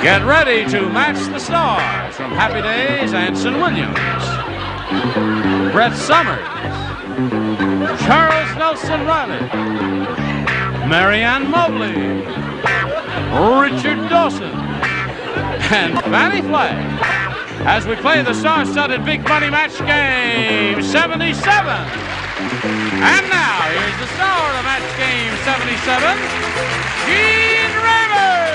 Get ready to match the stars from Happy Days, Anson Williams, Brett Summers, Charles Nelson Riley, Marianne Mobley, Richard Dawson, and Fannie Flagg as we play the star-studded big money match game 77. And now, here's the star of match game 77, Gene Raymer.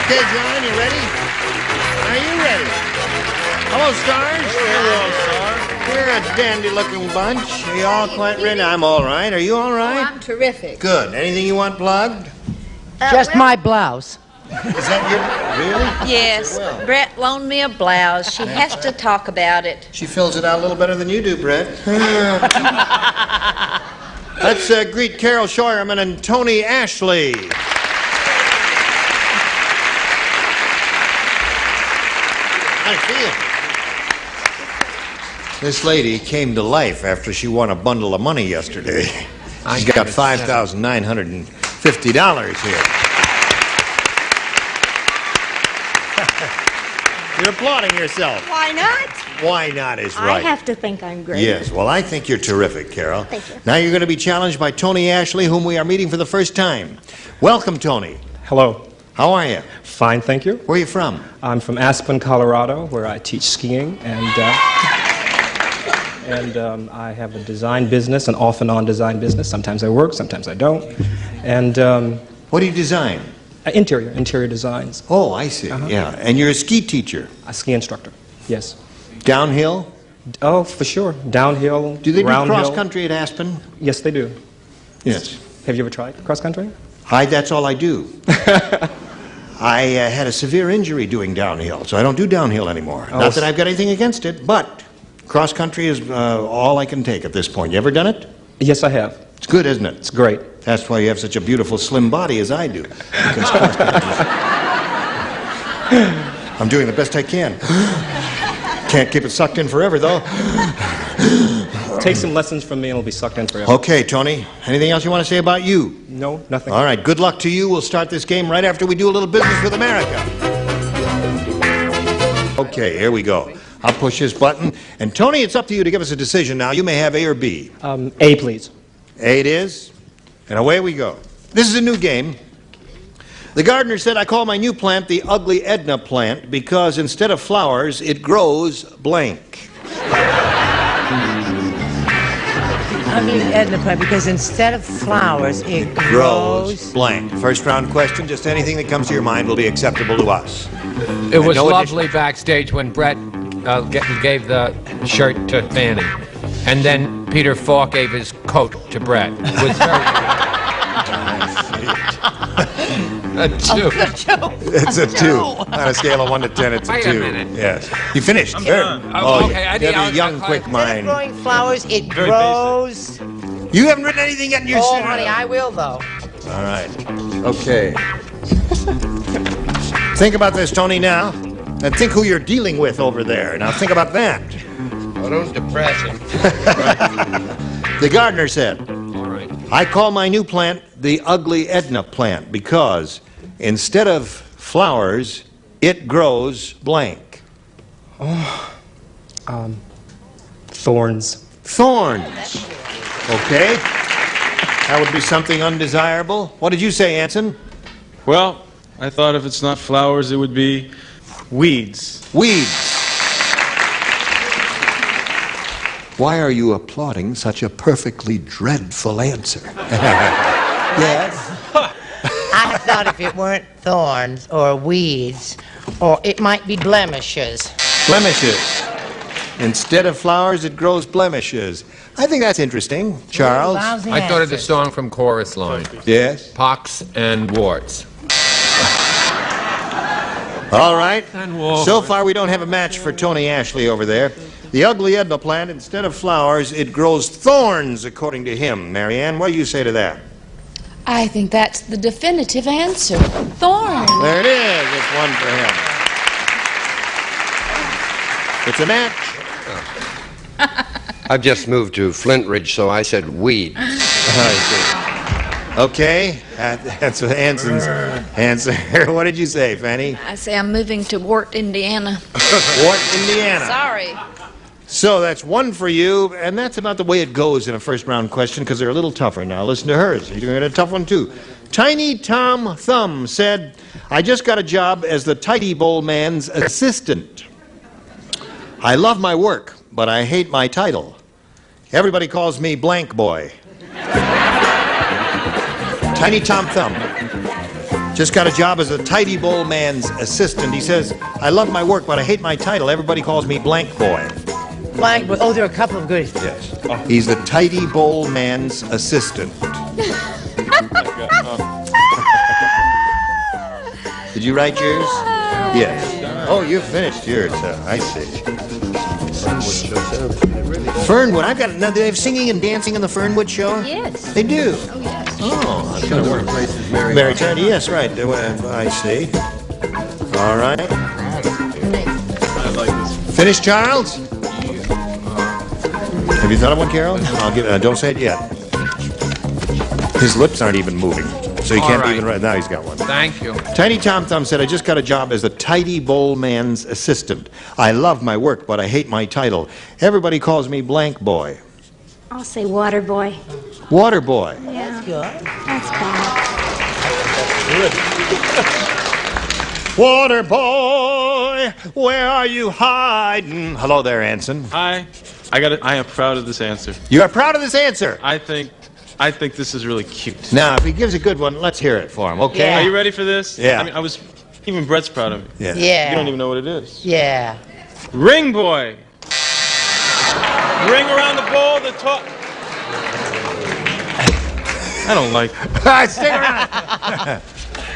Okay, John, you ready? Are you ready? Hello, stars. Hello, star. We're a dandy-looking bunch. Are you all quite ready? I'm all right. Are you all right? Oh, I'm terrific. Good. Anything you want plugged? Just my blouse. Is that your... Really? Yes, Well. Brett loaned me a blouse. She has to talk about it. She fills it out a little better than you do, Brett. Let's greet Carol Scheuerman and Tony Ashley. I feel. This lady came to life after she won a bundle of money yesterday. She's got $5,950 here. You're applauding yourself. Why not? Why not is right. I have to think I'm great. Yes, well, I think you're terrific, Carol. Thank you. Now you're going to be challenged by Tony Ashley, whom we are meeting for the first time. Welcome, Tony. Hello. How are you? Fine, thank you. Where are you from? I'm from Aspen, Colorado, where I teach skiing, and I have a design business, an off and on design business. Sometimes I work, sometimes I don't. And What do you design? interior designs. Oh, I see. Yeah. And you're a ski teacher. A ski instructor. Yes. Downhill? Oh, for sure. Downhill. Do they do round cross hill. country at Aspen? Yes, they do. Yes. Have you ever tried cross country? That's all I do. I had a severe injury doing downhill, so I don't do downhill anymore. Oh, Not that I've got anything against it, but cross country is all I can take at this point. You ever done it? Yes, I have. It's good, isn't it? It's great. That's why you have such a beautiful, slim body as I do. Because cross country. I'm doing the best I can. Can't keep it sucked in forever, though. Take some lessons from me and it'll be sucked in forever. Okay, Tony. Anything else you want to say about you? No, nothing. All right, good luck to you. We'll start this game right after we do a little business with America. Okay, here we go. I'll push this button. And Tony, it's up to you to give us a decision now. You may have A or B. A, please. A it is. And away we go. This is a new game. The gardener said, I call my new plant the ugly Edna plant because instead of flowers, it grows blank. Ugly Edna plant because instead of flowers, it grows blank. First round question, just anything that comes to your mind will be acceptable to us. It was no lovely backstage when Brett gave the shirt to Fannie. And then Peter Falk gave his coat to Brett. It was very... A 2. It's a 2. On a scale of 1 to 10, it's a 2. Wait a minute. Yes. You finished? Okay, you I have a young, quick Instead of mind. growing flowers, it grows. You haven't written anything yet in your Oh, honey, I will, though. All right. Okay. Think about this, Tony, now. And think who you're dealing with over there. Now think about that. Oh, those depressing. The gardener said, All right. I call my new plant the ugly Edna plant because instead of flowers, it grows blank. Thorns. Thorns. Okay. That would be something undesirable. What did you say, Anson? Well, I thought if it's not flowers, it would be weeds. Weeds. Why are you applauding such a perfectly dreadful answer? Yes? I thought if it weren't thorns or weeds, or it might be blemishes. Blemishes. Instead of flowers, it grows blemishes. I think that's interesting. Charles? Lousy I thought of the answers. song from Chorus Line. Yes? Pox and warts. All right. And warts. So far, we don't have a match for Tony Ashley over there. The ugly Edna plant, instead of flowers, it grows thorns, according to him. Marianne, what do you say to that? I think that's the definitive answer. Thorn. There it is. It's one for him. It's a match. I've just moved to Flint Ridge, so I said weed. Okay, that's Hanson's answer. What did you say, Fanny? I say I'm moving to Wart, Indiana. Wart, Indiana. Sorry. So that's one for you, and that's about the way it goes in a first-round question because they're a little tougher. Now listen to hers. You're going to get a tough one, too. Tiny Tom Thumb said, I just got a job as the Tidy Bowl man's assistant. I love my work, but I hate my title. Everybody calls me Blank Boy. Tiny Tom Thumb just got a job as a Tidy Bowl man's assistant. He says, I love my work, but I hate my title. Everybody calls me Blank Boy. Blank, oh, there are a couple of good. Yes. He's the Tidy Bowl man's assistant. Did you write yours? Yes. Oh, you finished yours. I see. Fernwood. I've got. Now, they have singing and dancing in the Fernwood show? Yes. They do? Oh, yes. Oh, that's going to work. Mary Charity. Yes, right. I see. All right. Finished, Charles? Have you thought of one, Carol? I'll give. Don't say it yet. His lips aren't even moving, so he All can't right. even write. Now he's got one. Thank you. Tiny Tom Thumb said, I just got a job as the Tidy Bowl man's assistant. I love my work, but I hate my title. Everybody calls me Blank Boy. I'll say water boy. Water Boy. That's good. That's bad. Water Boy, where are you hiding? Hello there, Anson. Hi. I am proud of this answer. You are proud of this answer. I think this is really cute. Now, if he gives a good one, let's hear it for him, okay? Yeah. Are you ready for this? Yeah. I mean, even Brett's proud of me. Yeah. Yeah. You don't even know what it is. Yeah. Ring boy. Ring around the bowl, the top. I don't like it. Stick around.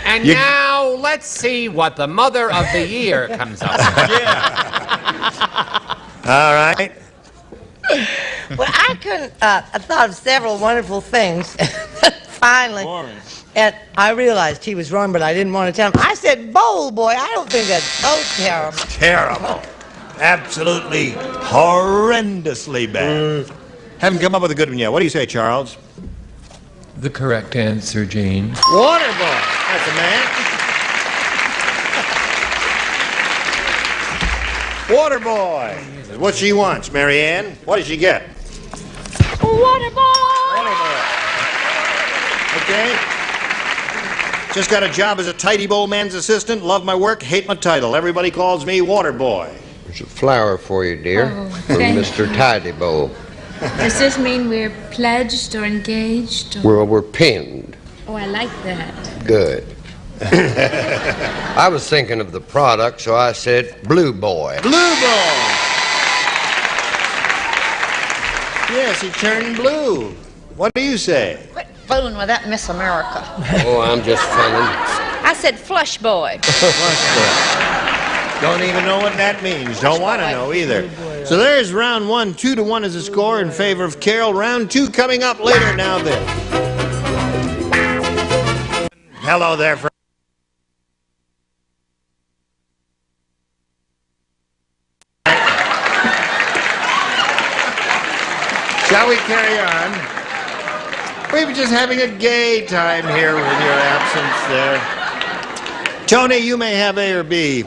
And now let's see what the mother of the year comes up with. All right. Well, I couldn't. I thought of several wonderful things. Finally, Boring. and I realized he was wrong, but I didn't want to tell him. I said, "Bowl boy." I don't think that's so terrible. Terrible. Absolutely horrendously bad. Haven't come up with a good one yet. What do you say, Charles? The correct answer, Gene. Water Boy. That's a match. Water Boy. What she wants, Mary Ann. What did she get? Water boy! Water Boy. Okay. Just got a job as a Tidy Bowl man's assistant. Love my work, hate my title. Everybody calls me Water Boy. There's a flower for you, dear, Oh, from thank Mr. Tidy Bowl. Does this mean we're pledged or engaged? Or... Well, we're pinned. Oh, I like that. Good. I was thinking of the product, so I said Blue Boy. Blue Boy. Yes, he turned blue. What do you say? Quit fooling with that Miss America. Oh, I'm just funny. I said flush boy. Don't even know what that means. Don't want to know either. So there's round one. 2-1 is the score in favor of Carol. Round two coming up later. Now then. Hello there, friend. Shall we carry on? We were just having a gay time here in your absence there. Tony, you may have A or B.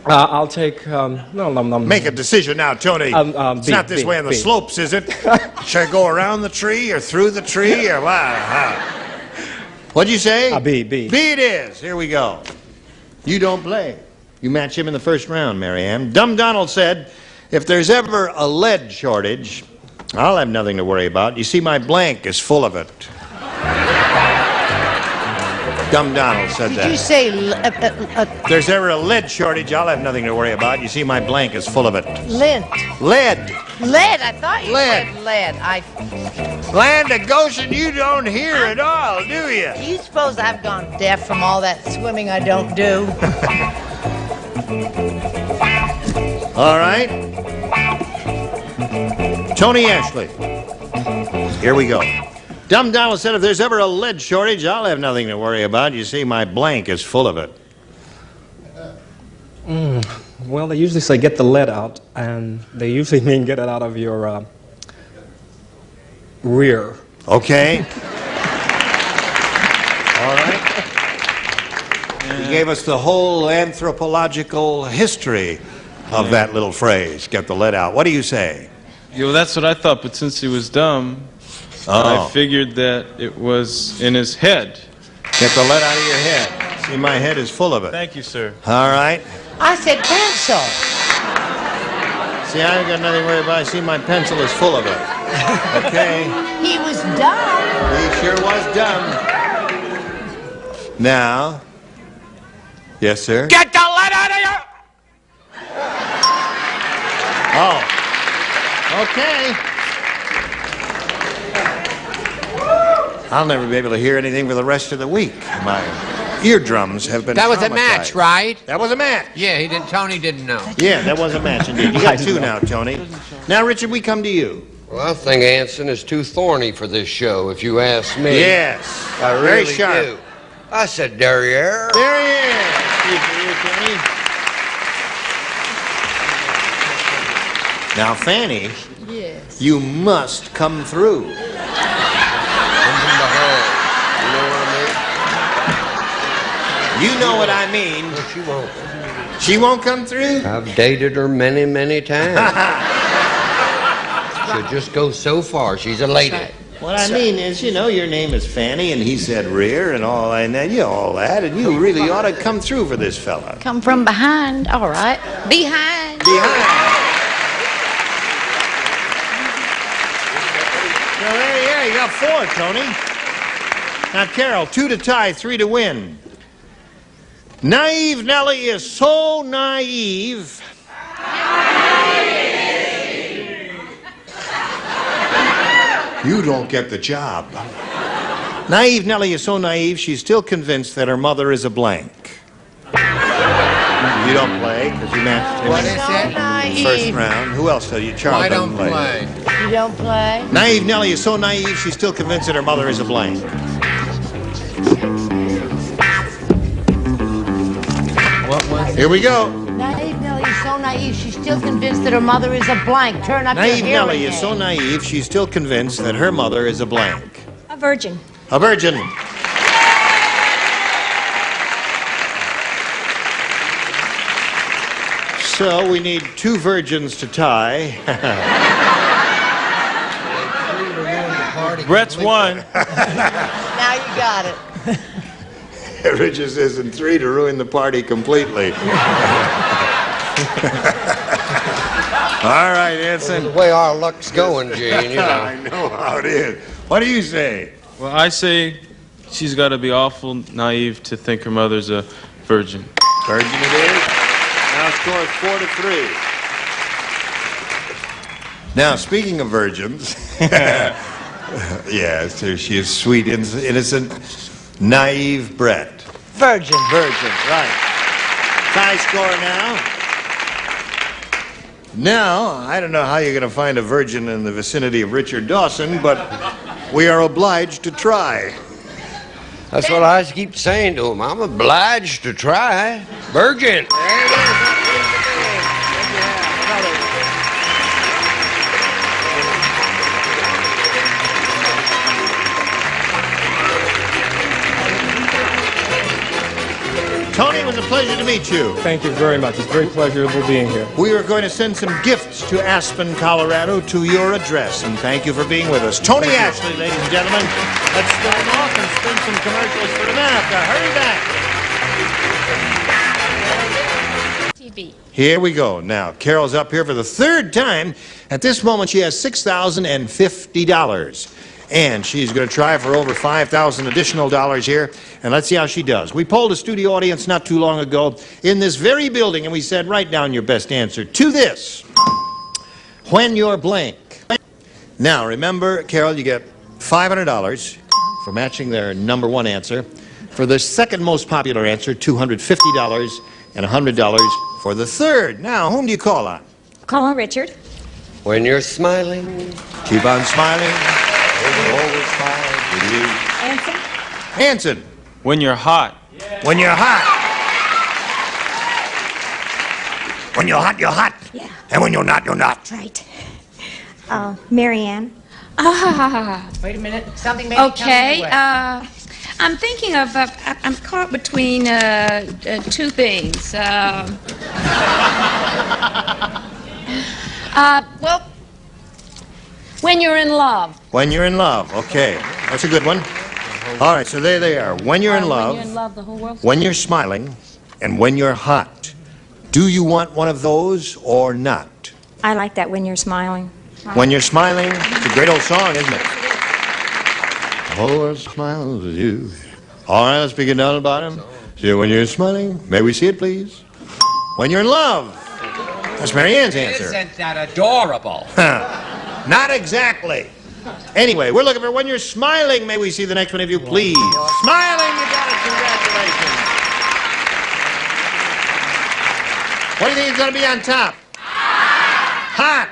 I'll take, Make a decision now, Tony. It's B, not this B, way on the B. slopes, is it? Should I go around the tree or through the tree or what? What'd you say? B. B it is. Here we go. You don't play. You match him in the first round, Mary Ann. Dumb Donald said, if there's ever a lead shortage, I'll have nothing to worry about. You see, my blank is full of it. Dumb Donald said Did that. you say If there's ever a lead shortage, I'll have nothing to worry about. You see, my blank is full of it. lint? Lead. Lead. I thought you Lead. said lead. Land of Goshen, you don't hear it all, do you? Do you suppose I've gone deaf from all that swimming I don't do? All right. Tony Ashley. Here we go. Dumb Donald said, if there's ever a lead shortage, I'll have nothing to worry about. You see, my blank is full of it. Well, they usually say get the lead out, and they usually mean get it out of your rear. Okay. All right. He gave us the whole anthropological history of that little phrase, get the lead out. What do you say? Yeah, well, that's what I thought, but since he was dumb, I figured that it was in his head. Get the lead out of your head. See, my head is full of it. Thank you, sir. All right. I said pencil. See, I ain't got nothing to worry about. See, my pencil is full of it. Okay. He was dumb. He sure was dumb. Now. Yes, sir? Get the lead out of your... Oh. Okay. I'll never be able to hear anything for the rest of the week. My eardrums have been That was a traumatized. match, right? That was a match. Yeah, he didn't. Tony didn't know. Yeah, that was a match indeed. You got two now, Tony. Now, Richard, we come to you. Well, I think Anson is too thorny for this show, if you ask me. Yes. I Very really sharp. do. I said derriere. There he is. Good for you, Tony. Now, Fanny, Yes. you must come through. Come from the hole. You know what I mean? You know what I mean. No, she won't. She won't come through? I've dated her many, many times. She'll just go so far. She's a lady. What I mean is, you know, your name is Fanny, and he said rear, and all that, you know, all that, and you really ought to come through for this fella. Come from behind. All right. Behind. Behind. So there you got 4, Tony. Now, Carol, 2 to tie, 3 to win. Naive Nellie is so naive. You don't get the job. Naive Nellie is so naive, she's still convinced that her mother is a blank. You don't play because you matched him What is So it? naive. first round. Who else tell you? Charles I don't doesn't play. You don't play? Naive Nellie is so naive, she's still convinced that her mother is a blank. What was it? Here we go. Naive Nellie is so naive, she's still convinced that her mother is a blank. Turn up Naive your hearing Nellie is so aid. naive, she's still convinced that her mother is a blank. A virgin. A virgin. So we need 2 virgins to tie. Brett's won. Now you got it. Richard says, and 3 to ruin the party completely. All right, Anson. The way our luck's going, Gene, you know. I know how it is. What do you say? Well, I say she's got to be awful naive to think her mother's a virgin. Virgin it is. Now score is 4 to 3. Now, speaking of virgins, yes, she is sweet, innocent, naive Brett. Virgin. Virgin, right. Tie score now. Now, I don't know how you're going to find a virgin in the vicinity of Richard Dawson, but we are obliged to try. That's what I keep saying to him. I'm obliged to try. Virgin. Tony, it was a pleasure to meet you. Thank you very much. It's very pleasurable being here. We are going to send some gifts to Aspen, Colorado, to your address, and thank you for being with us. Tony Ashley, ladies and gentlemen. Let's storm off and spin some commercials for America. Hurry back. TV. Here we go. Now, Carol's up here for the 3rd time. At this moment, she has $6,050. And she's going to try for over $5,000 additional dollars here. And let's see how she does. We polled a studio audience not too long ago in this very building, and we said, write down your best answer to this. When you're blank. Now, remember, Carol, you get $500 for matching their number 1 answer. For the second most popular answer, $250 and $100 for the third. Now, whom do you call on? Call on Richard. When you're smiling. Keep on smiling. Always smile with you. Anson. Anson. When you're hot. When you're hot. When you're hot, you're hot. Yeah. And when you're not, you're not. Right. Marianne. Ah. Wait a minute. Something may be Okay. coming your way. I'm thinking of. I'm caught between two things. Well, when you're in love. When you're in love. Okay. That's a good one. All right, so there they are. When you're in love. When you're in love, the whole world. When you're smiling, and when you're hot. Do you want one of those or not? I like that when you're smiling. When you're smiling, it's a great old song, isn't it? The whole world smiles at you. All right, let's begin down at the bottom. See, when you're smiling, may we see it, please? When you're in love. That's Marianne's answer. Isn't that adorable? Not exactly. Anyway, we're looking for when you're smiling. May we see the next one, if you please? Smiling, you got it. Congratulations. What do you think is going to be on top? Hot.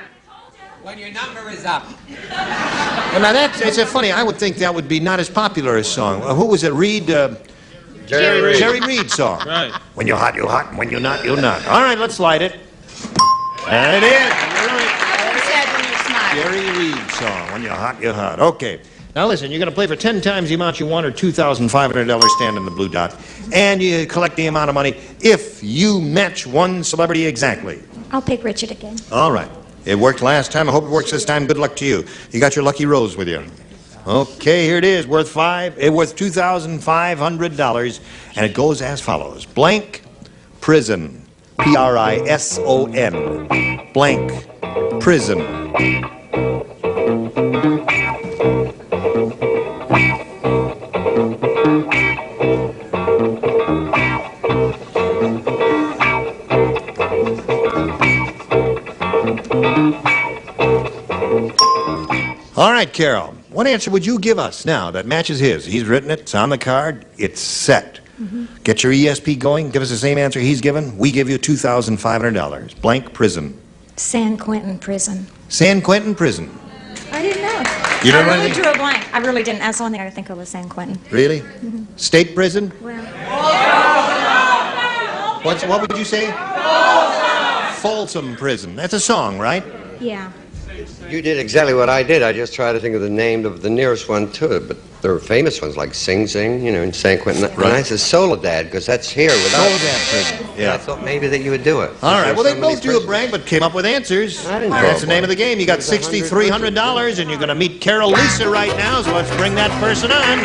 When your number is up. Well, now it's funny. I would think that would be not as popular a song. Who was it? Reed? Jerry Reed. Jerry Reed song. Right. When you're hot, you're hot. And when you're not, you're not. All right, let's slide it. There it is. Who said when you're smiling? Jerry Reed song. When you're hot, you're hot. Okay. Now listen, you're going to play for 10 times the amount you want or $2,500 stand in the blue dot. And you collect the amount of money if you match one celebrity exactly. I'll pick Richard again. All right. It worked last time. I hope it works this time. Good luck to you. You got your lucky rose with you. Okay, here it is. Worth $2,500. And it goes as follows. Blank prison. Prison. Blank prison. All right, Carol. What answer would you give us now that matches his? He's written it. It's on the card. It's set. Get your ESP going. Give us the same answer he's given. We give you $2,500. Blank prison. San Quentin Prison. San Quentin prison. I didn't know. You don't know I really anything? drew a blank. I really didn't. That's the only thing I could think of was San Quentin. Really? State prison? Well, What would you say? Folsom prison. That's a song, right? yeah. You did exactly what I did. I just tried to think of the name of the nearest one to it, but there are famous ones like Sing Sing, you know, in San Quentin. And I said Soledad, because that's here with us. Soledad prison. I Yeah. thought maybe that you would do it. All right. Well, they There's so many both drew a prisons. blank, but came up with answers. I didn't draw That's a the name of the blank. game. You got It was $6,300, and you're going to meet Carol Lisa right now. So let's bring that person on.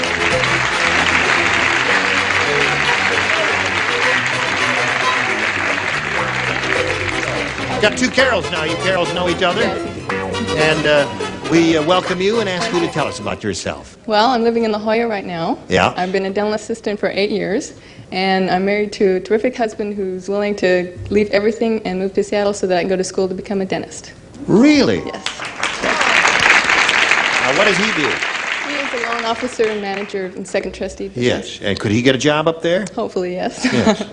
Got two Carols now. You Carols know each other. And we welcome you and ask you to tell us about yourself. Well, I'm living in La Jolla right now. Yeah. I've been a dental assistant for 8 years, and I'm married to a terrific husband who's willing to leave everything and move to Seattle so that I can go to school to become a dentist. Really? Yes. Now, what does he do? He is a loan officer and manager and second trustee. Yes. And could he get a job up there? Hopefully, yes. Yes.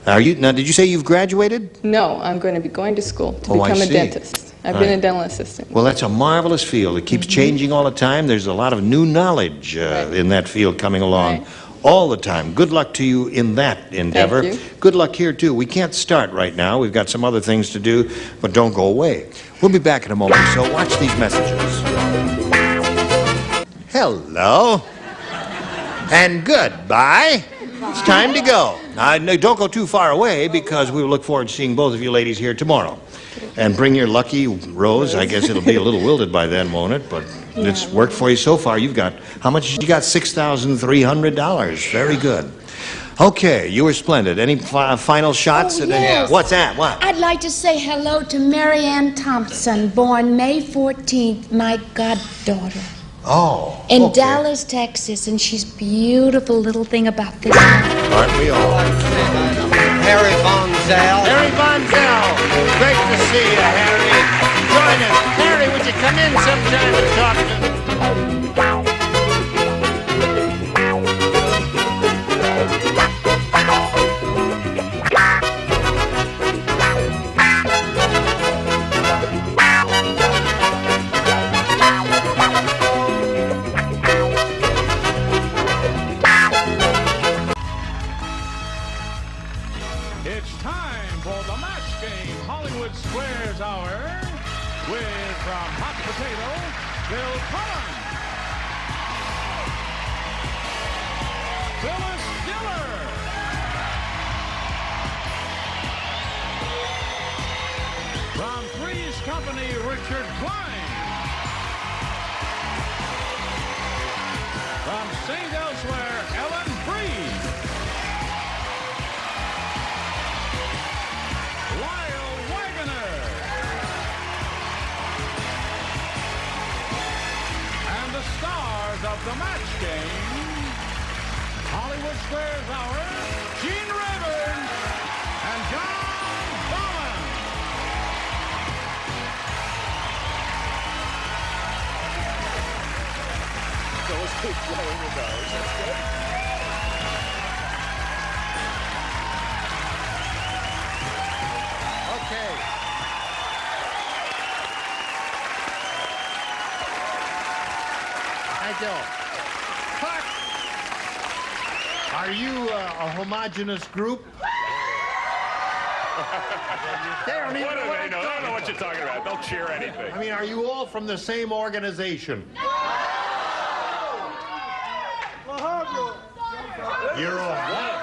Are you now? Did you say you've graduated? No, I'm going to be going to school to Oh, I become a see. dentist. I've been a dental assistant. Well, that's a marvelous field. It keeps changing all the time. There's a lot of new knowledge in that field coming along Right. all the time. Good luck to you in that endeavor. you. Good luck here, too. We can't start right now. We've got some other things to do, but don't go away. We'll be back in a moment, so watch these messages. Hello. And goodbye. It's time to go. Now, don't go too far away because we will look forward to seeing both of you ladies here tomorrow. And bring your lucky rose. I guess it'll be a little wilted by then, won't it? But it's worked for you so far. You've got, how much? You got $6,300. Very good. Okay, you were splendid. Any final shots? Oh, yes. What's that? What? I'd like to say hello to Marianne Thompson, born May 14th, my goddaughter. Oh. In okay. Dallas, Texas, and she's beautiful little thing about this. Aren't we all? Harry Von Zell. Harry Von Zell. Great to see you, Harry. Join us. Harry, would you come in sometime and talk to me? It's time for the Mask Game. Squares Hour with, from Hot Potato, Bill Cullen. Phyllis Diller. From Three's Company, Richard Klein. From St. Elsewhere, Ellen Freed. Lyle Wagoner. And the stars of the match game, Hollywood Squares Hour, Gene Rayburn and John Bowman. So let's keep blowing the nose. That's good. Okay. I do. Are you a homogenous group? They don't even know what They don't know what you're talking about. They'll cheer anything. I mean, are you all from the same organization? You're all what?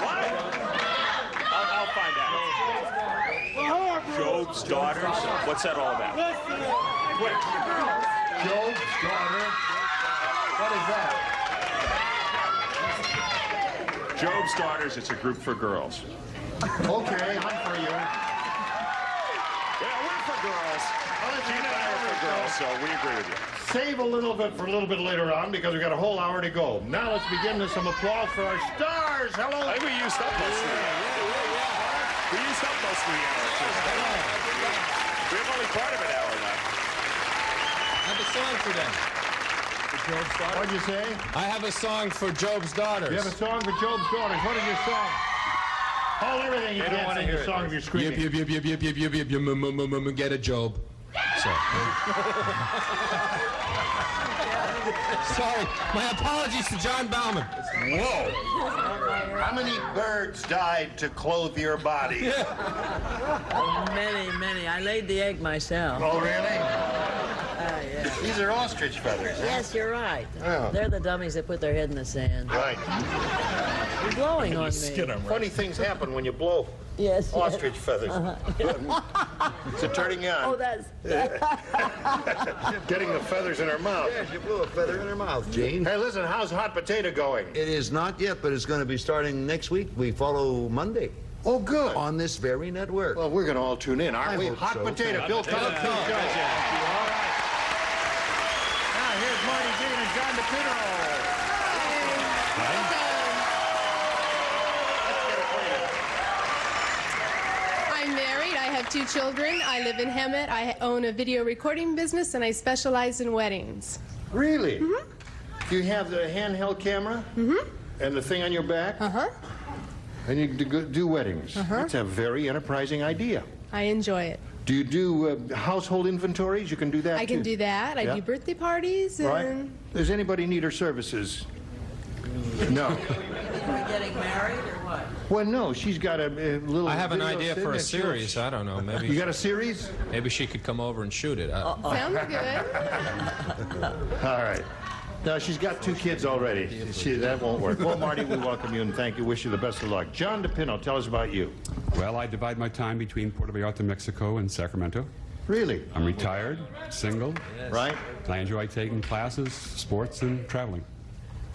What? I'll find out. Job's Daughters? What's that all about? Quick. Job's Daughter? What is that? Job's Daughters, it's a group for girls. Okay, I'm for you. Yeah, we're for girls. Gene and I are for girls, so we agree with you. Save a little bit for a little bit later on because we've got a whole hour to go. Now let's begin with some applause for our stars. Hello. I think we used up most of the hour. We used up most of the hour. We have only part of an hour left. I have a song for them. What'd you say? I have a song for Job's Daughters. You have a song for Job's Daughters. What is your song? Hold everything. You can't sing the song if you're screaming. Yep, get a Job. So. Sorry, my apologies to John Bauman. Whoa! How many birds died to clothe your body? Many, many. I laid the egg myself. Oh, really? Yeah. These are ostrich feathers. Huh? Yes, you're right. Oh. They're the dummies that put their head in the sand. Right. You're blowing on me. Funny things happen when you blow Yes. ostrich feathers. Is it turning on? Oh, that's... Getting the feathers in her mouth. Yes, you blew a feather in her mouth, Gene. Hey, listen, how's Hot Potato going? It is not yet, but it's going to be starting next week. We follow Monday. Oh, good. On this very network. Well, we're going to all tune in, aren't we? Hot so. Potato, Bill Cullen. All right. Now, here's Marty Dean and John DePino. I'm married. I have 2 children. I live in Hemet. I own a video recording business, and I specialize in weddings. Really? Mm-hmm. You have the handheld camera? Mm-hmm. And the thing on your back? Uh-huh. And you do weddings. Uh-huh. That's a very enterprising idea. I enjoy it. Do you do household inventories? You can do that, I can too. do that. I Yeah? do birthday parties. Right? And Does anybody need her services? No. Are we getting married or what? Well, no, she's got a little... I have an video idea thing for a that she'll- series. I don't know. Maybe You got a series? Maybe she could come over and shoot it. Sounds good. All right. No, she's got 2 kids already. That won't work. Well, Marty, we welcome you and thank you. Wish you the best of luck. John DePino, tell us about you. Well, I divide my time between Puerto Vallarta, Mexico, and Sacramento. Really? I'm retired, single. Right. I enjoy taking classes, sports, and traveling.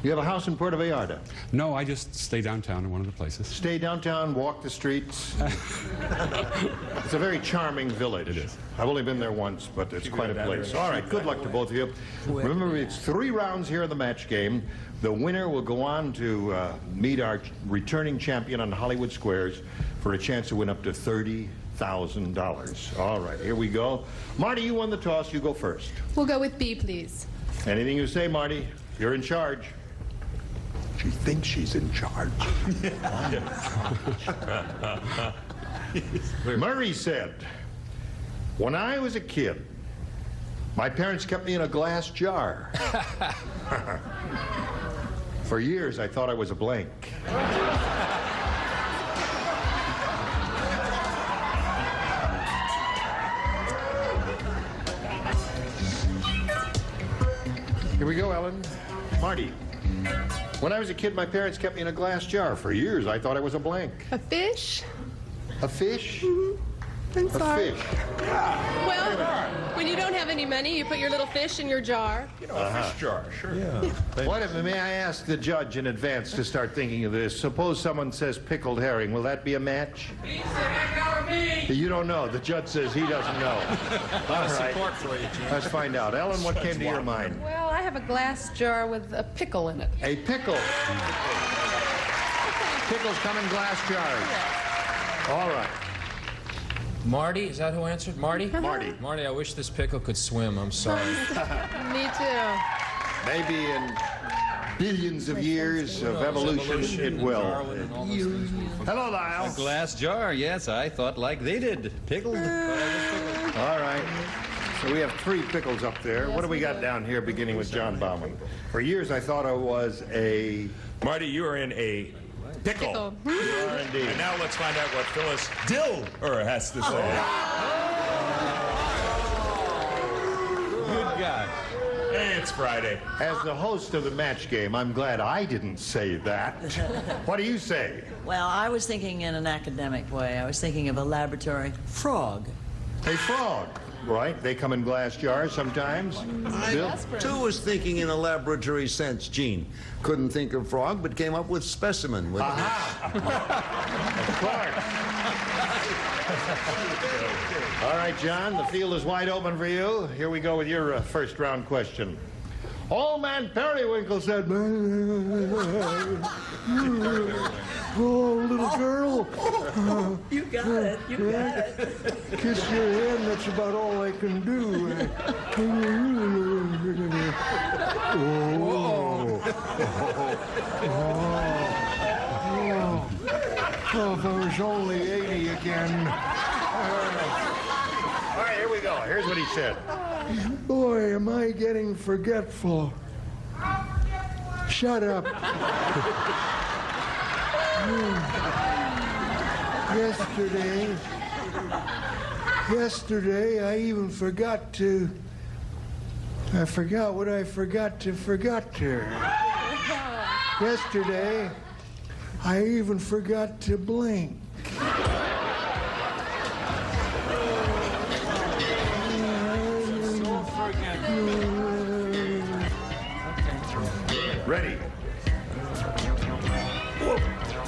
You have a house in Puerto Vallarta? No, I just stay downtown in one of the places. Stay downtown, walk the streets. It's a very charming village. It is. I've only been there once, but it's quite a place. All right, good luck to both of you. Remember, it's 3 rounds here in the match game. The winner will go on to meet our returning champion on Hollywood Squares for a chance to win up to $30,000. All right, here we go. Marty, you won the toss. You go first. We'll go with B, please. Anything you say, Marty. You're in charge. She thinks she's in charge. Murray said, when I was a kid, my parents kept me in a glass jar. For years, I thought I was a blank. Here we go, Ellen. Marty. When I was a kid, my parents kept me in a glass jar. For years, I thought I was a blank. A fish? A fish? Mm-hmm. I'm sorry. A fish. Well, when you don't have any money, you put your little fish in your jar. You know, a fish jar, sure. May I ask the judge in advance to start thinking of this? Suppose someone says pickled herring. Will that be a match? You don't know. The judge says he doesn't know. All right. Support for you, Gene. Let's find out. Ellen, what came to your mind? Well, I have a glass jar with a pickle in it. A pickle. Pickles come in glass jars. All right. Marty, is that who answered? Marty? Marty. Marty, I wish this pickle could swim. I'm sorry. Me too. Maybe in billions of years of evolution, it will. Hello, Lyle. A glass jar, yes, I thought like they did. Pickled. All right. So we have 3 pickles up there. What do we got down here, beginning with John Bauman? For years, I thought I was a... Marty, you are in a pickle. You are indeed. And now let's find out what Phyllis Diller has to say. Good God. Hey, it's Friday. As the host of the match game, I'm glad I didn't say that. What do you say? Well, I was thinking in an academic way. I was thinking of a laboratory frog. A frog, right? They come in glass jars sometimes. I, too, was thinking in a laboratory sense, Gene. Couldn't think of frog, but came up with specimen. With Of course. All right, John, the field is wide open for you. Here we go with your first round question. Old Man Periwinkle said, "Oh, little girl, You got it. You got it. kiss your hand, that's about all I can do." Oh, if I was only 80 again. All right, here we go. Here's what he said. "Boy, am I getting forgetful." Shut up. Yesterday, I even forgot to... I forgot what I forgot to. Yesterday, I even forgot to blink. Ready?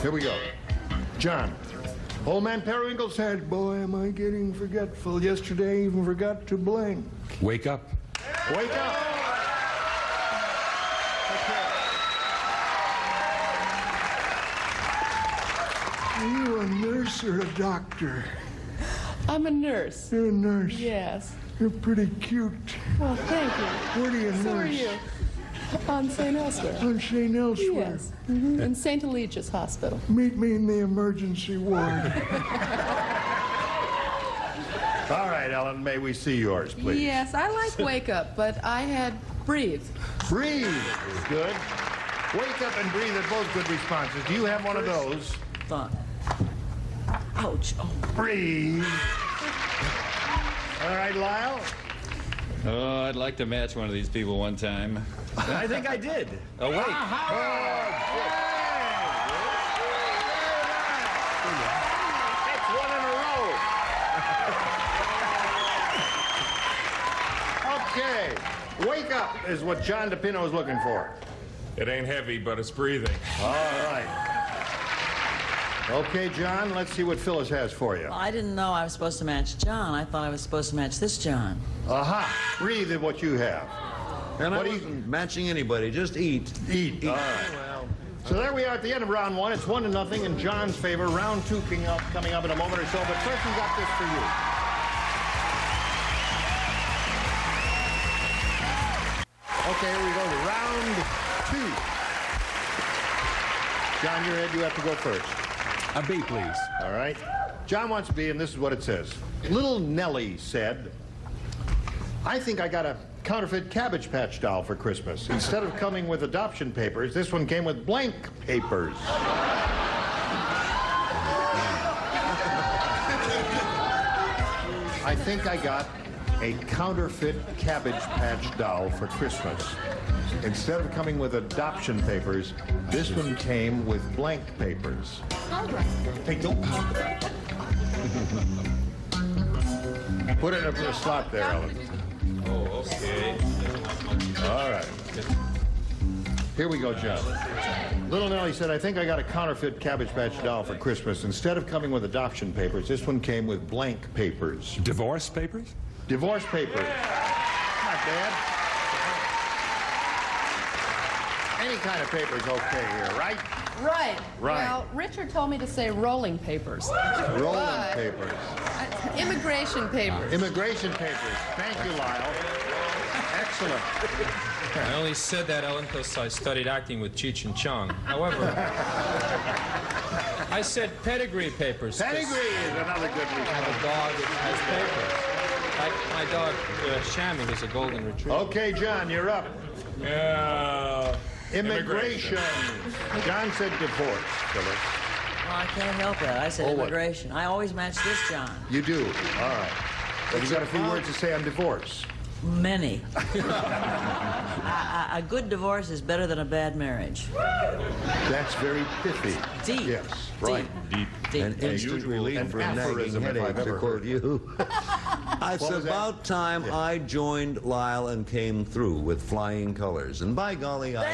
Here we go. John. Old Man Periwinkle said, "Boy, am I getting forgetful. Yesterday, I even forgot to blink." Wake up. Wake up. Are you a nurse or a doctor? I'm a nurse. You're a nurse. Yes. You're pretty cute. Well, thank you. Where do you nurse? So are you. On St. Elsewhere. On St. Elsewhere. Yes. Mm-hmm. In St. Eligius Hospital. Meet me in the emergency ward. All right, Ellen, may we see yours, please? Yes, I like Wake Up, but I had Breathe. Breathe is good. Wake up and breathe are both good responses. Do you have one of those? Thought. Ouch. Oh. Breathe. All right, Lyle. Oh, I'd like to match one of these people one time. And I think I did. Oh, wait. That's one in a row. Okay. Wake up is what John DePino is looking for. It ain't heavy, but it's breathing. All right. Okay, John, let's see what Phyllis has for you. Well, I didn't know I was supposed to match John. I thought I was supposed to match this John. Aha. Breathe is what you have. And I wasn't matching anybody, just eat. Eat. All right. So there we are at the end of round 1. It's 1-0 in John's favor. Round 2 coming up in a moment or so. But first, we got this for you. Okay, here we go to round 2. John, you're ahead. You have to go first. A B, please. All right. John wants a B, and this is what it says. Little Nellie said, "I think I got a counterfeit Cabbage Patch doll for Christmas. Instead of coming with adoption papers, this one came with blank papers." I think I got a counterfeit Cabbage Patch doll for Christmas. Instead of coming with adoption papers, this one came with blank papers. Hey, don't talk about it. Put it in a slot there, Ellen. Oh, okay. All right. Here we go, John. Little Nellie said, I think I got a counterfeit Cabbage Patch doll for Christmas. Instead of coming with adoption papers, this one came with blank papers. Divorce papers? Divorce papers. Not bad. Any kind of paper is okay here, right? Right. Right. Well, Richard told me to say rolling papers. Rolling papers. Immigration papers. Immigration papers. Thank you, Lyle. Excellent. I only said that, Ellen, because I studied acting with Cheech and Chong. However, I said pedigree papers. Pedigree is another good reason. I have a dog that has papers. Like my dog, Shammy, is a golden retriever. Okay, John, you're up. Immigration. John said divorce, Phyllis. Well, I can't help it. I said immigration. I always match this, John. You do? All right. Well, you got a few words to say on divorce. Many. A good divorce is better than a bad marriage. That's very pithy. Deep. Yes, right. Deep. And instant relief for nagging headaches, to quote you. It's about time I joined Lyle and came through with flying colors. And by golly, I... All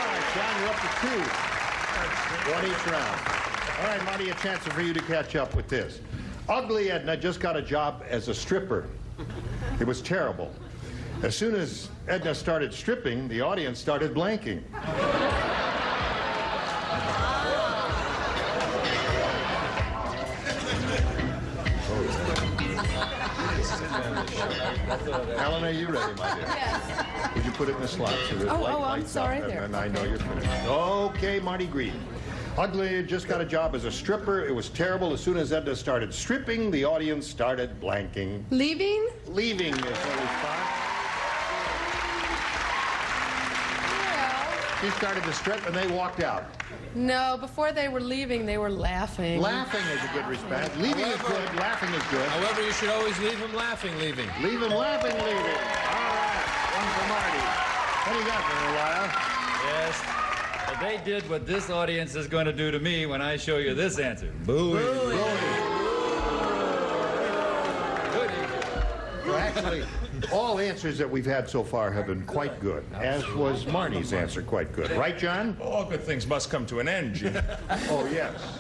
right, John, you're up to 2. One each round. All right, Marty, a chance for you to catch up with this. Ugly Edna just got a job as a stripper. It was terrible. As soon as Edna started stripping, the audience started blanking. Ellen, are you ready, my dear? Yes. Would you put it in the slot? So the light I'm lights sorry up, there. and I know you're finished. Okay, Marty Green. Ugly just got a job as a stripper. It was terrible. As soon as Edna started stripping, the audience started blanking. Leaving? Leaving is the response. She started to strip and they walked out. No, before they were leaving, they were laughing. Laughing is a good response. Leaving is good. Laughing is good. However, you should always leave him laughing, leaving. Leave him laughing, leaving. All right. One for Marty. What do you got for me, Lyle? Yes. Well, they did what this audience is going to do to me when I show you this answer. Booey. Well, actually, all answers that we've had so far have been quite good, as was Marnie's answer quite good. Right, John? All good things must come to an end, Gene. Oh, yes.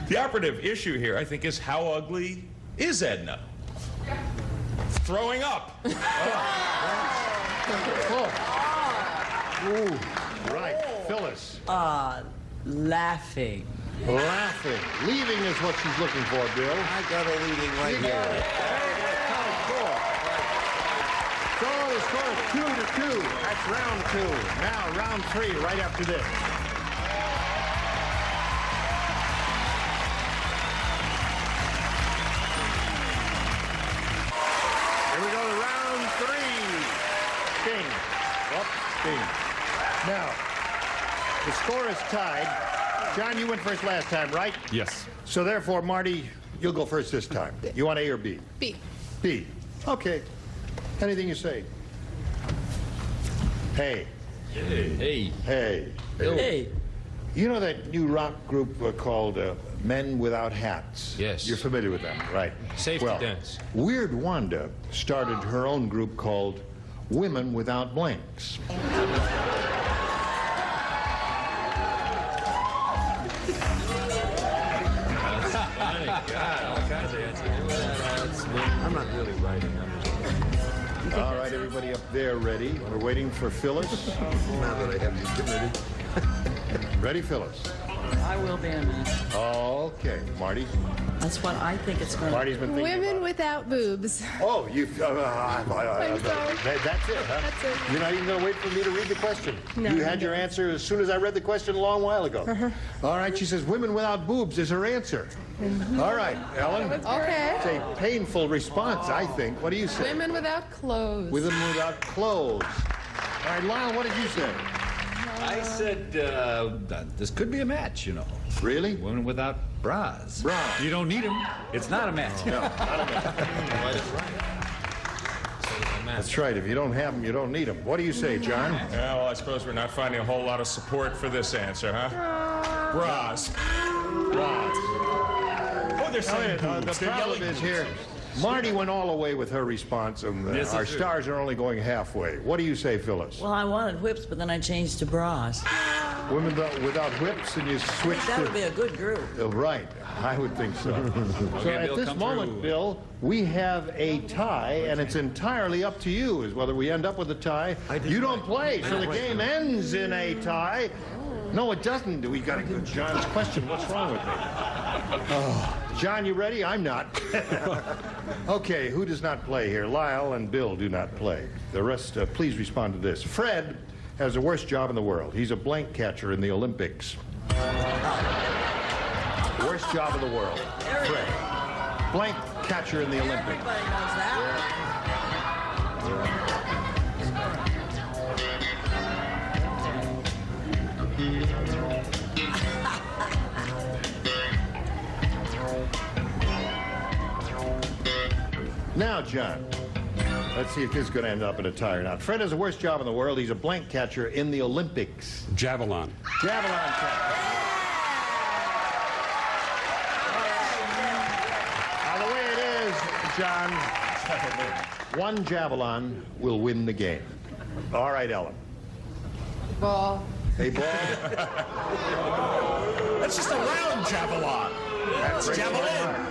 The operative issue here, I think, is how ugly is Edna? Throwing up. Ooh, right. Phyllis. Laughing. Laughing. Leaving is what she's looking for, Bill. I got a leaving right here. So the score is 2-2. That's round 2. Now round 3, right after this. Here we go to round 3. Sting. Sting. Now, the score is tied. John, you went first last time, right? Yes. So therefore, Marty, you'll go first this time. You want A or B? B. B. Okay. Anything you say. Hey. Hey. Hey. Hey. You know that new rock group called Men Without Hats? Yes. You're familiar with them, right? Safety dance. Weird Wanda started her own group called Women Without Blanks. I'm not really writing. All right, everybody up there ready? We're waiting for Phyllis. Now that I have you committed. Ready, Phyllis? I will be in a minute. Okay, Marty. That's what I think it's going to be. Marty's been thinking Women about without boobs. Oh, you... sorry. That's it, huh? That's it. You're not even going to wait for me to read the question. No, You had your answer as soon as I read the question a long while ago. All right, she says women without boobs is her answer. All right, Ellen. Okay. It's a painful response, I think. What do you say? Women without clothes. Women without clothes. All right, Lyle, what did you say? I said this could be a match, you know. Really? Women without bras. Bras. You don't need them. It's not a match. No, not a match. That's right. If you don't have them, you don't need them. What do you say, John? Yeah, well, I suppose we're not finding a whole lot of support for this answer, huh? Bras. Bras. Oh, they're saying boobs. The problem is here, Marty went all the way with her response, and Yes, our that's true. stars are only going halfway. What do you say, Phyllis? Well, I wanted whips, but then I changed to bras. Women without whips, and you switch That to... would be a good group. Right, I would think so. So at Bill, this come moment, through. Bill, we have a tie, and it's entirely up to you as whether we end up with a tie. You don't play, so the game ends in a tie. No, it doesn't. We got to go to John's question. What's wrong with me? Oh, John, you ready? I'm not. Okay, who does not play here? Lyle and Bill do not play. The rest, please respond to this. Fred has the worst job in the world. He's a blank catcher in the Olympics. Worst job in the world. Fred. Blank catcher in the Olympics. Everybody knows that. Now, John, let's see if this is going to end up in a tie or not. Fred has the worst job in the world. He's a blank catcher in the Olympics. Javelin. Javelin catcher. Now, the way it is, John, one javelin will win the game. All right, Ellen. Ball. A ball. That's just a round javelin. That's javelin.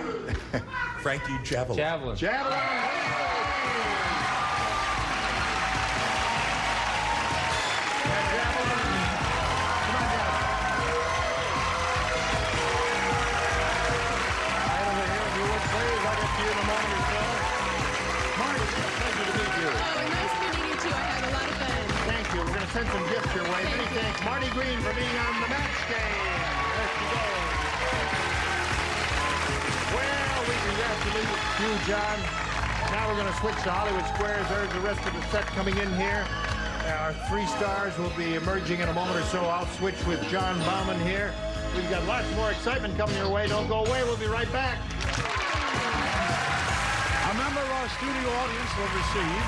Frankie Javelin. Javelin. Javelin. Send some gifts your way. Many thanks, Marty Green, for being on the match game. There she goes. Well, we congratulate you, John. Now we're going to switch to Hollywood Squares. There's the rest of the set coming in here. Our three stars will be emerging in a moment or so. I'll switch with John Bauman here. We've got lots more excitement coming your way. Don't go away. We'll be right back. A member of our studio audience will receive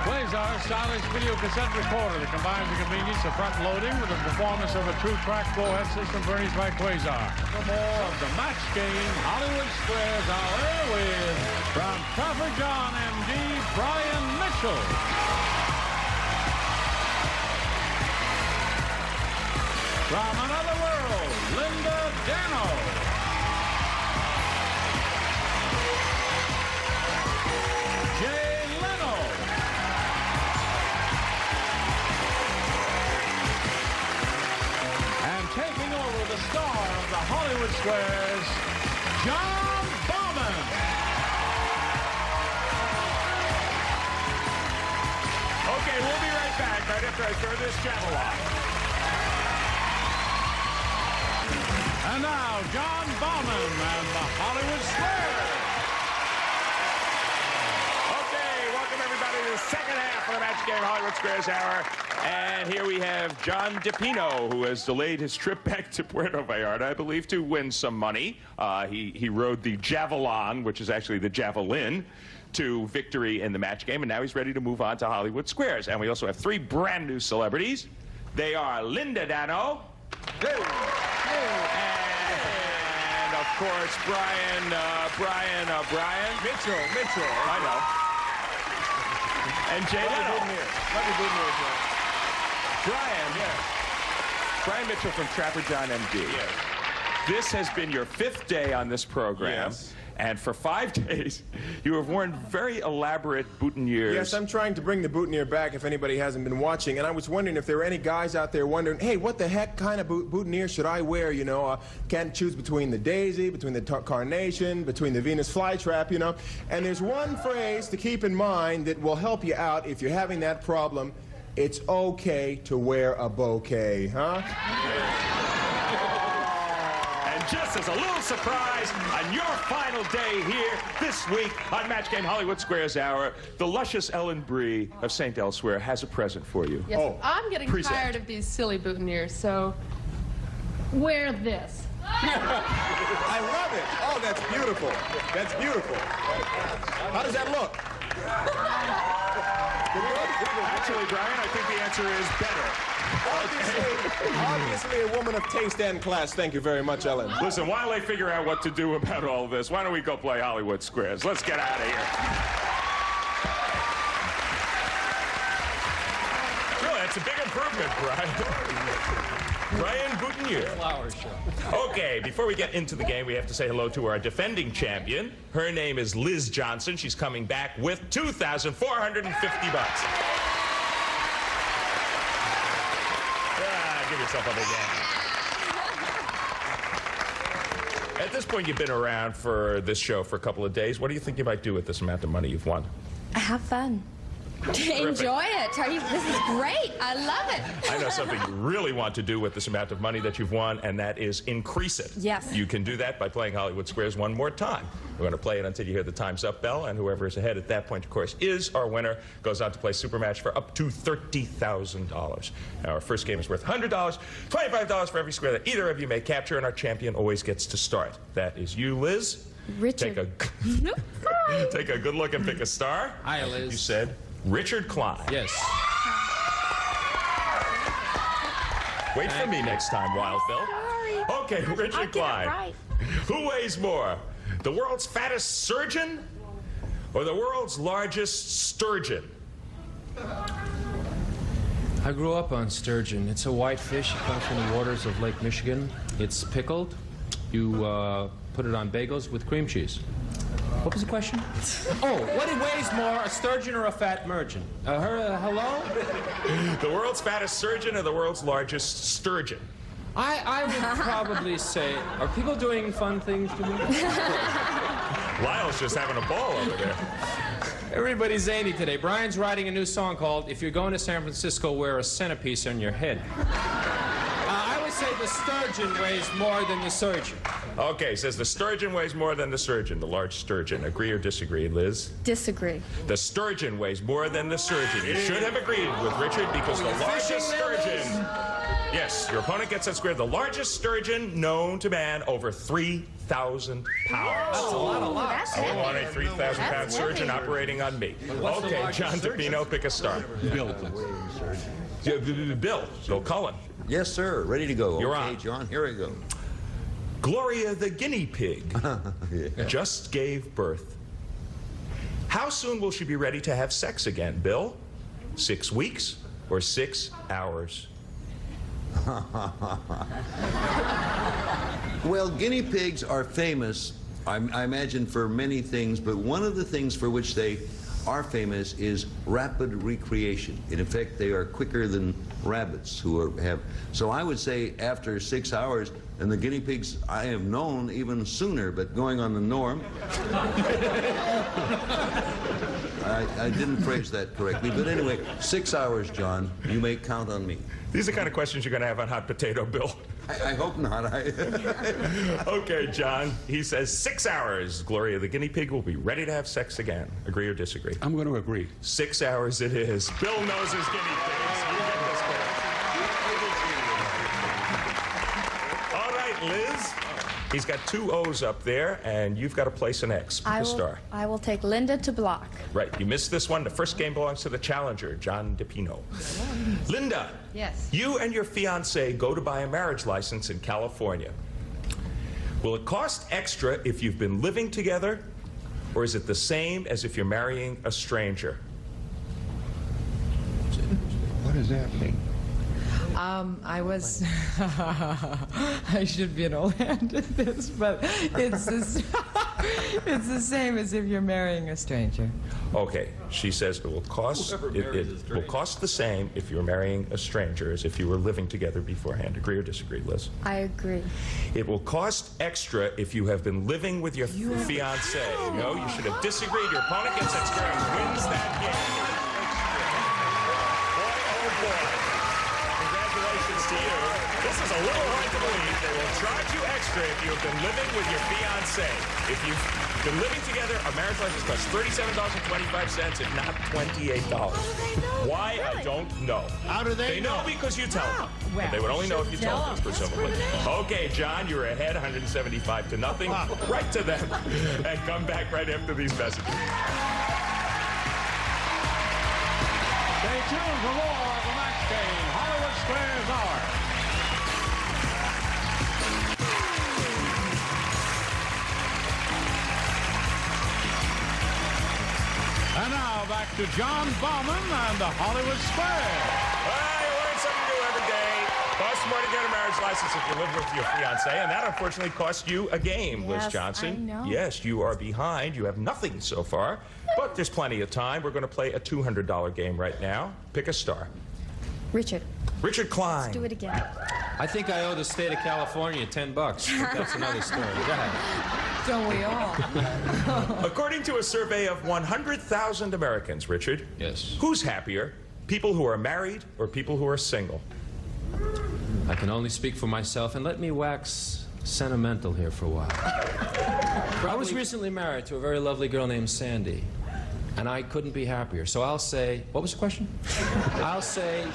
Quasar's stylish video cassette recorder that combines the convenience of front loading with the performance of a true track flowhead system furnished by Quasar. For more of the match game, Hollywood Squares are here with, from Trapper John, M.D., Brian Mitchell. From another world, Linda Dano. Jay Leno. And taking over the star of the Hollywood Squares, John Bauman. Okay, we'll be right back right after I throw this javelin. And now, John Bauman and the Hollywood Squares. Okay, welcome everybody to the second half of the match game Hollywood Squares Hour. And here we have John DePino, who has delayed his trip back to Puerto Vallarta, I believe, to win some money. He rode the Javelin, which is actually the Javelin, to victory in the match game, and now he's ready to move on to Hollywood Squares. And we also have three brand new celebrities. They are Linda Dano. And of course, Brian Mitchell. I know. And Jay Leno. Let me be near, John. Brian Mitchell from Trapper John M.D. Yes. This has been your 5th day on this program. Yes. And for 5 days, you have worn very elaborate boutonnieres. Yes, I'm trying to bring the boutonniere back if anybody hasn't been watching. And I was wondering if there were any guys out there wondering, hey, what the heck kind of boutonniere should I wear? You know, can't choose between the daisy, between the carnation, between the Venus flytrap, you know. And there's one phrase to keep in mind that will help you out if you're having that problem. It's okay to wear a bouquet, huh? And just as a little surprise on your final day here this week on Match Game Hollywood Squares Hour, the luscious Ellen Bree of St. Elsewhere has a present for you. Yes, I'm getting tired of these silly boutonnieres, so wear this. I love it. Oh, that's beautiful. That's beautiful. How does that look? Actually, Brian, I think the answer is better. Obviously a woman of taste and class. Thank you very much, Ellen. Listen, while they figure out what to do about all this, why don't we go play Hollywood Squares? Let's get out of here. Really, that's a big improvement, Brian. Brian Boutonniere. Flower show. Okay, before we get into the game, we have to say hello to our defending champion. Her name is Liz Johnson. She's coming back with $2,450. Give yourself a big hand. At this point, you've been around for this show for a couple of days. What do you think you might do with this amount of money you've won? Have fun. Enjoy it. This is great. I love it. I know something you really want to do with this amount of money that you've won, and that is increase it. Yes. You can do that by playing Hollywood Squares one more time. We're going to play it until you hear the time's up bell, and whoever is ahead at that point, of course, is our winner. Goes on to play Super Match for up to $30,000. Now, our first game is worth $100, $25 for every square that either of you may capture, and our champion always gets to start. That is you, Liz. Richard. Take a good look and pick a star. Hi, Liz. You said Richard Klein. Yes. Wait for me next time, Wild Bill. Sorry. Okay, Richard Klein. Right. Who weighs more? The world's fattest surgeon or the world's largest sturgeon? I grew up on sturgeon. It's a white fish. It comes from the waters of Lake Michigan. It's pickled. You put it on bagels with cream cheese. What was the question? Oh, what it weighs more, a sturgeon or a fat merchant? Hello? The world's fattest surgeon or the world's largest sturgeon? I would probably say, are people doing fun things to me? Lyle's just having a ball over there. Everybody's zany today. Brian's writing a new song called If You're Going to San Francisco, Wear a Centerpiece on Your Head. I would say the sturgeon weighs more than the surgeon. Okay, says the sturgeon weighs more than the surgeon, the large sturgeon. Agree or disagree, Liz? Disagree. The sturgeon weighs more than the surgeon. You should have agreed with Richard because the largest sturgeon... Yes, your opponent gets that square. The largest sturgeon known to man, over 3,000 pounds. That's a lot. I want a 3,000-pound surgeon operating on me. Okay, John DePino, pick a star. Bill, please. Bill Cullen. Yes, sir. Ready to go. You're okay, on. John, here we go. Gloria the guinea pig just gave birth. How soon will she be ready to have sex again, Bill? 6 weeks or 6 hours? Well, guinea pigs are famous, I imagine, for many things, but one of the things for which they are famous is rapid recreation. In effect, they are quicker than rabbits have. So I would say after 6 hours, and the guinea pigs I have known even sooner, but going on the norm. I didn't phrase that correctly, but anyway, 6 hours, John. You may count on me. These are the kind of questions you're going to have on Hot Potato, Bill. I hope not. Okay, John. He says 6 hours. Gloria the guinea pig will be ready to have sex again. Agree or disagree? I'm going to agree. 6 hours it is. Bill knows his guinea pigs. You get this one. All right, Liz. He's got 2 O's up there, and you've got to place an X. Pick a star. I will take Linda to block. Right. You missed this one. The first game belongs to the challenger, John DePino. Linda. Yes. You and your fiancé go to buy a marriage license in California. Will it cost extra if you've been living together, or is it the same as if you're marrying a stranger? What does that mean? I was, I should be an old hand at this, but it's the same as if you're marrying a stranger. Okay, she says it will cost will cost the same if you're marrying a stranger as if you were living together beforehand. Agree or disagree, Liz? I agree. It will cost extra if you have been living with your fiancé. No, you should have disagreed. Your opponent gets that square and wins that game. Boy, oh boy. Congratulations to you. This is a little hard to believe. They will charge you extra if you have been living with your fiancé. If you've been living together, a marriage license costs $37.25, if not $28. Why? I don't know. How do they know? know? Because you tell them. well, They would only know if you tell told them, them. presumably. Okay, John, you're ahead 175 to nothing. Right to them. And come back right after these messages. Stay tuned for more of the Match Game, Hollywood Squares Hour. And now back to John Bauman and the Hollywood Squares. Well, you learn something new every day. Costs more to get a marriage license if you live with your fiancé, and that unfortunately costs you a game, Liz Yes, Johnson. I know. Yes, you are behind. You have nothing so far, but there's plenty of time. We're going to play a $200 game right now. Pick a star. Richard, Richard Klein. do it again. I think I owe the state of California $10. But that's another story. Go ahead. Don't we all? According to a survey of 100,000 Americans, Richard. Yes. Who's happier, people who are married or people who are single? I can only speak for myself, and let me wax sentimental here for a while. I was recently married to a very lovely girl named Sandy, and I couldn't be happier. So I'll say, what was the question? I'll say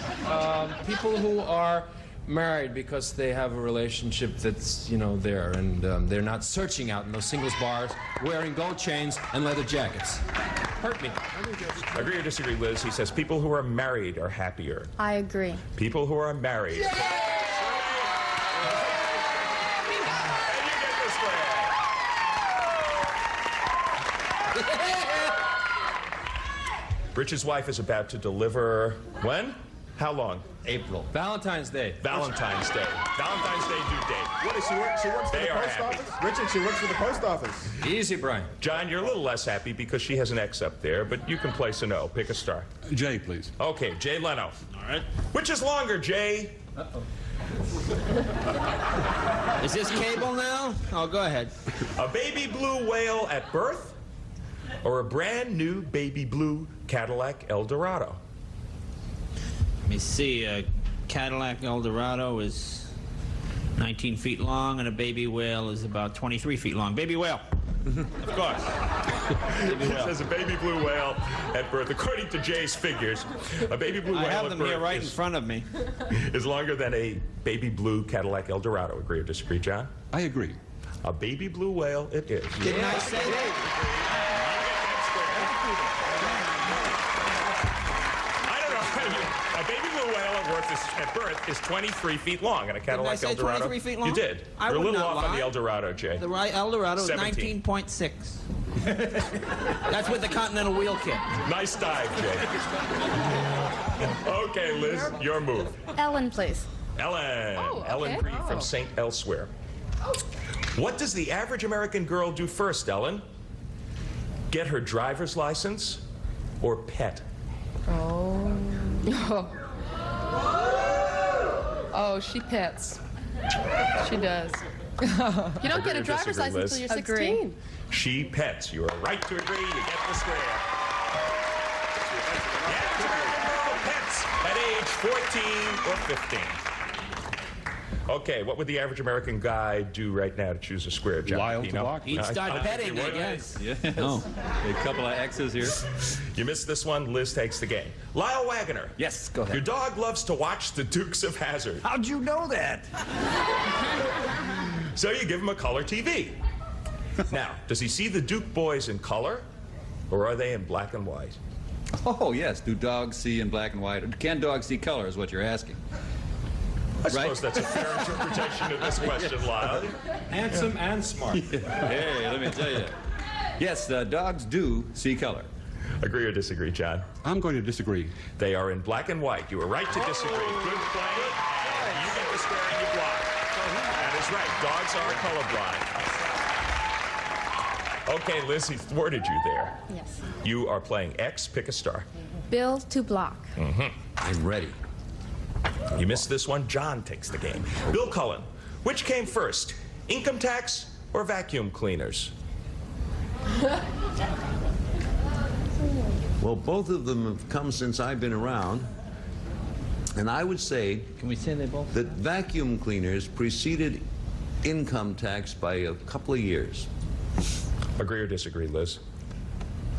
people who are married because they have a relationship that's, you know, there, and they're not searching out in those singles bars, wearing gold chains and leather jackets. Hurt me. Agree or disagree, Liz? He says people who are married are happier. I agree. People who are married. And you get the square. Richard's wife is about to deliver when? How long? April. Valentine's Day. Valentine's Day. Valentine's Day due date. What does she work? She works for They the are post happy. office? Richard, she works for the post office. Easy, Brian. John, you're a little less happy because she has an X up there, but you can place a no. Pick a star. Jay, please. Okay, Jay Leno. All right. Which is longer, Jay? Is this cable now? Oh, go ahead. A baby blue whale at birth or a brand new baby blue Cadillac Eldorado? Let me see. A Cadillac Eldorado is 19 feet long, and a baby whale is about 23 feet long. Baby whale. Of course. It says a baby blue whale at birth. According to Jay's figures, a baby blue whale I have at them birth here right in is, front of me. is longer than a baby blue Cadillac Eldorado. Agree or disagree, John? I agree. A baby blue whale it is. Didn't I say that? I don't know. A baby blue whale at birth is 23 feet long, and a Cadillac I say Eldorado. 23 feet long? You did. I You're a would little not off on lie. the Eldorado, Jay. The right Eldorado is 17. 19.6. That's with the Continental wheel kit. Nice dive, Jay. Okay, Liz, your move. Ellen, please. Ellen. Oh, okay. Ellen Green from St. Elsewhere. What does the average American girl do first, Ellen? Get her driver's license or pet? Oh, she pets. She does. You don't get a driver's disagree, license Liz? until you're 16. She pets. You are right to agree. You get the square. The average American girl pets at age 14 or 15. Okay, what would the average American guy do right now to choose a square, John? Wild Pino? to walk. He'd start I think petting, he I would. guess. Yes. A couple of X's here. You missed this one. Liz takes the game. Lyle Waggoner. Yes, go Your ahead. dog loves to watch the Dukes of Hazzard. How'd you know that? So you give him a color TV. Now, does he see the Duke boys in color, or are they in black and white? Oh, yes. Do dogs see in black and white? Can dogs see color is what you're asking. I suppose that's a fair interpretation of this question, Lyle. Handsome and smart. Hey, let me tell you. Yes, dogs do see color. Agree or disagree, John? I'm going to disagree. They are in black and white. You were right to disagree. Good play. And you get the square and you block. That is right. Dogs are colorblind. Okay, Liz, he thwarted you there. Yes. You are playing X. Pick a star. Bill to block. I'm ready. You missed this one. John takes the game. Bill Cullen. Which came first, income tax or vacuum cleaners? Well, both of them have come since I've been around. And I would say, Can we say they both? that vacuum cleaners preceded income tax by a couple of years. Agree or disagree, Liz?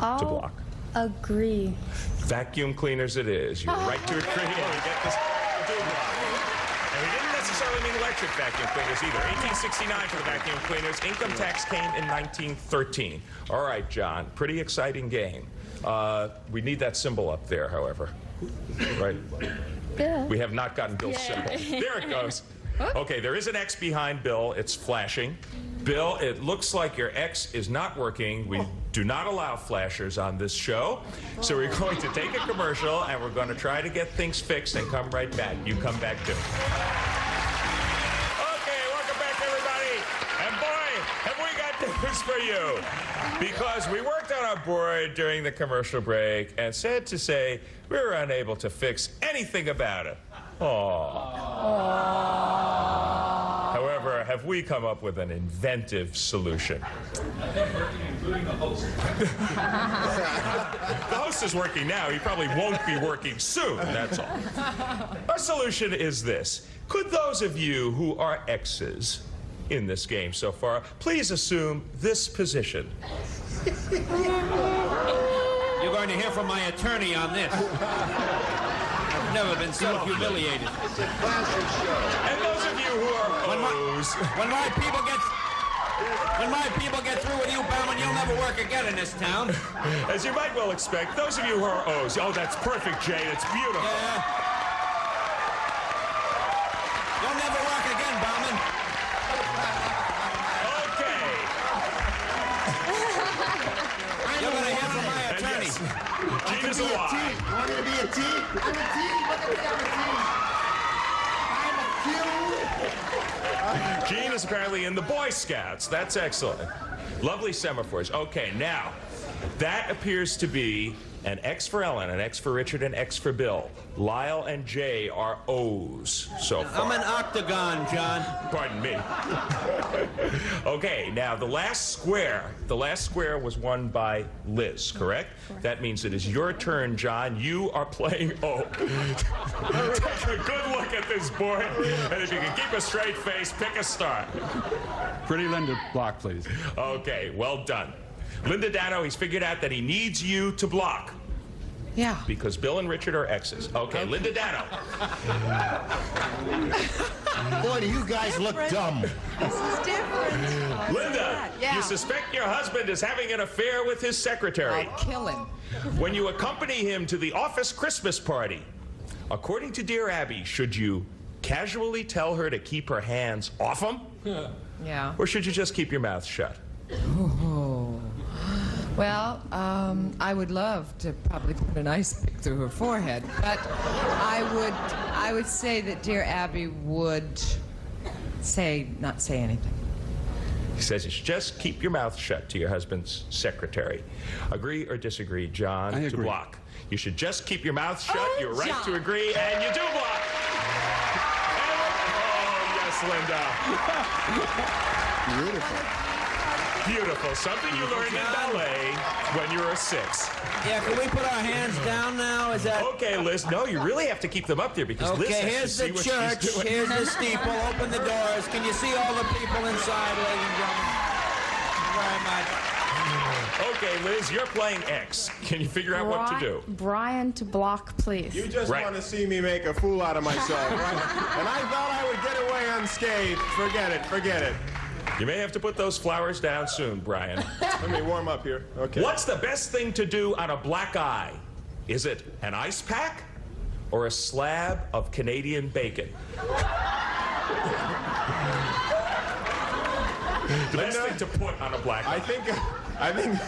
I'll To block. agree. Vacuum cleaners it is. You're right to agree. And you get this to block. And we didn't necessarily mean electric vacuum cleaners either. 1869 for the vacuum cleaners. Income tax came in 1913. All right, John. Pretty exciting game. We need that symbol up there, however. Right? Bill. We have not gotten Bill's symbol. There it goes. Okay, there is an X behind Bill. It's flashing. Bill, it looks like your X is not working. We do not allow flashers on this show. So we're going to take a commercial, and we're going to try to get things fixed and come right back. You come back, too. Okay, welcome back, everybody. And boy, have we got news for you. Because we worked on our board during the commercial break, and sad to say, we were unable to fix anything about it. However, have we come up with an inventive solution? Including the host. The host is working now. He probably won't be working soon, that's all. Our solution is this. Could those of you who are X's in this game so far please assume this position? You're going to hear from my attorney on this. I've never been so humiliated. It's a classic show. And those of you who are O's, When my people get through with you, Bowman, you'll never work again in this town. as you might well expect, those of you who are O's, oh, that's perfect, Jay. It's beautiful. Yeah. You'll never work again, Bowman. Okay. You're going to hear from my attorney. Yes, Gina's a lie. You want me to be a T? I'm a T. Look at me, I'm a T. Gene is apparently in the Boy Scouts. That's excellent. Lovely semaphores. Okay, now, that appears to be an X for Ellen, an X for Richard, an X for Bill. Lyle and Jay are O's so far. I'm an octagon, John. Pardon me. Okay, now the last square was won by Liz, correct? That means it is your turn, John. You are playing O. Take a good look at this board, and if you can keep a straight face, pick a star. Pretty Linda block, please. Okay, well done. Linda Dano, he's figured out that he needs you to block. Yeah. Because Bill and Richard are X's. Okay, Linda Dano. Boy, do you guys look dumb. This is different. Linda, Yeah. you suspect your husband is having an affair with his secretary. I'll kill him. When you accompany him to the office Christmas party, according to Dear Abby, should you casually tell her to keep her hands off him? Yeah. Or should you just keep your mouth shut? Oh. Well, I would love to probably put an ice pick through her forehead, but I would say that dear Abby would not say anything. He says you should just keep your mouth shut to your husband's secretary. Agree or disagree, John, I to agree. block? You should just keep your mouth shut. You're right John. to agree, and you do block. Oh, yes, Linda. Beautiful. Beautiful. Something you learned in ballet when you were 6. Yeah, can we put our hands down now? Is that... Okay, Liz. No, you really have to keep them up there because Liz Okay, has here's to see the what church, she's doing. here's the steeple, open the doors. Can you see all the people inside, ladies and gentlemen? Thank you very much. Okay, Liz, you're playing X. Can you figure out what to do? Brian to block, please. You just Right. want to see me make a fool out of myself, right? And I thought I would get away unscathed. Forget it, forget it. You may have to put those flowers down soon, Brian. Let me warm up here. Okay. What's the best thing to do on a black eye? Is it an ice pack or a slab of Canadian bacon? The best thing to put on a black eye. I think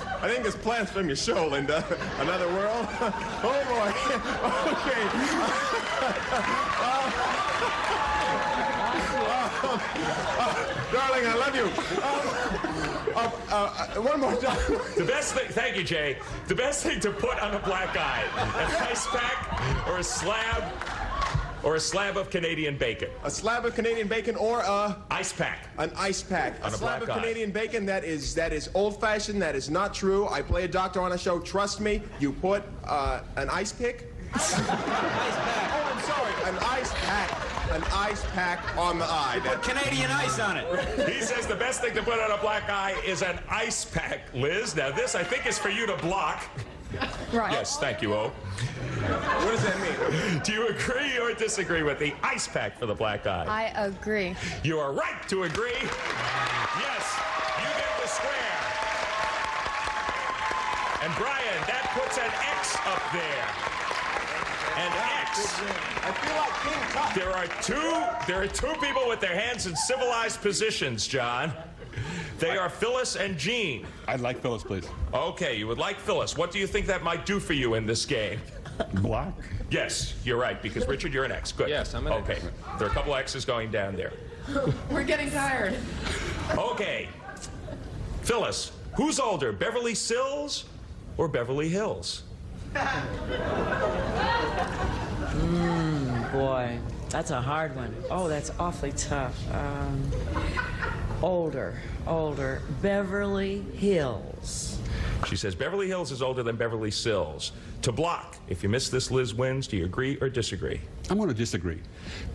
it's plans from your show, Linda. Another world. Oh boy. Okay. Darling, I love you. One more time. The best thing, thank you, Jay. The best thing to put on a black eye: an ice pack or a slab of Canadian bacon. A slab of Canadian bacon or ice pack. An ice pack. On a a slab black of eye. Canadian bacon. That is old-fashioned. That is not true. I play a doctor on a show. Trust me. You put an ice pick. Oh, I'm sorry. An ice pack on the eye. Put Canadian ice on it. He says the best thing to put on a black eye is an ice pack, Liz. Now, this, I think, is for you to block. Right. Yes, thank you, O. What does that mean? Do you agree or disagree with the ice pack for the black eye? I agree. You are right to agree. Yes, you get the square. And Brian, that puts an X up there. An X. I feel like King Tut. There are two people with their hands in civilized positions, John. They are Phyllis and Jean. I'd like Phyllis, please. Okay, you would like Phyllis. What do you think that might do for you in this game? Block? Yes, you're right, because Richard, you're an X. Good. Yes, I'm an X. Okay, there are a couple X's going down there. We're getting tired. Okay. Phyllis, who's older, Beverly Sills or Beverly Hills? Boy, that's a hard one. Oh, that's awfully tough. Older. Beverly Hills. She says Beverly Hills is older than Beverly Sills. To block, if you miss this, Liz wins. Do you agree or disagree? I'm going to disagree.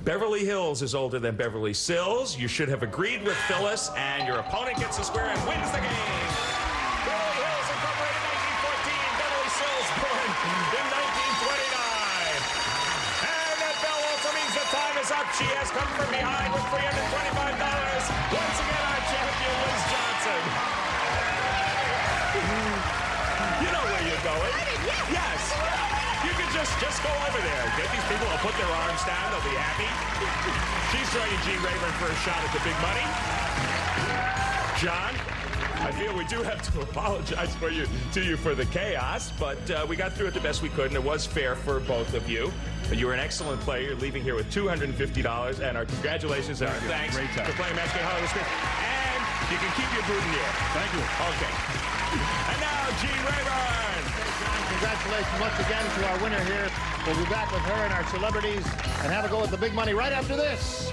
Beverly Hills is older than Beverly Sills. You should have agreed with Phyllis, and your opponent gets a square and wins the game. Beverly Hills Incorporated 1914, Beverly Sills born in 1929. And that bell also means the time is up. She has come from behind with $325. Once again, our champion, Liz Johnson. You know where you're going. Yes. You can just go over there. Get these people to put their arms down. They'll be happy. She's joining G. Rayburn for a shot at the big money. John, I feel we do have to apologize to you for the chaos, but we got through it the best we could, and it was fair for both of you. You were an excellent player. You're leaving here with $250, and our congratulations and our thanks for playing Match Game Hollywood Square. And you can keep your boutonniere. Thank you. Okay. And now, G. Rayburn. Congratulations once again to our winner here. We'll be back with her and our celebrities and have a go at the big money right after this.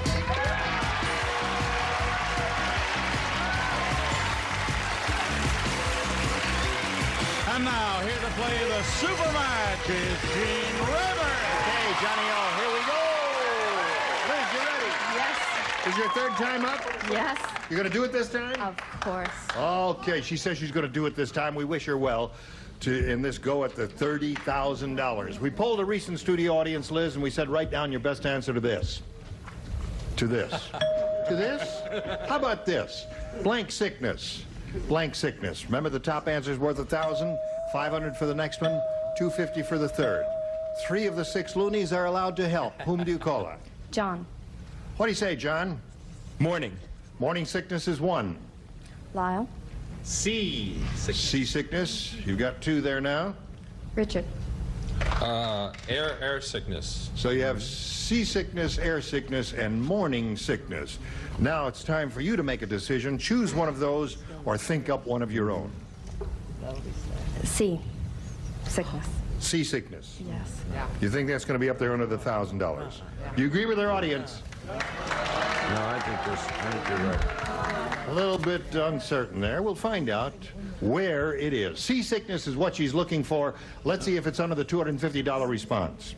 And now, here to play the super match is Gene Rayburn. Okay, Johnny O, here we go. Liz, you ready? Yes. Is your third time up? Yes. You're going to do it this time? Of course. Okay, she says she's going to do it this time. We wish her well in this go at the $30,000. We polled a recent studio audience, Liz, and we said, write down your best answer to this. To this. To this? How about this? Blank sickness. Blank sickness. Remember, the top answer is worth $1,000, $500 for the next one, $250 for the third. 3 of the 6 loonies are allowed to help. Whom do you call on? John. What do you say, John? Morning. Morning sickness is 1. Lyle. C sickness. You've got 2 there now. Richard. Air sickness. So you have seasickness, air sickness, and morning sickness. Now it's time for you to make a decision. Choose one of those or think up one of your own. C. Sickness. Seasickness. Yes. You think that's going to be up there under the $1,000? Do you agree with our audience? No, I think you're right. A little bit uncertain there. We'll find out where it is. Seasickness is what she's looking for. Let's see if it's under the $250 response.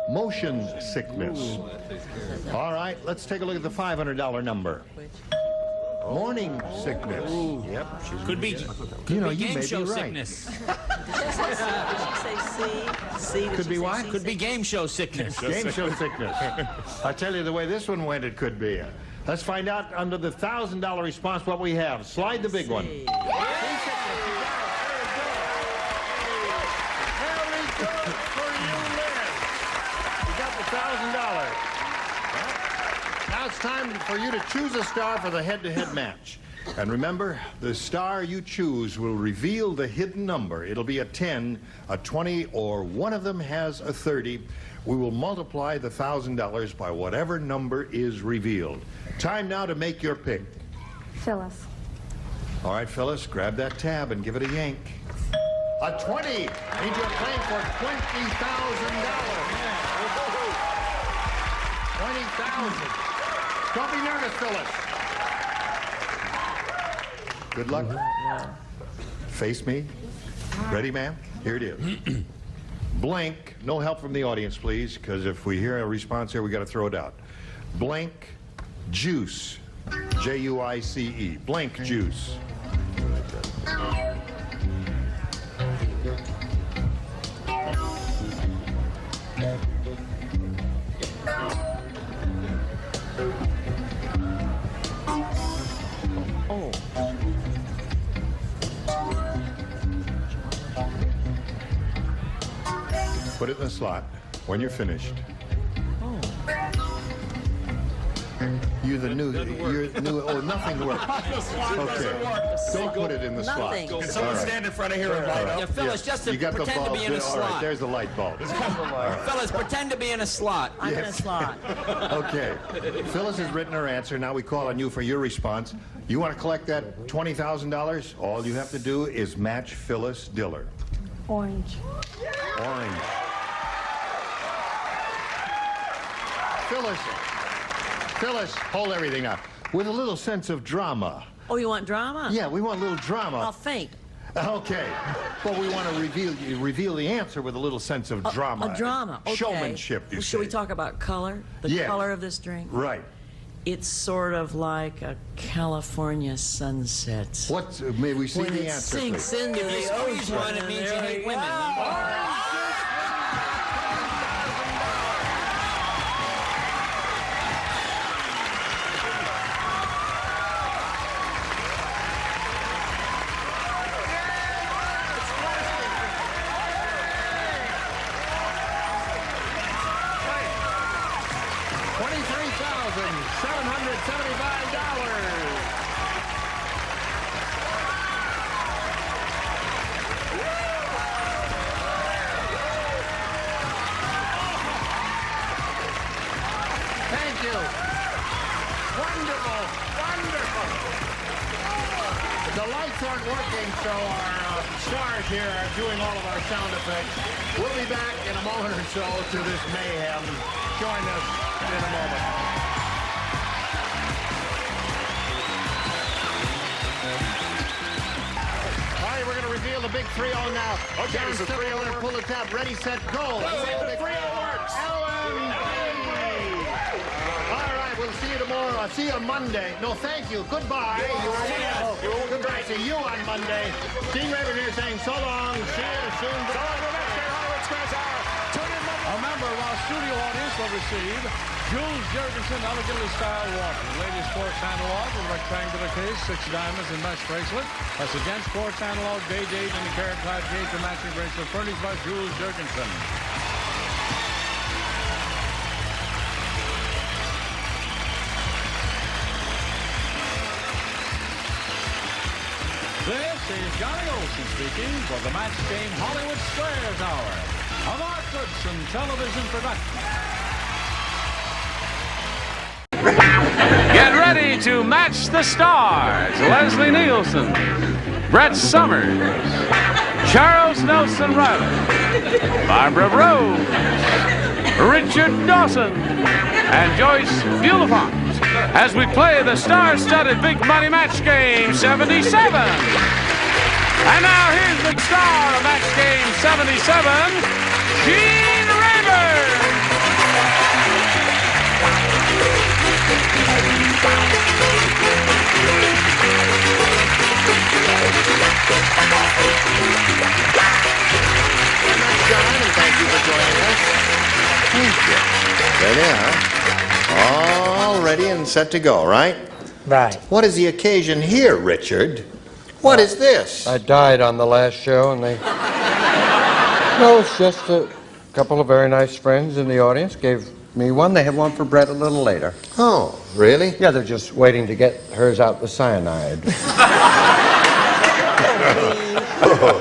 Motion sickness. All right, let's take a look at the $500 number. Morning sickness. Yep. Could be game show sickness. Did she say C? C? Could be what? Could be game show sickness. Game show sickness. I tell you, the way this one went, it could be. Let's find out under the $1,000 response what we have. Slide the big one. Very good for you, Liz. You got the $1,000. Now it's time for you to choose a star for the head-to-head match. And remember, the star you choose will reveal the hidden number. It'll be a 10, a 20, or one of them has a 30. We will multiply the $1,000 by whatever number is revealed. Time now to make your pick. Phyllis. All right, Phyllis, grab that tab and give it a yank. A 20. Means you're playing for $20,000. 20,000. Don't be nervous, Phyllis. Good luck. Face me. Ready, ma'am? Here it is. Blank, no help from the audience, please, because if we hear a response here, we got to throw it out. Blank juice. J-U-I-C-E. Blank juice. Oh. Put it in the slot when you're finished. You're new, oh, nothing works. Okay. Don't put it in the slot. Can someone stand in front of here and light up? Yeah, Phyllis, just to You got the pretend to bulb. be in a All right, slot. there's the light bulb. Phyllis, pretend to be in a slot. I'm in a slot. Okay. Phyllis has written her answer. Now we call on you for your response. You want to collect that $20,000? All you have to do is match Phyllis Diller. Orange. Orange. Phyllis, hold everything up. With a little sense of drama. Oh, you want drama? Yeah, we want a little drama. I'll faint. Okay. But we want to reveal the answer with a little sense of drama. A drama. Okay. Showmanship, you Well, say. should we talk about color? The Yeah. color of this drink? Right. It's sort of like a California sunset. What? May we see when the it answer, sinks please? into If you the squeeze ocean. one, it and means you there hate you women. go. Thank you. Wonderful. Wonderful. The lights aren't working, so our stars here are doing all of our sound effects. We'll be back in a moment or so to this mayhem. Join us in a moment. All right, we're going to reveal the big 3-0 now. Okay, John it's a 3-0 Stiller, pull the tab. Ready, set, go. The 3-0 works. All right, we'll see you tomorrow. I'll see you on Monday. No, thank you. Goodbye. Goodbye. See you on Monday. Dean Raven here saying so long. See you soon. A member of our studio audience will receive Jules Jurgensen elegantly styled watch. Ladies Sports Analog with rectangular case, 6 diamonds and mesh bracelet. That's against Sports Analog day date and the carat clad gauge and matching bracelet furnished by Jules Jurgensen. This is Johnny Olson speaking for the Match Game Hollywood Squares Hour, a Mark Goodson television production. Get ready to match the stars. Leslie Nielsen, Brett Summers, Charles Nelson Riley, Barbara Rose, Richard Dawson, and Joyce Bulifant as we play the star-studded Big Money Match Game 77. And now here's the star of Match Game 77, Gene Rayburn. John, and thank you for joining us. Thank you. There they are. All ready and set to go, right? Right. What is the occasion here, Richard? What is this? I died on the last show, and they... No, it's just a couple of very nice friends in the audience gave me one. They have one for Brett a little later. Oh, really? Yeah, they're just waiting to get hers out with cyanide.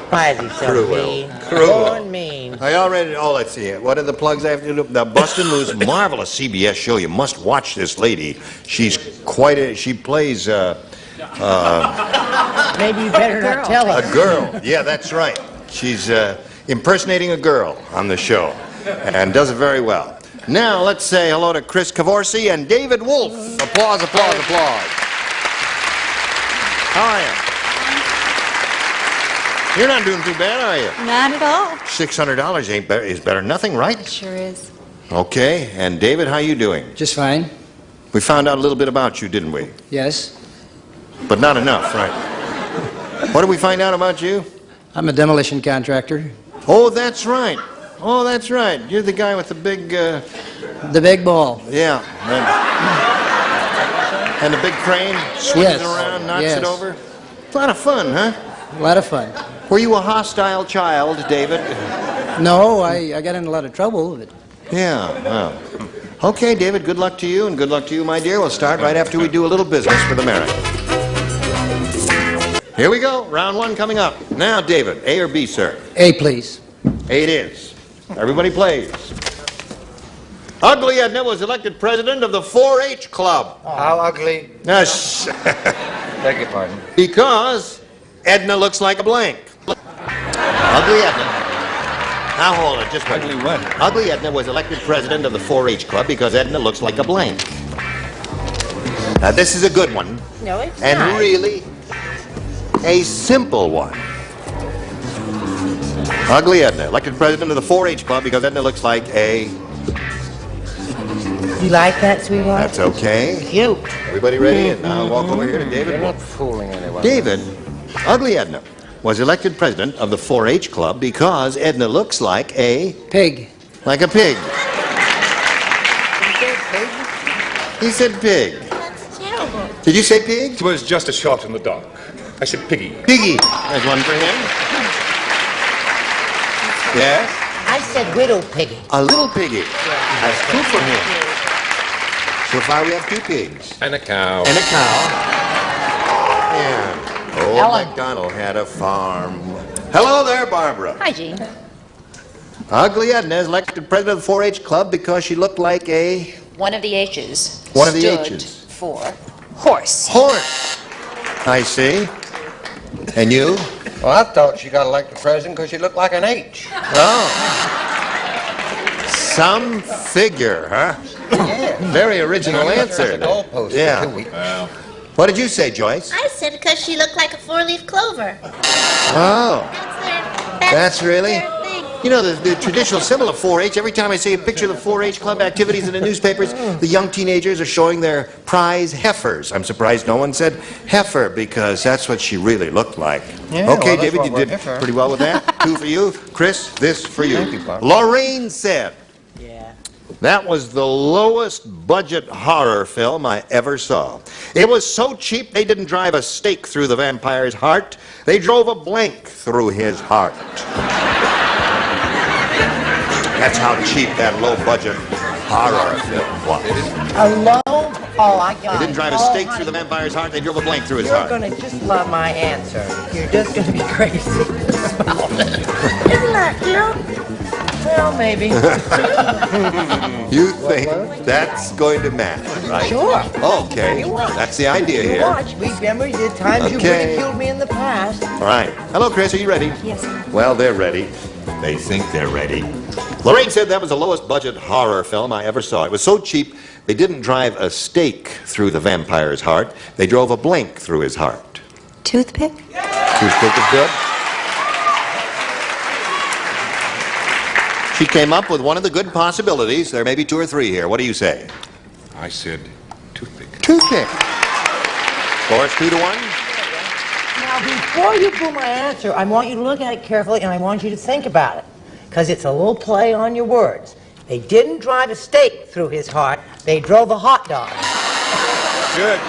Why is he so Cruel. mean? Cruel. Born mean. Are y'all ready? Oh, let's see. What are the plugs I have to do? The Bustin' Loose, marvelous CBS show. You must watch this lady. She's quite a... She plays... Maybe you better not tell a us. girl. Yeah, that's right. She's impersonating a girl on the show and does it very well. Now, let's say hello to Chris Cavorsi and David Wolf. Applause, applause, applause. How are you? You're not doing too bad, are you? Not at all. $600 is better than nothing, right? It sure is. Okay, and David, how you doing? Just fine. We found out a little bit about you, didn't we? Yes. But not enough, right? What did we find out about you? I'm a demolition contractor. Oh, that's right. Oh, that's right. You're the guy with the big... The big ball. Yeah. And the big crane swings Yes. it around, knocks Yes. it over. It's a lot of fun, huh? A lot of fun. Were you a hostile child, David? No, I got in a lot of trouble with it. Yeah, well. Okay, David, good luck to you, and good luck to you, my dear. We'll start right after we do a little business for the merit. Here we go. Round one coming up. Now, David, A or B, sir? A, please. A it is. Everybody plays. Ugly Edna was elected president of the 4-H Club. How ugly? Beg your pardon. Because Edna looks like a blank. Ugly Edna. Now hold it, just wait. Ugly what? Ugly Edna was elected president of the 4-H Club because Edna looks like a blank. Now this is a good one. No, it's And not. really, a simple one. Ugly Edna, elected president of the 4-H Club because Edna looks like a... You like that, sweetheart? That's okay. Cute. Everybody ready? And now walk over here to David. You're not fooling anyone. David, Ugly Edna was elected president of the 4-H Club because Edna looks like a... Pig. Like a pig. He said pig. That's terrible. Did you say pig? It was just a shot in the dark. I said piggy. Piggy. There's one for him. Yes? I said widow piggy. A little piggy. That's two for him. So far we have two pigs. And a cow. And a cow. And old Ellen. MacDonald had a farm. Hello there, Barbara. Hi, Gene. Ugly Edna is elected president of the 4-H Club because she looked like a... One of the H's. One of the stood H's. for horse. Horse. I see. And you? Well, I thought she got elected president because she looked like an H. Oh. Some figure, huh? Yeah. Very original answer. Goalpost Yeah. for 2 weeks. What did you say, Joyce? I said because she looked like a four-leaf clover. Oh. That's really? their thing. You know, the traditional symbol of 4-H, every time I see a picture of the 4-H Club activities in the newspapers, the young teenagers are showing their prize heifers. I'm surprised no one said heifer, because that's what she really looked like. Yeah, Okay, well, that's David, what you we're did here for. pretty well with that. 2 for you. Chris, this for you. Thank you, Bob. Lorraine said, Yeah. that was the lowest budget horror film I ever saw. It was so cheap they didn't drive a stake through the vampire's heart. They drove a blank through his heart. That's how cheap that low budget horror film was. A low? Oh, I got it. They didn't drive a Oh, stake honey, through the vampire's heart. They drove a blank through his You're heart. gonna just love my answer. You're just gonna be crazy. Isn't that cute? Well, maybe. You think that's going to matter, right? Sure. Okay. You watch. That's the idea You here. watch. Remember the times you Okay. ridiculed me in the past. All right. Hello, Chris. Are you ready? Yes. Well, they're ready. They think they're ready. Lorraine said that was the lowest budget horror film I ever saw. It was so cheap, they didn't drive a stake through the vampire's heart. They drove a blank through his heart. Toothpick? Toothpick is good. She came up with one of the good possibilities. There may be 2 or 3 here. What do you say? I said toothpick. Toothpick. Scores 2-1. Now, before you do my answer, I want you to look at it carefully, and I want you to think about it, because it's a little play on your words. They didn't drive a stake through his heart. They drove a hot dog. Good.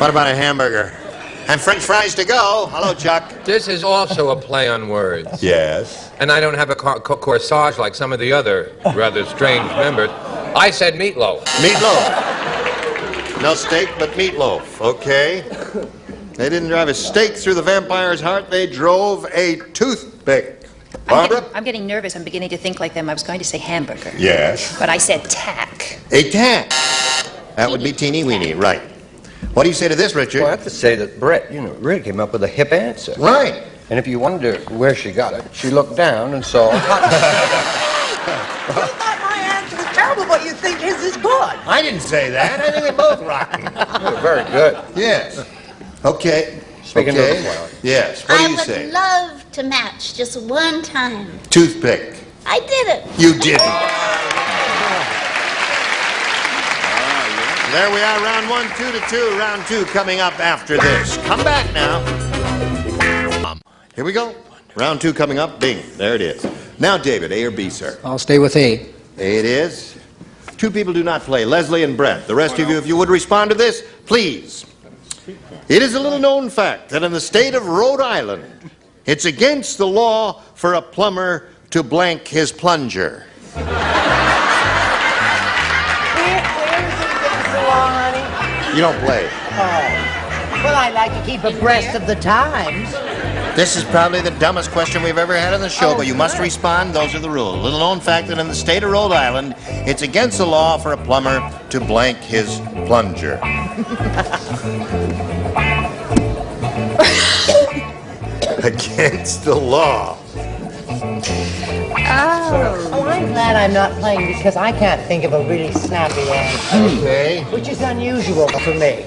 What about a hamburger? And French fries to go. Hello, Chuck. This is also a play on words. Yes. And I don't have a corsage like some of the other rather strange members. I said meatloaf. Meatloaf. No steak, but meatloaf. Okay. They didn't drive a stake through the vampire's heart. They drove a toothpick. Barbara? I'm getting nervous. I'm beginning to think like them. I was going to say hamburger. Yes. But I said tack. A tack. That would be teeny weeny, right. What do you say to this, Richard? Well, I have to say that Brett, really came up with a hip answer. Right. And if you wonder where she got it, she looked down and saw a hot You thought my answer was terrible, but you think his is good. I didn't say that. I think they're both rotten. Very good. Yes. Okay. Speaking okay. of the flower. Yes. What do you I say? would love to match just one time. Toothpick. I did it. You didn't. There we are, round 1, 2-2. Round 2 coming up after this. Come back now. Here we go. Round 2 coming up. Bing. There it is. Now, David, A or B, sir? I'll stay with A. A it is. 2 people do not play, Leslie and Brett. The rest of you, if you would respond to this, please. It is a little known fact that in the state of Rhode Island, it's against the law for a plumber to blank his plunger. Where is it against the law, honey? You don't play. Oh. Well, I like to keep abreast of the times. This is probably the dumbest question we've ever had on the show, but you must respond. Those are the rules. Little known fact that in the state of Rhode Island, it's against the law for a plumber to blank his plunger. Against the law. Oh, I'm glad I'm not playing because I can't think of a really snappy answer. Okay. Which is unusual for me.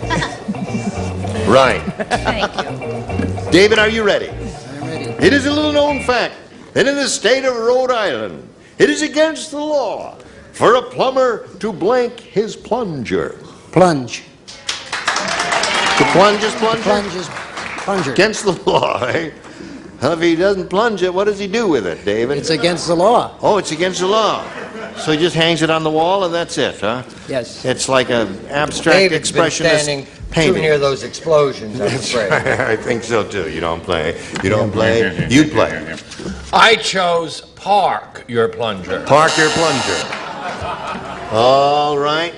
Right. Thank you. David, are you ready? I'm ready. It is a little known fact that in the state of Rhode Island, it is against the law for a plumber to blank his plunger. Plunge. To plunge his plunger? Plunge is plunger. Against the law, eh? Well, if he doesn't plunge it, what does he do with it, David? It's against the law. Oh, it's against the law. So he just hangs it on the wall and that's it, huh? Yes. It's like an abstract David's been expressionist standing painting. too near those explosions, I'm That's afraid. right. I think so too. You don't play. You don't play. You play. I chose park your plunger. Park your plunger. All right.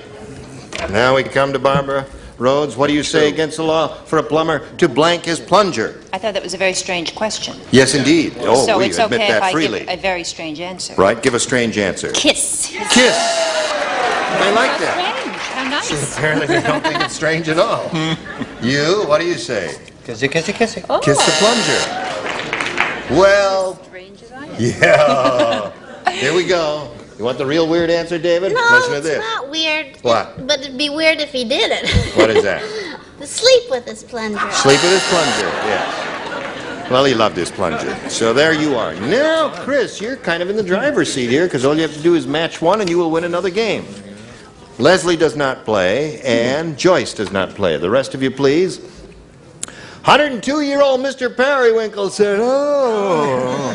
Now we come to Barbara Rhodes. What do you say against the law for a plumber to blank his plunger? I thought that was a very strange question. Yes, indeed. Oh, So we it's admit okay if that I freely. give a very strange answer. Right? Give a strange answer. Kiss. Kiss. I like that. Strange. How nice. Apparently they don't think it's strange at all. You, what do you say? Kissy, kissy, kissy. Oh. Kiss the plunger. Well, Strange as I am. yeah. Here we go. You want the real weird answer, David? No, Listen to it's this. not weird. What? But it'd be weird if he did it. What is that? To sleep with his plunger. Sleep with his plunger, yes. Well, he loved his plunger. So there you are. Now, Chris, you're kind of in the driver's seat here because all you have to do is match one and you will win another game. Leslie does not play and Joyce does not play. The rest of you, please. 102-year-old Mr. Periwinkle said, oh,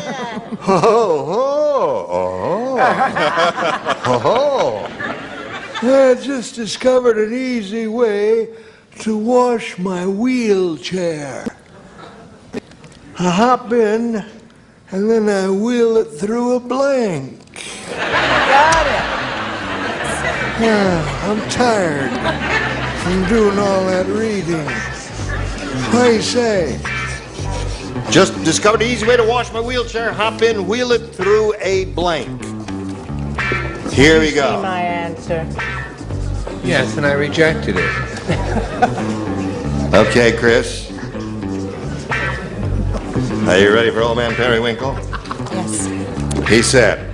I just discovered an easy way to wash my wheelchair. I hop in and then I wheel it through a blank. Got it. I'm tired from doing all that reading. What do you say? Just discovered an easy way to wash my wheelchair. Hop in, wheel it through a blank. Here we See go. my answer. Yes, and I rejected it. Okay, Chris. Are you ready for Old Man Periwinkle? Yes. He said,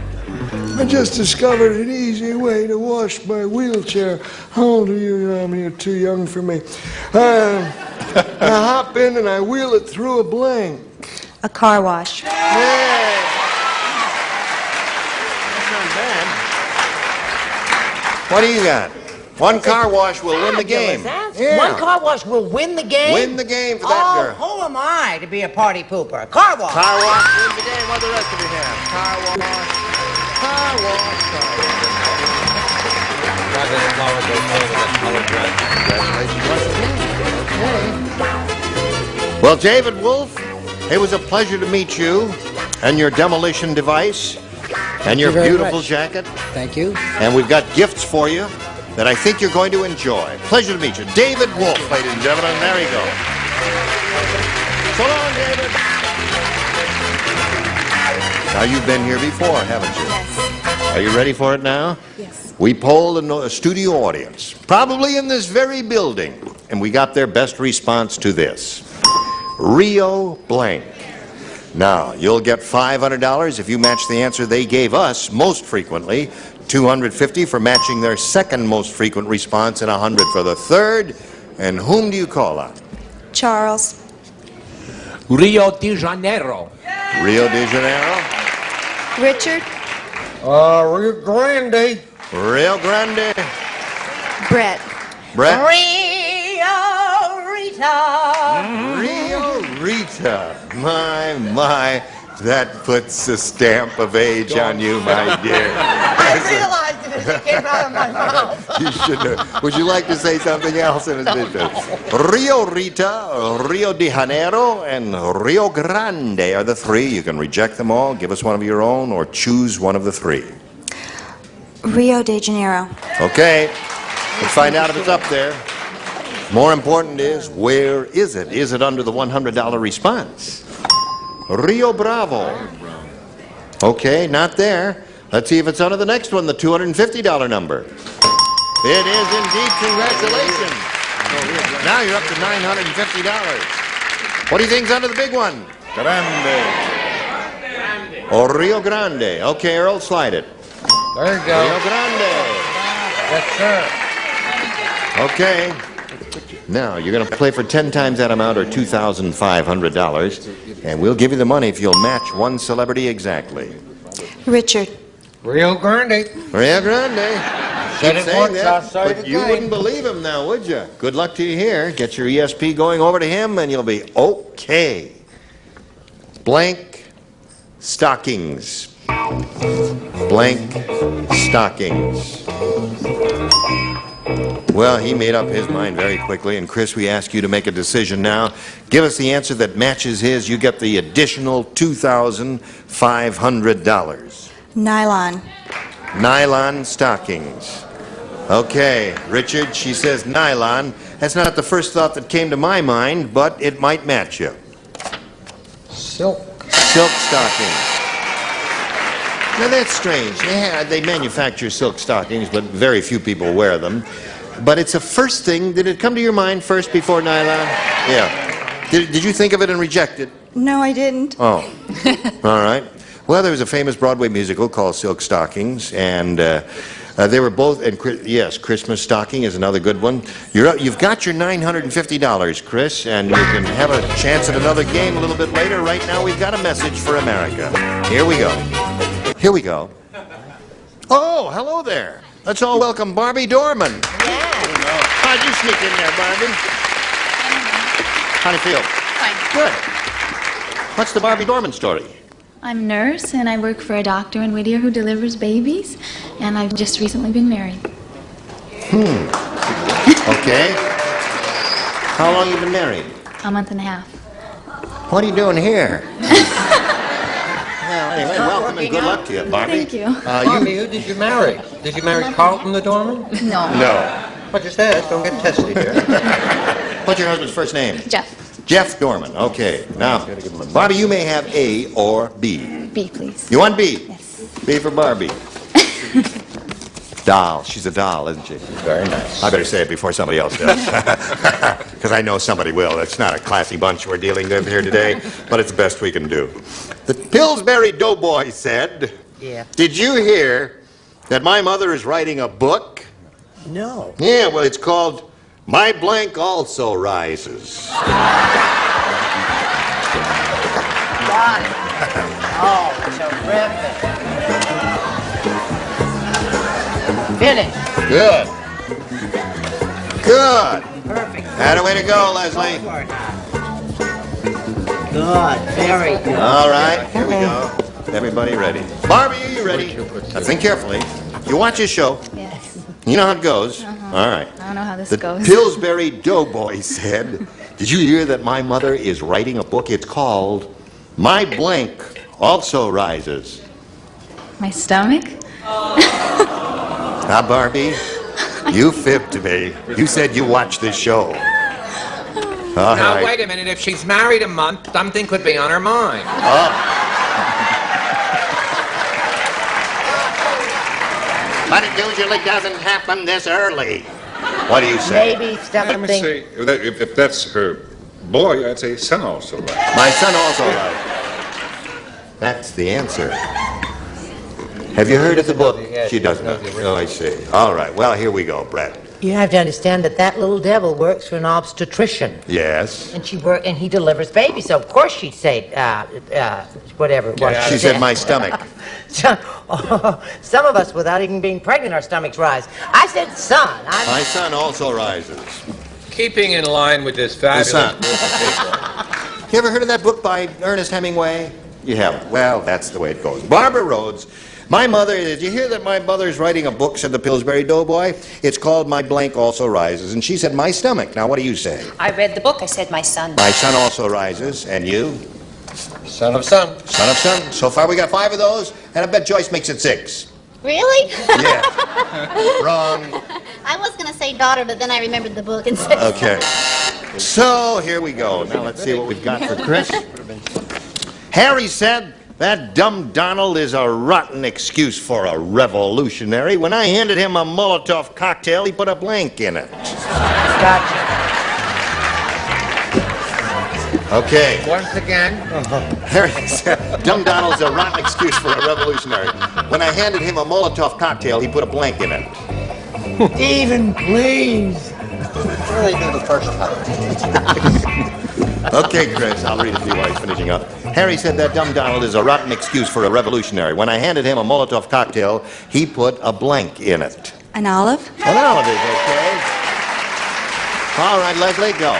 I just discovered an easy way to wash my wheelchair. How old are you? I mean, you're too young for me. I hop in and I wheel it through a blank. A car wash. Yeah. That's not bad. What do you got? One car wash will win the game. Yeah. One car wash will win the game? Win the game for that girl. Who am I to be a party pooper? Car wash. Car wash wins the game. What do the rest of you have? Car wash. Car wash. Car wash. Well, David Wolf, it was a pleasure to meet you and your demolition device and your Thank you very beautiful much. jacket. Thank you. And we've got gifts for you that I think you're going to enjoy. Pleasure to meet you. David Wolf, ladies and gentlemen. There you go. So long, David. Now, you've been here before, haven't you? Yes. Are you ready for it now? Yes. We polled a studio audience, probably in this very building, and we got their best response to this. Rio blank. Now, you'll get $500 if you match the answer they gave us most frequently, $250 for matching their second most frequent response, and $100 for the third. And whom do you call on? Charles. Rio de Janeiro. Rio de Janeiro. Richard. Rio Grande. Rio Grande. Brett. Brett. Rio Rita. Rio Rita. My. That puts a stamp of age on you, my dear. I realized it as it came out of my mouth. You should have. Would you like to say something else in addition? Rio Rita, Rio de Janeiro, and Rio Grande are the three. You can reject them all, give us one of your own, or choose one of the three. Rio de Janeiro. Okay. Let's find out if it's up there. More important is, where is it? Is it under the $100 response? Rio Bravo. Okay, not there. Let's see if it's under the next one, the $250 number. It is indeed. Congratulations. Now you're up to $950. What do you think's under the big one? Grande. Or Rio Grande. Okay, Earl, slide it. There you go. Rio Grande. Yes, sir. Okay. Now, you're going to play for 10 times that amount, or $2,500, and we'll give you the money if you'll match one celebrity exactly. Richard. Rio Grande. Rio Grande. Said Keep it saying once, that, I'll say but it you again. wouldn't believe him now, would you? Good luck to you here. Get your ESP going over to him, and you'll be okay. Blank stockings. Blank stockings. Well, he made up his mind very quickly, and Chris, we ask you to make a decision now. Give us the answer that matches his. You get the additional $2,500. Nylon. Nylon stockings. Okay, Richard, she says nylon. That's not the first thought that came to my mind, but it might match you. Silk. Silk stockings. Now that's strange. They manufacture silk stockings, but very few people wear them. But it's a first thing. Did it come to your mind first before nylon? Yeah. Did you think of it and reject it? No, I didn't. Oh. All right. Well, there was a famous Broadway musical called Silk Stockings, and they were both, and yes, Christmas Stocking is another good one. You've got your $950, Chris, and you can have a chance at another game a little bit later. Right now, we've got a message for America. Here we go. Here we go. Oh, hello there. Let's all welcome Barbie Dorman. Yeah. How'd you sneak in there, Barbie? How do you feel? Fine. Good. What's the Barbie Dorman story? I'm a nurse, and I work for a doctor in Whittier who delivers babies, and I've just recently been married. Okay. How long have you been married? A month and a half. What are you doing here? Well, anyway, welcome and good luck to you, Barbie. Thank you. Barbie, who did you marry? Did you marry Carlton the doorman? No. No. What just asked? Don't get testy here. What's your husband's first name? Jeff. Jeff Dorman. Okay. Now, Barbie, you may have A or B. B, please. You want B? Yes. B for Barbie. Doll. She's a doll, isn't she? Very nice. I better say it before somebody else does. Because I know somebody will. It's not a classy bunch we're dealing with here today, but it's the best we can do. The Pillsbury Doughboy said, Yeah. Did you hear that my mother is writing a book? No. Yeah, well, it's called My Blank Also Rises. Got it. Oh, terrific. Finish. Good. Good. Perfect. Had a way to go, Leslie. Good. Very good. All right, here we go. Everybody ready? Barbie, are you ready? Now think carefully. You watch this show. Yes. You know how it goes. All right. I don't know how this The goes. Pillsbury Doughboy said, Did you hear that my mother is writing a book? It's called My Blank Also Rises. My stomach? Now, Barbie, you fibbed to me. You said you watched this show. All Now, right. wait a minute. If she's married a month, something could be on her mind. Oh. But it usually doesn't happen this early. What do you say? Maybe Let something. me say, if that's her boy, I'd say son also. Right? My son also right. That's the answer. Have you heard of the book? She doesn't know. Oh, I see. All right. Well, here we go, Brett. You have to understand that that little devil works for an obstetrician. Yes. And he delivers babies, so of course she'd say, whatever it was. Yeah, she said my stomach. Some of us, without even being pregnant, our stomachs rise. I said son. My son also rises. Keeping in line with this fabulous son. group of people. You ever heard of that book by Ernest Hemingway? You haven't. Well, that's the way it goes. Barbara Rhodes. My mother, did you hear that my mother's writing a book, said the Pillsbury Doughboy? It's called My Blank Also Rises. And she said, my stomach. Now, what do you say? I read the book. I said my son. My son also rises. And you? Son of son. Son of son. So far, we got 5 of those, and I bet Joyce makes it 6. Really? Yeah. Wrong. I was going to say daughter, but then I remembered the book and said Okay. So, here we go. Now, let's see what we've got for Chris. Harry said, that dumb Donald is a rotten excuse for a revolutionary. When I handed him a Molotov cocktail, he put a blank in it. Gotcha. Okay. Once again. Harry said, dumb Donald's a rotten excuse for a revolutionary. When I handed him a Molotov cocktail, he put a blank in it. Even please. Really do the first time. Okay, Chris, I'll read it to you while he's finishing up. Harry said that dumb Donald is a rotten excuse for a revolutionary. When I handed him a Molotov cocktail, he put a blank in it. An olive? An olive is okay. All right, Leslie, go.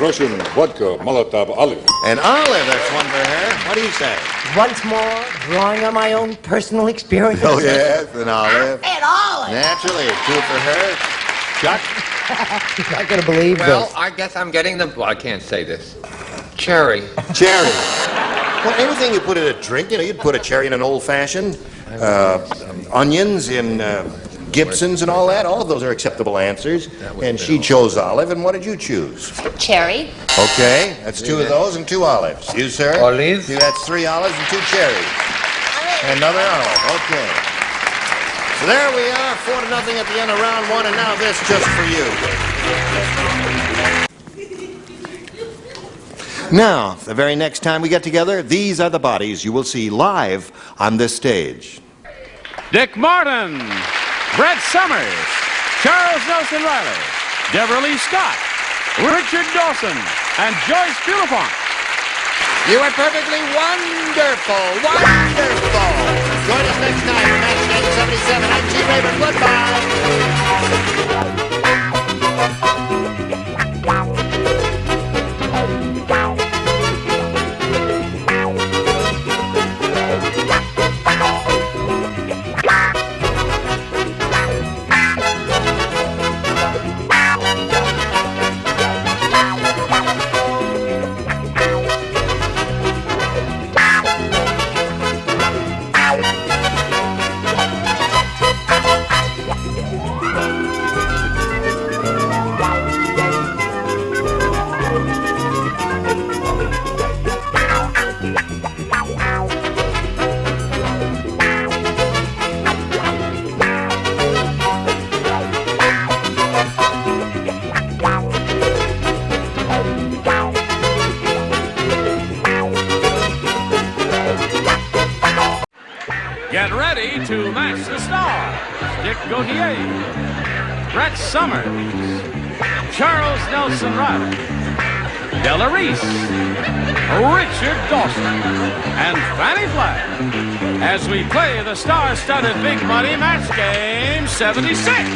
Russian vodka, Molotov olive. An olive, that's one for her. What do you say? Once more, drawing on my own personal experience. Oh, yes, an olive. An olive! Naturally, 2 for her. Chuck? You're not going to believe Well, this. I guess I'm getting the... Well, I can't say this. Cherry. Cherry. Well, anything you put in a drink, you'd put a cherry in an old-fashioned, onions in Gibsons and all that. All of those are acceptable answers. And she chose olive, and what did you choose? cherry. Okay, that's 2 of those and 2 olives. You, sir? Olive. That's 3 olives and 2 cherries. Another olive, okay. So there we are, 4-0 at the end of round 1, and now this just for you. Now, the very next time we get together, these are the bodies you will see live on this stage. Dick Martin, Brett Summers, Charles Nelson Riley, Deborah Lee Scott, Richard Dawson, and Joyce Bulifant. You were perfectly wonderful, wonderful. Join us next time for Match Game 77. I'm G. Rayburn. Goodbye. Get ready to match the stars. Dick Gautier, Brett Summers, Charles Nelson Riley, Della Reese, Richard Dawson, and Fannie Flagg as we play the star-studded Big Money Match Game 76. And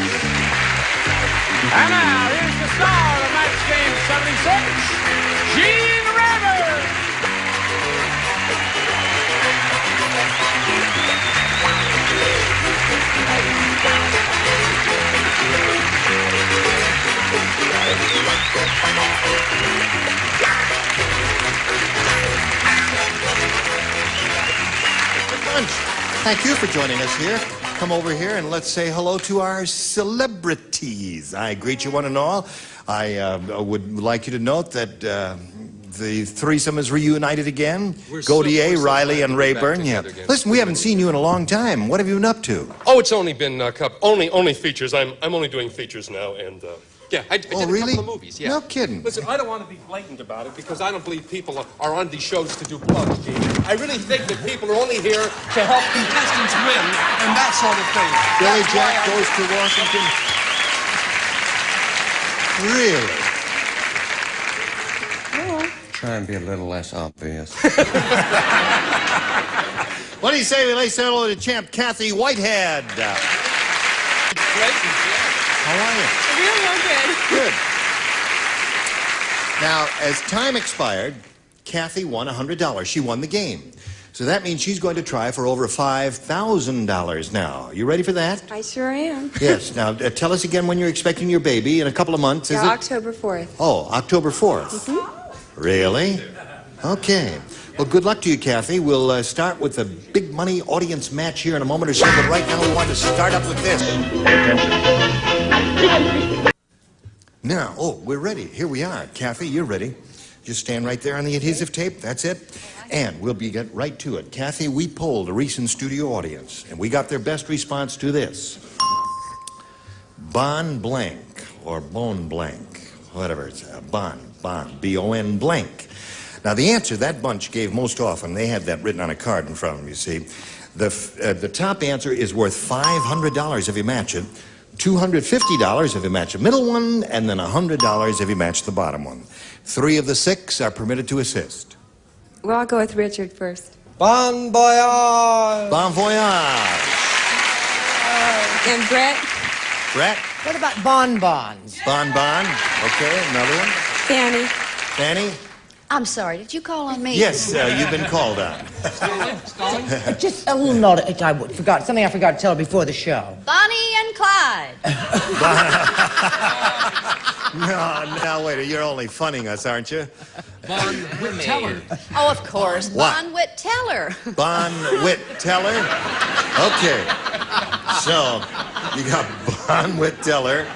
now, here's the star of Match Game 76, Gene Rayburn. Thank you for joining us here. Come over here and let's say hello to our celebrities. I greet you one and all. I would like you to note that the threesome is reunited again. Gautier, Riley, and Rayburn. Yeah. Listen, we haven't seen you in a long time. What have you been up to? Oh, it's only been only features. I'm only doing features now, and yeah, I did really? a couple of movies. Yeah. No kidding. Listen, I don't want to be blatant about it because I don't believe people are on these shows to do plugs, Gene. I really think that people are only here to help contestants win and that sort of thing. Billy Jack goes to Washington. Really? Try and be a little less obvious. What do you say we lay hello to champ Kathy Whitehead? How are you? Real good. Good. Now, as time expired, Kathy won $100. She won the game. So that means she's going to try for over $5,000 now. You ready for that? I sure am. Yes. Now, tell us again when you're expecting your baby. In a couple of months, is it? October 4th. Oh, October 4th. Really? Okay. Well, good luck to you, Kathy. We'll start with the big money audience match here in a moment or so, but right now we want to start up with this. Now, we're ready. Here we are. Kathy, you're ready. Just stand right there on the adhesive tape. That's it. And we'll get right to it. Kathy, we polled a recent studio audience, and we got their best response to this. Bon blank, or bone blank, whatever it's, bon, B-O-N blank. Now, the answer that bunch gave most often, they had that written on a card in front of them, you see. The top answer is worth $500 if you match it, $250 if you match the middle one, and then $100 if you match the bottom one. 3 of the 6 are permitted to assist. Well, I'll go with Richard first. Bon voyage! Bon voyage! And Brett? Brett? What about bonbons? Bonbon. Okay, another one. Fanny. Fanny? I'm sorry, did you call on me? Yes, you've been called on. Just a little note. Something I forgot to tell her before the show. Bonnie and Clyde. No, wait, you're only funning us, aren't you? Bon Whit Teller. Oh, of course. What? Bon Whit Teller. Bon Whit Teller? Okay. So, you got Bon Whit Teller,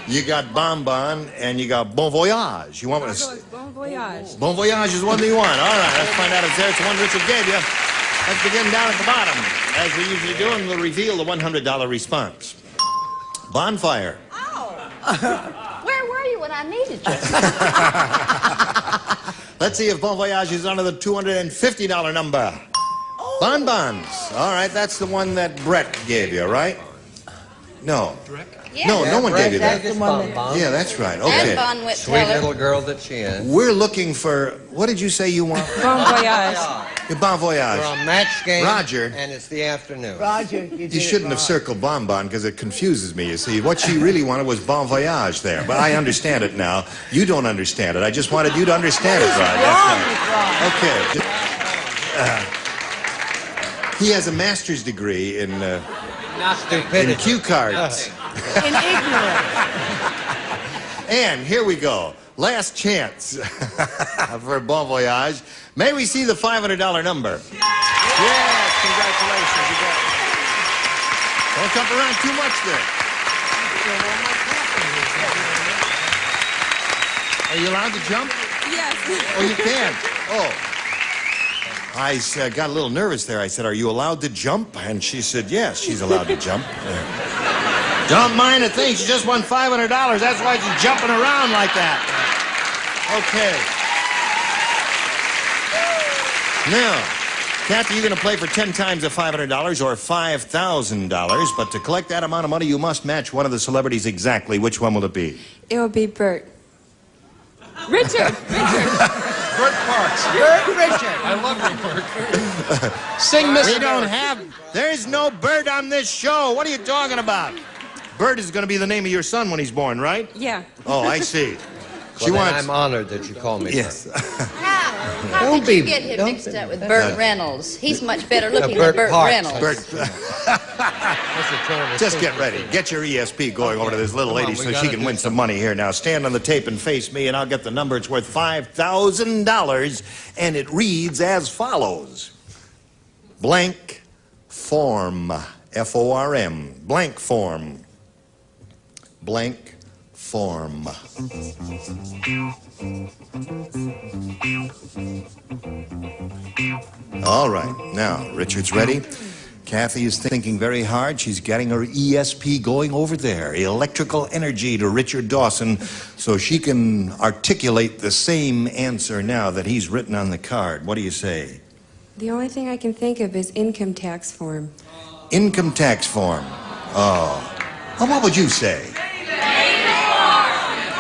you got Bonbon, and you got Bon Voyage. You want me to... Bon voyage. Bon Voyage is one that you want. All right, let's find out if there's the one Richard gave you. Let's begin down at the bottom. As we usually do, and we'll reveal the $100 response. Bonfire. Oh. Where were you when I needed you? Let's see if Bon Voyage is under the $250 number. Bonbons. All right, that's the one that Brett gave you, right? No. No, no one gave you that. Yeah, that's right. Okay. And Bon Whit Sweet Teller. little girl that she is. We're looking for, what did you say you want? Bon voyage. Bon Voyage. We're on match game. Roger. And it's the afternoon. Roger, You shouldn't have circled Bonbon because it confuses me, you see. What she really wanted was Bon Voyage there. But I understand it now. You don't understand it. I just wanted you to understand it, Rod. That's right. Okay. He has a master's degree in cue cards. In ignorance. And here we go. Last chance for Bon Voyage. May we see the $500 number? Yes, congratulations. You got it. Don't jump around too much there. Are you allowed to jump? Yes. Oh, you can. Oh. I got a little nervous there. I said, "Are you allowed to jump?" And she said, "Yes, she's allowed to jump." Don't mind a thing. She just won $500. That's why she's jumping around like that. Okay. Now, Kathy, you're going to play for 10 times the $500 or $5,000. But to collect that amount of money, you must match one of the celebrities exactly. Which one will it be? It will be Bert. Richard. Bert Parks. Bert Richard. I love you, Bert. Sing Mr. We don't have... There's no Bert on this show. What are you talking about? Bert is going to be the name of your son when he's born, right? Yeah. Oh, I see. She wants... I'm honored that you call me yes. Bert. How did you get him mixed up with Burt Reynolds? He's much better looking than Burt Reynolds. Just get ready. Get your ESP going over to this little lady so she can win some money here. Now, stand on the tape and face me, and I'll get the number. It's worth $5,000, and it reads as follows. Blank form. F-O-R-M. Blank form. Blank form. All right. Now, Richard's ready. Kathy is thinking very hard. She's getting her ESP going over there. Electrical energy to Richard Dawson so she can articulate the same answer now that he's written on the card. What do you say? The only thing I can think of is income tax form. Income tax form. Oh. Well, what would you say?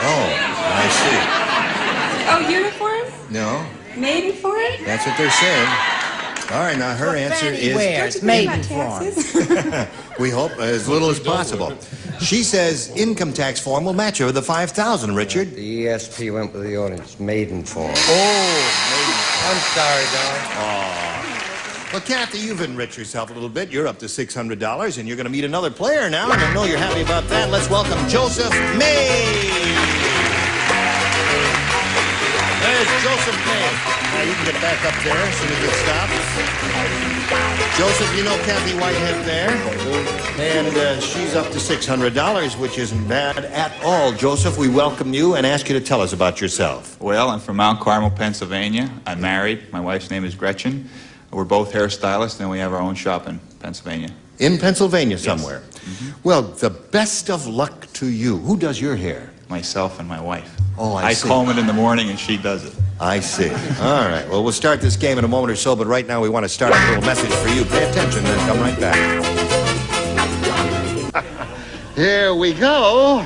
Oh, I see. Oh, uniform? No, Maiden form? that's what they're saying. All right, now her answer is... Wears maiden form. We hope as little as possible. She says income tax form will match her with the $5,000, Richard. The ESP went with the audience. Maiden form. Oh, I'm sorry, darling. Aw. Well, Kathy, you've enriched yourself a little bit. You're up to $600, and you're going to meet another player now, and I know you're happy about that. Let's welcome Joseph May. There's Joseph May. Now, you can get back up there as soon as it stops. Joseph, you know Kathy Whitehead there? And she's up to $600, which isn't bad at all. Joseph, we welcome you and ask you to tell us about yourself. Well, I'm from Mount Carmel, Pennsylvania. I'm married. My wife's name is Gretchen. We're both hairstylists, and we have our own shop in Pennsylvania. In Pennsylvania somewhere? Yes. Mm-hmm. Well, the best of luck to you. Who does your hair? Myself and my wife. Oh, I see. I comb it in the morning, and she does it. I see. All right. Well, we'll start this game in a moment or so, but right now we want to start a little message for you. Pay attention, then come right back. Here we go.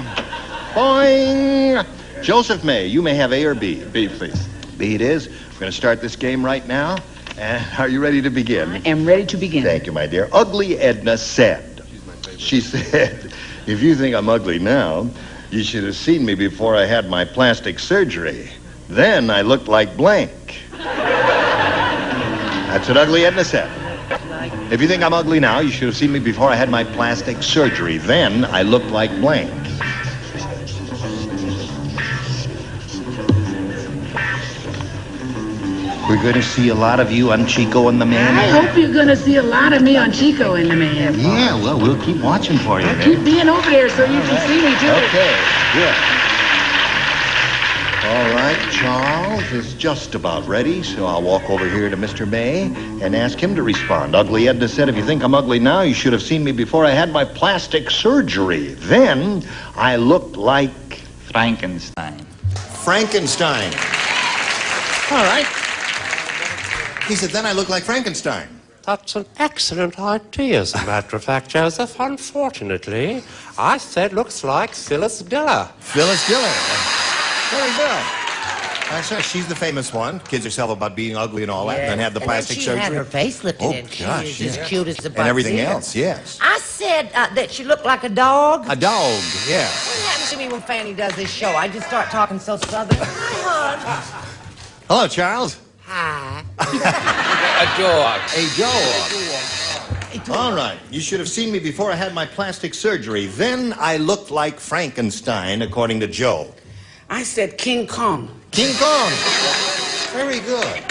Boing. Joseph May, you may have A or B. B, please. B it is. We're going to start this game right now. And are you ready to begin? I am ready to begin. Thank you, my dear. Ugly Edna said, she said, if you think I'm ugly now, you should have seen me before I had my plastic surgery. Then I looked like blank. That's what Ugly Edna said. If you think I'm ugly now, you should have seen me before I had my plastic surgery. Then I looked like blank. We're going to see a lot of you on Chico and the Man. I hope you're going to see a lot of me on Chico and the Man. Yeah, well, we'll keep watching for you. I'll keep being over there so you can see me, too. Okay, good. All right, Charles is just about ready, so I'll walk over here to Mr. May and ask him to respond. Ugly Edna said, if you think I'm ugly now, you should have seen me before I had my plastic surgery. Then I looked like... Frankenstein. Frankenstein. All right. He said, then I look like Frankenstein. That's an excellent idea, as a matter of fact, Joseph. Unfortunately, I said looks like Phyllis Diller. Phyllis Diller. Very good. That's right. She's the famous one. Kids herself about being ugly and all that, and then had the plastic surgery. Had her face lifted in. Gosh, She was as cute as the and everything else, yes. I said that she looked like a dog. A dog, yeah. What happens to me when Fanny does this show? I just start talking so southern. Hi, hon. Hello, Charles. Hi. A dog. All right. You should have seen me before I had my plastic surgery. Then I looked like Frankenstein, according to Joe. I said King Kong. King Kong. Very good.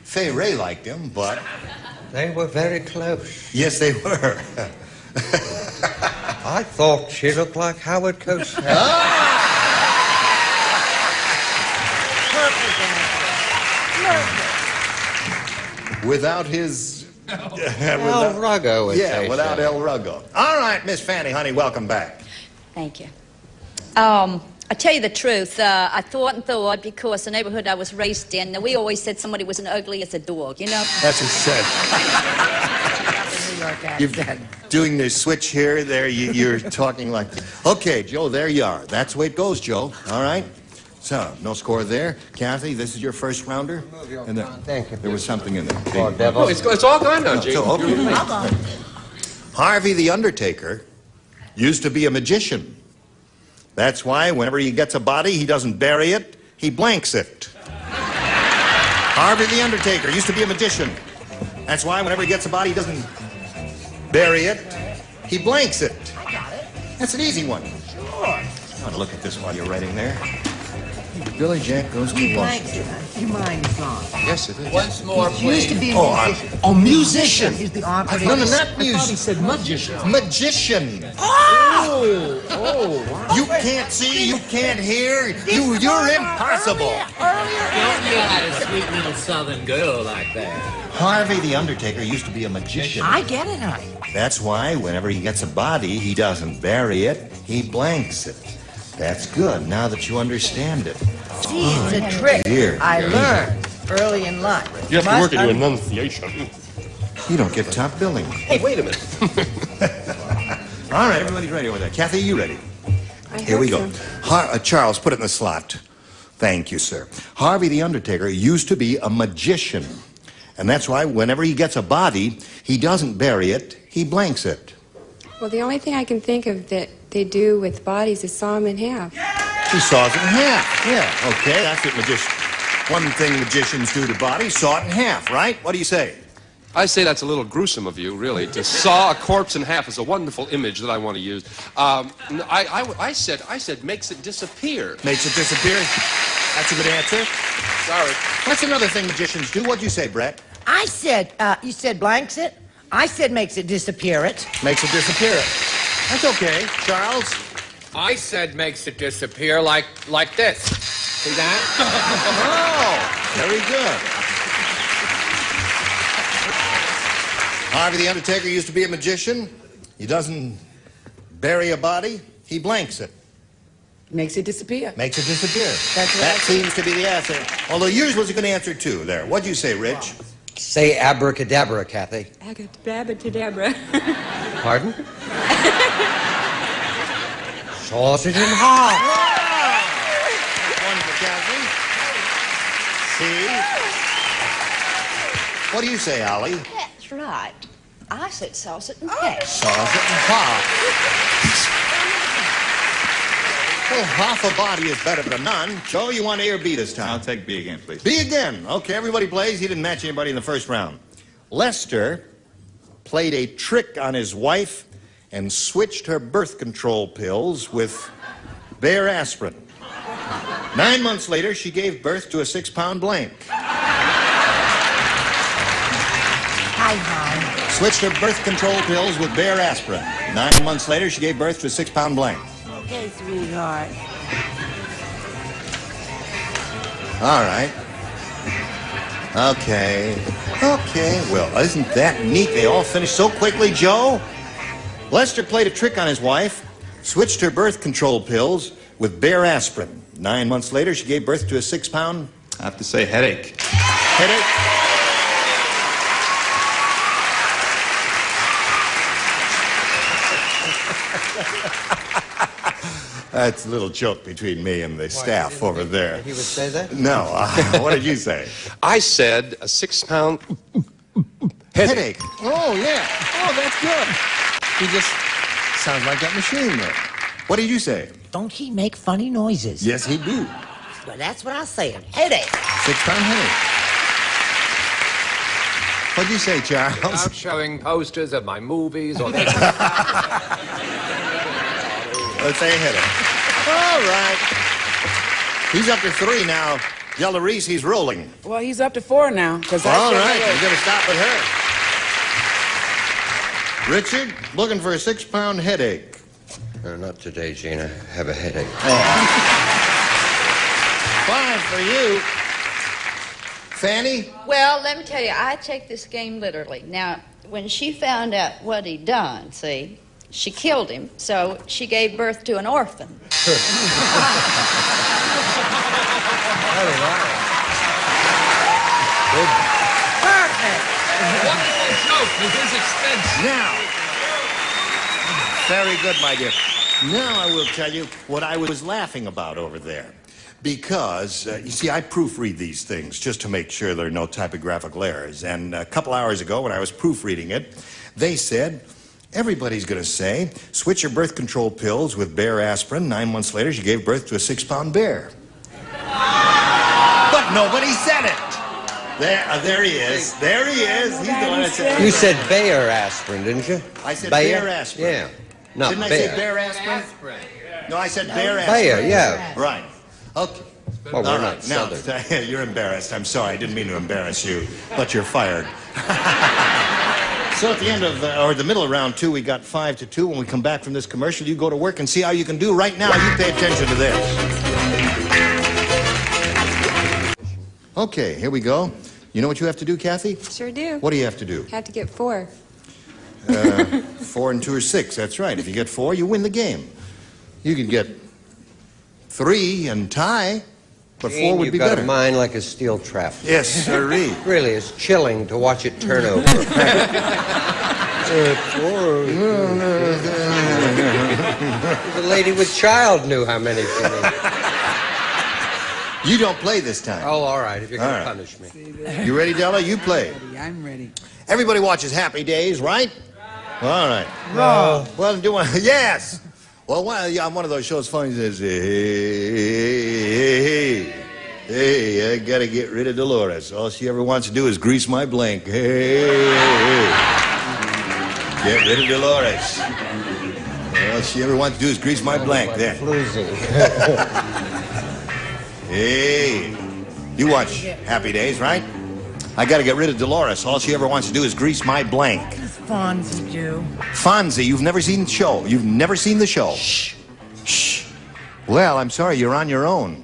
Fay Ray liked him, but... They were very close. Yes, they were. I thought she looked like Howard Cosell. Without his... El Ruggo, yeah, without El Ruggo. All right, Miss Fanny, honey, welcome back. Thank you. I tell you the truth, I thought because the neighborhood I was raised in, we always said somebody was as ugly as a dog, you know? That's what she said. You're doing the switch here, there, you're talking like... Okay, Joe, there you are. That's the way it goes, Joe. All right? So, no score there. Kathy, this is your first rounder? And thank you. There was something in there. Oh, devil. Oh, it's all gone now, Gene. So, okay. Harvey the Undertaker used to be a magician. That's why whenever he gets a body, he doesn't bury it, he blanks it. Harvey the Undertaker used to be a magician. That's why whenever he gets a body, he doesn't bury it, he blanks it. I got it. That's an easy one. Sure. I want to look at this while you're writing there. Billy Jack goes to Washington. Your mind is gone. Yes, it is. Once more, He used to be a musician. Oh, musician. He's the operative. No, not I thought he musician. said magician. Magician. Oh, wow. You can't see, you can't hear, you're impossible. Don't you had a sweet little southern girl like that. Harvey the Undertaker used to be a magician. I get it, honey. That's why whenever he gets a body, he doesn't bury it, he blanks it. That's good, now that you understand it. See, it's a trick Dear. I learned early in life. You have to work at your enunciation. You don't get top billing. Hey, wait a minute. All right, everybody's ready over there. Kathy, you ready? Here we go. Charles, put it in the slot. Thank you, sir. Harvey the Undertaker used to be a magician. And that's why whenever he gets a body, he doesn't bury it, he blanks it. Well, the only thing I can think of that they do with bodies is saw them in half. He saws it in half. Yeah, okay, that's what one thing magicians do to bodies, saw it in half, right? What do you say? I say that's a little gruesome of you, really. To saw a corpse in half is a wonderful image that I want to use. I said makes it disappear. Makes it disappear? That's a good answer. Sorry. That's another thing magicians do. What'd you say, Brett? I said, you said blanks it. I said makes it disappear it. Makes it disappear. That's okay. Charles? I said makes it disappear like this. See that? Oh, very good. Harvey the Undertaker used to be a magician. He doesn't bury a body, he blanks it. Makes it disappear. Makes it disappear. That's what That seems to be the answer. Although yours was a good answer, too, there. What'd you say, Rich? Say abracadabra, Kathy. Abracadabra. Pardon? Sausage and hog. One for Kathy. See? What do you say, Ollie? That's right. I said sausage and peck. Sausage and hog. Well, half a body is better than none. Joe, you want A or B this time? I'll take B again, please. B again. Okay, everybody plays. He didn't match anybody in the first round. Lester played a trick on his wife and switched her birth control pills with Bayer aspirin. 9 months later, she gave birth to a 6-pound blank. Hi. Switched her birth control pills with Bayer aspirin. 9 months later, she gave birth to a 6-pound blank. Okay, sweetheart. All right. Okay. Well, isn't that neat? They all finished so quickly, Joe. Lester played a trick on his wife, switched her birth control pills with Bayer aspirin. 9 months later, she gave birth to a 6-pound... I have to say headache. Headache? That's a little joke between me and the staff over there. He would say that? No. What did you say? I said a 6-pound Headache. Oh, yeah. Oh, that's good. He just sounds like that machine there. What did you say? Don't he make funny noises? Yes, he do. Well, that's what I said. Headache. 6-pound headache. What'd you say, Charles? Without showing posters of my movies or... Let's say headache. All right. He's up to 3 now. Yellow Reese, he's rolling. Well, he's up to 4 now. All right, we're going to stop with her. Richard, looking for a 6-pound headache. No, not today, Gina. I have a headache. Oh. 5 for you. Fanny? Well, let me tell you, I take this game literally. Now, when she found out what he'd done, see, she killed him, so she gave birth to an orphan. Perfect. Wonderful joke at his expense. Now, very good, my dear. Now I will tell you what I was laughing about over there. Because, you see, I proofread these things just to make sure there are no typographical errors. And a couple hours ago, when I was proofreading it, they said, everybody's going to say, switch your birth control pills with Bayer aspirin. 9 months later, she gave birth to a 6-pound bear. But nobody said it. There he is. There he is. He's the one that said it. You said Bayer aspirin, didn't you? I said Bayer aspirin. Yeah. Not Didn't I Bayer. say Bayer aspirin? No, I said Bayer aspirin. Bayer, yeah. Right. Okay. Well, we're All not right. Now, Southern. you're embarrassed. I'm sorry. I didn't mean to embarrass you, but you're fired. So at the end of, or the middle of round 2, we got 5-2. When we come back from this commercial, you go to work and see how you can do. Right now, you pay attention to this. Okay, here we go. You know what you have to do, Kathy? Sure do. What do you have to do? Have to get 4. 4 and 2 are 6. That's right. If you get 4, you win the game. You can get 3 and tie, but 4 would be better. You've got a mind like a steel trap. Yes, sirree. Really, it's chilling to watch it turn over. The lady with child knew how many she needed. You don't play this time. Oh, all right, if you're going All to right. punish me. You ready, Della? You play. I'm ready. Everybody watches Happy Days, right? All right. No. Well, do one. Yes. Well, on one of those shows, funny says, hey, I gotta get rid of Dolores. All she ever wants to do is grease my blank. Hey, get rid of Dolores. All she ever wants to do is grease my blank. There. Hey, you watch Happy Days, right? I gotta get rid of Dolores. All she ever wants to do is grease my blank. What does Fonzie do? Fonzie, you've never seen the show. You've never seen the show. Shh. Shh. Well, I'm sorry, you're on your own.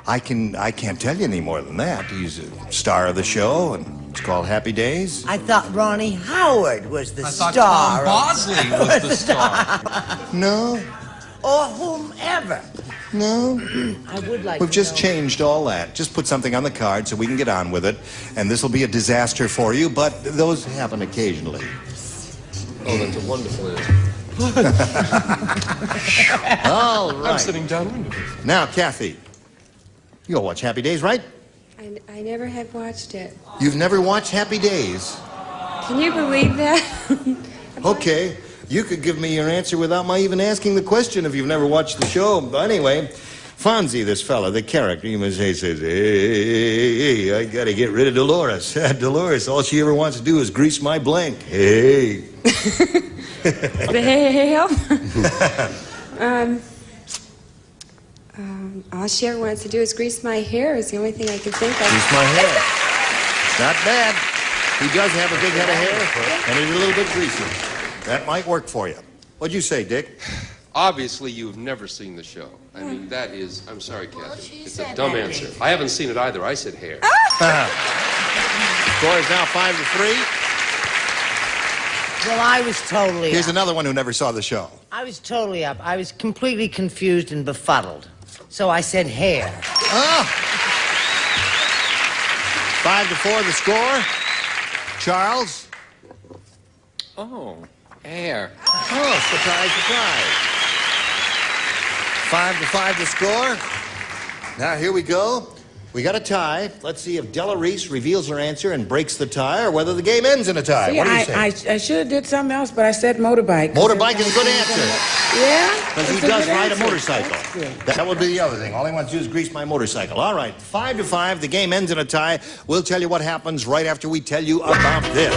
I can't tell you any more than that. He's a star of the show, and it's called Happy Days. I thought Ronnie Howard was the star. Tom Bosley was the star. No. Or whomever. No. I would like We've to just know. changed all that. Just put something on the card so we can get on with it. And this will be a disaster for you, but those happen occasionally. Oh, that's a wonderful answer. All right. I'm sitting downwind of it. Now, Kathy, you'll watch Happy Days, right? I never have watched it. You've never watched Happy Days? Can you believe that? Okay. You could give me your answer without my even asking the question if you've never watched the show. But anyway, Fonzie, this fella, the character, he says, hey, I gotta get rid of Dolores. Dolores, all she ever wants to do is grease my blank. Hey. The hell? All she ever wants to do is grease my hair is the only thing I can think of. Grease my hair. It's not bad. He does have a big head of hair, and it's a little bit greasy. That might work for you. What'd you say, Dick? Obviously, you've never seen the show. I mean, that is, I'm sorry, Kathy. It's a dumb answer. I haven't seen it either. I said hair. Score is now 5-3. Well, I was totally Here's up. another one who never saw the show. I was totally up. I was completely confused and befuddled. So I said hair. 5-4 the score. Charles? Oh, hair. Oh, surprise, surprise. 5-5 the score. Now, here we go. We got a tie. Let's see if Della Reese reveals her answer and breaks the tie, or whether the game ends in a tie. See, What do you say? I should have did something else, but I said motorbike. Motorbike is a good answer. Yeah? Because he It's a does good ride a answer. motorcycle. That's good. That would be the other thing. All he wants to do is grease my motorcycle. All right, 5-5. The game ends in a tie. We'll tell you what happens right after we tell you about this.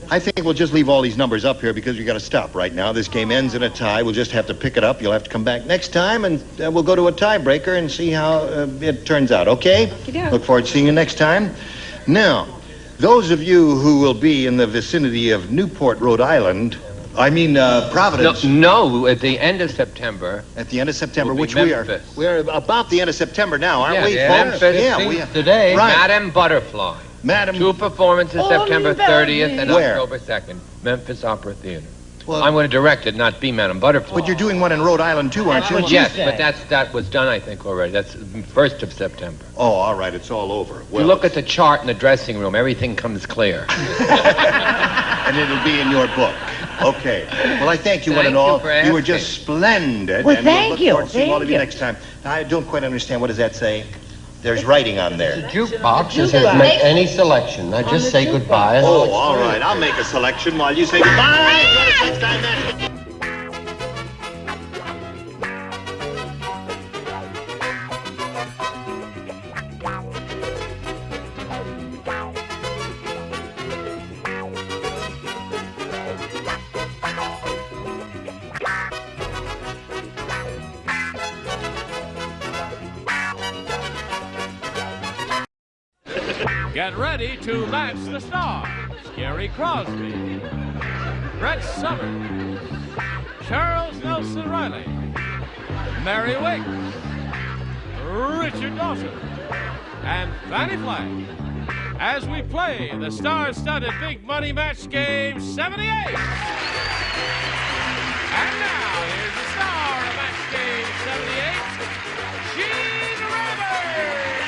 I think we'll just leave all these numbers up here because we got to stop right now. This game ends in a tie. We'll just have to pick it up. You'll have to come back next time, and we'll go to a tiebreaker and see how it turns out, okay? Okey-doke. Look forward to seeing you next time. Now, those of you who will be in the vicinity of Newport, Rhode Island, Providence. No, at the end of September. At the end of September, will be which we are. Memphis. We're about the end of September now, aren't we? Yeah, folks? Memphis. Yeah, See, we today, Right. Madam Butterfly. Madam. 2 performances, September 30th and Where? October 2nd. Memphis Opera Theater. Well- I'm going to direct it, not be Madam Butterfly. But you're doing one in Rhode Island too, aren't you? Yes, but that was done, I think, already. That's 1st of September. Oh, all right. It's all over. You look at the chart in the dressing room, everything comes clear. And it'll be in your book. Okay. Well, I thank you one and Thank you all. for You were asking. just splendid. Well, and thank we'll you, look forward to seeing all of thank you you. next time. I don't quite understand. What does that say? There's writing on there. Jukebox. It says make any selection. Now just say goodbye. Oh, all right. I'll make a selection while you say goodbye. Join us next time then. Get ready to match the stars. Gary Crosby, Brett Summers, Charles Nelson Riley, Mary Wicks, Richard Dawson, and Fanny Flagg as we play the star-studded Big Money Match Game 78. And now, here's the star of Match Game 78, Gene Rivers.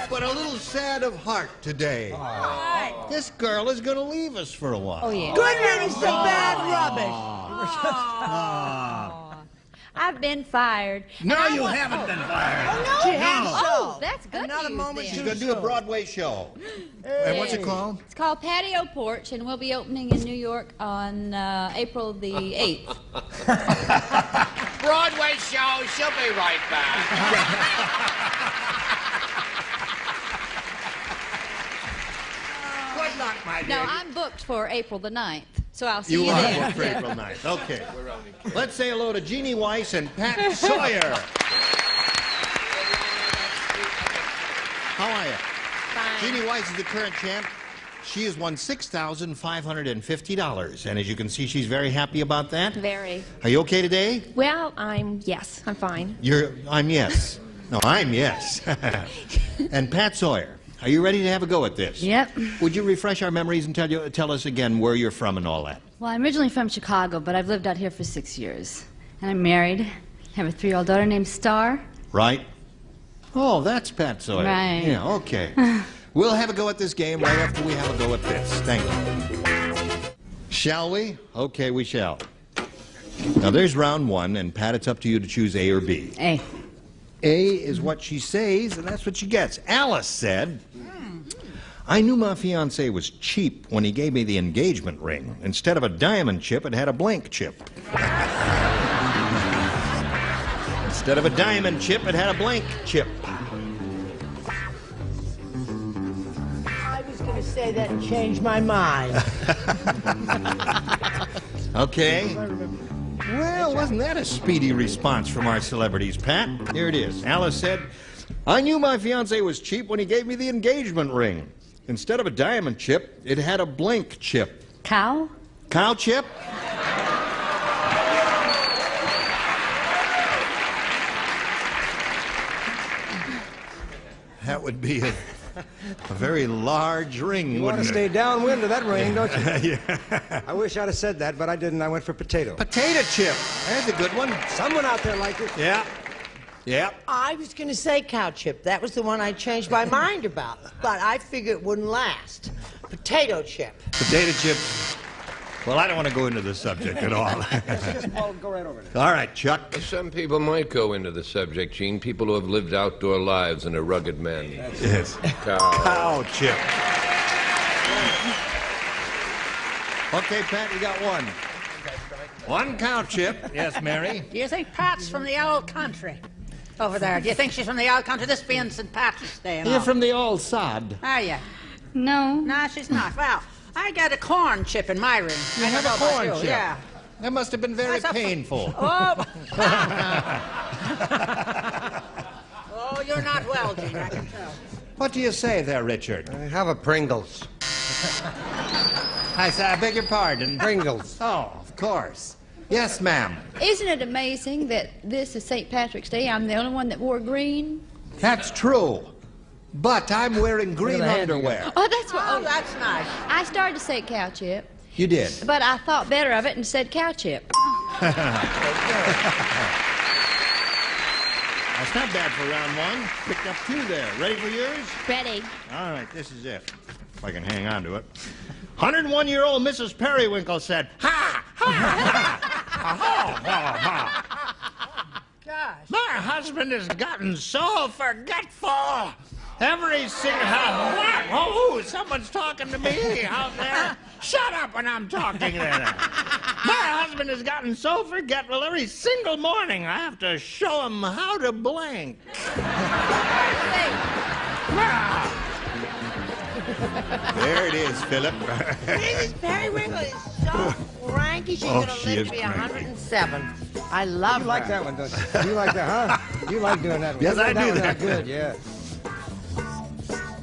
but a little sad of heart today. This girl is going to leave us for a while. Oh, yeah. Good riddance to bad rubbish. I've been fired. No, you haven't been fired. Oh, no? She has Oh, so. that's good Another news moment then. She's going to do a Broadway show. And what's it called? It's called Patio Porch, and we'll be opening in New York on April the 8th. Broadway show. She'll be right back. Good luck, my dear. No, I'm booked for April the 9th, so I'll see you, You are there. booked for April 9th. Okay. Let's say hello to Jeannie Weiss and Pat Sawyer. How are you? Fine. Jeannie Weiss is the current champ. She has won $6,550. And as you can see, she's very happy about that. Very. Are you okay today? Well, yes, I'm fine. I'm yes. No, I'm yes. And Pat Sawyer, are you ready to have a go at this? Yep. Would you refresh our memories and tell us again where you're from and all that? Well, I'm originally from Chicago, but I've lived out here for 6 years. And I'm married. I have a 3-year-old daughter named Star. Right? Oh, that's Pat Sawyer. Right. Yeah, okay. We'll have a go at this game right after we have a go at this. Thank you. Shall we? Okay, we shall. Now, there's round one, and Pat, it's up to you to choose A or B. A. A is what she says, and that's what she gets. Alice said, I knew my fiancé was cheap when he gave me the engagement ring. Instead of a diamond chip, it had a blank chip. Instead of a diamond chip, it had a blank chip. I was going to say that and change my mind. Okay. Well, wasn't that a speedy response from our celebrities, Pat? Here it is. Alice said, I knew my fiancé was cheap when he gave me the engagement ring. Instead of a diamond chip, it had a blank chip. Cow? Cow chip? That would be a very large ring, You want to wouldn't stay it? downwind of that ring, don't you? Yeah. I wish I'd have said that, but I didn't. I went for potato. Potato chip. That's a good one. Someone out there liked it. Yeah. Yeah. I was going to say cow chip. That was the one I changed my mind about. But I figured it wouldn't last. Potato chip. Potato chips. Well, I don't want to go into the subject at all. Just go right over there. All right, Chuck. Some people might go into the subject, Gene. People who have lived outdoor lives and are rugged men. Yes. Cow. Cow chip. Okay, Pat, you got one. One cow chip. Yes, Mary. Do you think Pat's from the old country? Over there. Do you think she's from the old country? This being St. Patrick's Day and all. You're from the old sod. Are you? No. No, she's not. Well, I got a corn chip in my ring. You I have don't a know about corn you. chip? Yeah. That must have been very That's a- painful. Oh. Oh, you're not well, Gene, I can tell. What do you say there, Richard? I have a Pringles. I beg your pardon. Pringles. Oh, of course. Yes, ma'am. Isn't it amazing that this is St. Patrick's Day? I'm the only one that wore green. That's true. But I'm wearing green underwear. Oh, that's what. Oh, that's nice. I started to say cow chip, You did. but I thought better of it and said cow chip. That's not bad for round one. Picked up two there. Ready for yours? Ready. All right, this is it. If I can hang on to it. 101-year-old Mrs. Periwinkle said, Ha! Ha! Ha! Ha! Ha! Gosh. My husband has gotten so forgetful. Every single... Oh, someone's talking to me out there. Shut up when I'm talking there. My husband has gotten so forgetful. Every single morning I have to show him how to blank. There it is, Philip. Mrs. Periwinkle is so cranky. She's going to she live is to be cranky. 107. I love You like her. that one, don't you? You like that, huh? You like doing that one. Yes, I do That that. was good, yeah.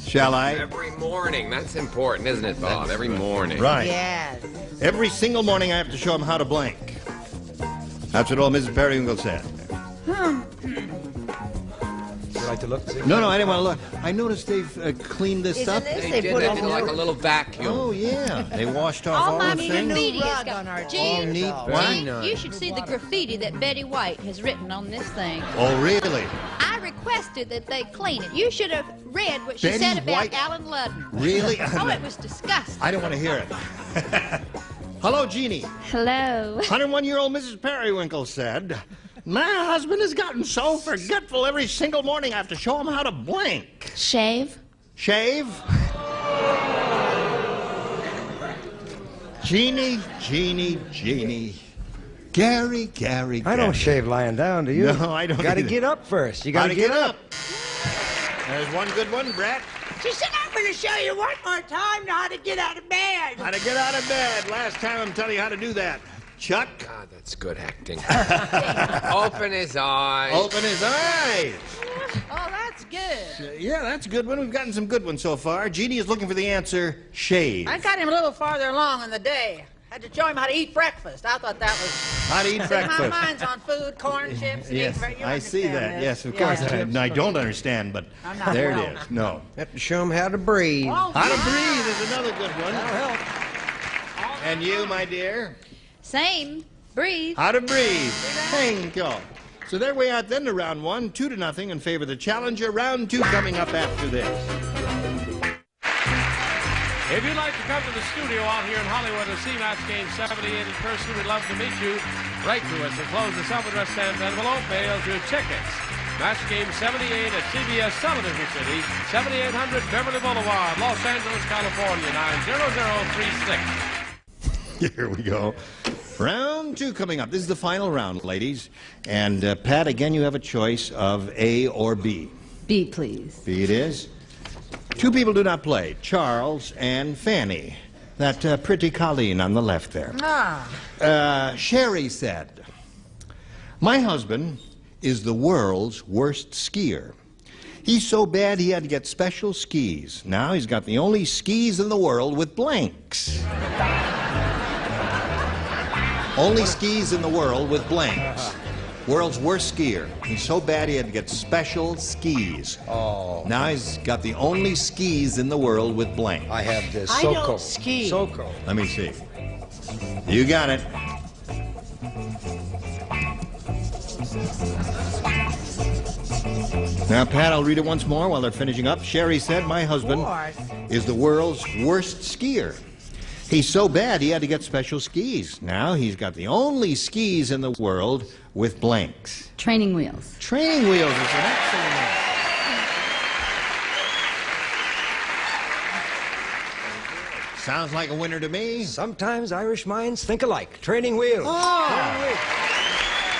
Shall I? Every morning. That's important, isn't it, Bob? Every morning. Right. Yes. Every single morning I have to show him how to blank. That's what old Mrs. Periwinkle said. You like to look? See? No, I didn't want to look. I noticed they've cleaned this Isn't up. this? They did put it it in like a little vacuum. Oh, yeah. They washed off All all my the things. graffiti has Rug got on our All Gene, neat. Gene, What? You should see the graffiti that Betty White has written on this thing. Oh, really? I requested suggested that they clean it. You should have read what she Betty said about White? Alan Ludden. Really? Oh, it was disgusting. I don't want to hear it. Hello, Jeannie. Hello. 101-year-old Mrs. Periwinkle said, "My husband has gotten so forgetful every single morning I have to show him how to blink." Shave? Shave? Jeannie. Gary. I don't shave lying down, do you? No, I don't Gotta either. get up first. You Gotta gotta get up. There's one good one, Brett. She said, I'm going to show you one more time how to get out of bed. How to get out of bed. Last time I'm telling you how to do that. Chuck? God, that's good acting. Open his eyes. Open his eyes. Oh, that's good. Yeah, that's a good one. We've gotten some good ones so far. Jeannie is looking for the answer, shave. I got him a little farther along in the day. Had to show him how to eat breakfast. I thought that was... How to eat breakfast. My mind's on food, corn chips, and Yes, eggs. You I see that. understand Yes, this. of course. Yeah. I don't understand, but I'm not there well. it is. No. Have to show him how to breathe. Oh, How to yeah. breathe is another good one. That'll help. And you, my dear? Same. Breathe. How to breathe. Thank you. So there we are then to round one, 2-0 in favor of the challenger. Round two coming up after this. If you'd like to come to the studio out here in Hollywood and see Match Game 78 in person, we'd love to meet you. Write to us and close the self-addressed stamped envelope mailed to Tickets. Match Game 78 at CBS Television City, 7800 Beverly Boulevard, Los Angeles, California, 90036. Here we go. Round two coming up. This is the final round, ladies. And Pat, again, you have a choice of A or B. B, please. B it is. Two people do not play, Charles and Fanny. That pretty Colleen on the left there. Sherry said, "My husband is the world's worst skier. He's so bad he had to get special skis. Now he's got the only skis in the world with blanks." Only skis in the world with blanks. World's worst skier. He's so bad he had to get special skis. Oh. Now he's got the only skis in the world with blanks. I have this. I Soko. don't ski. Soko. Let me see. You got it. Now, Pat, I'll read it once more while they're finishing up. Sherry said, "My husband is the world's worst skier. He's so bad he had to get special skis. Now he's got the only skis in the world with blanks." Training wheels. Training wheels is an excellent one. Sounds like a winner to me. Sometimes Irish minds think alike. Training wheels. Oh. Training wheels.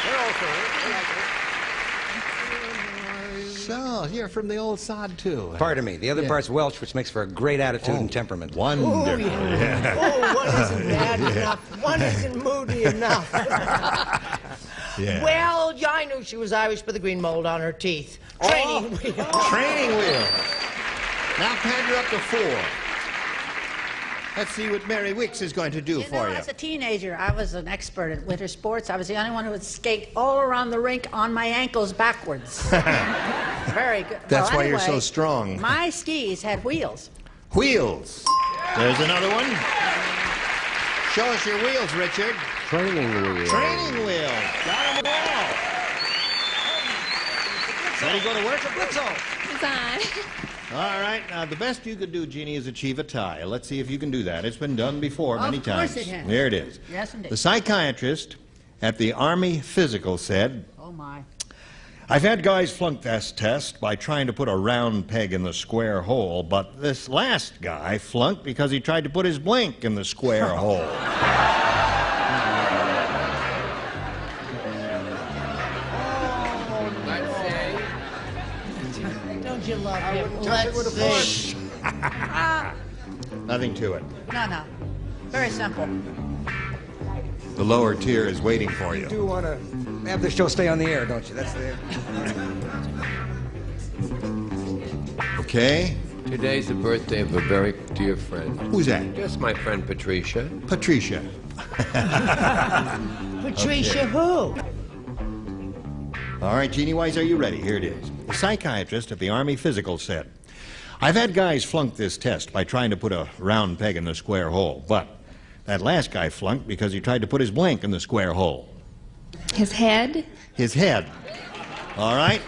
They're also So, you're from the old sod, too. Pardon me. The other Yeah. part's Welsh, which makes for a great attitude and temperament. Wonderful. Oh, yeah. Oh, one isn't bad enough. One isn't moody enough. Yeah. Well, I knew she was Irish by the green mold on her teeth. Training wheels. Training wheels. Now, Pat, you're up to 4. Let's see what Mary Wicks is going to do for you. As a teenager, I was an expert at winter sports. I was the only one who would skate all around the rink on my ankles backwards. Very good. That's Well, why you're so anyway, strong. My skis had wheels. Wheels. There's another one. Show us your wheels, Richard. Training wheels. Training wheels. Got them all. Ready to go to work? Fine. All right. Now, the best you could do, Jeannie, is achieve a tie. Let's see if you can do that. It's been done before many times. Of course it has. There it is. Yes, indeed. The psychiatrist at the Army Physical said, Oh, my. "I've had guys flunk this test by trying to put a round peg in the square hole, but this last guy flunked because he tried to put his blank in the square hole." Don't you love him? touch it with a see. Nothing to it. No. Very simple. The lower tier is waiting for you. You do want to have the show stay on the air, don't you? That's the... Okay. Today's the birthday of a very dear friend. Who's that? Just my friend Patricia. Patricia. Patricia who? All right, Jeannie Wise, are you ready? Here it is. The psychiatrist at the Army Physical said, "I've had guys flunk this test by trying to put a round peg in the square hole, but that last guy flunked because he tried to put his blank in the square hole." His head? His head. All right?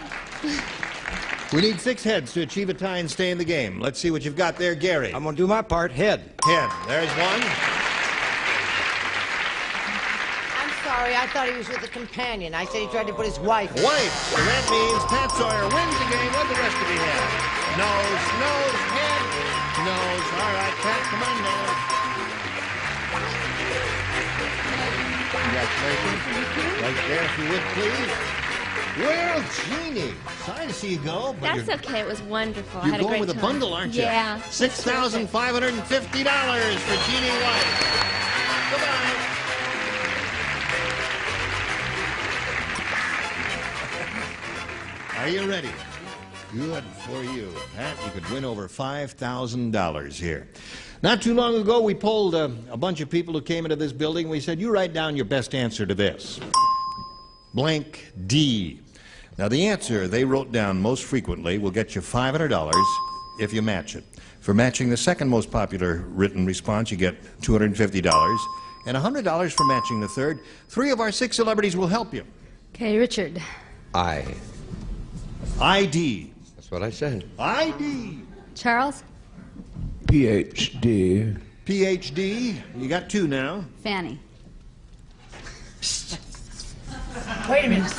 We need 6 heads to achieve a tie and stay in the game. Let's see what you've got there, Gary. I'm going to do my part. Head. Head. There's one. I'm sorry, I thought he was with a companion. I said he tried to put his wife. Wife. So that means Pat Sawyer wins the game. What the rest of you have? Nose, head, nose. All right, Pat, come on down. Congratulations. Right there, if you would, please. Well, Jeannie, sorry to see you go. But That's okay. It was wonderful. I you're had a going great with time. a bundle, aren't you? Yeah. $6,550 for Jeannie White. Goodbye. Are you ready? Good for you. Pat, you could win over $5,000 here. Not too long ago, we polled a bunch of people who came into this building. We said, you write down your best answer to this. Blank D. Now, the answer they wrote down most frequently will get you $500 if you match it. For matching the second most popular written response, you get $250, and $100 for matching the third. 3 of our 6 celebrities will help you. Okay, Richard. ID. That's what I said. ID. Charles. PhD. PhD. You got 2 now. Fanny. Wait a minute.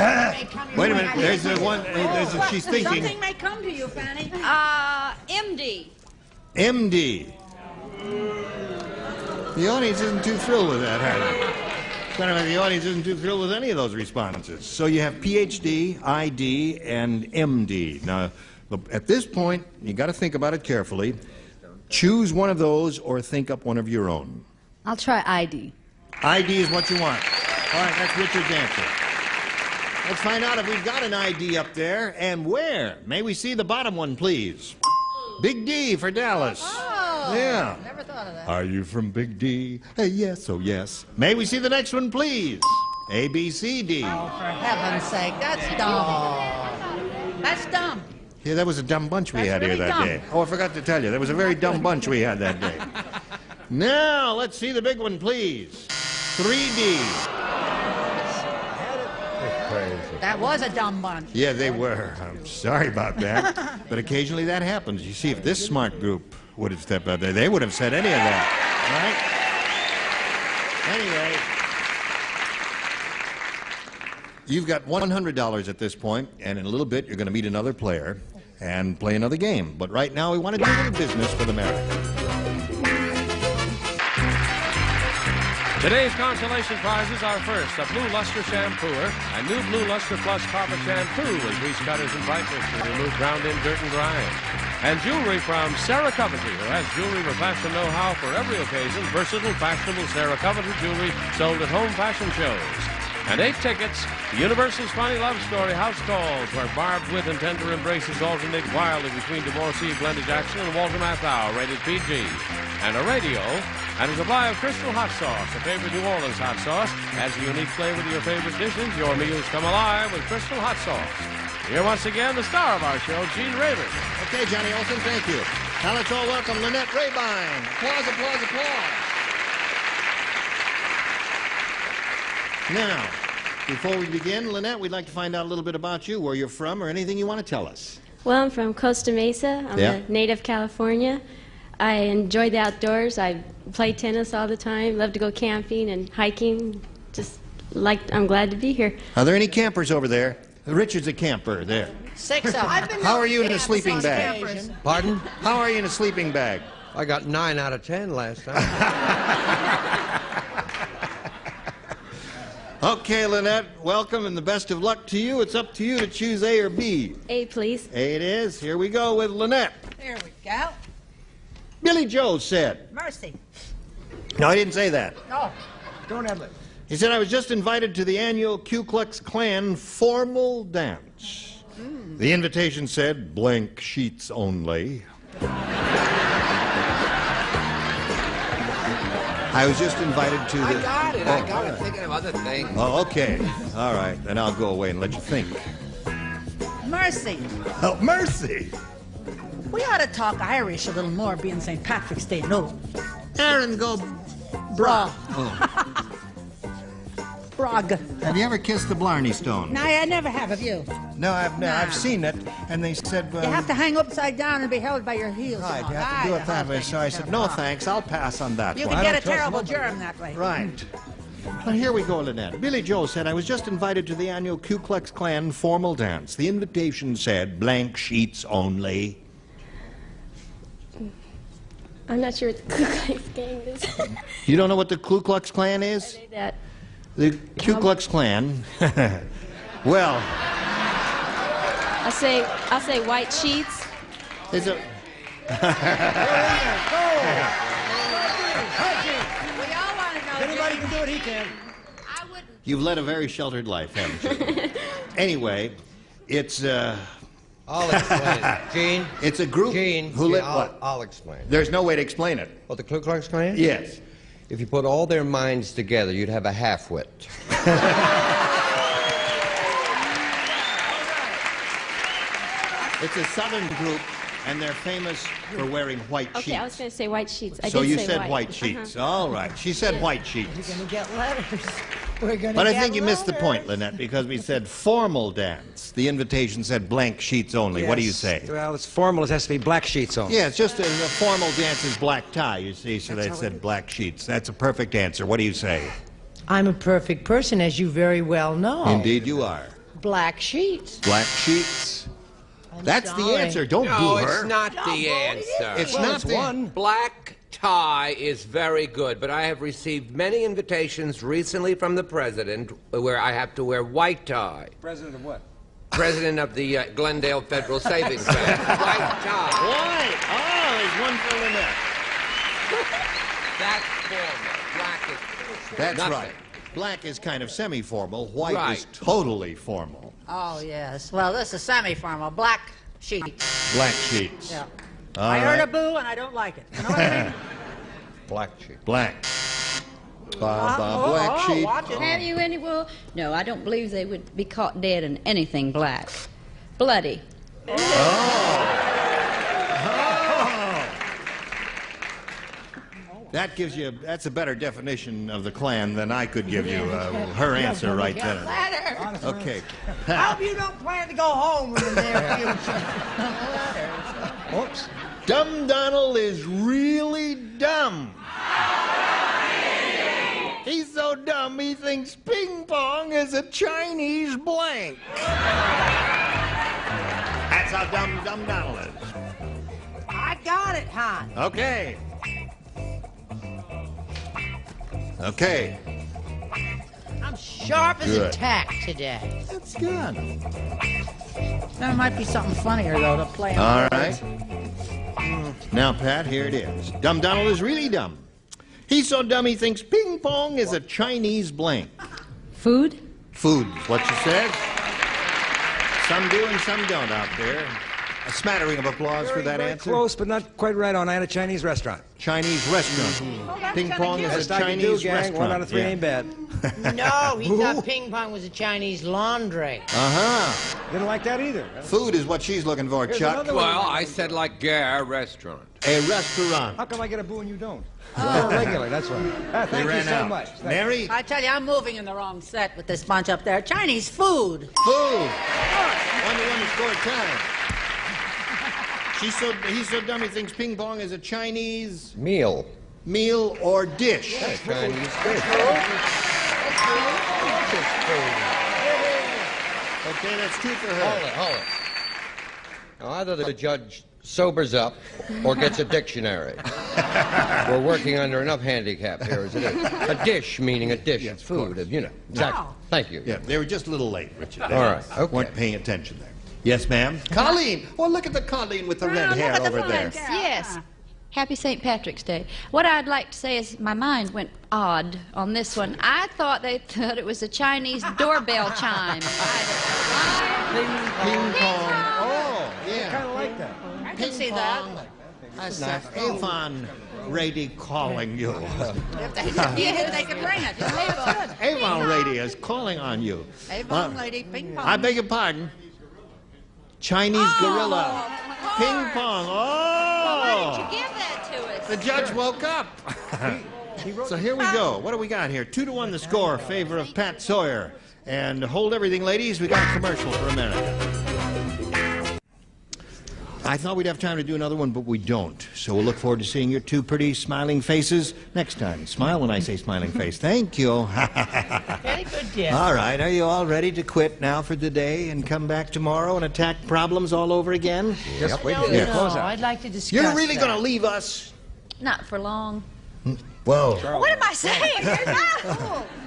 Wait a minute. There's the one. She's thinking. Something may come to you, Fanny. MD. MD. The audience isn't too thrilled with that, have they? Kind of like the audience isn't too thrilled with any of those responses. So you have PhD, ID, and MD. Now, at this point, you got to think about it carefully. Choose one of those or think up one of your own. I'll try ID. ID is what you want. All right, that's Richard's answer. Let's find out if we've got an ID up there and where. May we see the bottom one, please? Big D for Dallas. Oh, yeah. Never thought of that. Are you from Big D? Yes, oh yes. May we see the next one, please? A, B, C, D. Oh, for heaven's sake, that's dumb. That's dumb. Yeah, that was a dumb bunch we That's had here really that dumb. day. Oh, I forgot to tell you. That was a very dumb bunch we had that day. Now, let's see the big one, please. 3D. That was a dumb bunch. Yeah, they were. I'm sorry about that. But occasionally that happens. You see, if this smart group would have stepped out there, they would have said any of that. Right? Anyway, you've got $100 at this point, and in a little bit you're going to meet another player and play another game. But right now we want to do a little business with America. Today's consolation prizes are first, a Blue Luster shampooer, a new Blue Luster Plus Copper shampoo with grease cutters and brightness to remove ground-in dirt and grime. And jewelry from Sarah Coventry, who has jewelry with fashion know-how for every occasion, versatile, fashionable Sarah Coventry jewelry sold at home fashion shows. And 8 tickets to Universal's Funny Love Story House Calls, where barbed wit and tender embraces alternate wildly between divorcee Glenda Jackson and Walter Matthau, rated PG. And a radio, and a supply of Crystal Hot Sauce, a favorite New Orleans hot sauce. Adds a unique flavor to your favorite dishes. Your meals come alive with Crystal Hot Sauce. Here once again, the star of our show, Gene Rayburn. Okay, Johnny Olson, thank you. Now let's all welcome Lynette Rabine. Applause, applause, applause. Now, before we begin, Lynette, we'd like to find out a little bit about you, where you're from, or anything you want to tell us. Well, I'm from Costa Mesa. I'm a native of California. I enjoy the outdoors. I play tennis all the time. Love to go camping and hiking. I'm glad to be here. Are there any campers over there? Richard's a camper there. 6 of them. How are you in a sleeping bag? Pardon? How are you in a sleeping bag? I got 9 out of 10 last time. Okay, Lynette, welcome and the best of luck to you. It's up to you to choose A or B. A, please. A it is. Here we go with Lynette. There we go. Billy Joe said. Mercy. No, he didn't say that. No. Don't have it. He said, I was just invited to the annual Ku Klux Klan formal dance. The invitation said, blank sheets only. I was just invited to the... I got it. I got it. Thinking of other things. Oh, okay. All right. Then I'll go away and let you think. Mercy. Oh, mercy. We ought to talk Irish a little more, being St. Patrick's Day. No. Aaron, go... Bra. Oh. Brog. Have you ever kissed the Blarney Stone? No, I never have. Have you? No, I've seen it, and they said... You have to hang upside down and be held by your heels. Right, you have to do it that way. So I said, no, thanks, I'll pass on that You one. can get a terrible germ that way. Right. Well, here we go, Lynette. Billy Joe said, I was just invited to the annual Ku Klux Klan formal dance. The invitation said, blank sheets only. I'm not sure what the Ku Klux Klan is. You don't know what the Ku Klux Klan is? That. The Ku Klux Klan. Well... I'll say white sheets. It's a... Anybody can do it, he can. You've led a very sheltered life, haven't you? Anyway, it's... I'll explain it. Gene? It's a group who live... What? I'll explain it. There's no way to explain it. What, the Ku Klux Klan? Yes. If you put all their minds together, you'd have a half-wit. It's a southern group, and they're famous for wearing white sheets. Okay, I was going to say white sheets. So you say said white sheets. All right. She said white sheets. We're going to get letters. We're going to But I think you missed the point, Lynette, because we said formal dance. The invitation said blank sheets only. What do you say? Well, it's formal. It has to be black sheets only. Yeah, it's just a formal dance is black tie, you see, so they said black sheets. That's a perfect answer. What do you say? I'm a perfect person, as you very well know. Indeed you are. Black sheets. Black sheets. That's the sorry. answer. Don't No, boo her. it's not the answer. It's not the one. Black tie is very good, but I have received many invitations recently from the president where I have to wear white tie. President of what? President of the Glendale Federal Savings Bank. White tie. White. Oh, there's one for Lynette. That's formal. Black is That's nothing. right. Black is kind of semi-formal. White Right. is totally formal. Oh, yes. Well, this is semi-formal. Black sheets. Black sheets. Yeah. All I heard right. a boo, and I don't like it. You know what I mean? Black sheet. Black. Black sheet. Watch it. Have you any wool? No, I don't believe they would be caught dead in anything black. Bloody. That gives you, that's a better definition of the Klan than I could give you. Her answer right there. Letters. Okay. I hope you don't plan to go home in the near future. Oops. Dumb Donald is really dumb. He's so dumb he thinks ping pong is a Chinese blank. That's how dumb Donald is. I got it, hon. Okay. Okay. I'm sharp as a Good. tack today. That's good. There might be something funnier, though, to play on. All right. Now, Pat, here it is. Dumb Donald is really dumb. He's so dumb he thinks ping pong is a Chinese blank. Food? Food is what she says. Some do and some don't out there. A smattering of applause for that Very answer. close, but not quite right on. I had a Chinese restaurant. Chinese restaurant. Ping pong is Best a I can do, Chinese gang. restaurant. 1 out of 3 Yeah. ain't bad. No, he thought ping pong was a Chinese laundry. Uh-huh. Didn't like that either. Food is what she's looking for, Here's Chuck. another one. Well, I said like Gare restaurant. A restaurant. How come I get a boo and you don't? Oh. Regular, that's right. They Thank you ran so out. much. Thank Mary? I tell you, I'm moving in the wrong set with this bunch up there. Chinese food. Food. 1-1 to score time. He's so dumb he thinks ping pong is a Chinese Meal. meal or dish. Chinese dish. Okay, that's 2 for her. Hold it. Now, either the judge sobers up or gets a dictionary. We're working under enough handicap here as it is. A dish, meaning a dish of food, you know. Exactly. Thank you. Yeah, they were just a little late, Richard. All right, okay. Weren't paying attention there. Yes, ma'am. Colleen. Oh, look at the Colleen with the red hair over there. Yes. Happy St. Patrick's Day. What I'd like to say is my mind went odd on this one. I thought they thought it was a Chinese doorbell chime. Ping pong. Oh, yeah. kind of like that. I can see that. That's Avon Rady calling you. If they could bring it. That's good. Avon Rady is calling on you. Avon lady, ping pong. I beg your pardon. Chinese gorilla. Ping pong. Oh! Why didn't you give that to us? The judge woke up. So here we go. What do we got here? 2-1 the score, favor of Pat Sawyer. And hold everything, ladies. We got a commercial for a minute. I thought we'd have time to do another one, but we don't. So we'll look forward to seeing your two pretty smiling faces next time. Smile when I say smiling face. Thank you. Very good, Jim. All right. Are you all ready to quit now for the day and come back tomorrow and attack problems all over again? Just wait No, till you close out. I'd like to discuss You're really that. going to leave us? Not for long. Whoa. What am I saying?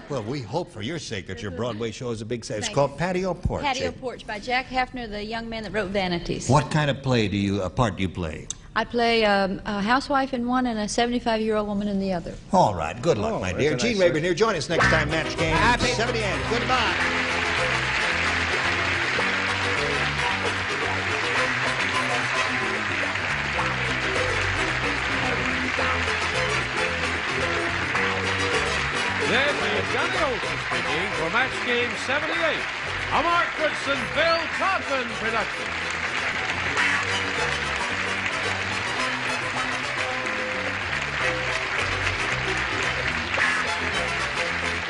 Well, we hope for your sake that your Broadway show is a big success. It's called Patio Porch. Patio Porch by Jack Heffner, the young man that wrote Vanities. What kind of part do you play? I play a housewife in one and a 75-year-old woman in the other. All right. Good luck, my dear. Gene Rayburn here. Join us next time, Match Game 70 and goodbye. This is Johnny Olson speaking for Match Game 78, a Mark Goodson, Bill Thompson production.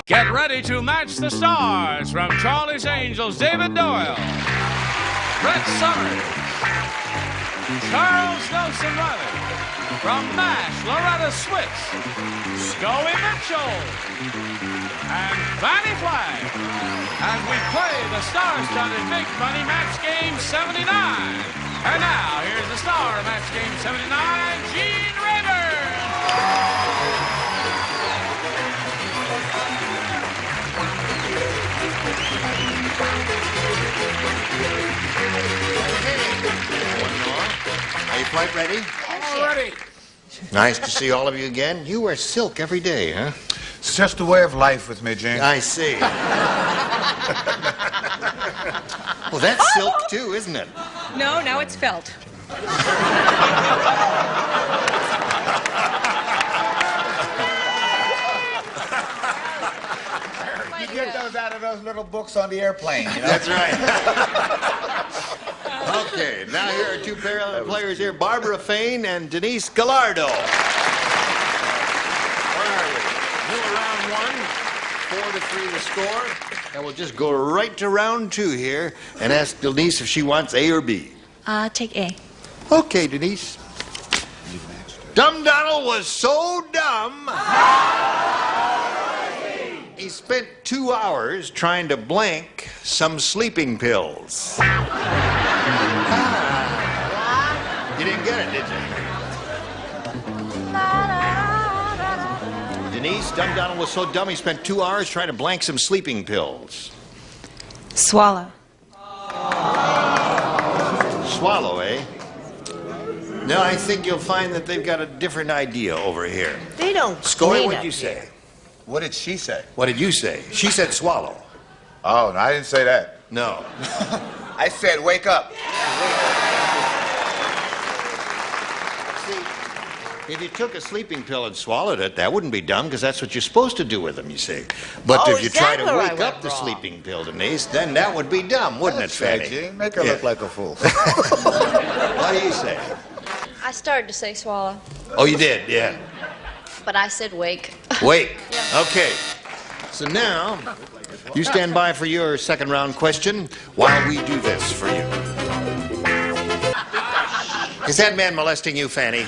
Get ready to match the stars from Charlie's Angels, David Doyle, Brett Summers, Charles Nelson Riley, from MASH, Loretta Switz, Scully Mitchell, and Fanny Flagg, as we play the star-studded Big Money Match Game 79. And now, here's the star of Match Game 79, Gene Rayburn. Are you quite ready? All ready. Nice to see all of you again. You wear silk every day, huh? It's just a way of life with me, Gene. I see. Well, that's silk too, isn't it? No, it's felt. You get those out of those little books on the airplane, you know? That's right. Okay, now here are two players here, Barbara Fain and Denise Gallardo. Where are we? Middle of round one, 4-3 the score. And we'll just go right to round two here and ask Denise if she wants A or B. Take A. Okay, Denise. Dumb Donald was so dumb, he spent 2 hours trying to blank some sleeping pills. You didn't get it, did you? Denise, Dumb Donald was so dumb he spent 2 hours trying to blank some sleeping pills. Swallow. Swallow, eh? No, I think you'll find that they've got a different idea over here. They don't Scully, clean what'd up you here. say? What did she say? What did you say? She said swallow. Oh, no, I didn't say that. No. I said wake up. See, if you took a sleeping pill and swallowed it, that wouldn't be dumb, because that's what you're supposed to do with them, you see. But Oh, if you is try that to where I wake went up the wrong? sleeping pill, Denise, then that would be dumb, wouldn't That's it, right, Fanny? Gene. Make her Yeah. look like a fool. What do you say? I started to say swallow, Oh, you did, yeah. but I said wake. Wake. Okay. So now, you stand by for your second round question while we do this for you. Is that man molesting you, Fanny?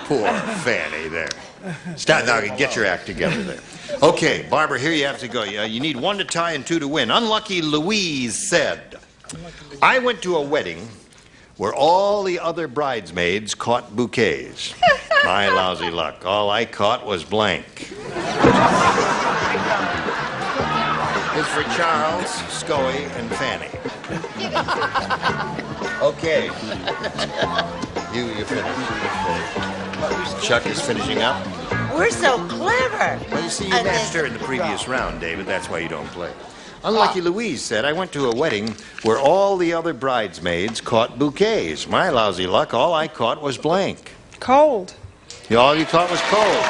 Poor Fanny there. Stop now, get your act together there. Okay, Barbara, here you have to go. You need 1 to tie and 2 to win. Unlucky Louise said, I went to a wedding where all the other bridesmaids caught bouquets. My lousy luck. All I caught was blank. It's for Charles, Scully, and Fanny. Okay. You finished. Chuck is finishing up. We're so clever. Well, you see, you matched her in the previous round, David. That's why you don't play. Unlucky Louise said, I went to a wedding where all the other bridesmaids caught bouquets. My lousy luck, all I caught was blank. Cold. All you caught was cold.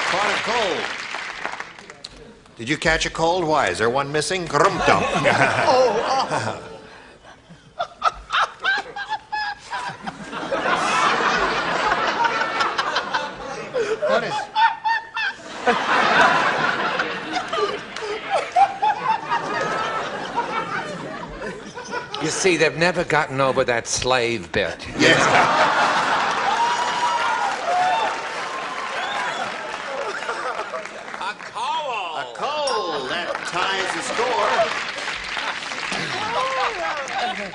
Caught a cold. Did you catch a cold? Why? Is there one missing? Grum-dum. What is... see, they've never gotten over that slave bit. Yes. A coal. That ties the score.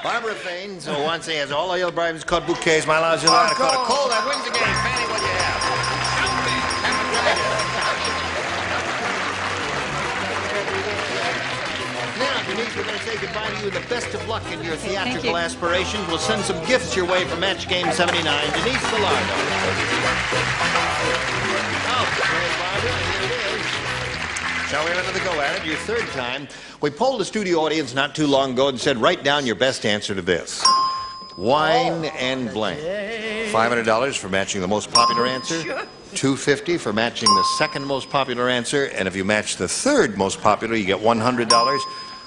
Barbara feigns, so once he has all the other bribes called bouquets, my law's allowed to call a coal. That wins the game. Fanny, what do you have? Now, Denise, we're going to say goodbye to you. The best of luck in your theatrical aspirations. We'll send some gifts your way for Match Game 79. Denise Gallardo. Okay, Barbara, here it is. Shall we have another go at it? Your third time. We polled the studio audience not too long ago and said, write down your best answer to this. Wine and blank. $500 for matching the most popular answer. $250 for matching the second most popular answer. And if you match the third most popular, you get $100.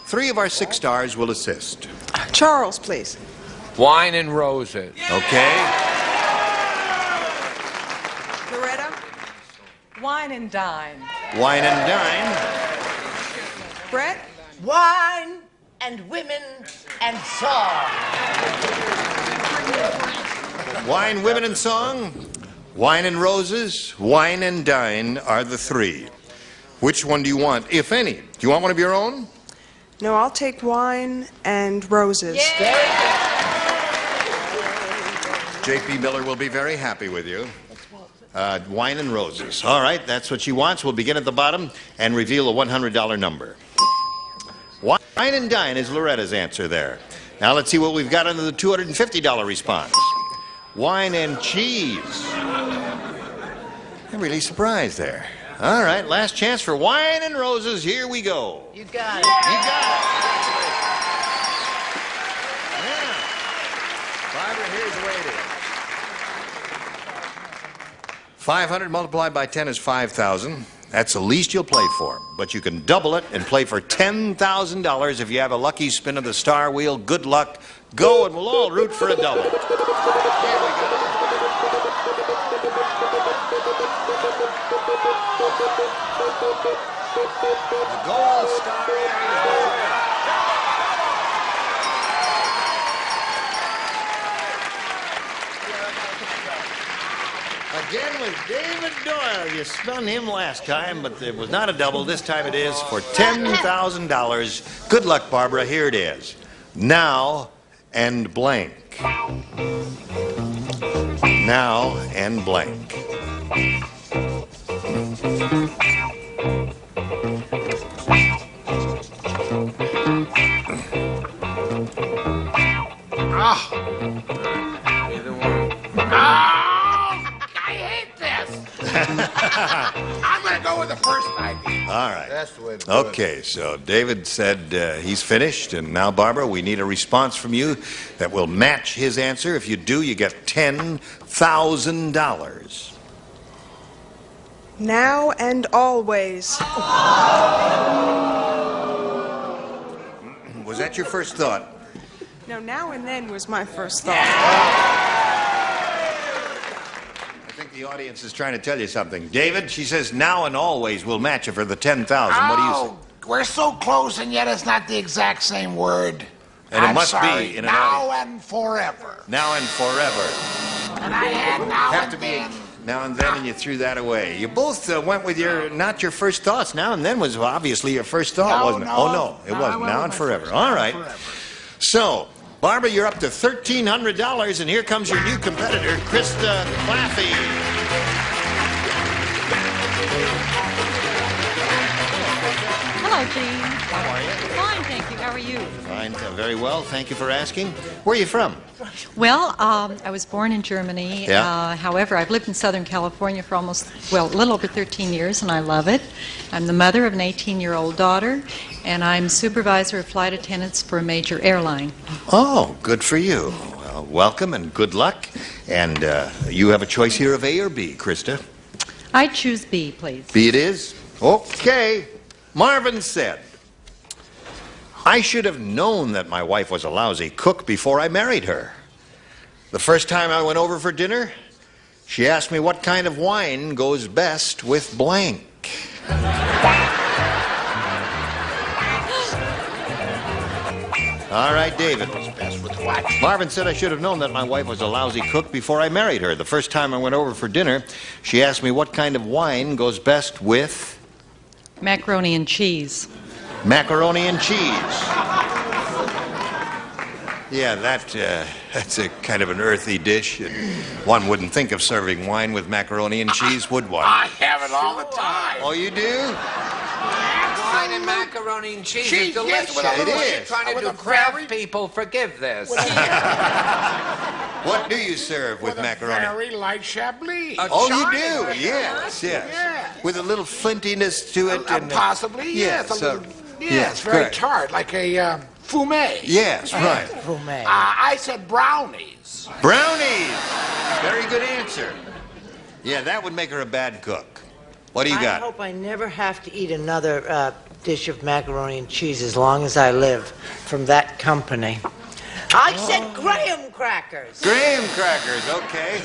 3 of our 6 stars will assist. Charles, please. Wine and roses. Okay. Loretta. Wine and dine. Wine and dine. Brett. Wine and women and song. Wine, women, and song. Wine and roses. Wine and dine are the 3. Which one do you want, if any? Do you want one of your own? No, I'll take wine and roses. J.P. Miller will be very happy with you. Wine and roses. All right, that's what she wants. We'll begin at the bottom and reveal a $100 number. Wine and dine is Loretta's answer there. Now let's see what we've got under the $250 response. Wine and cheese. I'm really surprised there. All right, last chance for wine and roses. Here we go. You got it. You got it. Yeah. Barbara, here's the way it is. 500 multiplied by 10 is 5,000. That's the least you'll play for. But you can double it and play for $10,000 if you have a lucky spin of the star wheel. Good luck. Go, and we'll all root for a double. Here we go. The gold star area. Again with David Doyle. You spun him last time, but it was not a double. This time it is for $10,000. Good luck, Barbara. Here it is. Now and blank. Now and blank. I hate this. I'm going to go with the first idea. All right. That's the way to do Okay, so David said he's finished, and now, Barbara, we need a response from you that will match his answer. If you do, you get $10,000. Now and always. Was that your first thought? No, now and then was my first thought. I think the audience is trying to tell you something. David, she says now and always will match it for the $10,000. What do you say? We're so close, and yet it's not the exact same word. And it I'm must sorry. be in an now audience. and forever. Now and forever. And I had now Have and to be then. now and then, and you threw that away. You both went with not your first thoughts. Now and then was obviously your first thought, No, wasn't it? no, Oh, no, it no, wasn't. I Now went and with forever. first. All Now right. and forever. So, Barbara, you're up to $1,300, and here comes your new competitor, Krista Claffey. Hello, Gene. How are you? Fine, thank you. How are you? Fine, very well. Thank you for asking. Where are you from? Well, I was born in Germany. Yeah. However, I've lived in Southern California for a little over 13 years, and I love it. I'm the mother of an 18-year-old daughter, and I'm supervisor of flight attendants for a major airline. Oh, good for you. Well, welcome and good luck. And you have a choice here of A or B, Krista. I choose B, please. B it is. Okay. Marvin said, I should have known that my wife was a lousy cook before I married her. The first time I went over for dinner, she asked me what kind of wine goes best with blank. All right, David. What? Marvin said I should have known that my wife was a lousy cook before I married her. The first time I went over for dinner, she asked me what kind of wine goes best with... Macaroni and cheese. Macaroni and cheese. Yeah, that's a kind of an earthy dish. One wouldn't think of serving wine with macaroni and cheese, would one? I have it all the time. Oh, you do? Wine and macaroni and cheese is delicious. Yes, with a little, It is. Trying to with do a craft very- people, forgive this. What do you serve with With a macaroni? very light Chablis. Oh, you do? Yes, yes. Yeah. With a little flintiness to it. And, Possibly, yes. Yes, a little, yes, very correct. tart, like a fumet. Yes, right. Fumet. I said brownies. Brownies! Very good answer. Yeah, that would make her a bad cook. What do you I got? hope I never have to eat another dish of macaroni and cheese as long as I live from that company. I said graham crackers. Graham crackers, okay.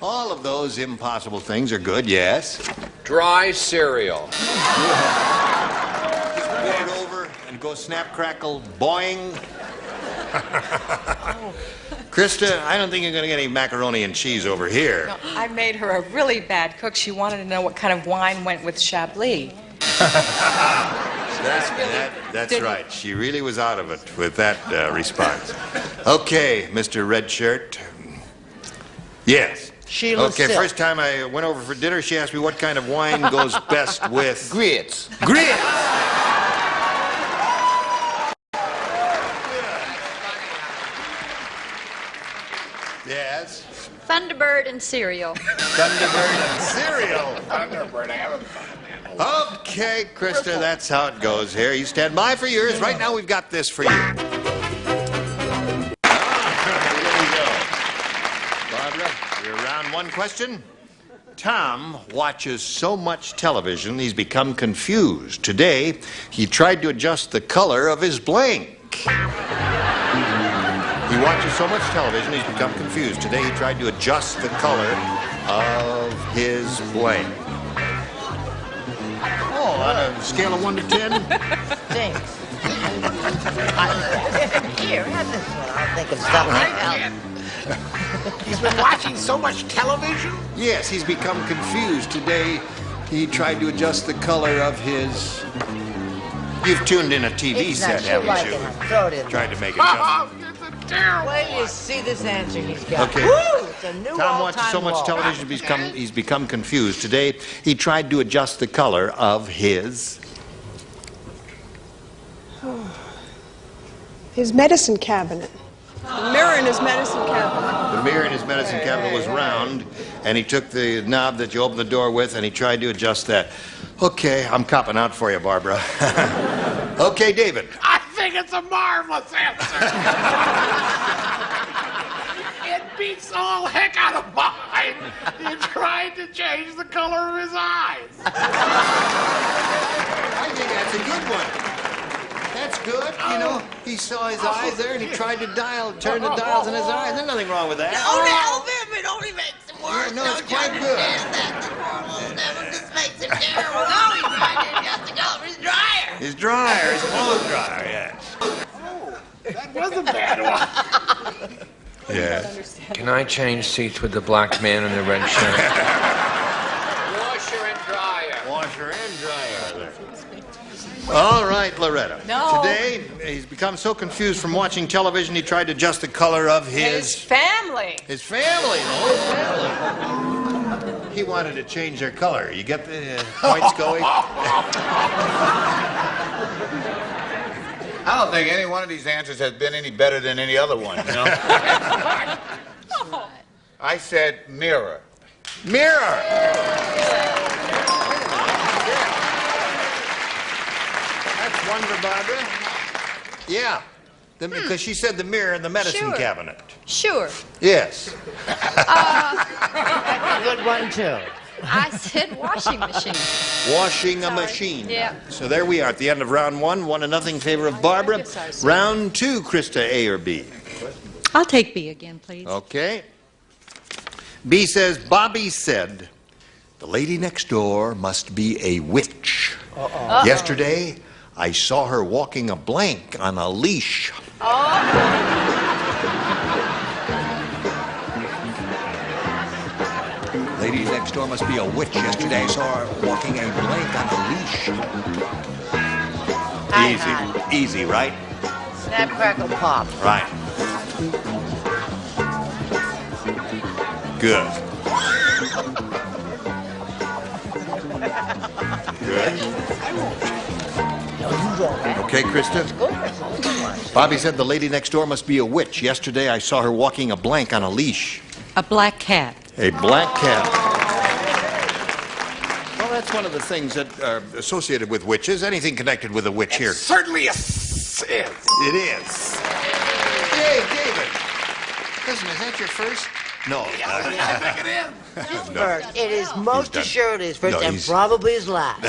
All of those impossible things are good, yes. Dry cereal. Just pour it over and go snap, crackle, boing. Krista, I don't think you're going to get any macaroni and cheese over here. No, I made her a really bad cook. She wanted to know what kind of wine went with Chablis. That's right. She really was out of it with that response. Okay, Mr. Red Shirt. Yes. Sheila Okay, Silk. first time I went over for dinner, she asked me what kind of wine goes best with... Grits. Grits! Yes. Thunderbird and cereal. Thunderbird and cereal. Thunderbird, I haven't found that. Okay, Krista, that's how it goes here. You stand by for yours. Right now, we've got this for you. Here we go. Barbara, your round one question. Tom watches so much television, he's become confused. Today, he tried to adjust the color of his blank. He watches so much television, he's become confused. Today, he tried to adjust the color of his blank. Oh, on a scale of 1 to 10? Thanks. Here, have this one. I'll think of something else. He's been watching so much television? Yes, he's become confused. Today, he tried to adjust the color of his... You've tuned in a TV It's set, not haven't like you? it. Throw it in. Tried to make it Oh, jump. it's a terrible Wait till you one. see this answer he's got. Okay. Woo! It's a new Tom watches so much all-time low. television, he's become confused. Today, he tried to adjust the color of his... His medicine cabinet. The mirror in his medicine cabinet. The mirror in his medicine cabinet was round, and he took the knob that you open the door with, and he tried to adjust that. Okay, I'm copping out for you, Barbara. Okay, David. I think it's a marvelous answer. It beats all heck out of mine. He tried to change the color of his eyes. I think that's a good one. That's good. You know, he saw his eyes there, and he tried to turn the dials in his eyes. There's nothing wrong with that. Oh, now, it only makes it worse. No, it's quite good. This makes it terrible. No, he tried to adjust the color of his dryer. His dryer, his clothes dryer, yes. That was a bad one. Yeah. Can I change seats with the black man in the red shirt? Washer and dryer. Washer and dryer there. All right, Loretta. No. Today, he's become so confused from watching television, he tried to adjust the color of His family. His family, the whole family. He wanted to change their color. You get the points going? I don't think any one of these answers has been any better than any other one, you know? I said mirror. Mirror. That's one for Barbara. Yeah. Because she said the mirror in the medicine Sure. cabinet. Sure. Yes. That's a good one, too. I said washing machine. Washing a machine. Yeah. So there we are at the end of round one. 1-0 in favor of Barbara. Round two, Krista, A or B? I'll take B again, please. Okay. B says, Bobby said, the lady next door must be a witch. Uh-oh. Yesterday, I saw her walking a blank on a leash. Oh. Lady next door must be a witch. Yesterday I saw her walking a blank on a leash. Easy, right? Snap, crackle, pop. Right. Good. Good. Okay, Krista. Bobby said the lady next door must be a witch. Yesterday I saw her walking a blank on a leash. A black cat. A black cat. Well, that's one of the things that are associated with witches. Anything connected with a witch here? Certainly is. It is. Hey, David. Listen, is that your first? No. I think it is. First. It is most assuredly his first No, and he's- probably his last.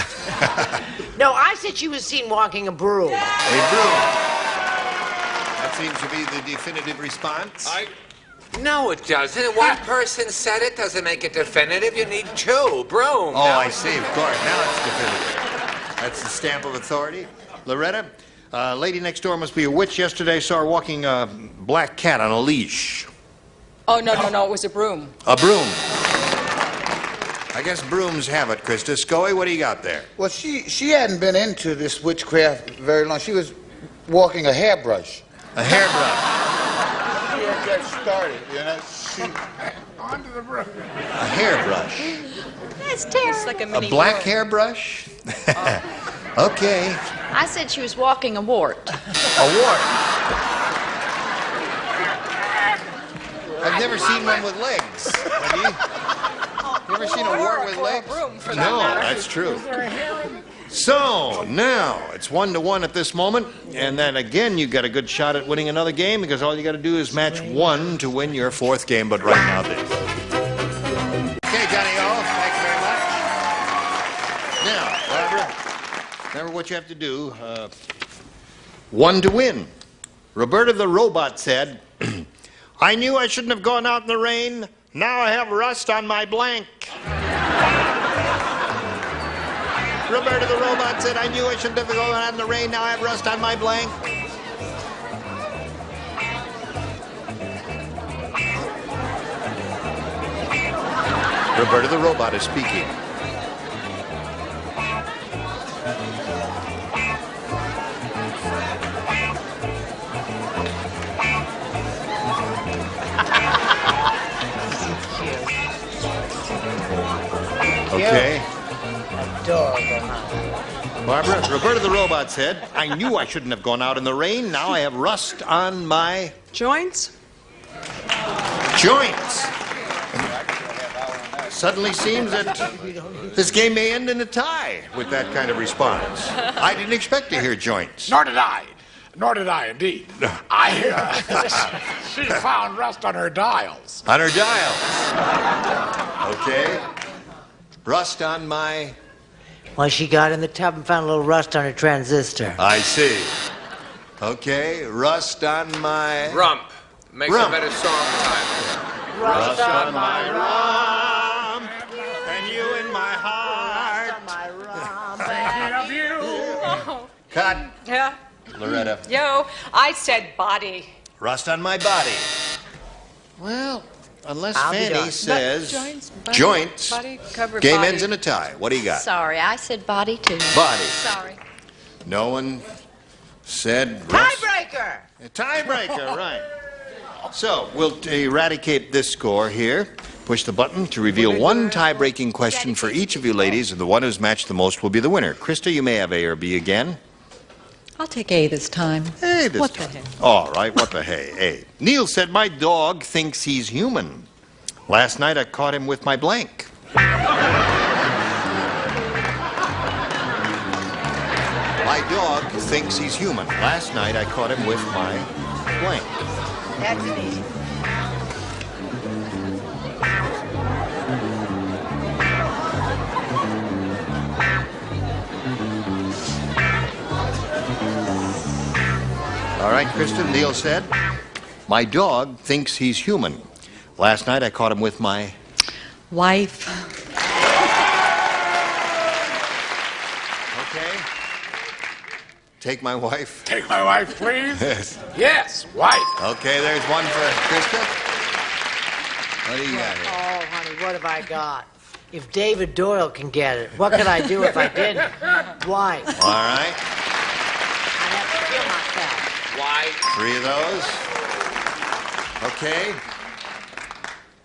No, I said she was seen walking a broom. A broom. That seems to be the definitive response. No, it doesn't. One person said it doesn't make it definitive. You need two. Broom. Oh, I see, of course. Now it's definitive. That's the stamp of authority. Loretta, lady next door must be a witch. Yesterday saw her walking a black cat on a leash. Oh, no, it was a broom. A broom. I guess brooms have it, Krista. Scully, what do you got there? Well, she hadn't been into this witchcraft very long. She was walking a hairbrush. A hairbrush. She had got started, you know. Onto the broom. A hairbrush. That's terrible. It's like a A mini black broom. hairbrush? Okay. I said she was walking a wart. A wart. I've never seen one with legs. Have you? You ever seen a wart with legs? No, that's true. So, now, it's 1-1 at this moment, and then again you got a good shot at winning another game because all you got to do is match one to win your fourth game, but right now this. Okay, Johnny O, thank you very much. Now, Barbara, remember what you have to do. One to win. Roberta the robot said, I knew I shouldn't have gone out in the rain. Now I have rust on my blank. Roberta the robot said, I knew I shouldn't have gone out in the rain. Now I have rust on my blank. Roberta the robot is speaking. Okay. Adorable. Barbara, Roberta the robot said, I knew I shouldn't have gone out in the rain. Now I have rust on my Joints? joints. Suddenly seems that this game may end in a tie with that kind of response. I didn't expect to hear joints. Nor did I. Nor did I, indeed. She found rust on her dials. On her dials. Okay. Rust on my... Well, she got in the tub and found a little rust on her transistor. I see. Okay. Rust on my... Rump. Makes Rump. a better song title. Rust on my rump, and you in my heart. Cut. Yeah. Loretta. Yo, I said body. Rust on my body. Well, unless I'll be Fanny darned. says Body, joints, Body, cover game body. ends in a tie. What do you got? Sorry, I said body too. Body. Sorry. No one said rust. Tiebreaker! A tiebreaker, right. So, we'll eradicate this score here. Push the button to reveal one tie-breaking question for each of you ladies, and the one who's matched the most will be the winner. Krista, you may have A or B again. I'll take A this time. Hey, this What time. the heck? All right, what the hey, A. Neil said, my dog thinks he's human. Last night I caught him with my blank. My dog thinks he's human. Last night I caught him with my blank. That's an easy. All right, Kristen, Neil said, my dog thinks he's human. Last night I caught him with my... Wife. Okay. Take my wife. Take my wife, please. Yes. Yes, wife. Okay, there's one for Krista. What do you got here? Oh, honey, what have I got? If David Doyle can get it, what could I do if I didn't? Why? All right. I have to kill myself. Why? 3 of those. Okay.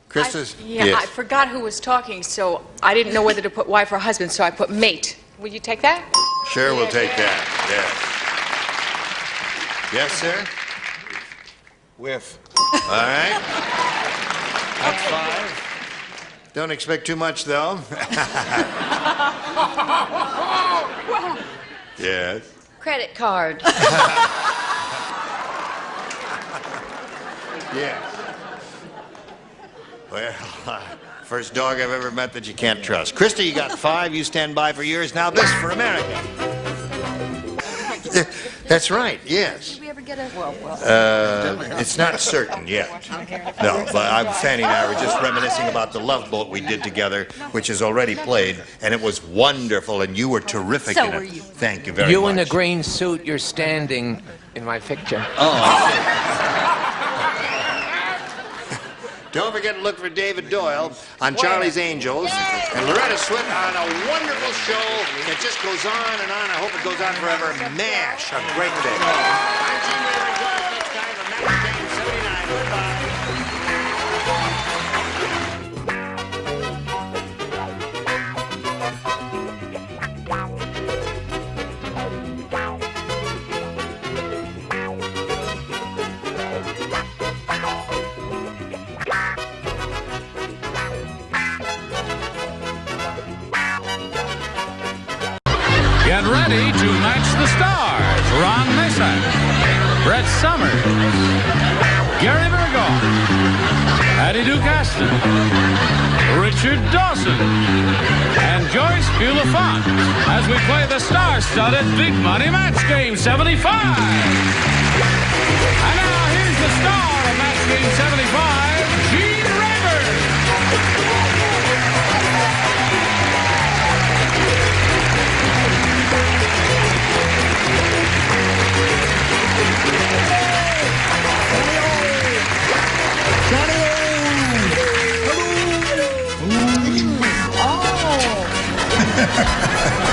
Krista's. Yeah, Yes. I forgot who was talking, so I didn't know whether to put wife or husband, so I put mate. Will you take that? Sure, we'll take that. Yes. Yes, sir? Whiff. All right. That's 5. Don't expect too much, though. Yes. Credit card. Yes. Well, first dog I've ever met that you can't trust. Krista, you got 5. You stand by for yours. Now this for America. That's right, yes. Did we ever get a... Well. It's not certain yet. No, but Fanny and I were just reminiscing about the Love Boat we did together, which is already played, and it was wonderful, and you were terrific in it. So were you. Thank you very much. You in the green suit, you're standing in my picture. Oh, I see. Don't forget to look for David Doyle on Charlie's Angels and Loretta Swit on a wonderful show that just goes on and on. I hope it goes on forever. MASH, a great day. I'm Gene Ray. Join us next time for Match Game 79. Goodbye. Get ready to match the stars. Ron Mesa, Brett Summers, Gary Burgos, Addie Duke-Aston, Richard Dawson, and Joyce Beulah-Font as we play the star-studded Big Money Match Game 75. And now here's the star of Match Game 75, Gene Rayburn.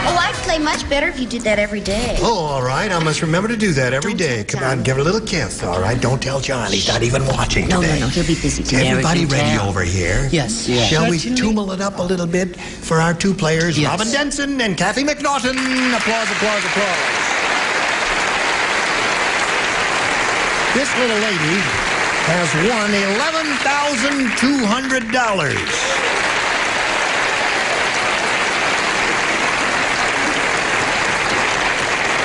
Oh, I'd play much better if you did that every day. Oh, all right. I must remember to do that every day. Come on, give her a little kiss, all right? Don't tell John. He's not even watching today. No, he'll be busy today. Everybody ready over here? Yes. Shall we tumble it up a little bit for our 2 players, Robin Denson and Kathy McNaughton? Applause, applause, applause. This little lady has won $11,200.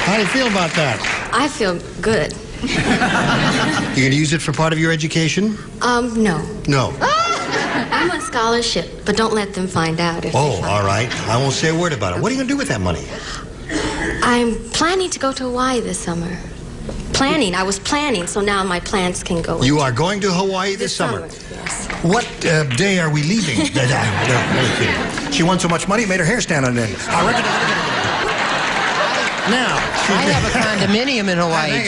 How do you feel about that? I feel good. You going to use it for part of your education? No. No. I'm on scholarship, but don't let them find out. Oh, all right. I won't say a word about it. What are you going to do with that money? I'm planning to go to Hawaii this summer. I was planning, so now my plans can go. You are going to Hawaii this summer? Yes. What day are we leaving? No, she won so much money, it made her hair stand on end. Now, I have a condominium in Hawaii,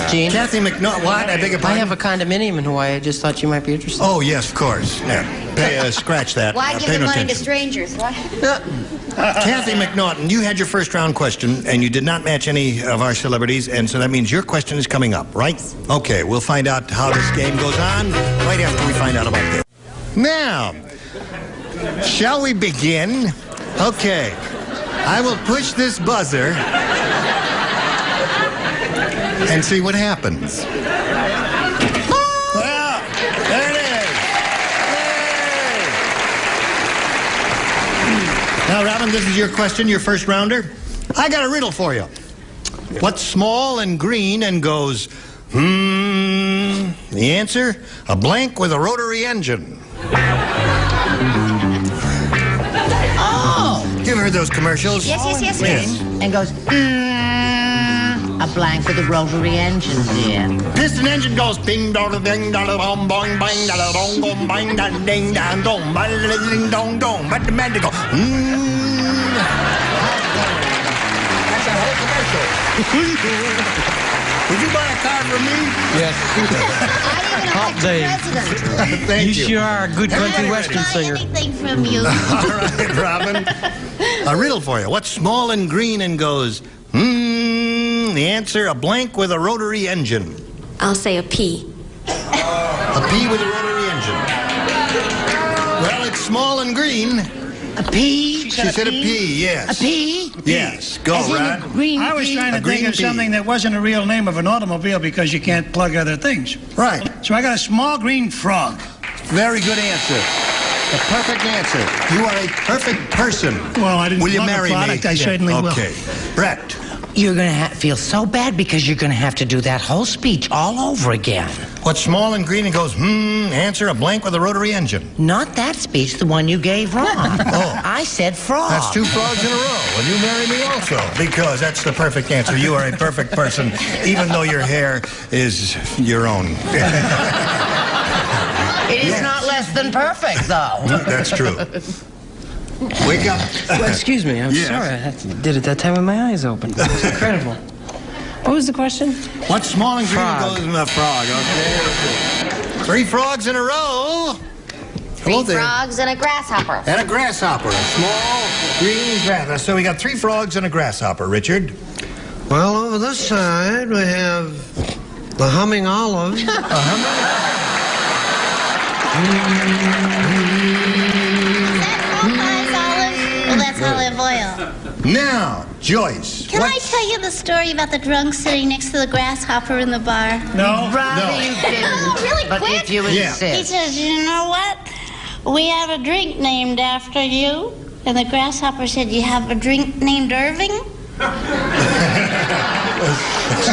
Gene. Kathy McNaughton, what? I beg your pardon? I have a condominium in Hawaii. I just thought you might be interested. Oh, yes, of course. Yeah. Scratch that. Why give pay the no money to attention. strangers? What? Kathy McNaughton, you had your first round question, and you did not match any of our celebrities, and so that means your question is coming up, right? Okay, we'll find out how this game goes on right after we find out about this. Now, shall we begin? Okay. I will push this buzzer and see what happens. Well, there it is. Yay. Now, Robin, this is your question, your first rounder. I got a riddle for you. What's small and green and goes, The answer? A blank with a rotary engine. You ever heard those commercials? Yes. And goes, a blank with a rotary engine, dear. Piston engine goes ding dong ding dong bong bong bang dong dong dong bang dong ding dong dong ding dong dong. But the man go. That's a whole commercial. Would you buy a car from me? Yes. Hot day. Thank you. sure are a good country western singer. Anything from you. All right, Robin. A riddle for you. What's small and green and goes, The answer, a blank with a rotary engine. I'll say a P. A pea with a rotary engine. Well, it's small and green. A pea? She said a pea, yes. A pea? Yes. Go, As in a Rod. green I was pea? trying to A think green of pea. something that wasn't a real name of an automobile because you can't plug other things. Right. So I got a small green frog. Very good answer. The perfect answer. You are a perfect person. Well, I didn't Will you plug a marry product, me? I certainly will. Okay. Brett. You're going to feel so bad because you're going to have to do that whole speech all over again. What's small and green and goes, Answer, a blank with a rotary engine. Not that speech, the one you gave wrong. Oh. I said frog. That's 2 frogs in a row. Will you marry me also? Because that's the perfect answer. You are a perfect person, even though your hair is your own. It is not less than perfect, though. That's true. Wake up. Well, excuse me, I'm Yes. sorry. I did it that time with my eyes open. It was incredible. What was the question? What's small and green Frog. goes in a frog? Okay. 3 frogs in a row. Hello there. Frogs and a grasshopper. And a grasshopper. A small green grasshopper. So we got 3 frogs and a grasshopper, Richard. Well, over this side, we have the humming olive. Well, that's olive oil. Now, Joyce. Can I tell you the story about the drunk sitting next to the grasshopper in the bar? No. Rather you didn't. Oh, really But quick? if you Yeah. insist. He says, you know what? We have a drink named after you. And the grasshopper said, you have a drink named Irving?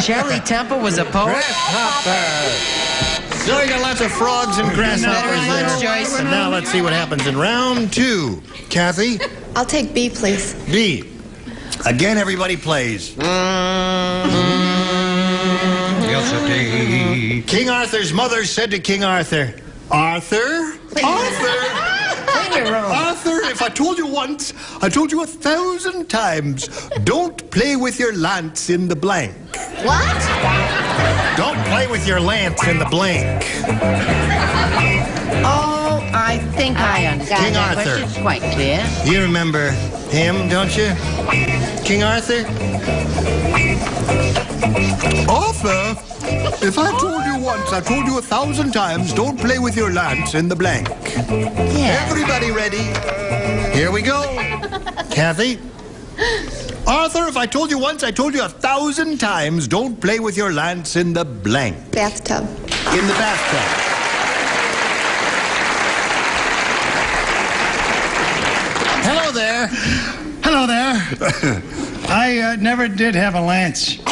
Shirley Temple was a poet. So we got lots of frogs and grasshoppers Very much, there. Joyce. And now let's see what happens in round 2. Kathy, I'll take B, please. B. Again, everybody plays. Yesterday. King Arthur's mother said to King Arthur, Arthur? Arthur, if I told you once, I told you 1,000 times, don't play with your lance in the blank. What? Don't play with your lance in the blank. Oh, I think I understand. King that Arthur. question. It's quite clear. You remember him, don't you? King Arthur? Arthur, if I told you once, I told you 1,000 times, don't play with your lance in the blank. Yeah. Everybody ready? Here we go. Kathy? Arthur, if I told you once, I told you 1,000 times, don't play with your lance in the blank. Bathtub. In the bathtub. Hello there. Hello there. I never did have a lance. I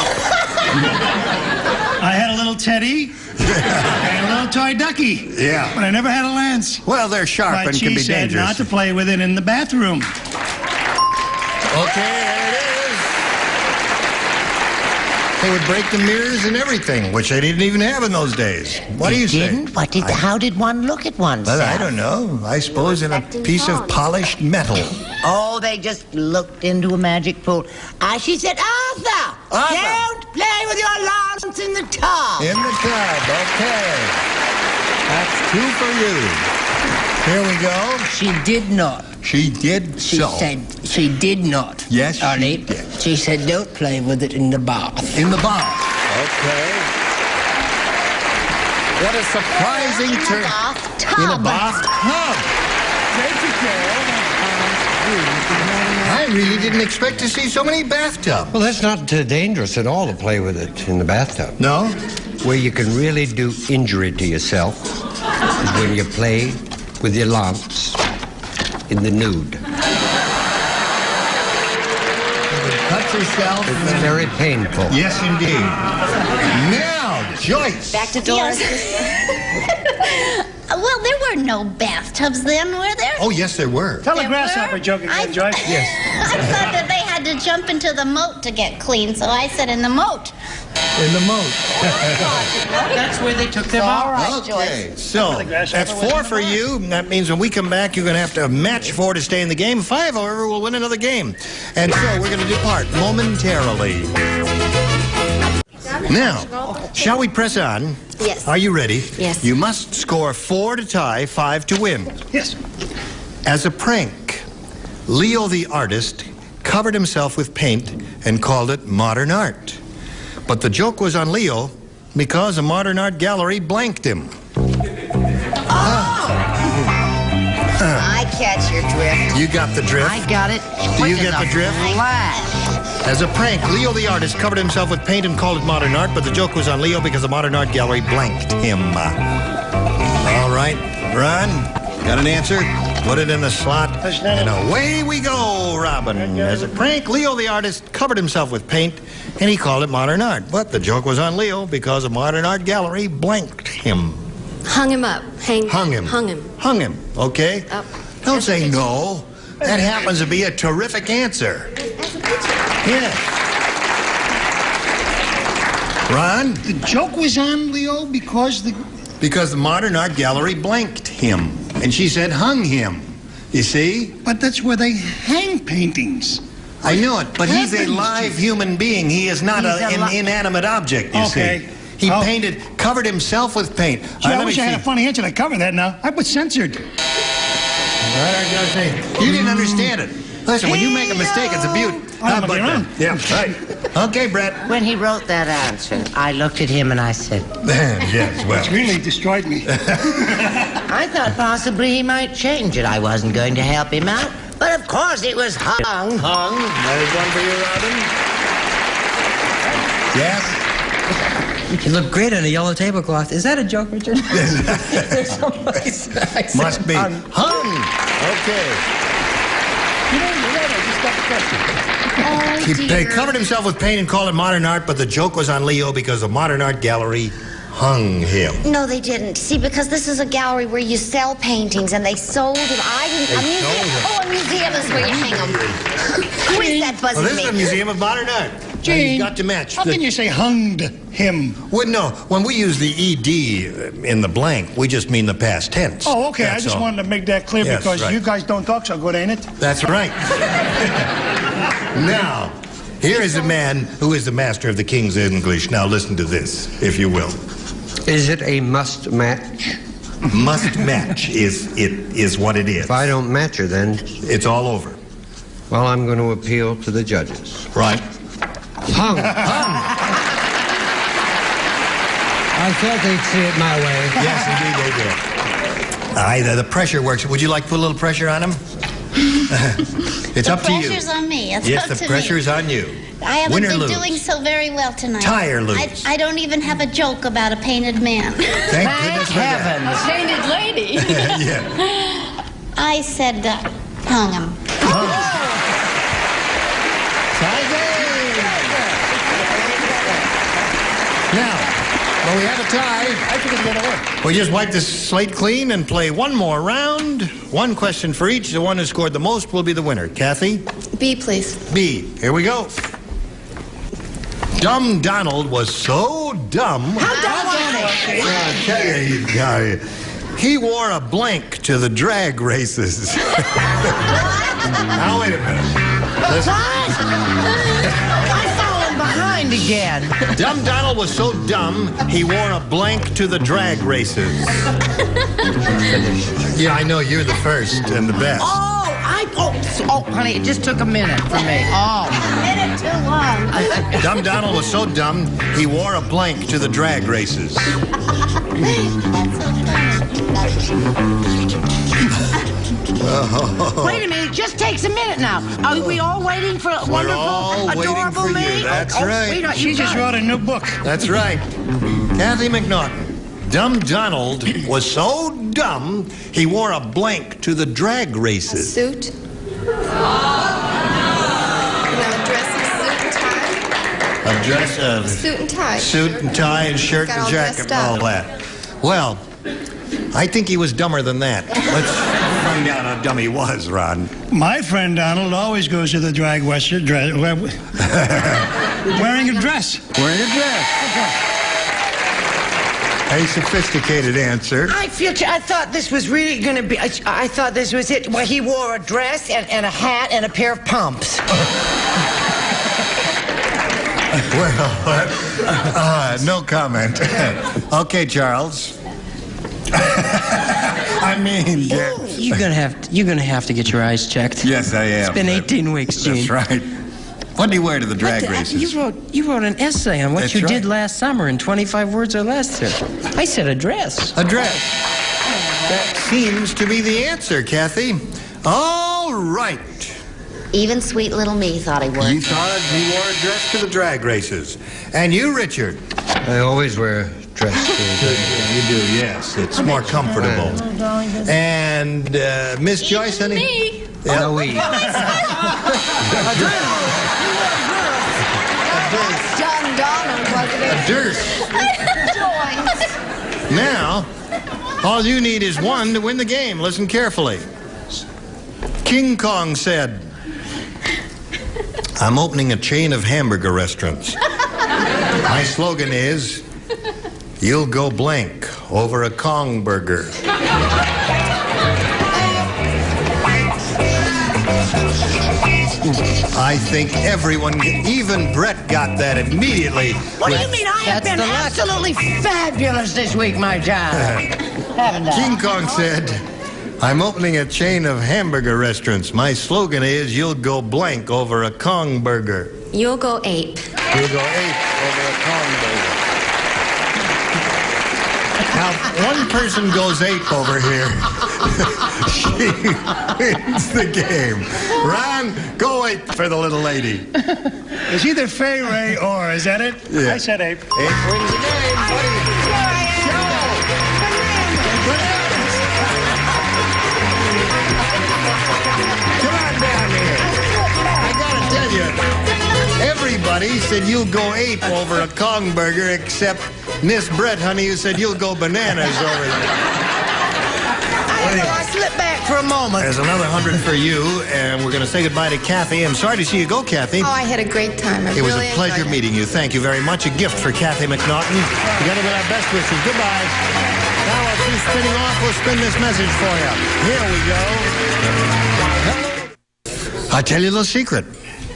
had a little teddy and a little toy ducky. Yeah. But I never had a lance. Well, they're sharp But and she can be said dangerous. not to play with it in the bathroom. Okay, there it is. They would break the mirrors and everything, which they didn't even have in those days. What do you say? Didn't? How did one look at oneself? Well, I don't know. I suppose in a piece of polished metal. Oh, they just looked into a magic pool. She said, Arthur, don't play with your lance in the tub. In the tub, okay. That's 2 for you. Here we go. She did not. She did She so. said she did not. Yes, she Ollie. did. She said don't play with it in the bath. In the bath. Okay. What a surprising turn. In a bathtub. I really didn't expect to see so many bathtubs. Well, that's not dangerous at all to play with it in the bathtub. No? Where you can really do injury to yourself is when you play with your lance in the nude. Cut yourself. It's very painful. Yes, indeed. Now, Joyce. Back to Doris. Well, there were no bathtubs then, were there? Oh, yes, there were. Tell a There grasshopper were? joke again, Joyce. Yes. I thought that they had to jump into the moat to get clean, so I said in the moat. In the moat. That's where they took their All bath. right, Okay, Joyce. so that's 4 for you. That means when we come back, you're going to have to match 4 to stay in the game. 5, however, will win another game. And so we're going to depart momentarily. Now, shall we press on? Yes. Are you ready? Yes. You must score 4 to tie, 5 to win. Yes. As a prank, Leo the artist covered himself with paint and called it modern art. But the joke was on Leo because a modern art gallery blanked him. I catch your drift. You got the drift? I got it. Do you get the drift? Flash. As a prank, Leo the artist covered himself with paint and called it modern art, but the joke was on Leo because the modern art gallery blanked him. All right, Ron, got an answer? Put it in the slot, and away we go, Robin. As a prank, Leo the artist covered himself with paint, and he called it modern art. But the joke was on Leo because a modern art gallery blanked him. Hung him up. Hung him. Hung him. Hung him, okay? Up. Don't say no. That happens to be a terrific answer. Yes. Ron? The joke was on Leo because the modern art gallery blanked him. And she said hung him. You see? But that's where they hang paintings. I know it, but he's a live human being. He is not an inanimate object, you see. He covered himself with paint. Gee, I wish I had a funny answer to cover that now. I was censored. You didn't understand it. Listen, when you make a mistake, it's a beaut. How about that? Yeah, right. Okay, Brett. When he wrote that answer, I looked at him and I said, yes, well. It's really destroyed me. I thought possibly he might change it. I wasn't going to help him out. But of course it was hung. Hung. There's one for you, Robin. Yes? You look great on a yellow tablecloth. Is that a joke, Richard? Must be. Hung. Okay. He covered himself with paint and called it modern art, but the joke was on Leo because the modern art gallery hung him. No, they didn't. See, because this is a gallery where you sell paintings, and they sold them. A museum is where you hang them. Who is that buzzing me? This is a museum of modern art. Gene, you got to match. How can you say hunged him? Well, no, when we use the ED in the blank, we just mean the past tense. Oh, okay. That's I just all. wanted to make that clear because you guys don't talk so good, ain't it? That's right. Now, here is a man who is the master of the King's English. Now listen to this, if you will. Is it a must match? Must match is what it is. If I don't match her, then it's all over. Well, I'm going to appeal to the judges. Right. Hung. I thought they'd see it my way. Yes, indeed they do. The pressure works. Would you like to put a little pressure on him? It's up to you. The pressure's on me. It's yes, up the to pressure's me. on you. I haven't Win or been lose. doing so very well tonight. Tie or lose. I don't even have a joke about a painted man. Thank goodness for that. A painted lady. Yeah. I said, hung him. Now, well, we have a tie. I think it's going to work. We just wipe this slate clean and play one more round. One question for each. The one who scored the most will be the winner. Kathy? B, please. B. Here we go. Dumb Donald was so dumb. How dumb was He wore a blank to the drag races. Now, wait a minute. Listen. behind again. Dumb Donald was so dumb, he wore a blank to the drag races. Yeah, I know you're the first and the best. Oh, honey, it just took a minute for me. Oh. A minute too long. Dumb Donald was so dumb, he wore a blank to the drag races. Wait a minute, it just takes a minute now. Are we all waiting for wonderful, adorable me? That's right. She just wrote a new book. That's right. Kathy McNaughton. Dumb Donald was so dumb, he wore a blank to the drag races. Suit? A dress of Suit and tie. Suit and tie and shirt Got and all jacket dressed and all up. that. Well, I think he was dumber than that. Let's find out how dumb he was, Ron. My friend Donald always goes to the drag western wearing a dress. Wearing a dress. A sophisticated answer. I thought this was really going to be. I thought this was it. Well, he wore a dress and a hat and a pair of pumps. Well, no comment. Okay, Charles. I mean, yes. You're gonna have to get your eyes checked. Yes, I am. It's been 18 weeks, Gene. That's right. What do you wear to the drag races? You wrote an essay on what That's you right. did last summer in 25 words or less, sir. I said a dress. A dress. That seems to be the answer, Kathy. All right. Even sweet little me thought he would. You thought he wore a dress to the drag races. And you, Richard? I always wear a dress. You do, yes. It's more comfortable. And Miss Joyce, honey? Me. Yeah. No, we. John Donald, wasn't it? A dirt. Now, all you need is one to win the game. Listen carefully. King Kong said, I'm opening a chain of hamburger restaurants. My slogan is, you'll go blank over a Kong burger. I think everyone, even Brett, got that immediately. What do you mean? I have been absolutely fabulous this week, my job. Haven't I? King Kong said, I'm opening a chain of hamburger restaurants. My slogan is, you'll go blank over a Kong burger. You'll go ape. You'll go ape over a Kong burger. Now, one person goes ape over here. She wins the game. Ron, go ape for the little lady. It's either Fay Ray or, is that it? Yeah. I said ape. Ape wins the game. Come on down here. I gotta tell you, everybody said you'll go ape over a Kong burger except Miss Brett, honey, who said you'll go bananas over there. I slipped back for a moment. There's another 100 for you, and we're going to say goodbye to Kathy. I'm sorry to see you go, Kathy. Oh, I had a great time. It was a pleasure meeting you. Thank you very much. A gift for Kathy McNaughton. Together with our best wishes. Goodbye. Now, while she's spinning off, we'll spin this message for you. Here we go. I'll tell you a little secret.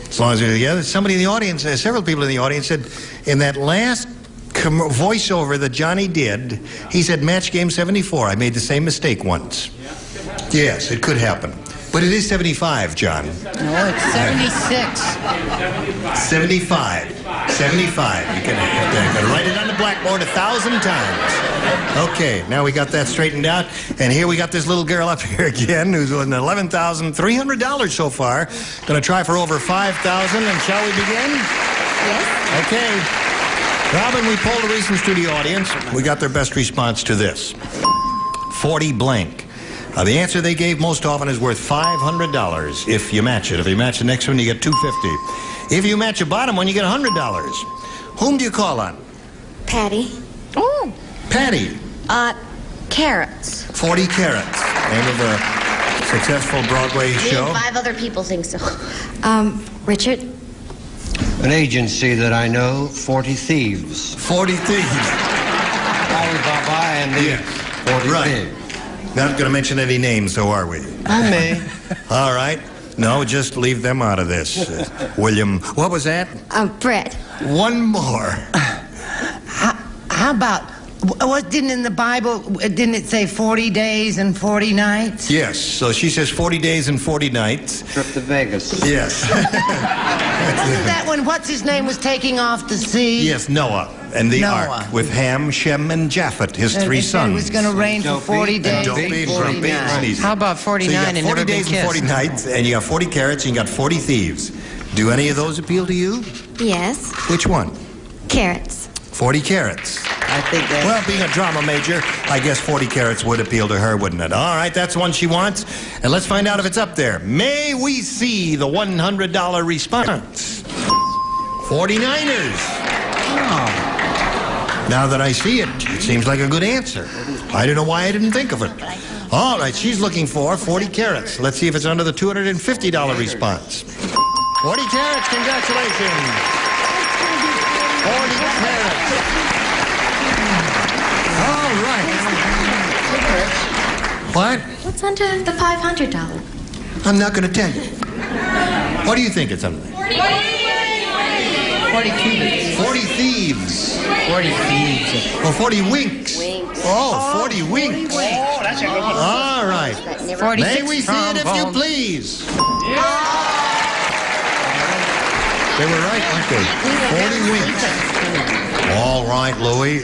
As long as you're together, somebody in the audience, several people in the audience said, in that last voiceover that Johnny did, he said match game 74. I made the same mistake once. Yes, it could happen. But it is 75, John. No, it's 76. 75. 75. You can write it on the blackboard 1,000 times. Okay, now we got that straightened out. And here we got this little girl up here again who's won $11,300 so far. Going to try for over 5,000. And shall we begin? Yes. Okay. Robin, we polled a recent studio audience. We got their best response to this. 40 blank. The answer they gave most often is worth $500 if you match it. If you match the next one, you get $250. If you match the bottom one, you get $100. Whom do you call on? Patty. Oh. Patty. Carrots. 40 carats. Name of a successful Broadway show. 5 other people think so. Richard. An agency that I know, 40 Thieves. 40 Thieves. Alibaba and the 40 Thieves. Not going to mention any names, so are we? I may. All right. No, just leave them out of this. William, what was that? Brett. One more. How about, didn't in the Bible, didn't it say 40 days and 40 nights? Yes, so she says 40 days and 40 nights. Trip to Vegas. Yes. Wasn't that when what's-his-name was taking off to sea? Yes, Noah and the ark with Ham, Shem, and Japheth, his 3 sons. It was going to rain for 40 days Dopey, and 40 nights. How about 49 so you got and 40 never been days and kissed? 40 nights, and you got 40 carrots, and you got 40 thieves. Do any of those appeal to you? Yes. Which one? Carrots. 40 carrots. I think that... Well, being a drama major, I guess 40 carats would appeal to her, wouldn't it? All right, that's one she wants. And let's find out if it's up there. May we see the $100 response? 49ers. Oh. Now that I see it, it seems like a good answer. I don't know why I didn't think of it. All right, she's looking for 40 carats. Let's see if it's under the $250 response. 40 carats, congratulations. 40 carats. All right. What? What's under the $500? I'm not going to tell you. What do you think it's under? 48. 40 cubits. 40 thieves. 40 thieves. Oh, 40 winks. Oh, 40 winks. Oh, that's a good one. All right. 46 May we see it if you trombones. please? They were right, weren't they? 40 winks. All right, Louie.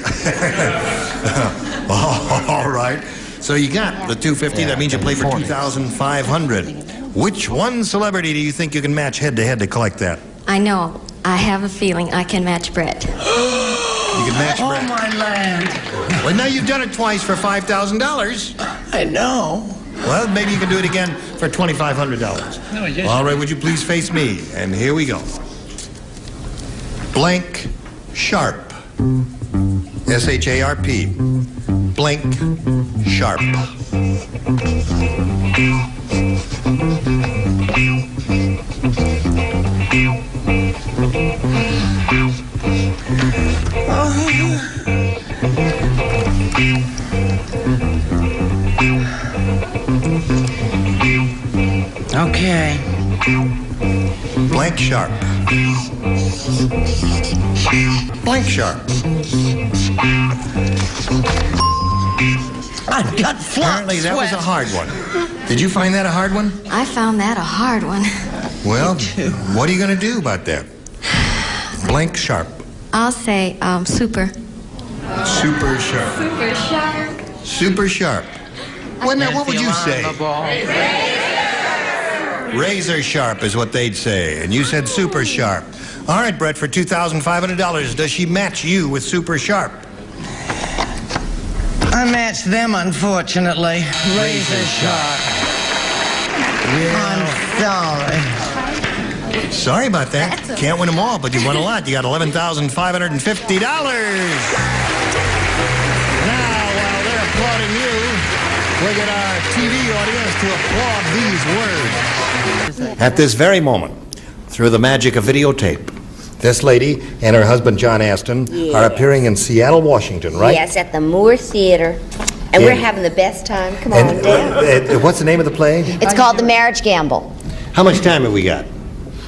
All right. So you got the 250. That means you play for 2,500. Which one celebrity do you think you can match head to head to collect that? I know. I have a feeling I can match Brett. You can match Brett. Oh, my land. Well, now you've done it twice for $5,000. I know. Well, maybe you can do it again for $2,500. No, yes. All right, would you please face me? And here we go. Blank Sharp. S-H-A-R-P. Blank Sharp. Okay. Blank Sharp. Blank Sharp. I've got flops. Apparently that was a hard one. Did you find that a hard one? I found that a hard one. Well, what are you going to do about that? Blank Sharp. I'll say super. Super Sharp. Super sharp. Super Sharp. Well, now, what would you say? Razor sharp is what they'd say, and you said super sharp. All right, Brett, for $2,500, does she match you with super sharp? I matched them, unfortunately. Razor sharp. I'm sorry. Sorry about that. Can't win them all, but you won a lot. You got $11,550. Now, while they're applauding you, we'll get our TV audience to applaud these words. At this very moment, through the magic of videotape, this lady and her husband, John Aston, are appearing in Seattle, Washington, right? Yes, at the Moore Theater. And we're having the best time. Come on down. What's the name of the play? It's called The Marriage Gamble. How much time have we got?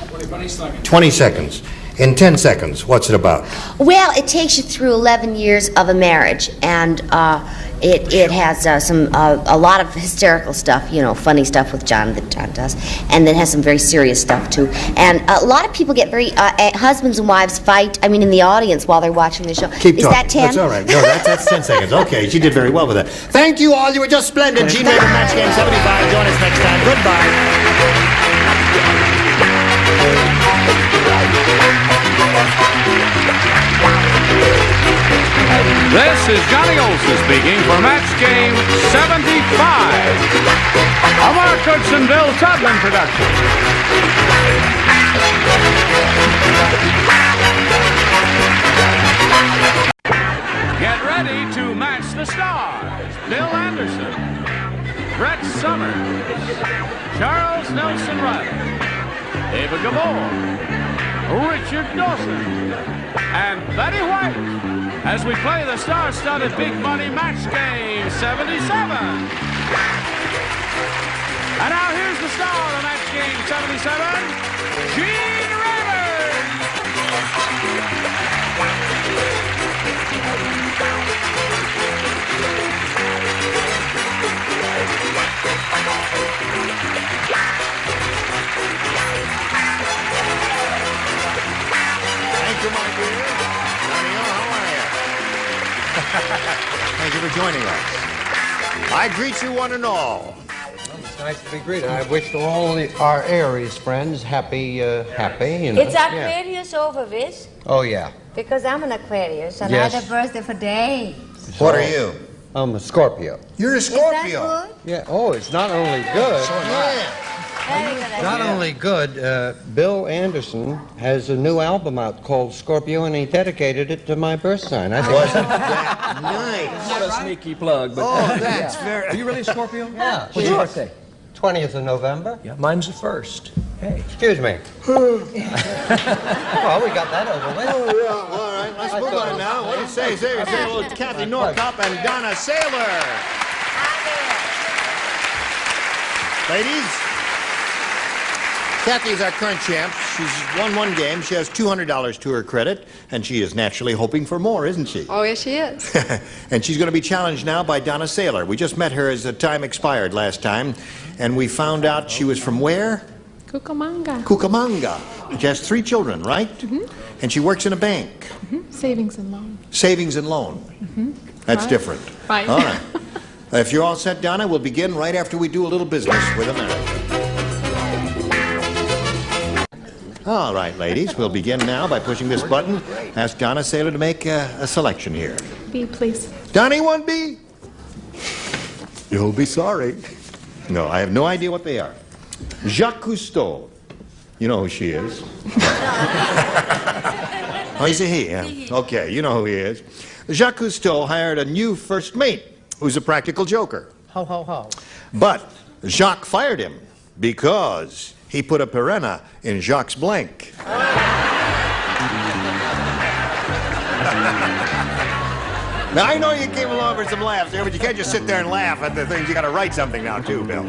20 seconds. 20 seconds. In 10 seconds, what's it about? Well, it takes you through 11 years of a marriage, and it has a lot of hysterical stuff, you know, funny stuff with John that John does, and then has some very serious stuff too. And a lot of people get very husbands and wives fight. I mean, in the audience while they're watching the show. Keep Is talking. that 10? That's all right. No, that's 10 seconds. Okay, she did very well with that. Thank you all. You were just splendid. Gene Raven, Match Game 75. Join us next time. Goodbye. This is Johnny Olson speaking for Match Game 75, a Mark Goodson, Bill Todman production. Get ready to match the stars. Bill Anderson, Brett Summers, Charles Nelson Riley, Ava Gabor, Richard Dawson, and Betty White, as we play the star-studded Big Money Match Game 77. And now here's the star of Match Game 77, Gene Raven. Thank you, my dear. Thank you for joining us. I greet you one and all. Well, it's nice to be greeted. I wish all our Aries friends happy, you know. It's Aquarius over with. Oh, yeah. Because I'm an Aquarius, and Yes. I had a birthday for days. What are you? I'm a Scorpio. You're a Scorpio. Is that Yeah. Oh, it's not only good. good? Very good. Not only good, Bill Anderson has a new album out called Scorpio, and he dedicated it to my birth sign. I think Nice. Not a sneaky plug, but That's very... Are you really Scorpio? Yeah. What's your birthday? 20th of November. Yeah, mine's the 1st. Hey. Excuse me. Well, we got that over with. Oh, yeah. All right, let's move on now. What do you say? Say hello to Kathy Norcop and Donna Saylor. Ladies, Kathy is our current champ. She's won one game. She has $200 to her credit, and she is naturally hoping for more, isn't she? Oh, yes, she is. And she's going to be challenged now by Donna Saylor. We just met her as the time expired last time, and we found out she was from where? Cucamonga. Cucamonga. She has 3 children, right? And she works in a bank. Savings and loan. Savings and loan. That's Right. different. Right. All right. If you're all set, Donna, we'll begin right after we do a little business with America. All right, ladies, we'll begin now by pushing this button. Ask Donna Saylor to make a selection here. B, please. Donnie, 1B? You'll be sorry. No, I have no idea what they are. Jacques Cousteau. You know who she is. Oh, he's a he, yeah. Okay, you know who he is. Jacques Cousteau hired a new first mate who's a practical joker. Ho, ho, ho. But Jacques fired him because he put a piranha in Jacques' blank. Now, I know you came along for some laughs there, but you can't just sit there and laugh at the things. You got to write something now, too, Bill.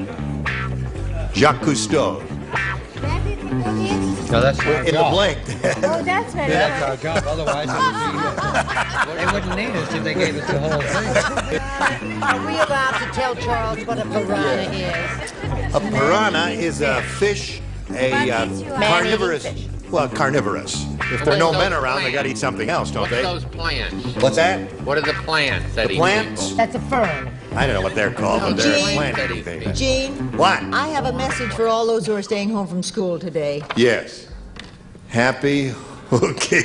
Jacques Cousteau. No, that's in the blank. Oh, that's right. Yeah, that's our job. Otherwise, they wouldn't need us if they gave us the whole thing. Are we allowed to tell Charles what a piranha is? A piranha is a fish, carnivorous. Well, carnivorous. If there are no men around, they got to eat something else, don't they? What's those plants? What's that? What are the plants that The eat plants? people? That's a fern. I don't know what they're called, but they're Gene. plant anything. Gene, What? I have a message for all those who are staying home from school today. Yes. Happy. Okay.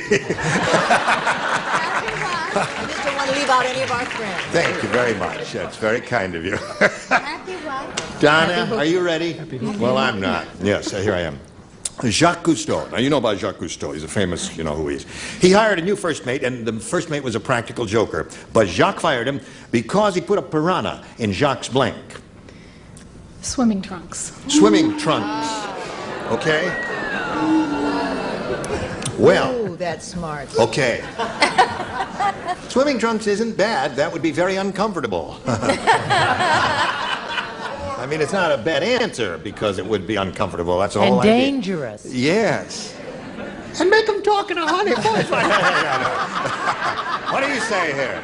I just don't want to leave out any of our friends. Thank you very much. That's very kind of you. Happy what? Donna, are you ready? Well, I'm not. Yes, here I am. Jacques Cousteau. Now, you know about Jacques Cousteau. He's a famous, you know who he is. He hired a new first mate, and the first mate was a practical joker. But Jacques fired him because he put a piranha in Jacques' blank. Swimming trunks. Swimming trunks. Okay? Well. Ooh, that's smart. Okay. Swimming trunks isn't bad. That would be very uncomfortable. I mean, it's not a bad answer because it would be uncomfortable. That's the whole And idea. dangerous. Yes. And make them talk in a honey voice. What do you say here?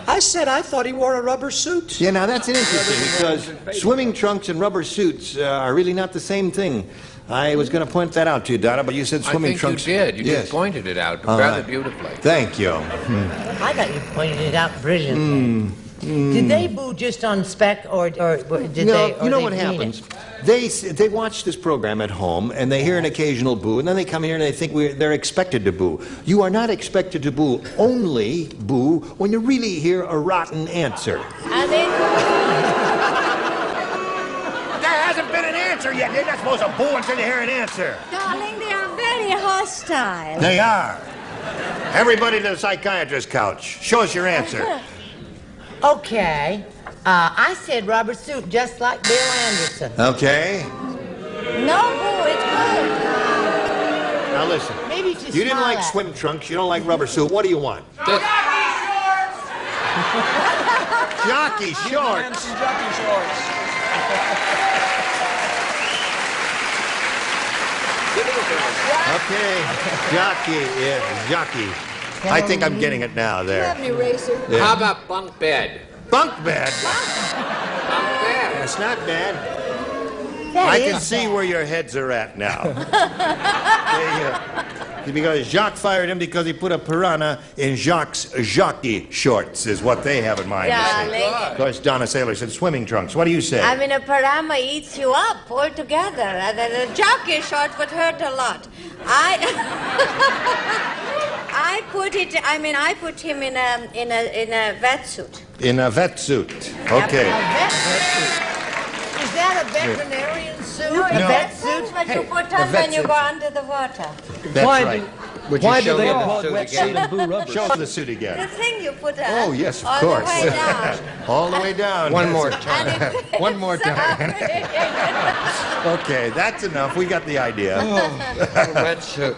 I said I thought he wore a rubber suit. Yeah, now that's interesting because swimming trunks and rubber suits are really not the same thing. I was going to point that out to you, Donna, but you said swimming I think trunks. you did. You Yes. just pointed it out All rather right. beautifully. Thank you. I thought you pointed it out brilliantly. Did they boo just on spec, or did No, they? Or you know they what mean happens? it? They watch this program at home, and they hear an occasional boo, and then they come here and they think they're expected to boo. You are not expected to boo. Only boo when you really hear a rotten answer. And then, There hasn't been an answer yet. You're not supposed to boo until you hear an answer. Darling, they are very hostile. They are. Everybody to the psychiatrist's couch. Show us your answer. okay, I said rubber suit, just like Bill Anderson. Okay. No, boo, it's good. Now listen. Maybe just You didn't smile like at swim trunks. You don't like rubber suit. What do you want? Jockey shorts. Jockey shorts. Okay. Jockey. Yeah, jockey. I think I'm getting it now Do you have there. an eraser? Yeah. How about bunk bed? Bunk bed. Bunk bed. That's not bad. That I is can see bad. where your heads are at now. Because Jacques fired him because he put a piranha in Jacques' jockey shorts, is what they have in mind. Darling. Of course, Donna Saylor said swimming trunks. What do you say? I mean, a piranha eats you up altogether. And the jockey short would hurt a lot. I put him in a wetsuit. In a vet suit. Okay. Is that a veterinarian suit? No, a it's vet that suit? suit what you put a on vet when you suit. go under the water. That's Why right. Why do show they me the call it suit wet again? suit and boo rubber? Show the suit The again. thing you put on. Oh, yes, of all course. the way down. All the way down. One Yes. more time. One more time. Okay, that's enough. We got the idea. Wet suit.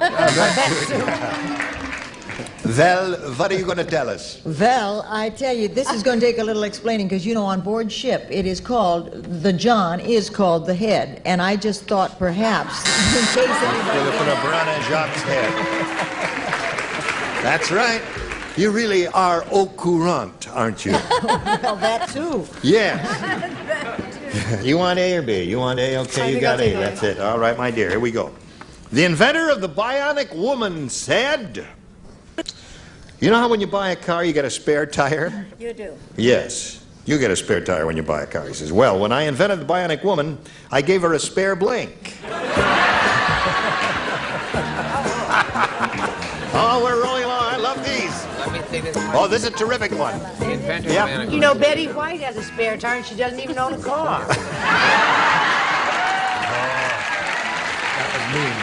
Well, what are you going to tell us? Well, I tell you, this is going to take a little explaining because, you know, on board ship, it is called, the John is called the head. And I just thought perhaps, in case anybody... You're looking at Jacques' head. That's right. You really are au courant, aren't you? Well, that too. Yes. You want A or B? You want A? Okay, you got A. That's it. All right, my dear, here we go. The inventor of the bionic woman said... You know how when you buy a car, you get a spare tire? You do. Yes. You get a spare tire when you buy a car. He says, well, when I invented the bionic woman, I gave her a spare blank. Oh, we're rolling along. I love these. Let me see this. Oh, this is a terrific one. The inventor Yep. of Anagram. You know, Betty White has a spare tire and she doesn't even own a car. That was mean.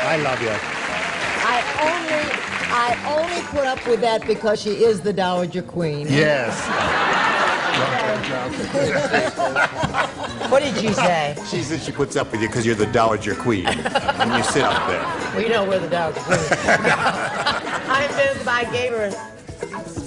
I love you. I only put up with that because she is the Dowager Queen. Yes. What did she say? She said she puts up with you because you're the Dowager Queen. And you sit up there. Well, you know we're the Dowager Queen. I gave her a...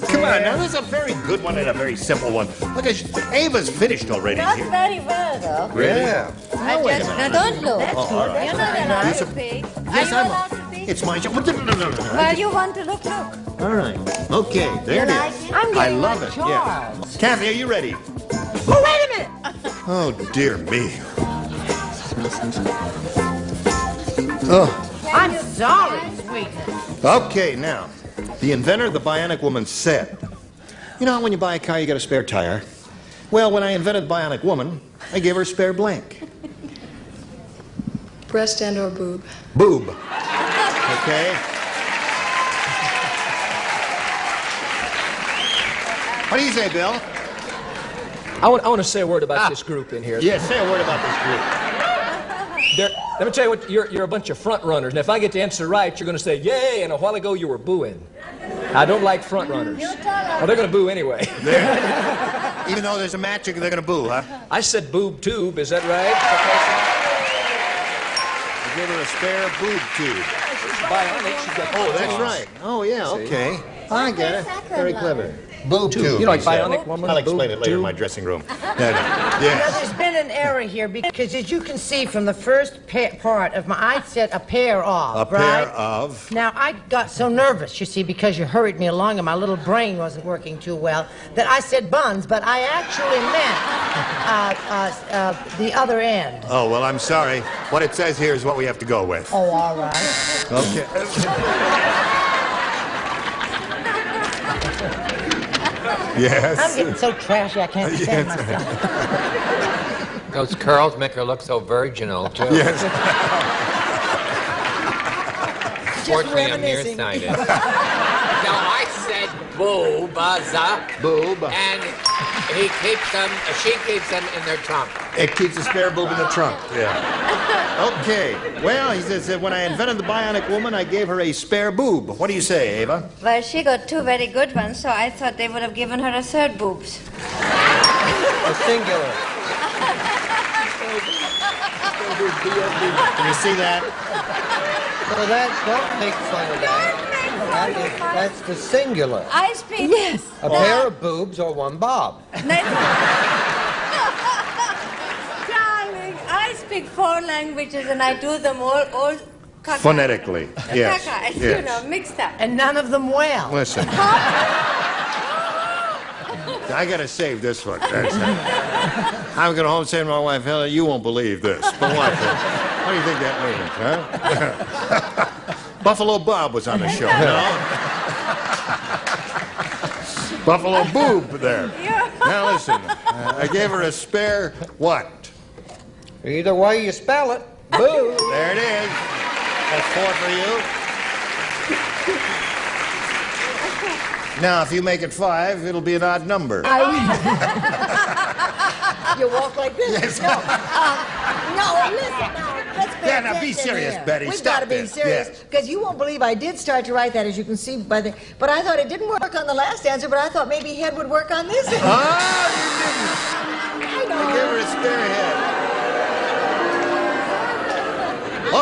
Come on, now this is a very good one and a very simple one. Look, Ava's finished already. Not Here. very well, though. Really? Yeah. I just... Now, don't look. Oh, all right. You're not allowed to pick. Yes, Are you I'm allowed to pick? It's my job. No. Well, you want to look, look. All right. Okay, there it like is. it? I'm I getting love my it. Yeah. charms. Kathy, are you ready? Oh, wait a minute! Oh, dear me. Oh. I'm sorry, sweetness. Okay, now, the inventor of the bionic woman said, you know how when you buy a car, you get a spare tire? Well, when I invented the bionic woman, I gave her a spare blank. Breast and or boob. Boob. Okay? What do you say, Bill? I want to say a word about this group in here. Yes, say a word about this group. Let me tell you what, you're a bunch of front runners. And if I get the answer right, you're going to say, yay, and a while ago you were booing. I don't like front runners. Well, they're going to boo anyway. Even though there's a match, they're going to boo, huh? I said boob tube, is that right? You give her a spare boob tube. Bionic, she's got Oh, that's right. Oh, yeah, okay. I get it. Very clever. Boob tube. You know, like he said. bionic woman. I'll explain boob it later in tube. my dressing room. Now, Yes. there's been an error here because, as you can see from the first part of I said a pair of, A right? pair of. Now, I got so nervous, you see, because you hurried me along and my little brain wasn't working too well, that I said buns, but I actually meant the other end. Oh, well, I'm sorry. What it says here is what we have to go with. Oh, all right. Okay. Yes. I'm getting so trashy I can't stand myself. Those curls make her look so virginal, too. Yes. Fortunately, I'm reminiscing. nearsighted. Now, I said boob, Boob. and she keeps them in their trunk. It keeps a spare boob in the trunk. Yeah. Okay. Well, he says that when I invented the bionic woman, I gave her a spare boob. What do you say, Ava? Well, she got two very good ones, so I thought they would have given her a third boobs. A singular. Can you see that? Well, don't make fun of that. That's the singular. I speak... Yes. A pair of boobs or one bob. Darling, I speak 4 languages and I do them all caca. Phonetically. Yes. Caca, Yes. you know, mixed up. And none of them well. Listen. I gotta save this one. I'm going home saying to my wife, Helen, you won't believe this. But watch this. What do you think that means, huh? Buffalo Bob was on the show, no? Buffalo Boob there. Now listen, I gave her a spare what? Either way you spell it, boo. There it is. That's 4 for you. Now, if you make it 5, it'll be an odd number. You walk like this? Yes. No, listen now. Let's pay Yeah, now be attention serious, here. Betty. We've Stop got to be this. serious Yes. because you won't believe I did start to write that, as you can see by the. But I thought it didn't work on the last answer. But I thought maybe head would work on this. Oh, you didn't. I gave her a spare head.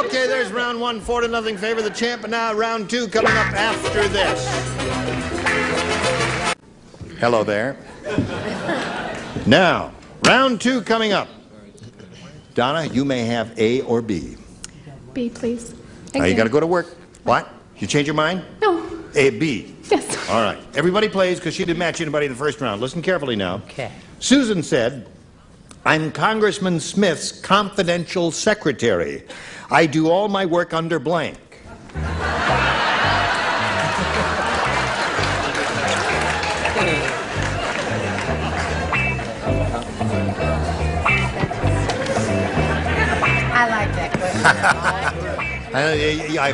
Okay, there's round one, 4-0 favor the champ, and now round two coming up after this. Hello there. Now, round two coming up. Donna, you may have A or B. B, please. Now you got to go to work. What? You change your mind? No. A, B. Yes. All right. Everybody plays because she didn't match anybody in the first round. Listen carefully now. Okay. Susan said, I'm Congressman Smith's confidential secretary. I do all my work under blank. I like that question.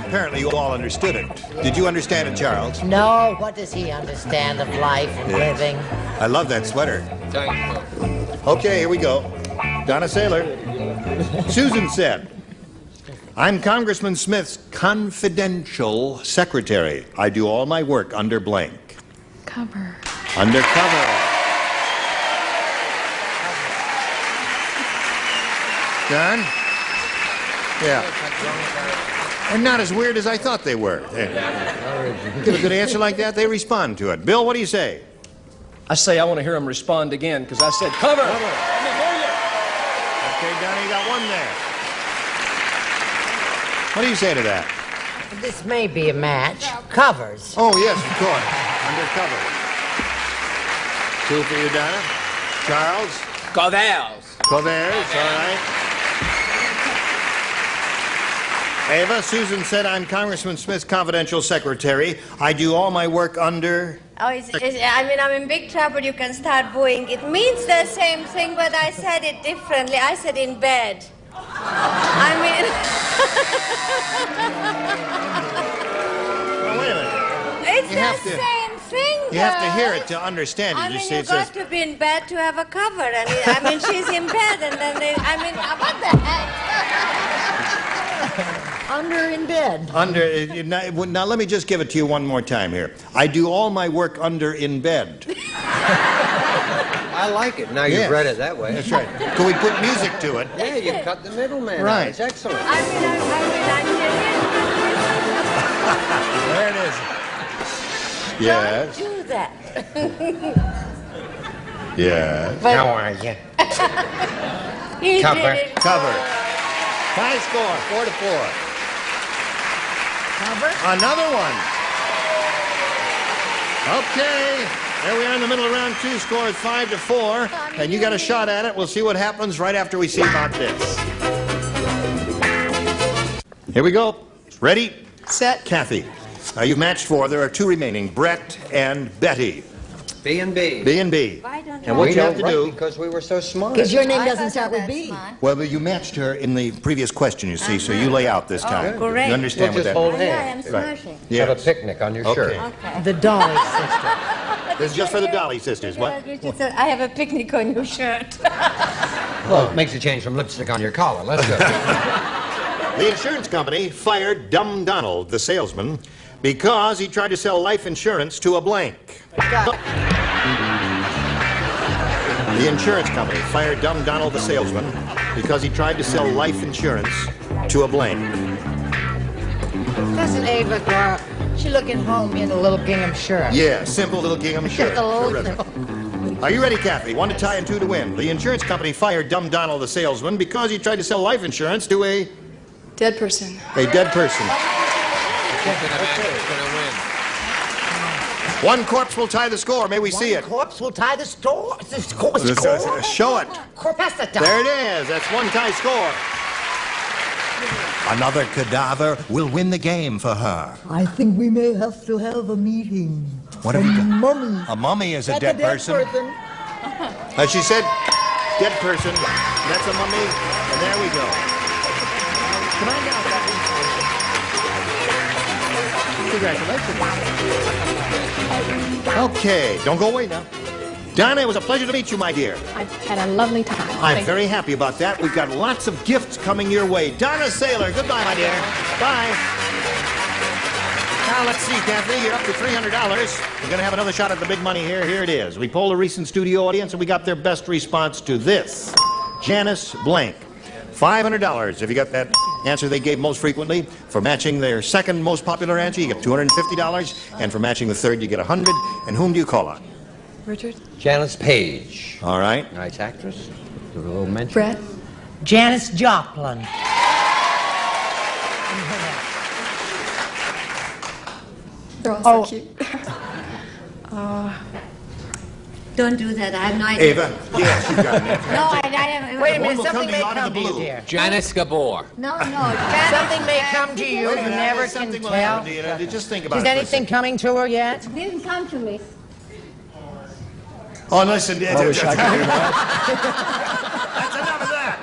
Apparently you all understood it. Did you understand it, Charles? No, what does he understand of life and living? I love that sweater. Thank you. Okay, here we go. Donna Saylor. Susan said, I'm Congressman Smith's confidential secretary. I do all my work under blank. Cover. Under cover. John? Yeah. And not as weird as I thought they were. Give a good answer like that, they respond to it. Bill, what do you say? I say I want to hear him respond again because I said cover. Okay, Donnie, you got one there. What do you say to that? This may be a match. Covers. Oh, yes, of course. Undercover. Two for you, Donna. Charles? Covers. Covers, all right. Ava, Susan said, I'm Congressman Smith's confidential secretary. I do all my work under... Oh, I'm in big trouble. You can start booing. It means the same thing, but I said it differently. I said in bed. I mean... Well, wait a minute. It's the same thing, You have to hear girls. it to understand it. I You mean, see, you it says... got to be in bed to have a cover. And she's in bed, and then what the heck? Under in bed. Now, let me just give it to you one more time here. I do all my work under in bed. I like it. Now you've read it that way. That's right. Can we put music to it? Yeah, you cut the middleman. Right. It's excellent. There it is. Yes. Don't do that. Yes. How are you? He Cover. did it. Cover. High score, 4-4. Cover. Another one. Okay. There we are in the middle of round two. Score is 5-4. And you got a shot at it. We'll see what happens right after we see about this. Here we go. Ready? Set. Kathy. You've matched four. There are two remaining. Brett and Betty. B and B. B and B. And what you have to do... Because we were so smart. Because your name doesn't start with B. Well, but you matched her in the previous question, you see, so you lay out this time. Oh, great. You understand We'll what just hold that Yeah, I am hands. smashing. Yes. Have a picnic on your shirt. Okay. The Dolly sister. This is just for the Dolly sisters. What? Richard said, I have a picnic on your shirt. Well, it makes a change from lipstick on your collar. Let's go. The insurance company fired Dumb Donald, the salesman, because he tried to sell life insurance to a blank. The insurance company fired Dumb Donald, the salesman, because he tried to sell life insurance to a blank. Doesn't Ava go? She looking home in a little gingham shirt. Yeah, simple little gingham shirt. Just a little Terrific. Are you ready, Kathy? 1 to tie and 2 to win. The insurance company fired Dumb Donald, the salesman, because he tried to sell life insurance to a Dead person. dead person. One corpse will tie the score. May we see it? One corpse will tie the score. Show it. Corpacita. There it is. That's one tie score. Another cadaver will win the game for her. I think we may have to have a meeting. What have we got? Mummy. A mummy is a That's dead person. As she said, dead person. That's a mummy. And there we go. Come on down, Kathy. Congratulations. Okay, don't go away now. Donna, it was a pleasure to meet you, my dear. I've had a lovely time. I'm very happy about that. We've got lots of gifts coming your way. Donna Saylor, goodbye, my dear. Bye. Now, let's see, Kathy, you're up to $300. We're going to have another shot at the big money here. Here it is. We polled a recent studio audience, and we got their best response to this. Janice Blank. $500. If you got that answer they gave most frequently, for matching their second most popular answer, you get $250. And for matching the third, you get $100. And whom do you call on? Richard? Janice Page. All right. Nice actress. A little mention. Brett? Janis Joplin. They're all so cute. Don't do that. I have no idea. Ava? Yes, you've got an answer. No, I haven't. Wait a One minute, will something come to may you out of come the to you, blue. dear. Janice Gabor. No. Something may come to you, you never can Something will tell. happen to you. Just think about Is it. for a anything second. coming to her yet? Didn't come to me. Oh, listen. I wish I could do that. That's enough of that.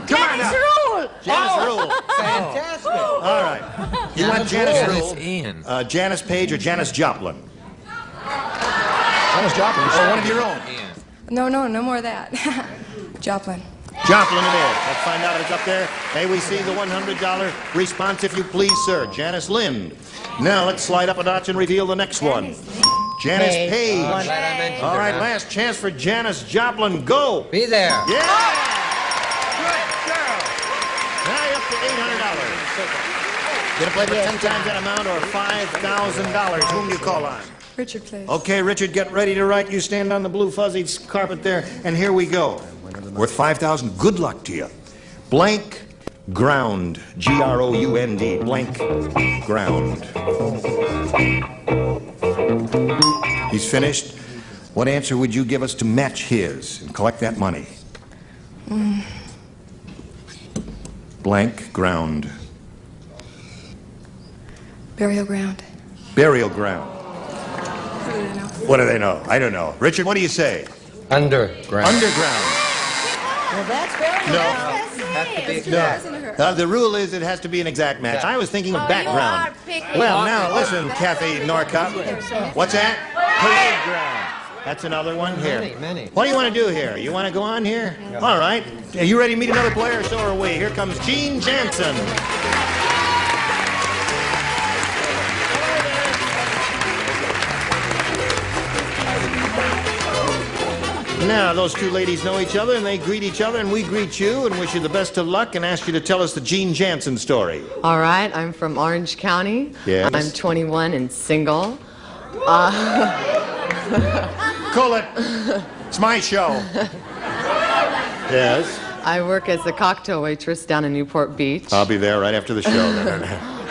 Come on now. Rule. Janice Rule. Fantastic. All right. You want Janice Janice Rule, Ian. Janice Page, or Janice Joplin? Janice Joplin. Or one of your own. No more of that. Joplin. Joplin it is. Let's find out if it's up there. May we see the $100 response, if you please, sir. Janice Lind. Now let's slide up a notch and reveal the next one. Janice Page. I'm glad I mentioned All her right, now. last chance for Janice Joplin. Go. Be there. Yeah! Good girl. Now you're up to $800. Gonna play for 10 times that amount or $5,000. Whom do you call on? Richard, please. Okay, Richard, get ready to write. You stand on the blue fuzzy carpet there, and here we go. Worth $5,000. Good luck to you. Blank ground. Ground. Blank ground. He's finished. What answer would you give us to match his and collect that money? Blank ground. Burial ground. Burial ground. What do they know? I don't know. Richard, what do you say? Underground. Underground. Well, that's very No. Have to be exact. The rule is it has to be an exact match. I was thinking of background. Well, now, listen, Kathy Norcup. What's that? Parade ground. That's another one here. Many. What do you want to do here? You want to go on here? All right. Are you ready to meet another player? So are we. Here comes Gene Jansen. Now, those two ladies know each other, and they greet each other, and we greet you and wish you the best of luck and ask you to tell us the Gene Jansen story. All right, I'm from Orange County. Yes. I'm 21 and single. Call it. It's my show. Yes. I work as a cocktail waitress down in Newport Beach. I'll be there right after the show.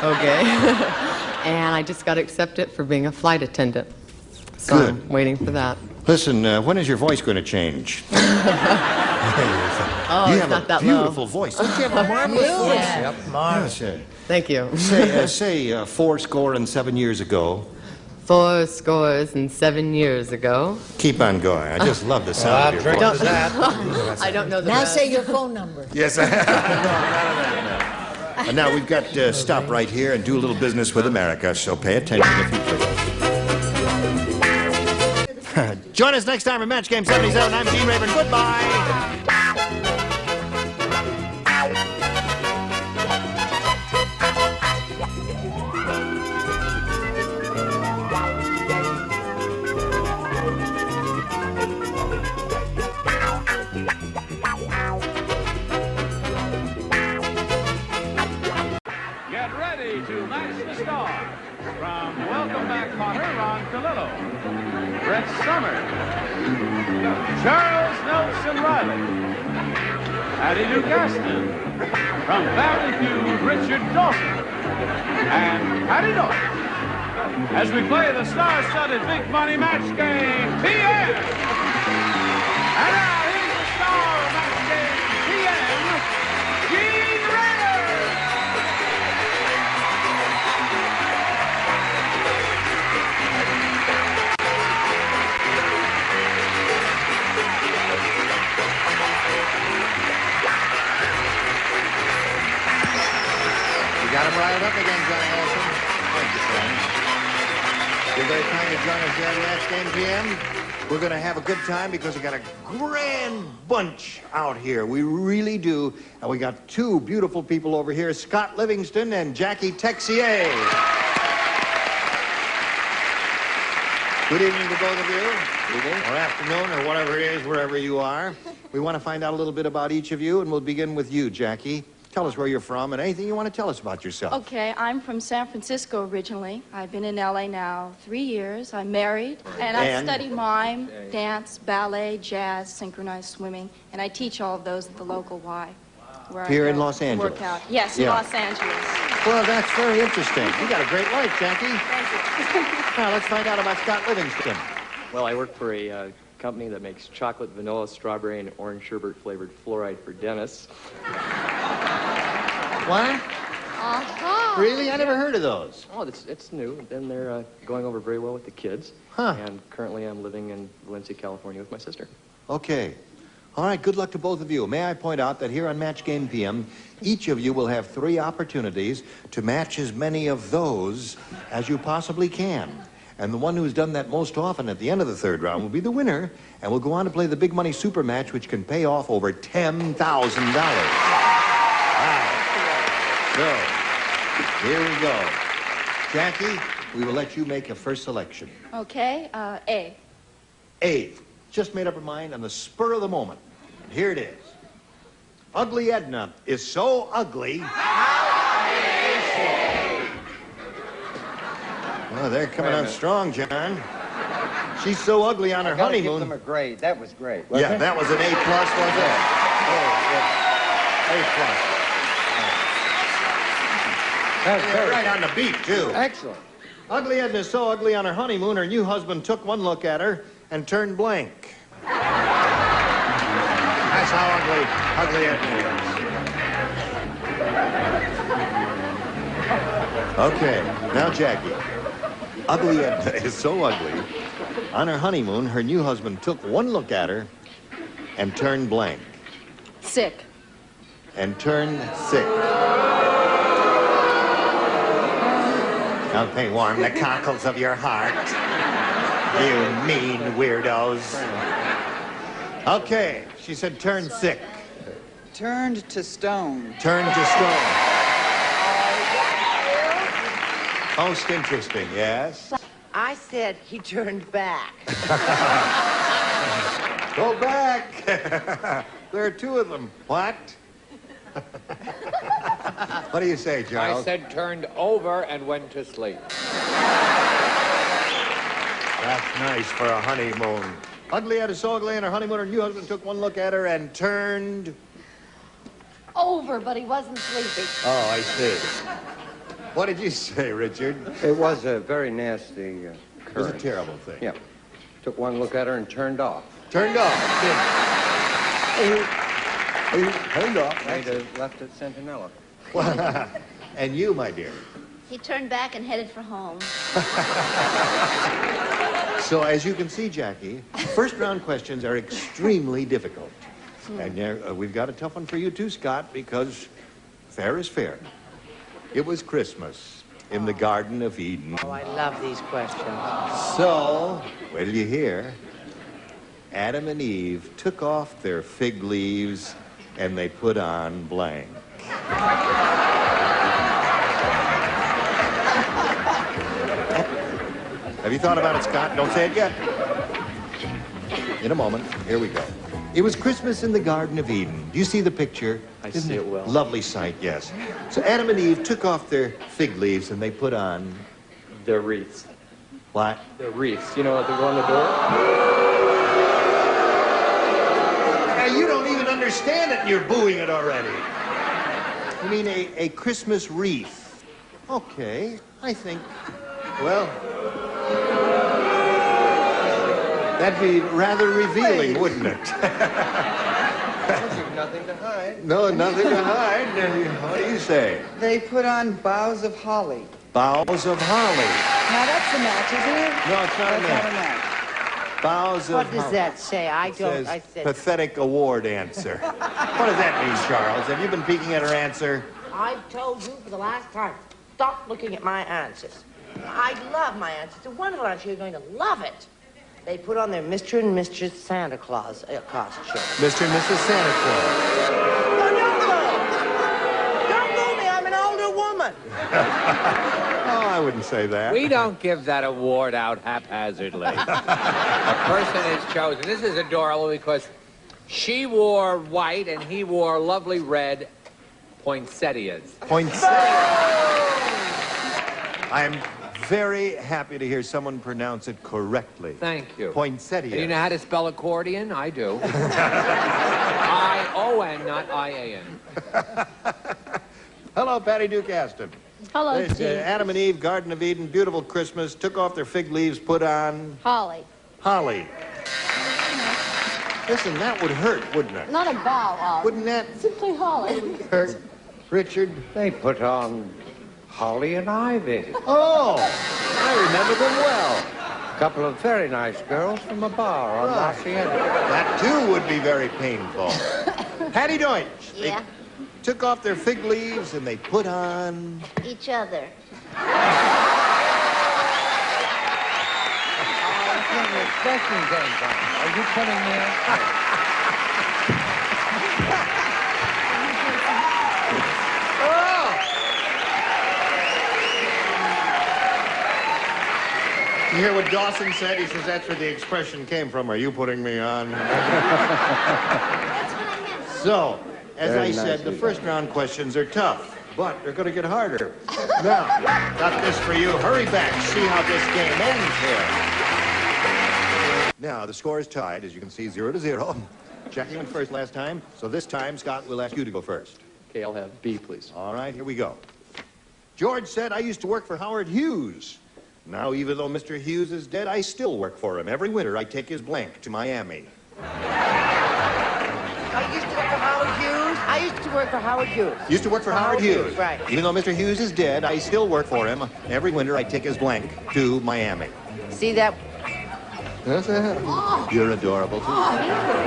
Okay. And I just got accepted for being a flight attendant. So Good. I'm waiting for that. Listen, when is your voice going to change? Oh, You it's have not a that beautiful low. voice. Don't you have a marvelous voice? Yep, Yes, Thank you. Say 4-7 years ago. 4-7 years ago. Keep on going. I just love the sound of your voice. I don't know the Now rest. say your phone number. Yes. And now we've got to stop right here and do a little business with America, so pay attention if you please. Join us next time for Match Game 77. I'm Gene Rayburn. Goodbye. Get ready to match the stars. From Welcome Back Potter, Ron Colillo, Brett Summers, Charles Nelson Riley, Addie Dugaston, from Family Feud, Richard Dawson, and Patty Norton, as we play the star-studded Big Money Match Game, TM. And now, here's the star of Match Game, TM, Gene Rayburn. You got him riled up again, Johnny Olson. Thank you, friend. You're very kind to join us here on Match Game PM. We're going to have a good time because we got a grand bunch out here. We really do. And we got two beautiful people over here, Scott Livingston and Jackie Texier. Good evening to both of you. Or afternoon, or whatever it is, wherever you are. We want to find out a little bit about each of you, and we'll begin with you, Jackie. Tell us where you're from and anything you want to tell us about yourself. Okay, I'm from San Francisco originally. I've been in L.A. now 3 years. I'm married, and I study mime, dance, ballet, jazz, synchronized swimming, and I teach all of those at the local Y. Where Here I in Los Angeles? Work out. Yes, Yeah. Los Angeles. Well, that's very interesting. You got a great life, Jackie. Thank you. Now, let's find out about Scott Livingston. Well, I work for a company that makes chocolate, vanilla, strawberry, and orange sherbet flavored fluoride for dentists. What? Uh-huh. Really? I never heard of those. Oh, it's new. And they're going over very well with the kids. Huh. And currently I'm living in Valencia, California with my sister. Okay. All right, good luck to both of you. May I point out that here on Match Game PM, each of you will have 3 opportunities to match as many of those as you possibly can. And the one who's done that most often at the end of the 3rd round will be the winner, and we'll go on to play the big money super match, which can pay off over $10,000. Wow. So, here we go. Jackie, we will let you make a first selection. Okay, A. A. Just made up her mind on the spur of the moment. And here it is. Ugly Edna is so ugly. Well, they're coming on strong, John. She's so ugly on her honeymoon. Give them a grade. That was great. Yeah, that was an A+, wasn't it? A+. That was right on the beat, too. Excellent. Ugly Edna is so ugly on her honeymoon, her new husband took one look at her and turned blank. That's how ugly Edna is. Okay, now Jackie. Ugly Edna is so ugly. On her honeymoon, her new husband took one look at her and turned blank. Sick. And turned sick. Don't they warm the cockles of your heart? You mean weirdos. Okay, she said turn sick. Turned to stone. Turned to stone. Most interesting, yes? I said he turned back. Go back. There are 2 of them. What? What do you say, Charles? I said turned over and went to sleep. That's nice for a honeymoon. Ugly Edna is so ugly on her honeymoon, her new husband took one look at her and turned... Over, but he wasn't sleepy. Oh, I see. What did you say, Richard? It was a very nasty It occurrence. was a terrible thing. Yeah. Took one look at her and turned off. Turned off. Turned off. I'd have left at Centinela. And you, my dear? He turned back and headed for home. So, as you can see, Jackie, first round questions are extremely difficult. And we've got a tough one for you, too, Scott, because fair is fair. It was Christmas in the Garden of Eden. Oh, I love these questions. So, wait till you hear. Adam and Eve took off their fig leaves and they put on blank. Have you thought about it, Scott? Don't say it yet. In a moment. Here we go. It was Christmas in the Garden of Eden. Do you see the picture? I see it well. Lovely sight, yes. So Adam and Eve took off their fig leaves and they put on... Their wreaths. What? Their wreaths. You know what they go on the door? Now, you don't even understand it and you're booing it already. You mean a Christmas wreath? Okay, I think... Well... That'd be rather revealing, wouldn't it? You've nothing to hide. No, nothing to hide. What do you say? They put on boughs of holly. Boughs of holly. Now that's the match, isn't it? No, it's not That's a not a match. match. Boughs of What does holly. that say? I don't. Says I said. pathetic award answer. What does that mean, Charles? Have you been peeking at her answer? I've told you for the last time. Stop looking at my answers. I love my answers. It's a wonderful answer. You're going to love it. They put on their Mr. and Mrs. Santa Claus costume. Mr. and Mrs. Santa Claus. No, don't go. Don't boo me. I'm an older woman. Oh, I wouldn't say that. We don't give that award out haphazardly. A person is chosen. This is adorable because she wore white and he wore lovely red poinsettias. Poinsettias. I'm very happy to hear someone pronounce it correctly. Thank you. Poinsettia. And you know how to spell accordion? I do. I-O-N, not I-A-N. Hello, Patty Duke Aston. Hello, There's, Steve. Adam and Eve, Garden of Eden, beautiful Christmas, took off their fig leaves, put on Holly. holly. Listen, that would hurt, wouldn't it? Not a bow. Wouldn't that Simply Holly. hurt? Richard? They put on holly and ivy. Oh, I remember them well. A couple of very nice girls from a bar on La Cienega. That, too, would be very painful. Patty Deutsch. Yeah? They took off their fig leaves and they put on... Each other. Are you kidding me? You hear what Dawson said? He says that's where the expression came from. Are you putting me on? So, as I said, the first round questions are tough, but they're going to get harder. Now, got this for you. Hurry back. See how this game ends here. Now, the score is tied, as you can see, 0-0. Jackie went first last time, so this time, Scott, we'll ask you to go first. Okay, I'll have B, please. All right, here we go. George said, I used to work for Howard Hughes. Now, even though Mr. Hughes is dead, I still work for him. Every winter, I take his blank to Miami. I used to work for Howard Hughes. I used to work for Howard Hughes. Used to work for Howard Hughes. Right. Even though Mr. Hughes is dead, I still work for him. Every winter, I take his blank to Miami. See that? That's it. You're adorable, too.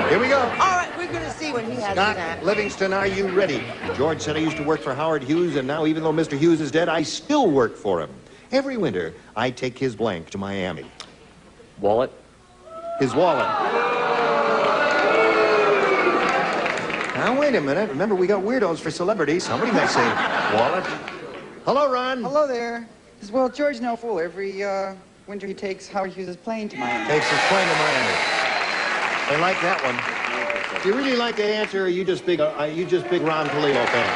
Here we go. All right, we're going to see when he has Scott that. Livingston, are you ready? George said I used to work for Howard Hughes, and now, even though Mr. Hughes is dead, I still work for him. Every winter, I take his blank to Miami. Wallet. His wallet. Now, wait a minute. Remember, we got weirdos for celebrities. Somebody may say wallet. Hello, Ron. Hello there. Well, George no fool. Every winter he takes Howard Hughes' plane to Miami. Takes his plane to Miami. They like that one. Do you really like that answer, or are you just big Ron Toledo fan?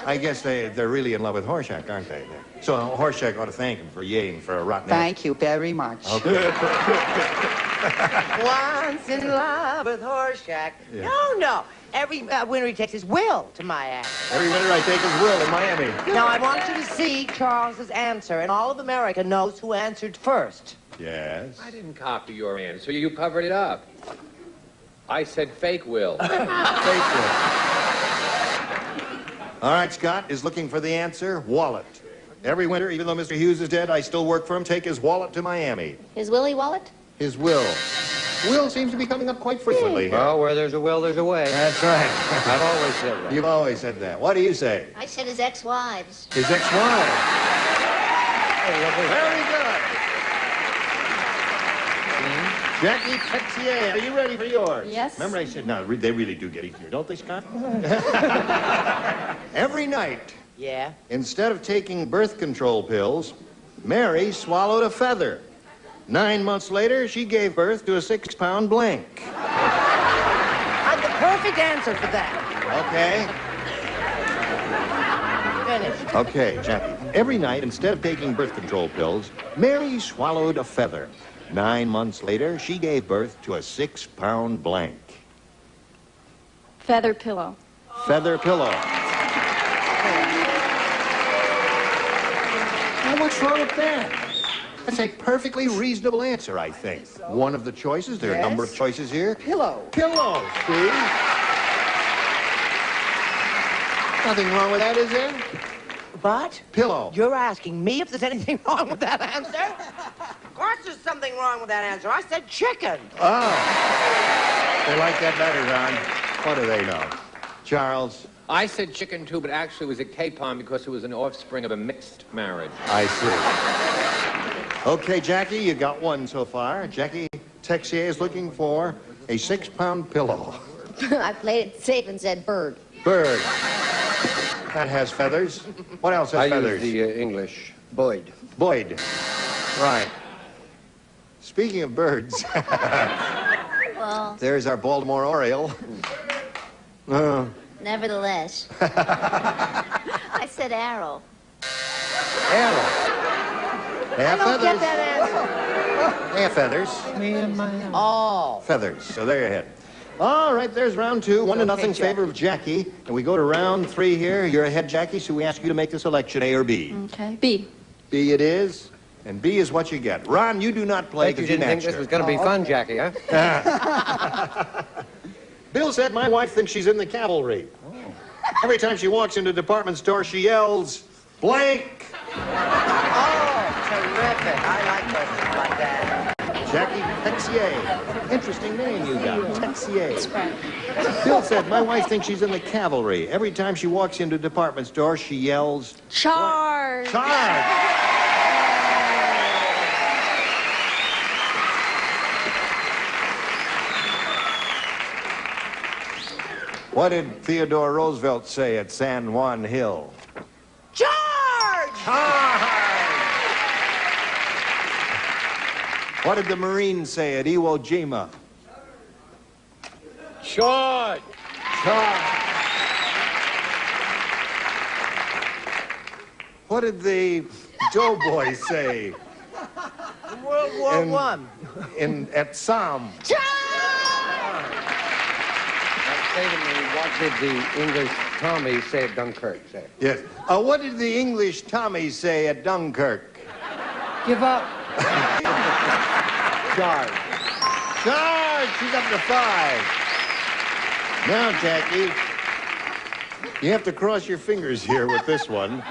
I guess they're really in love with Horshack, aren't they? So Horshack ought to thank him for yaying for a rotten Thank you very much. Okay. Once in love with Horseshack. Yeah. No. Every winter he takes his will to Miami. Every winter I take his will in Miami. Now, I want you to see Charles's answer, and all of America knows who answered first. Yes. I didn't copy your answer. You covered it up. I said fake will. Fake will. All right, Scott is looking for the answer. Wallet. Every winter, even though Mr. Hughes is dead, I still work for him. Take his wallet to Miami. His Willie wallet? His will. Will seems to be coming up quite frequently here. Well, where there's a will, there's a way. That's right. I've always said that. You've always said that. What do you say? I said his ex-wives. His ex-wife. Very good. Jackie Texier, are you ready for yours? Yes. Remember I said, no, they really do get easier, don't they, Scott? Every night, Yeah? instead of taking birth control pills, Mary swallowed a feather. 9 months later, she gave birth to a 6-pound blank. I'm the perfect answer for that. Okay. Finished. Okay, Jackie. Every night, instead of taking birth control pills, Mary swallowed a feather. 9 months later, she gave birth to a 6-pound blank. Feather pillow. Feather pillow. Now, what's wrong with that? That's a perfectly reasonable answer, I think. One of the choices, there are a number of choices here. Pillow. Pillow, see? Nothing wrong with that, is there? But? Pillow. You're asking me if there's anything wrong with that answer? Of course there's something wrong with that answer. I said chicken. Oh. They like that better, Ron. What do they know? Charles? I said chicken too, but actually it was a capon because it was an offspring of a mixed marriage. I see. Okay, Jackie, you got one so far. Jackie Texier is looking for a 6-pound pillow. I played it safe and said bird. Bird. That has feathers. What else has feathers? I use the English. Boyd. Boyd. Right. Speaking of birds, Well, there's our Baltimore Oriole. nevertheless. I said arrow. Arrow. They have I don't get feathers. that answer. They have feathers. Oh. Feathers. So there you're ahead. All right, there's round two. 1-0 favor of Jackie. And we go to round three here. You're ahead, Jackie, so we ask you to make the selection, A or B. Okay, B. B it is. And B is what you get. Ron, you do not play Bet you because you didn't think matched this her. was going to be fun, Jackie, huh? Bill said my wife thinks she's in the cavalry. Every time she walks into a department store, she yells, blank. Oh, terrific. I like questions like that. Jackie Texier. Interesting name you got. Texier. Bill said my wife thinks she's in the cavalry. Every time she walks into a department store, she yells, Charge. charge. What did Theodore Roosevelt say at San Juan Hill? Charge! Charge! What did the Marines say at Iwo Jima? Charge! Charge! What did the Doughboy say World War I. at Somme? Say to me, what did the English Tommy say at Dunkirk? Say. Yes. What did the English Tommy say at Dunkirk? Give up. Charge. Charge! She's up to 5. Now, Jackie, you have to cross your fingers here with this one,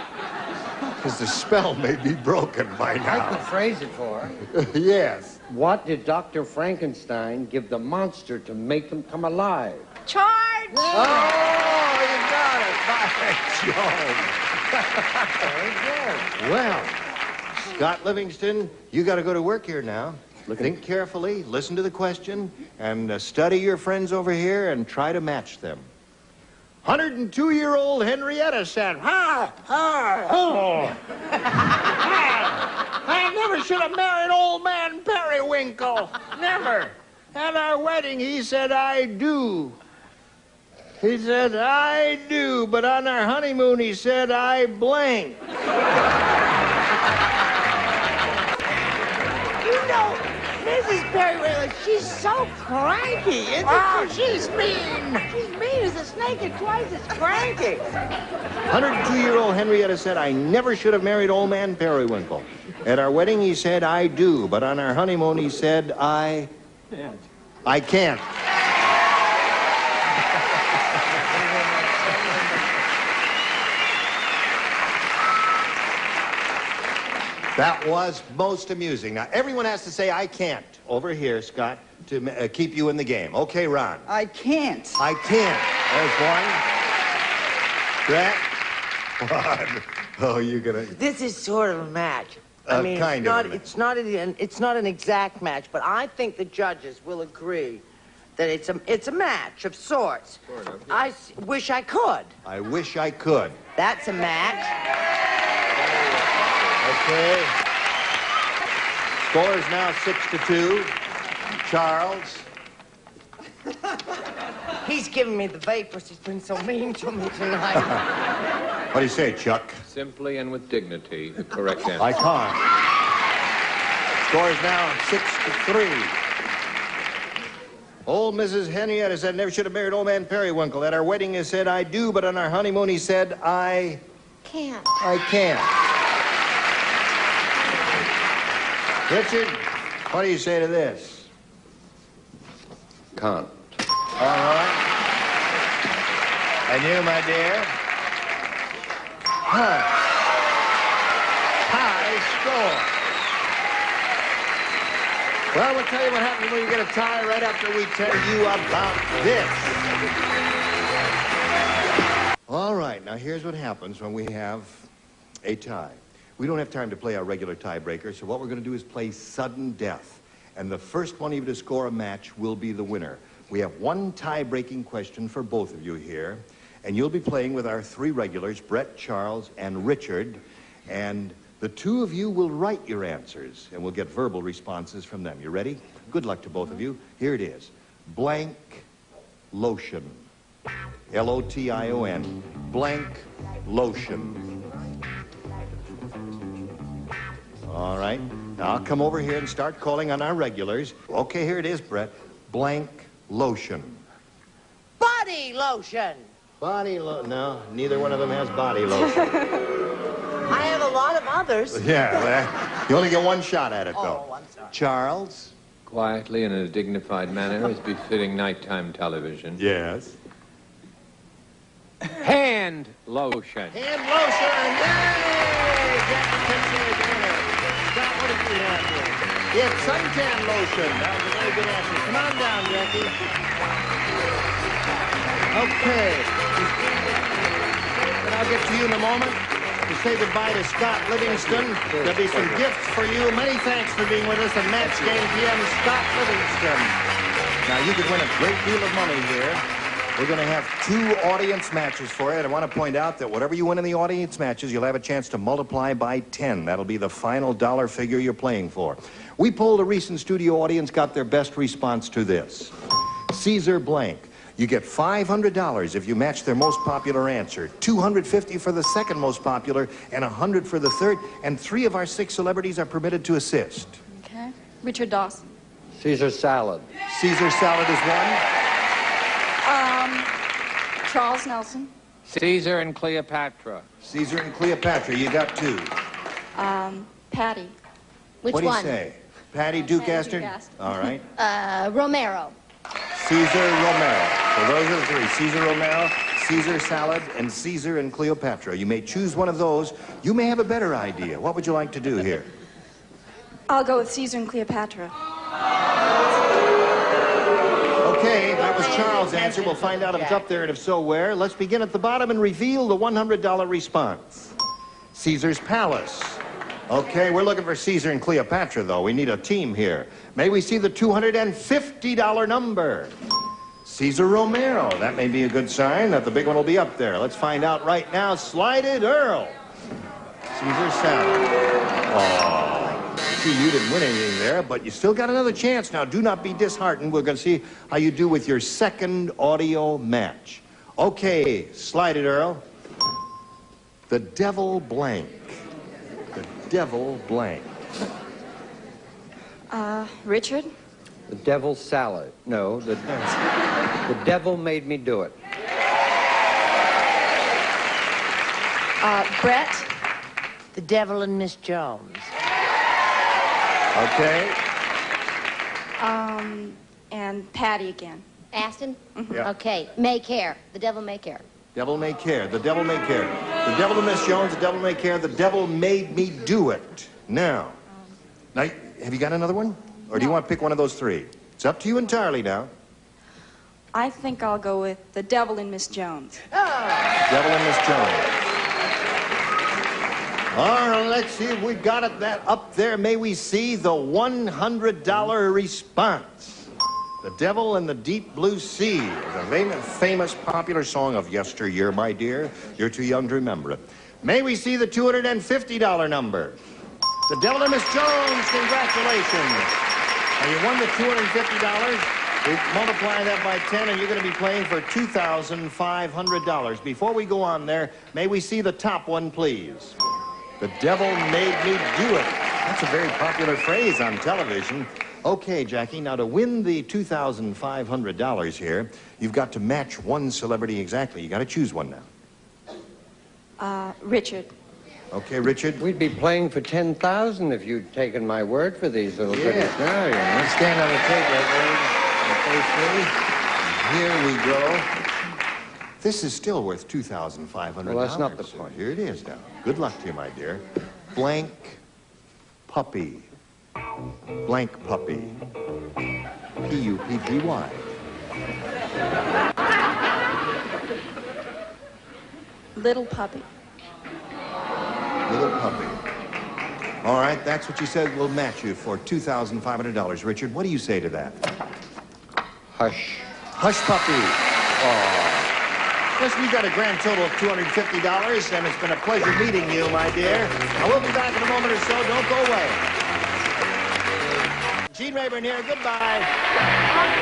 because the spell may be broken by I now. can phrase it for her. Yes. What did Dr. Frankenstein give the monster to make them come alive? Charge! Oh, you got it. By Jove. Well, Scott Livingston, you got to go to work here now. Think carefully, listen to the question, and study your friends over here and try to match them. 102-year-old Henrietta said, ha, ha, oh. I never should have married old man Periwinkle. Never. At our wedding, he said, I do. He said, I do, but on our honeymoon, he said, I blank. You know, Mrs. Periwinkle, she's so cranky, isn't she? She's mean. She's mean as a snake and twice as cranky. 102-year-old Henrietta said, I never should have married old man Periwinkle. At our wedding, he said, I do, but on our honeymoon, he said, I can't. That was most amusing. Now, everyone has to say, I can't, over here, Scott, to keep you in the game. Okay, Ron. I can't. I can't. There's one. Brett. One. Oh, you're gonna... This is sort of a match. I mean, kind of. it's not an exact match, but I think the judges will agree that it's a match of sorts. Sort of. I wish I could. I wish I could. That's a match. Okay. Score is now 6-2. Charles. He's giving me the vapors. He's been so mean to me tonight. What do you say, Chuck? Simply and with dignity, the correct answer. I can't. Score is now 6-3. Old Mrs. Henrietta said, never should have married old man Periwinkle. At our wedding, he said, I do, but on our honeymoon, he said, I Can't. can't. Richard, what do you say to this? Can't. All right. And you, my dear? High score. Well, we'll tell you what happens when you get a tie right after we tell you about this. All right, now here's what happens when we have a tie. We don't have time to play our regular tiebreaker, so what we're going to do is play sudden death. And the first one of you to score a match will be the winner. We have one tie-breaking question for both of you here. and you'll be playing with our three regulars, Brett, Charles, and Richard, and the two of you will write your answers, and we'll get verbal responses from them. You ready? Good luck to both of you. Here it is. Blank lotion. L-O-T-I-O-N. Blank lotion. All right. Now I'll come over here and start calling on our regulars. Okay, here it is, Brett. Blank lotion. Body lotion. Body lotion. No, neither one of them has body lotion. I have a lot of others. Yeah, well, you only get one shot at it, though. Oh, I'm sorry. Charles? Quietly and in a dignified manner, as befitting nighttime television. Yes. Hand lotion. Hand lotion! Yay! Jackie Kempsey is winner. Scott, what did you have here? It's suntan lotion. That was a very good answer. Come on down, Jackie. Okay. And I'll get to you in a moment to say goodbye to Scott Livingston. There'll be some gifts for you. Many thanks for being with us on Match Game PM, Scott Livingston. Now, you could win a great deal of money here. We're going to have 2 audience matches for you. And I want to point out that whatever you win in the audience matches, you'll have a chance to multiply by 10. That'll be the final dollar figure you're playing for. We polled a recent studio audience, got their best response to this. Caesar blank. You get $500 if you match their most popular answer, $250 for the second most popular, and $100 for the third. And 3 of our 6 celebrities are permitted to assist. Okay. Richard Dawson. Caesar salad. Caesar salad is one. Charles Nelson. Caesar and Cleopatra. Caesar and Cleopatra, you got 2. Patty. Which what do you one? say? Patty Duke Patty Astor? Duke Astor. All right. Romero. Caesar Romero. So those are the 3. Caesar Romero, Caesar salad, and Caesar and Cleopatra. You may choose one of those. You may have a better idea. What would you like to do here? I'll go with Caesar and Cleopatra. Okay, that was Charles' answer. We'll find out if it's up there, and if so, where. Let's begin at the bottom and reveal the $100 response. Caesar's Palace. Okay, we're looking for Caesar and Cleopatra, though. We need a team here. May we see the $250 number? Caesar Romero. That may be a good sign that the big one will be up there. Let's find out right now. Slide it, Earl. Caesar salad. Oh. See, you didn't win anything there, but you still got another chance. Now, do not be disheartened. We're going to see how you do with your second audio match. Okay, slide it, Earl. The devil blank. The devil blank. Richard. The devil's salad. No, the devil made me do it. Brett. The Devil and Miss Jones. Okay. And Patty again. Aston? Yeah. Okay. May care. The devil may care. Devil may care. The devil may care. The devil and Miss Jones. The devil may care. The devil made me do it. Now, have you got another one? Or do you want to pick one of those 3? It's up to you entirely now. I think I'll go with the devil and Miss Jones. Devil and Miss Jones. All right, let's see if we got it that up there. May we see the $100 response. The Devil and the Deep Blue Sea is a famous popular song of yesteryear, my dear. You're too young to remember it. May we see the $250 number. The Devil and Miss Jones, congratulations. Now, you won the $250. We multiply that by 10, and you're going to be playing for $2,500. Before we go on there, may we see the top one, please? The devil made me do it. That's a very popular phrase on television. Okay, Jackie, now to win the $2,500 here, you've got to match one celebrity exactly. You got to choose one now. Richard. Okay, Richard. We'd be playing for $10,000 if you'd taken my word for these little goodies. Now, you know. Let's stand on the tape right there. Here we go. This is still worth $2,500. Well, that's not the point. Here it is now. Good luck to you, my dear. Blank puppy. Blank puppy. P-U-P-P-Y. Little puppy. Little puppy. All right, that's what you said. We'll match you for $2,500. Richard, what do you say to that? Hush. Hush puppy. Oh. Listen, you got a grand total of $250, and it's been a pleasure meeting you, my dear. I will be back in a moment or so. Don't go away. Gene Rayburn here. Goodbye.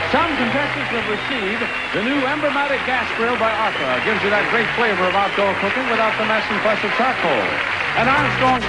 Some contestants have received the new Emblematic Gas Grill by Arca. Gives you that great flavor of outdoor cooking without the mess and fuss of charcoal. And Armstrong...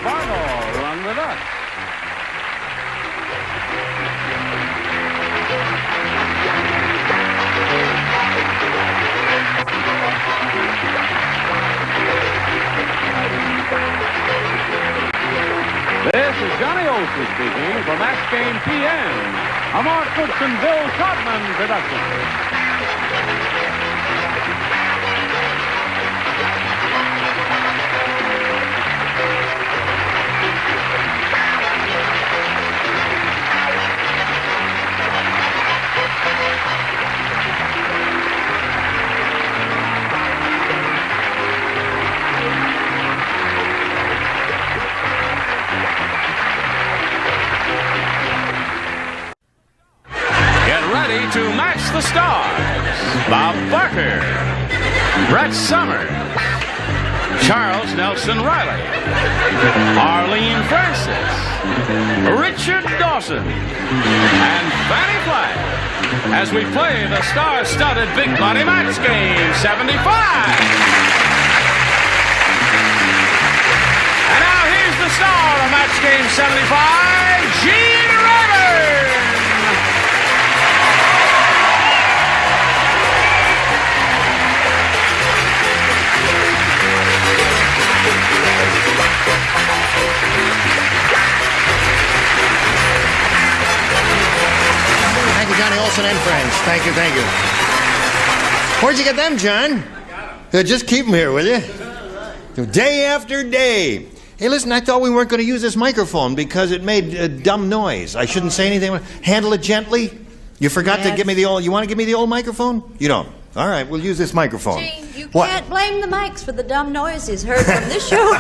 Run with us. This is Johnny Olson speaking for Match Game PM, a Mark Brooks and Bill Trotman production. To match the stars, Bob Barker, Brett Summers, Charles Nelson Riley, Arlene Francis, Richard Dawson, and Fanny Flagg as we play the star-studded Big Money Match Game 75. And now here's the star of Match Game 75, Gene Rayburn. Thank you, Johnny Olson and friends. Thank you, thank you. Where'd you get them, John? Just keep them here, will you? Day after day. Hey, listen, I thought we weren't going to use this microphone because it made dumb noise. I shouldn't say anything. Handle it gently. You forgot to give me the old... You want to give me the old microphone? You don't. All right, we'll use this microphone. Gene, you can't blame the mics for the dumb noises heard from this show.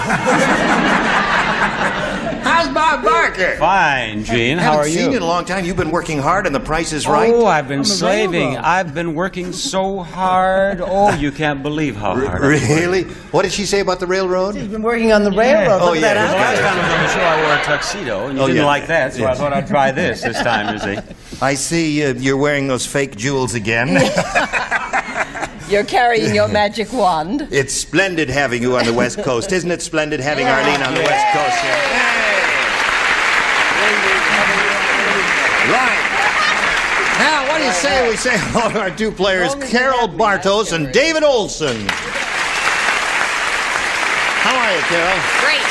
How's Bob Barker? Fine, Gene. How are you? Haven't seen you in a long time. You've been working hard and the price is right. Oh, I've been slaving. I've been working so hard. Oh, you can't believe how hard. Really? What did she say about the railroad? She's been working on the railroad. Oh, yeah. Last time I was on the show, I wore a tuxedo, and you didn't like that, so I thought I'd try this time, you see. I see you're wearing those fake jewels again. You're carrying your magic wand. It's splendid having you on the West Coast. Isn't it splendid having Arlene on the West Coast here? Right. Now, what do you say we say hello to our two players, Carol Bartos and David Olson? How are you, Carol? Great.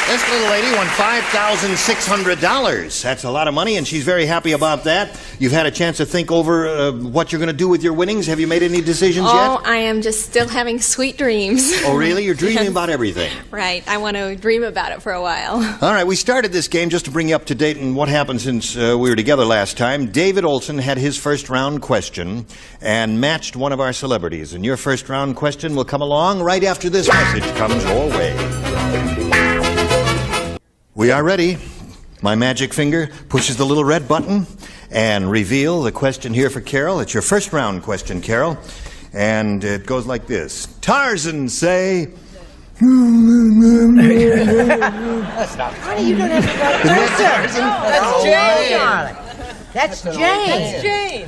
This little lady won $5,600. That's a lot of money, and she's very happy about that. You've had a chance to think over what you're going to do with your winnings. Have you made any decisions yet? Oh, I am just still having sweet dreams. Oh, really? You're dreaming about everything. Right. I want to dream about it for a while. All right, we started this game just to bring you up to date on what happened since we were together last time. David Olson had his first round question and matched one of our celebrities. And your first round question will come along right after this message comes your way. We are ready. My magic finger pushes the little red button and reveal the question here for Carol. It's your first round question, Carol. And it goes like this. Tarzan, say... Honey, you don't have to write Tarzan. That's Jane. That's Jane.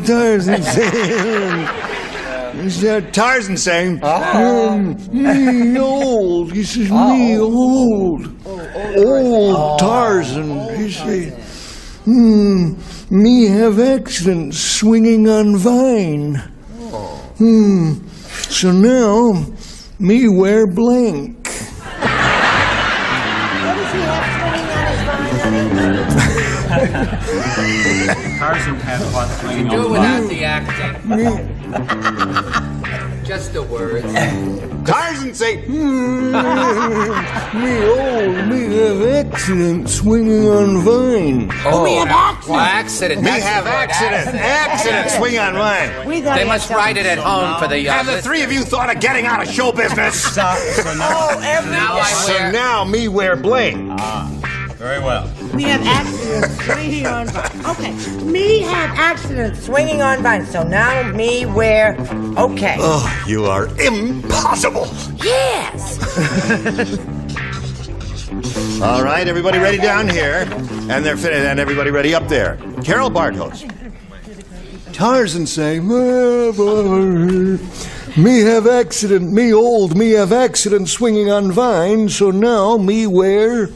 Tarzan saying... Tarzan saying, me old. He says, me old. Old Tarzan. He says, me have accidents swinging on vine. So now, me wear blank. What does he have swinging on his vine, honey? Tarzan had what swinging Do on without the the acting. Just the words. Tarzan say, Me old, me have accident swinging on vine. Oh, we have accident. Accident. me That's have the word, accident, swing on vine. They must write it at home for the Have the three of you thought of getting out of show business? Now I So wear. now me wear bling. Very well. We have accidents swinging on vine. Okay. Me have accidents swinging on vine. So now me wear. Okay. Oh, you are impossible. Yes. All right, everybody ready down here, and and everybody ready up there. Carol Bartos. Tarzan say, me have accident, me old, me have accident swinging on vine, so now me wear...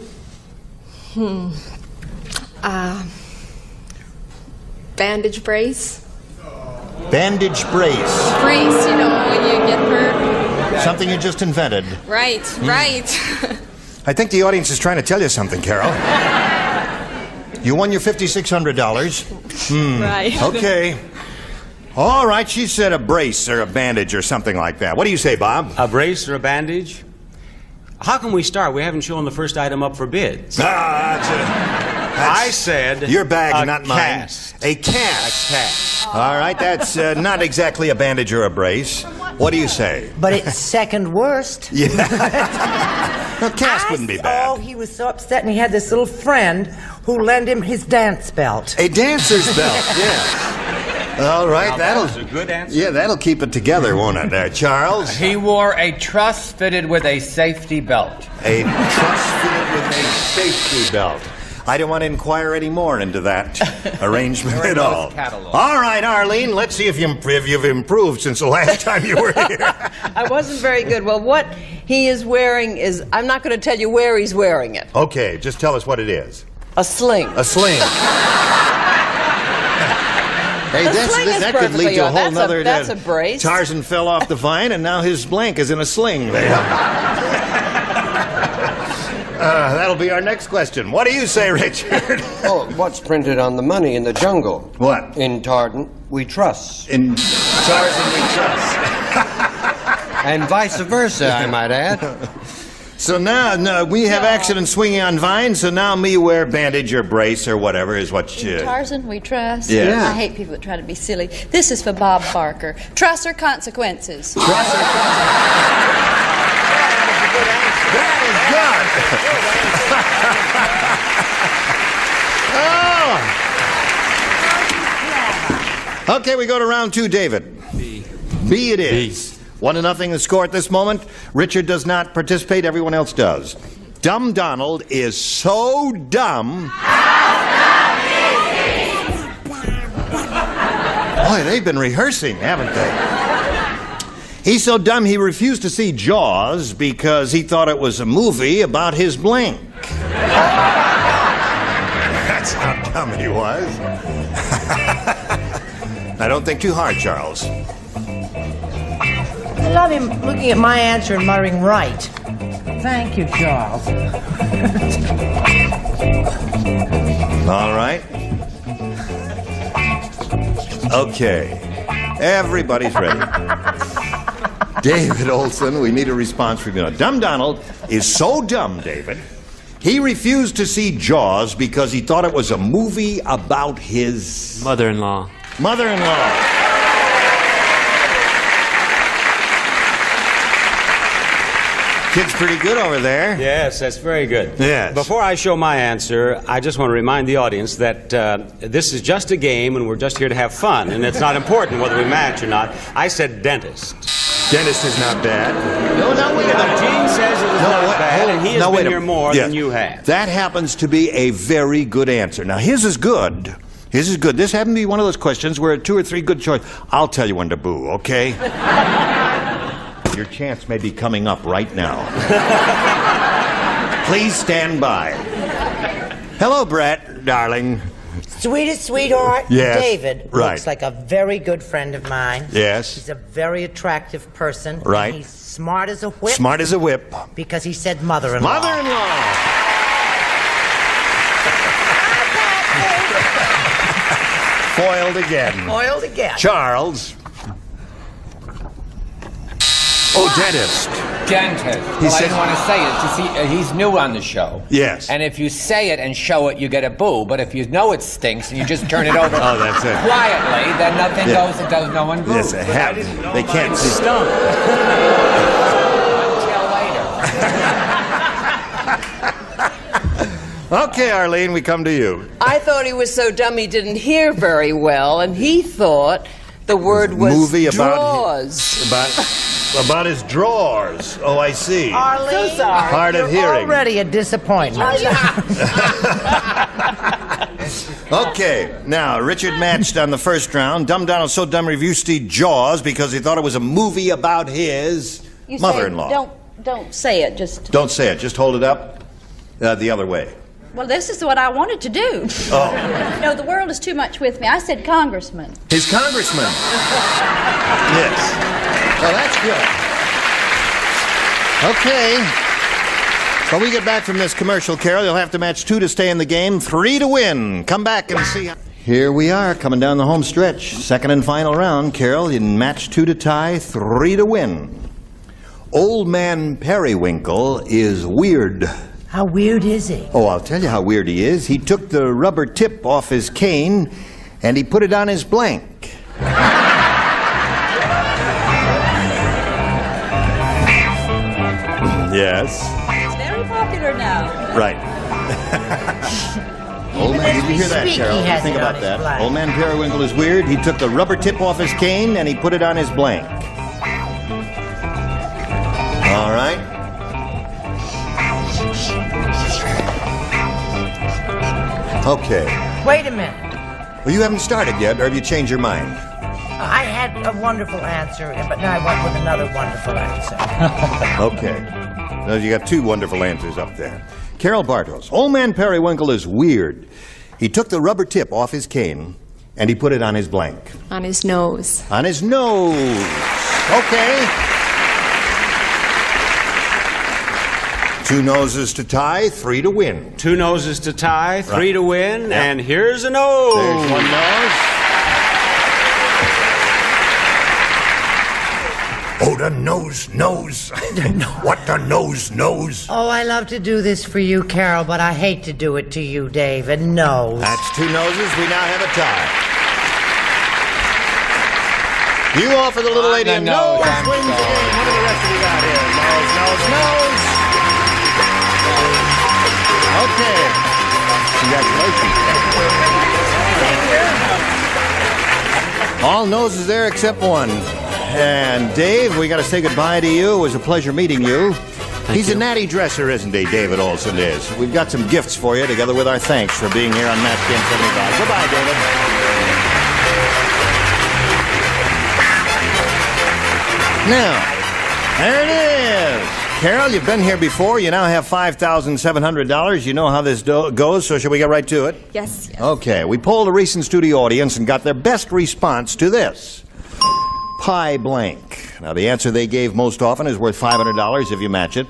Bandage brace. Bandage brace. Brace, you know, when you get hurt. Something you just invented. Right, right. I think the audience is trying to tell you something, Carol. You won your $5,600. Right. Okay. All right, she said a brace or a bandage or something like that. What do you say, Bob? A brace or a bandage? How can we start? We haven't shown the first item up for bids. I said your bag, not cast. mine. A cast. A cast. All right, that's not exactly a bandage or a brace. What do you say? But it's second worst. Yeah. A cast wouldn't be bad. Oh, he was so upset, and he had this little friend who lent him his dance belt. A dancer's belt, yeah. All right, That was a good answer. Yeah, that'll keep it together, won't it, Charles? He wore a truss fitted with a safety belt. A truss fitted with a safety belt. I don't want to inquire any more into that arrangement at all. All right, Arlene, let's see if you've improved since the last time you were here. I wasn't very good. Well, what he is wearing is, I'm not going to tell you where he's wearing it. Okay, just tell us what it is. A sling. A sling. Hey, that could lead to a whole nother... That's a brace. Tarzan fell off the vine, and now his blank is in a sling. That'll be our next question. What do you say, Richard? Oh, what's printed on the money in the jungle? What? In Tarzan, we trust. In Tarzan, we trust. And vice versa, I might add. So now we have accident swinging on vine, so now me wear bandage or brace or whatever is what you... Tarzan, we trust. Yes. I hate people that try to be silly. This is for Bob Barker. Trust or consequences? Trust or consequences. That is good. Oh. Okay, we go to round two, David. B it is. 1-0 the score at this moment. Richard does not participate. Everyone else does. Dumb Donald is so dumb. Boy, they've been rehearsing, haven't they? He's so dumb he refused to see Jaws because he thought it was a movie about his blank. That's how dumb he was. Now, don't think too hard, Charles. I love him looking at my answer and muttering, right. Thank you, Charles. All right. Okay. Everybody's ready. David Olson, we need a response from you. Dumb Donald is so dumb, David, he refused to see Jaws because he thought it was a movie about his... Mother-in-law. Mother-in-law. Kid's pretty good over there. Yes, that's very good. Yes. Before I show my answer, I just want to remind the audience that this is just a game and we're just here to have fun, and it's not important whether we match or not. I said dentist. Dentist is not bad. No, wait a minute. Gene says it is not bad, and he has been here more than you have. That happens to be a very good answer. Now, his is good. His is good. This happened to be one of those questions where 2 or 3 good choices. I'll tell you when to boo, okay? Your chance may be coming up right now. Please stand by. Hello, Brett, darling. Sweetest sweetheart, Yes, David right. looks like a very good friend of mine. Yes. He's a very attractive person. Right. And he's smart as a whip. Smart as a whip. Because he said mother-in-law. Mother-in-law. Foiled again. Foiled again. Charles. Oh, dentist. Dentist. He Well, I said- didn't want to say it. You see, he's new on the show. Yes. And if you say it and show it, you get a boo. But if you know it stinks and you just turn it over Oh, that's it. quietly, then nothing Yeah. goes. It does no one boo. Yes, they have. They can't see. Stunk. Okay, Arlene, we come to you. I thought he was so dumb he didn't hear very well, and he thought the word was movie about draws. about his drawers. Oh, I see. Arlene, So sorry. Hard of you're hearing. already a disappointment. Okay, now, Richard matched on the first round. Dumb Donald So Dumb reviews Jaws because he thought it was a movie about his You mother-in-law. say, don't say it. Just. Don't say it. Just hold it up the other way. Well, this is what I wanted to do. Oh. No, the world is too much with me. I said congressman. His congressman. Yes. Well, that's good. Okay. When we get back from this commercial, Carol, you'll have to match 2 to stay in the game, 3 to win. Come back and see. Here we are, coming down the home stretch. Second and final round, Carol. You match 2 to tie, 3 to win. Old Man Periwinkle is weird. How weird is he? Oh, I'll tell you how weird he is. He took the rubber tip off his cane and he put it on his blank. Yes. It's very popular now. Right. Old man, did you hear that, speak, Carol? he has Think it on about his that. blank. Old Man Periwinkle is weird. He took the rubber tip off his cane and he put it on his blank. All right. Okay. Wait a minute. Well, you haven't started yet, or have you changed your mind? I had a wonderful answer, but now I went with another wonderful answer. Okay. Now you got 2 wonderful answers up there. Carol Bartos. Old Man Periwinkle is weird. He took the rubber tip off his cane and he put it on his blank. On his nose. On his nose. Okay. 2 noses to tie, 3 to win. 2 noses to tie, 3 Right. to win, Yep. and here's a nose. There's 1 nose. Oh, the nose. What the nose knows? Oh, I love to do this for you, Carol, but I hate to do it to you, David. No. That's 2 noses. We now have a tie. You offer the little lady a nose. I'm Wins the sorry. game. What do the rest of you got here? Nose. Okay. Congratulations. All noses there except 1. And Dave, we got to say goodbye to you. It was a pleasure meeting you. He's a natty dresser, isn't he? David Olson is. We've got some gifts for you, together with our thanks for being here on Match Game 75. Goodbye, David. Now, there it is. Carol, you've been here before. You now have $5,700. You know how this goes, so shall we get right to it? Yes. Okay, we polled a recent studio audience and got their best response to this. Pie blank. Now, the answer they gave most often is worth $500 if you match it.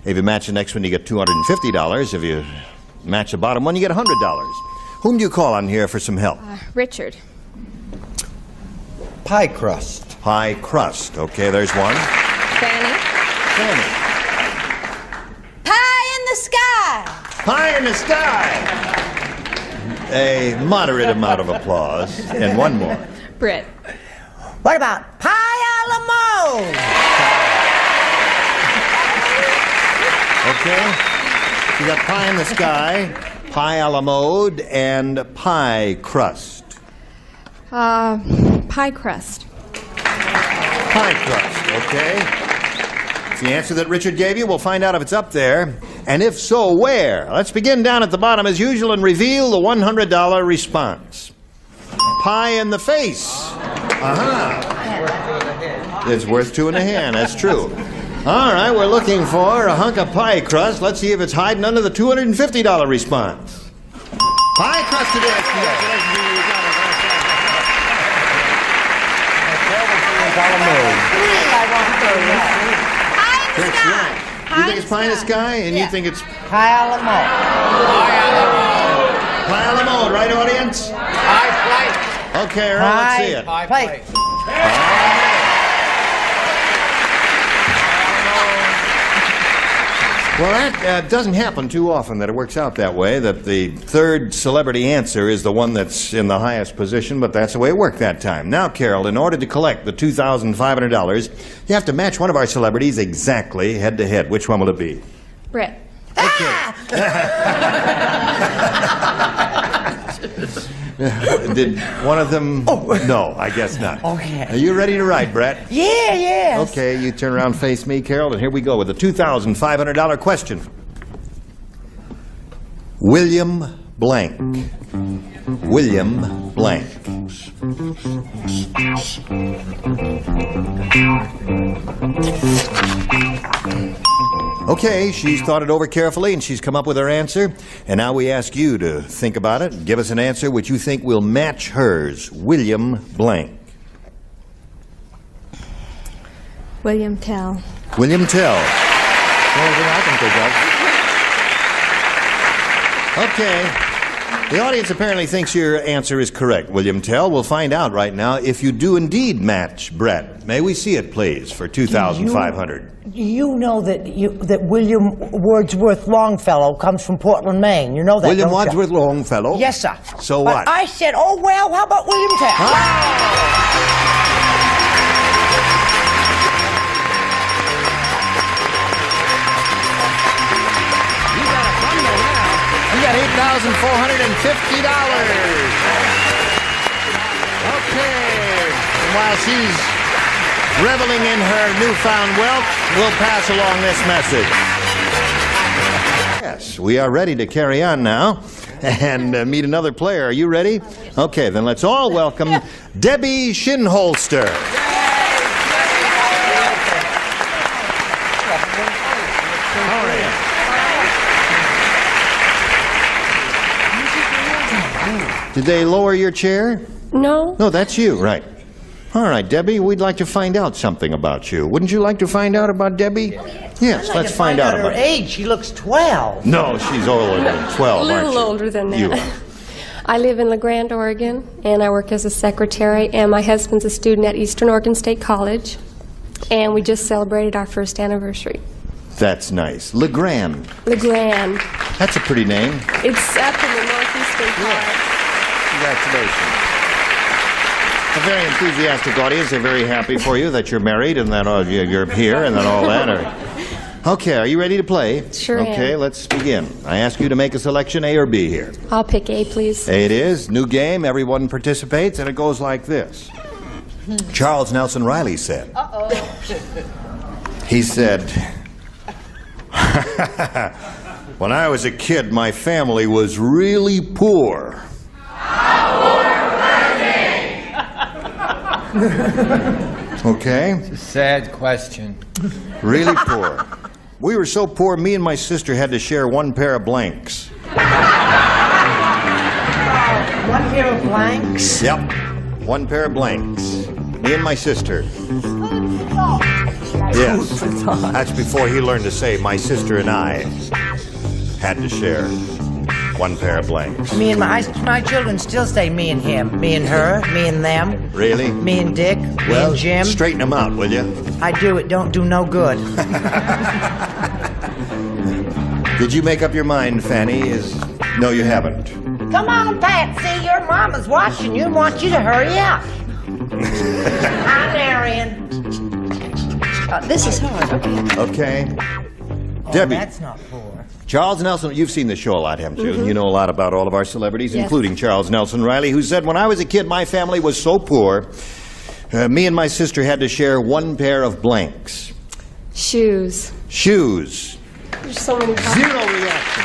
If you match the next one, you get $250. If you match the bottom one, you get $100. Whom do you call on here for some help? Richard. Pie crust. Pie crust. Okay, there's one. Fanny. Fanny. Pie in the sky. Pie in the sky. A moderate amount of applause. And one more. Britt. What about pie a la mode? Okay. You got pie in the sky, pie a la mode, and pie crust. Pie crust. Pie crust, okay. It's the answer that Richard gave you. We'll find out if it's up there. And if so, where? Let's begin down at the bottom as usual and reveal the $100 response. Pie in the face. It's worth 2 in a hand, that's true. All right, we're looking for a hunk of pie crust. Let's see if it's hiding under the $250 response. Pie crust it is. Congratulations to you. Chris, yeah. You think it's pie in the sky, and you think it's Pie a la mode. pie a la mode, right, audience? Okay, Earl, let's see it. High plate. Well, that doesn't happen too often that it works out that way, that the third celebrity answer is the one that's in the highest position, but that's the way it worked that time. Now, Carol, in order to collect the $2,500, you have to match one of our celebrities exactly head-to-head. Which one will it be? Brett. Did one of them... No, I guess not. Okay. Are you ready to write, Brett? Yeah, yes. Okay, you turn around, face me, Carol, and here we go with the $2,500 question. William Blank. William Blank. Okay, she's thought it over carefully and she's come up with her answer. And now we ask you to think about it. Give us an answer which you think will match hers. William Blank. William Tell. William Tell. Only thing I can think of. Okay. The audience apparently thinks your answer is correct, William Tell. We'll find out right now if you do indeed match Brett. May we see it, please, for $2,500. You know that William Wordsworth Longfellow comes from Portland, Maine. You know that, William don't you? Wordsworth Longfellow? Yes, sir. So But what? I said, oh, well, how about William Tell? You got $8,450. Okay. And while she's reveling in her newfound wealth, we'll pass along this message. Yes, we are ready to carry on now and meet another player. Are you ready? Okay, then let's all welcome Debbie Shinholster. Did they lower your chair? No. No, that's you, right. All right, Debbie, we'd like to find out something about you. Wouldn't you like to find out about Debbie? Yes, I'd like let's to find out her about her. age. She looks 12. No, she's older than 12, A aren't little you? older than that. You are. I live in La Grande, Oregon, and I work as a secretary, and my husband's a student at Eastern Oregon State College, and we just celebrated our first anniversary. That's nice. La Grande. La Grande. That's a pretty name. It's up in the northeastern part. Congratulations. A very enthusiastic audience. They're very happy for you that you're married and that you're here and that all that. Okay, are you ready to play? Sure am. Okay, let's begin. I ask you to make a selection, A or B here. I'll pick A, please. A it is. New game. Everyone participates, and it goes like this. Charles Nelson Riley said. He said, when I was a kid, my family was really poor. Okay? It's a sad question. Really poor. We were so poor, me and my sister had to share one pair of blanks. One pair of blanks? Yep. One pair of blanks. Me and my sister. Yes. That's before he learned to say, my sister and I had to share one pair of blanks. Me and my children still say me and him, me and her, me and them. Really? Me and Dick, me and Jim. Straighten them out, will you? I do. It don't do no good. Did you make up your mind, Fanny? No, you haven't. Come on, Patsy. Your mama's watching you and wants you to hurry up. Hi, Marion. This is hard, okay? Okay. Debbie. That's not poor. Charles Nelson, you've seen the show a lot, haven't you? You know a lot about all of our celebrities, Yes. including Charles Nelson Riley, who said, when I was a kid, my family was so poor, me and my sister had to share one pair of blanks. Shoes. Shoes. There's so many times. Zero reaction.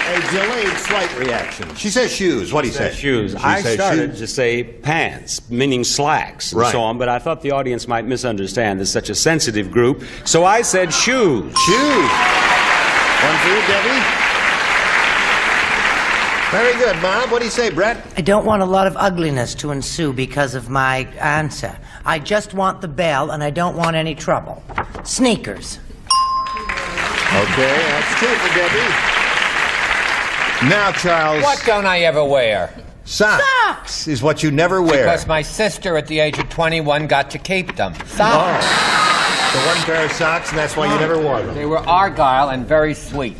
A delayed flight reaction. She says shoes. What do you say? Shoes. She I says started shoes. to say pants, meaning slacks and Right. so on, but I thought the audience might misunderstand. This is such a sensitive group, so I said shoes. Shoes. One for you, Debbie. Very good, Mom. What do you say, Brett? I don't want a lot of ugliness to ensue because of my answer. I just want the bell, and I don't want any trouble. Sneakers. Okay, that's two for Debbie. Now, Charles. What don't I ever wear? Socks is what you never wear. Because my sister at the age of 21 got to keep them. Socks. So one pair of socks, and that's why you never wore them. They were Argyle and very sweet.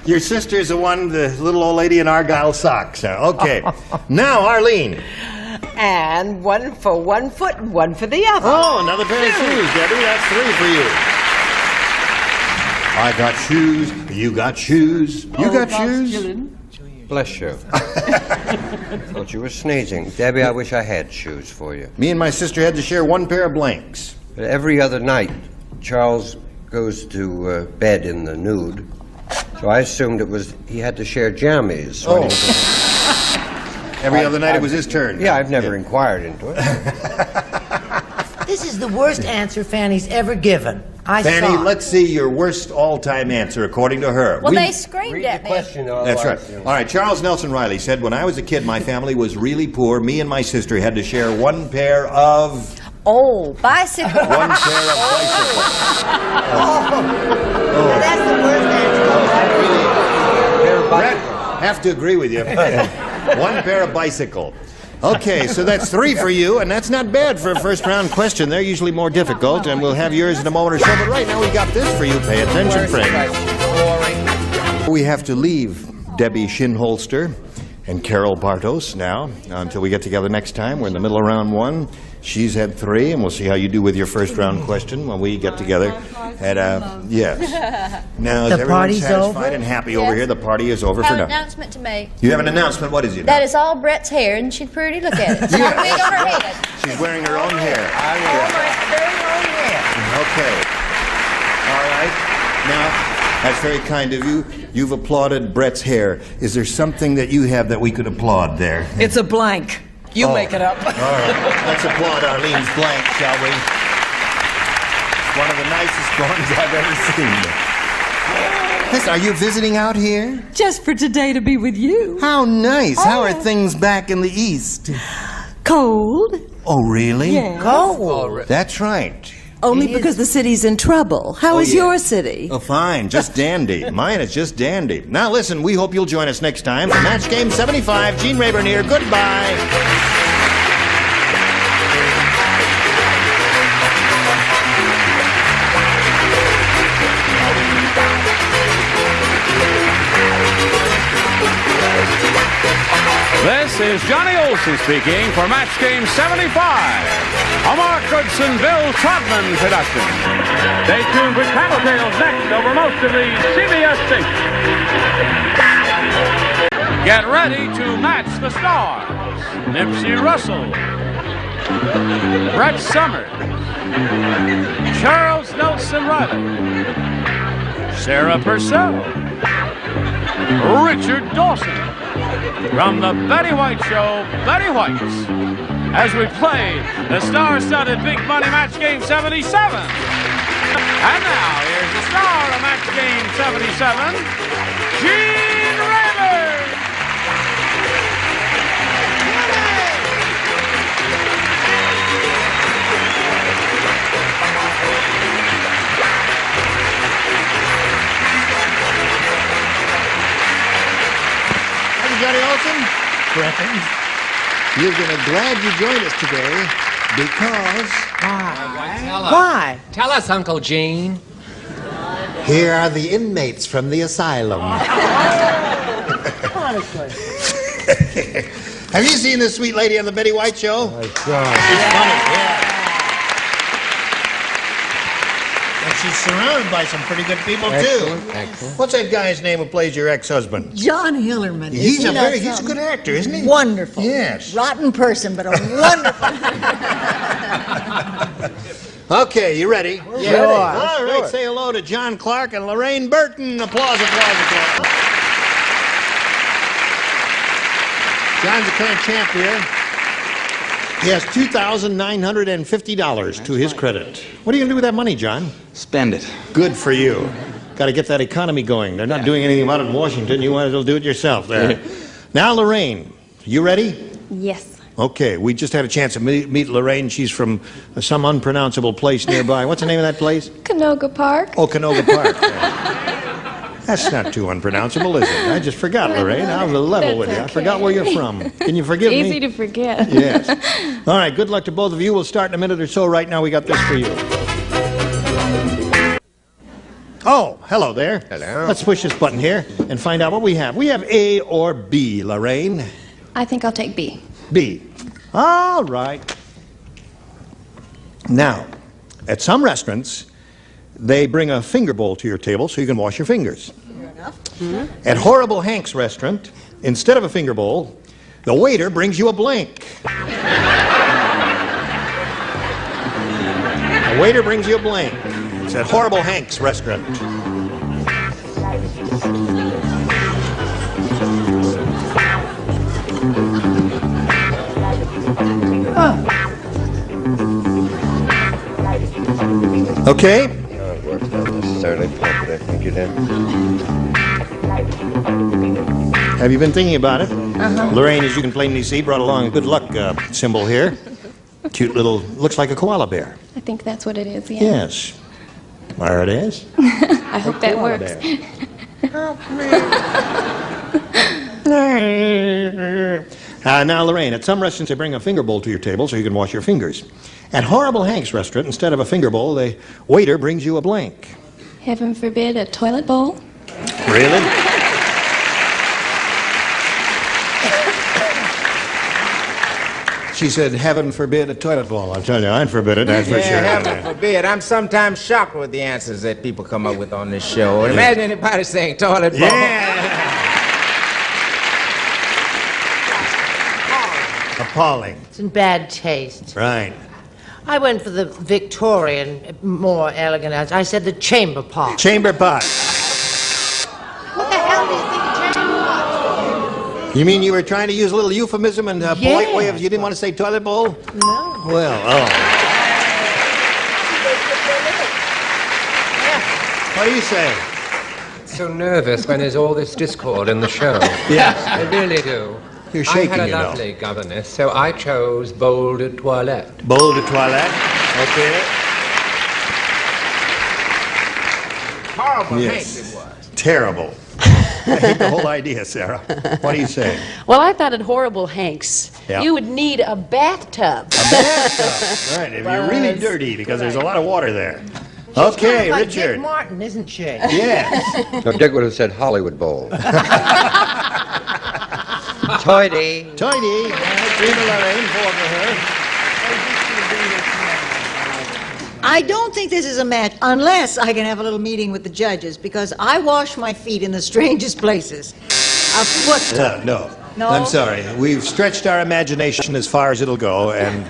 Your sister's the little old lady in Argyle socks. Okay. Now, Arlene. And one for one foot and one for the other. Oh, another pair of shoes, Debbie. That's 3 for you. I got shoes. You got shoes. You got shoes? Bless you. Thought you were sneezing. Debbie, I wish I had shoes for you. Me and my sister had to share one pair of blanks. But every other night, Charles goes to bed in the nude. So I assumed he had to share jammies. Oh. Every other night it was his turn. Yeah, I've never inquired into it. This is the worst answer Fanny's ever given. Fanny, let's see your worst all-time answer according to her. Well, they screamed at me. That's right. All right, Charles Nelson Riley said, when I was a kid, my family was really poor. Me and my sister had to share one pair of... Oh, bicycle. One pair of bicycles. That's the worst answer. Brett, have to agree with you. One pair of bicycle. Okay, so that's 3 for you, and that's not bad for a first-round question. They're usually more difficult, and we'll have yours in a moment or so. But right now, we got this for you. Pay attention, friends. We have to leave Debbie Shinholster and Carol Bartos now until we get together next time. We're in the middle of round 1. She's had 3, and we'll see how you do with your first-round question when we get together. Yes. Now, is everyone satisfied and happy over here? The party is over for now. I have an announcement to make. You have an announcement? What is it? That is all Brett's hair, and she's pretty. Look at it. She's got a wig on her head. She's wearing her own hair. Very own hair. Okay. All right. Now, that's very kind of you. You've applauded Brett's hair. Is there something that you have that we could applaud there? It's a blank. You make it up. All right. Let's applaud Arlene's blank, shall we? It's one of the nicest ones I've ever seen. Listen, are you visiting out here? Just for today to be with you. How nice. How are things back in the East? Cold. Oh, really? Yeah. Cold. That's right. Only because the city's in trouble. How is your city? Oh, fine. Just dandy. Mine is just dandy. Now, listen, we hope you'll join us next time for Match Game 75. Gene Rayburn here. Goodbye. This is Johnny Olson speaking for Match Game 75, a Mark Goodson, Bill Trotman production. Stay tuned for Tattletales next over most of the CBS stations. Get ready to match the stars. Nipsey Russell, Brett Summers, Charles Nelson Riley, Sarah Purcell, Richard Dawson. From the Betty White Show, Betty White's, as we play the star-studded Big Money Match Game 77. And now, here's the star of Match Game 77, Gene Rayburn. Johnny Olson, friends, you're going to glad you joined us today because... Why? Tell us, Uncle Gene. Here are the inmates from the asylum. Honestly. Have you seen this sweet lady on the Betty White Show? My God. She's funny, yeah. And she's surrounded by some pretty good people, too. Excellent. What's that guy's name who plays your ex-husband? John Hillerman. He's a good actor, isn't he? Wonderful. Yes. Rotten person, but a wonderful. Okay, you ready? Yeah. Sure. All right, say hello to John Clark and Lorraine Burton. Applause, applause, applause. John's the current champ here. He has $2,950 to his credit. What are you going to do with that money, John? Spend it. Good for you. Got to get that economy going. They're not doing anything about it in Washington. You might as well do it yourself there. Now, Lorraine, you ready? Yes. Okay, we just had a chance to meet Lorraine. She's from some unpronounceable place nearby. What's the name of that place? Canoga Park. Oh, Canoga Park. That's not too unpronounceable, is it? I just forgot, Lorraine. I'm level with you. I forgot where you're from. Can you forgive me? Easy to forget. Yes. All right, good luck to both of you. We'll start in a minute or so. Right now, we got this for you. Oh, hello there. Hello. Let's push this button here and find out what we have. We have A or B, Lorraine. I think I'll take B. B. All right. Now, at some restaurants, they bring a finger bowl to your table so you can wash your fingers. At Horrible Hank's restaurant, instead of a finger bowl, the waiter brings you a blank. The waiter brings you a blank. It's at Horrible Hank's restaurant. Okay. No, it works not necessarily perfect. I think you did. Have you been thinking about it? Lorraine, as you can plainly see, brought along a good luck symbol here. Cute little, looks like a koala bear. I think that's what it is, yeah. Yes. There it is. I hope that works. Now, Lorraine, at some restaurants they bring a finger bowl to your table so you can wash your fingers. At Horrible Hank's restaurant, instead of a finger bowl, the waiter brings you a blank. Heaven forbid a toilet bowl. Really? She said, heaven forbid a toilet bowl. I'll tell you, I'd forbid it, that's for sure. Heaven forbid. I'm sometimes shocked with the answers that people come up with on this show. And imagine anybody saying toilet bowl. Yeah. Appalling. It's in bad taste. Right. I went for the Victorian, more elegant answer. I said the chamber pot. Chamber pot. What the hell do you think a chamber pot? You mean you were trying to use a little euphemism and a polite way of, you didn't want to say toilet bowl? No. Well, What do you say? So nervous when there's all this discord in the show. Yes. I really do. You're shaking, I had a you know. lovely governess, so I chose bowl de toilette. Bowl de toilette? Okay. Horrible Yes. Hank it was. Terrible. I hate the whole idea, Sarah. What do you say? Well, I thought at Horrible Hank's, Yeah. you would need a bathtub. A bathtub. Right, if you're really dirty, because there's a lot of water there. Okay, Like Richard. Dick Martin, isn't she? Yes. No, Dick would have said Hollywood Bowl. Tidy. Tidy. Lorraine, for her. I don't think this is a match unless I can have a little meeting with the judges, because I wash my feet in the strangest places. A foot. No. No? I'm sorry. We've stretched our imagination as far as it'll go, and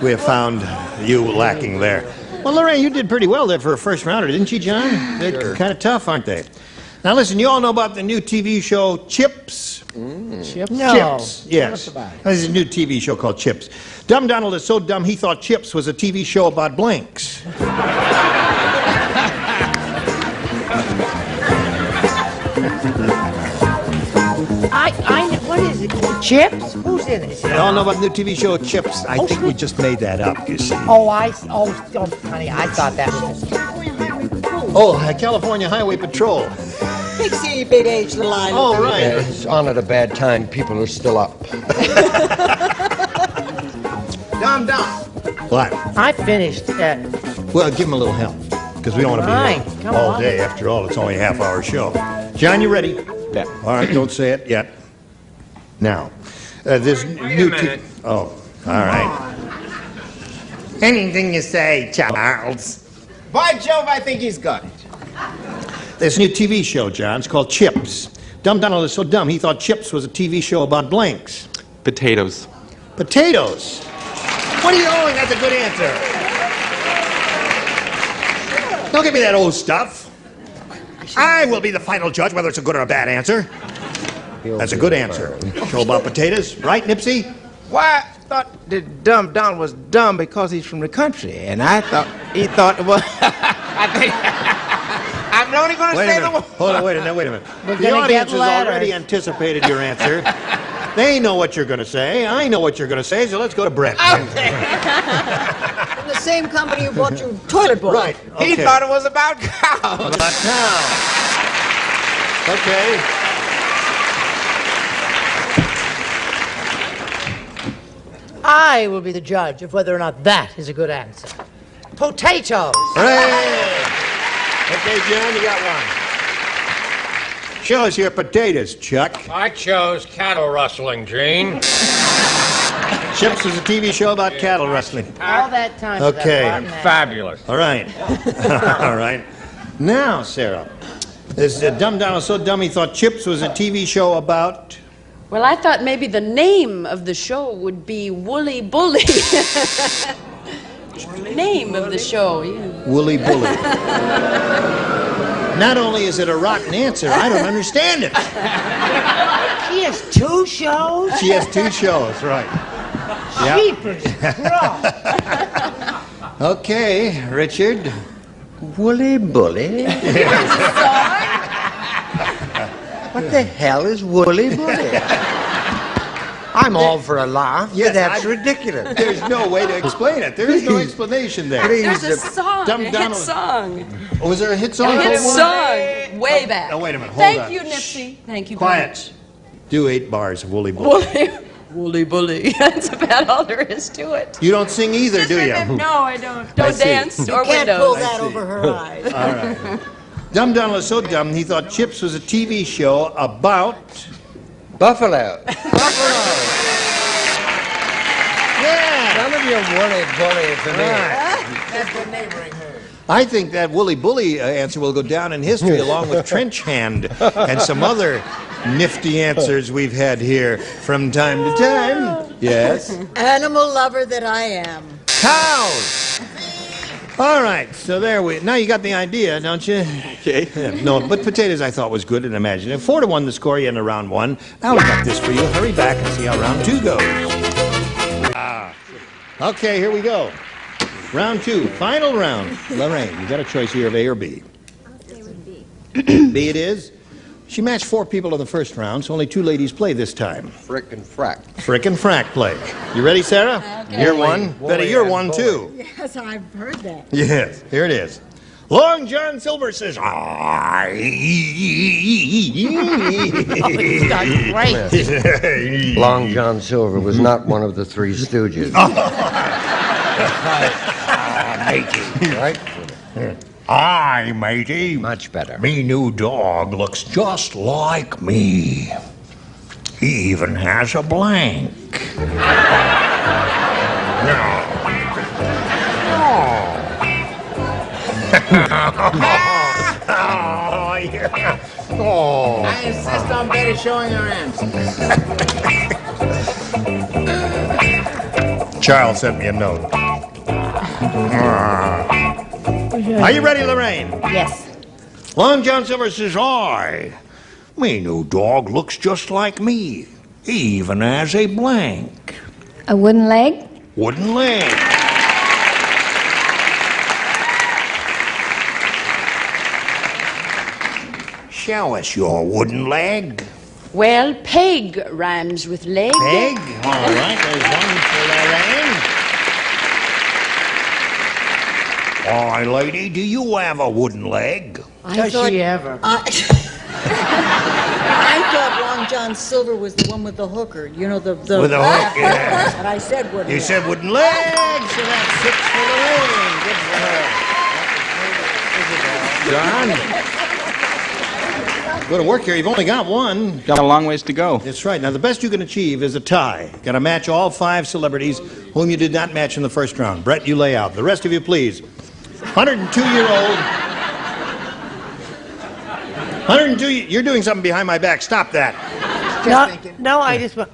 we have found you lacking there. Well, Lorraine, you did pretty well there for a first rounder, didn't you, John? They're kind of tough, aren't they? Now, listen, you all know about the new TV show Chips? Chips? No. Chips, yes. Tell us about it. This is a new TV show called Chips. Dumb Donald is so dumb he thought Chips was a TV show about blanks. What is it? Chips? Who's in it? You all know about the new TV show Chips? I think we just made that up, you see. Oh, honey, I thought that was just... Oh, California Highway Patrol. Big C, big H, little I. Oh, right. Yeah, it's on at a bad time. People are still up. Dumb. What? I finished that. Well, give him a little help, because we don't want to be Fine, here come all on. day. After all, it's only a half-hour show. John, you ready? Yeah. All right, don't say it yet. Now, this Wait a new... minute. Oh, all right. Anything you say, Charles. By Jove, I think he's got it. This new TV show, John, it's called Chips. Dumb Donald is so dumb, he thought Chips was a TV show about blanks. Potatoes. Potatoes. What are you doing? That's a good answer. Don't give me that old stuff. I will be the final judge whether it's a good or a bad answer. That's a good answer. Show about potatoes, right, Nipsey? Why, I thought that Dumb Don was dumb because he's from the country, and I thought he thought it was. I think I'm only going to Wait say a the minute. one. Hold on, wait a minute. We're The gonna audience get has letters. already anticipated your answer. They know what you're going to say. I know what you're going to say, so let's go to Brett. From the same company who bought you toilet bowl. Right. He okay. thought it was about cows. About now. Okay. I will be the judge of whether or not that is a good answer. Potatoes. Hooray! Okay, John, you got one. Show us your potatoes, Chuck. I chose cattle rustling, Gene. Chips was a TV show about cattle rustling. All that time. Okay. Fabulous. All right. All right. Now, Sarah, this dumb Don was so dumb he thought Chips was a TV show about... Well, I thought maybe the name of the show would be Woolly Bully. Name of the show, yeah. Woolly Bully. Not only is it a rotten answer, I don't understand it. She has 2 shows? She has 2 shows, right. Yep. Jeepers Christ. Okay, Richard. Woolly Bully? What the hell is Woolly Bully? I'm all for a laugh. Yes, That's ridiculous. There's no way to explain it. There is no explanation there. There's a song, a hit song. Oh, was there a hit song? A hit song, way back. Oh, wait a minute, hold on. Thank you, Nipsey. Thank you very Quiet. much. Do 8 bars of Woolly Bully. Woolly Bully. That's about all there is to it. You don't sing either, do you? No, I don't. Don't dance or You can't windows. pull that over her eyes. All right. Dumb Don was so dumb he thought Chips was a TV show about... Buffalo. Yeah! None of your woolly bully to me. That's the neighboring herd. I think that Woolly Bully answer will go down in history along with Trench Hand and some other nifty answers we've had here from time to time. Yes? Animal lover that I am. Cows! All right, so now you got the idea, don't you? Okay. Yeah, no, but potatoes I thought was good and imaginative. 4-1 the score, you end of round 1. Now we got this for you. Hurry back and see how round 2 goes. Okay, here we go. Round 2, final round. Lorraine, you got a choice here of A or B. I'll stay with B. B it is. She matched 4 people in the first round, so only 2 ladies play this time. Frick and frack. Frick and frack play. You ready, Sarah? Okay. You're one. Betty, you're one, too. Yes, I've heard that. Yes, here it is. Long John Silver says, Great. Long John Silver was not one of the 3 Stooges. matey. Right? Hi, matey. Much better. Me new dog looks just like me. He even has a blank. Oh, yeah. Oh. I insist on Betty showing her answer. Charles sent me a note. Are you ready, Lorraine? Yes. Long John Silver says, me new dog looks just like me. He even has a blank. A wooden leg? Wooden leg. Show us your wooden leg. Well, peg rhymes with leg. Peg? All right, there's one for Lorraine. Why, lady, do you have a wooden leg? Does she ever? I thought Long John Silver was the one with the hooker. You know, the With a hook, yeah. And I said wooden You leg. said wooden leg, so that's 6 for Lorraine. Good for her. John? Go to work here. You've only got one. Got a long ways to go. That's right. Now, the best you can achieve is a tie. Got to match all 5 celebrities whom you did not match in the first round. Brett, you lay out. The rest of you, please. 102-year-old. 102. You're doing something behind my back. Stop that. No, I just want.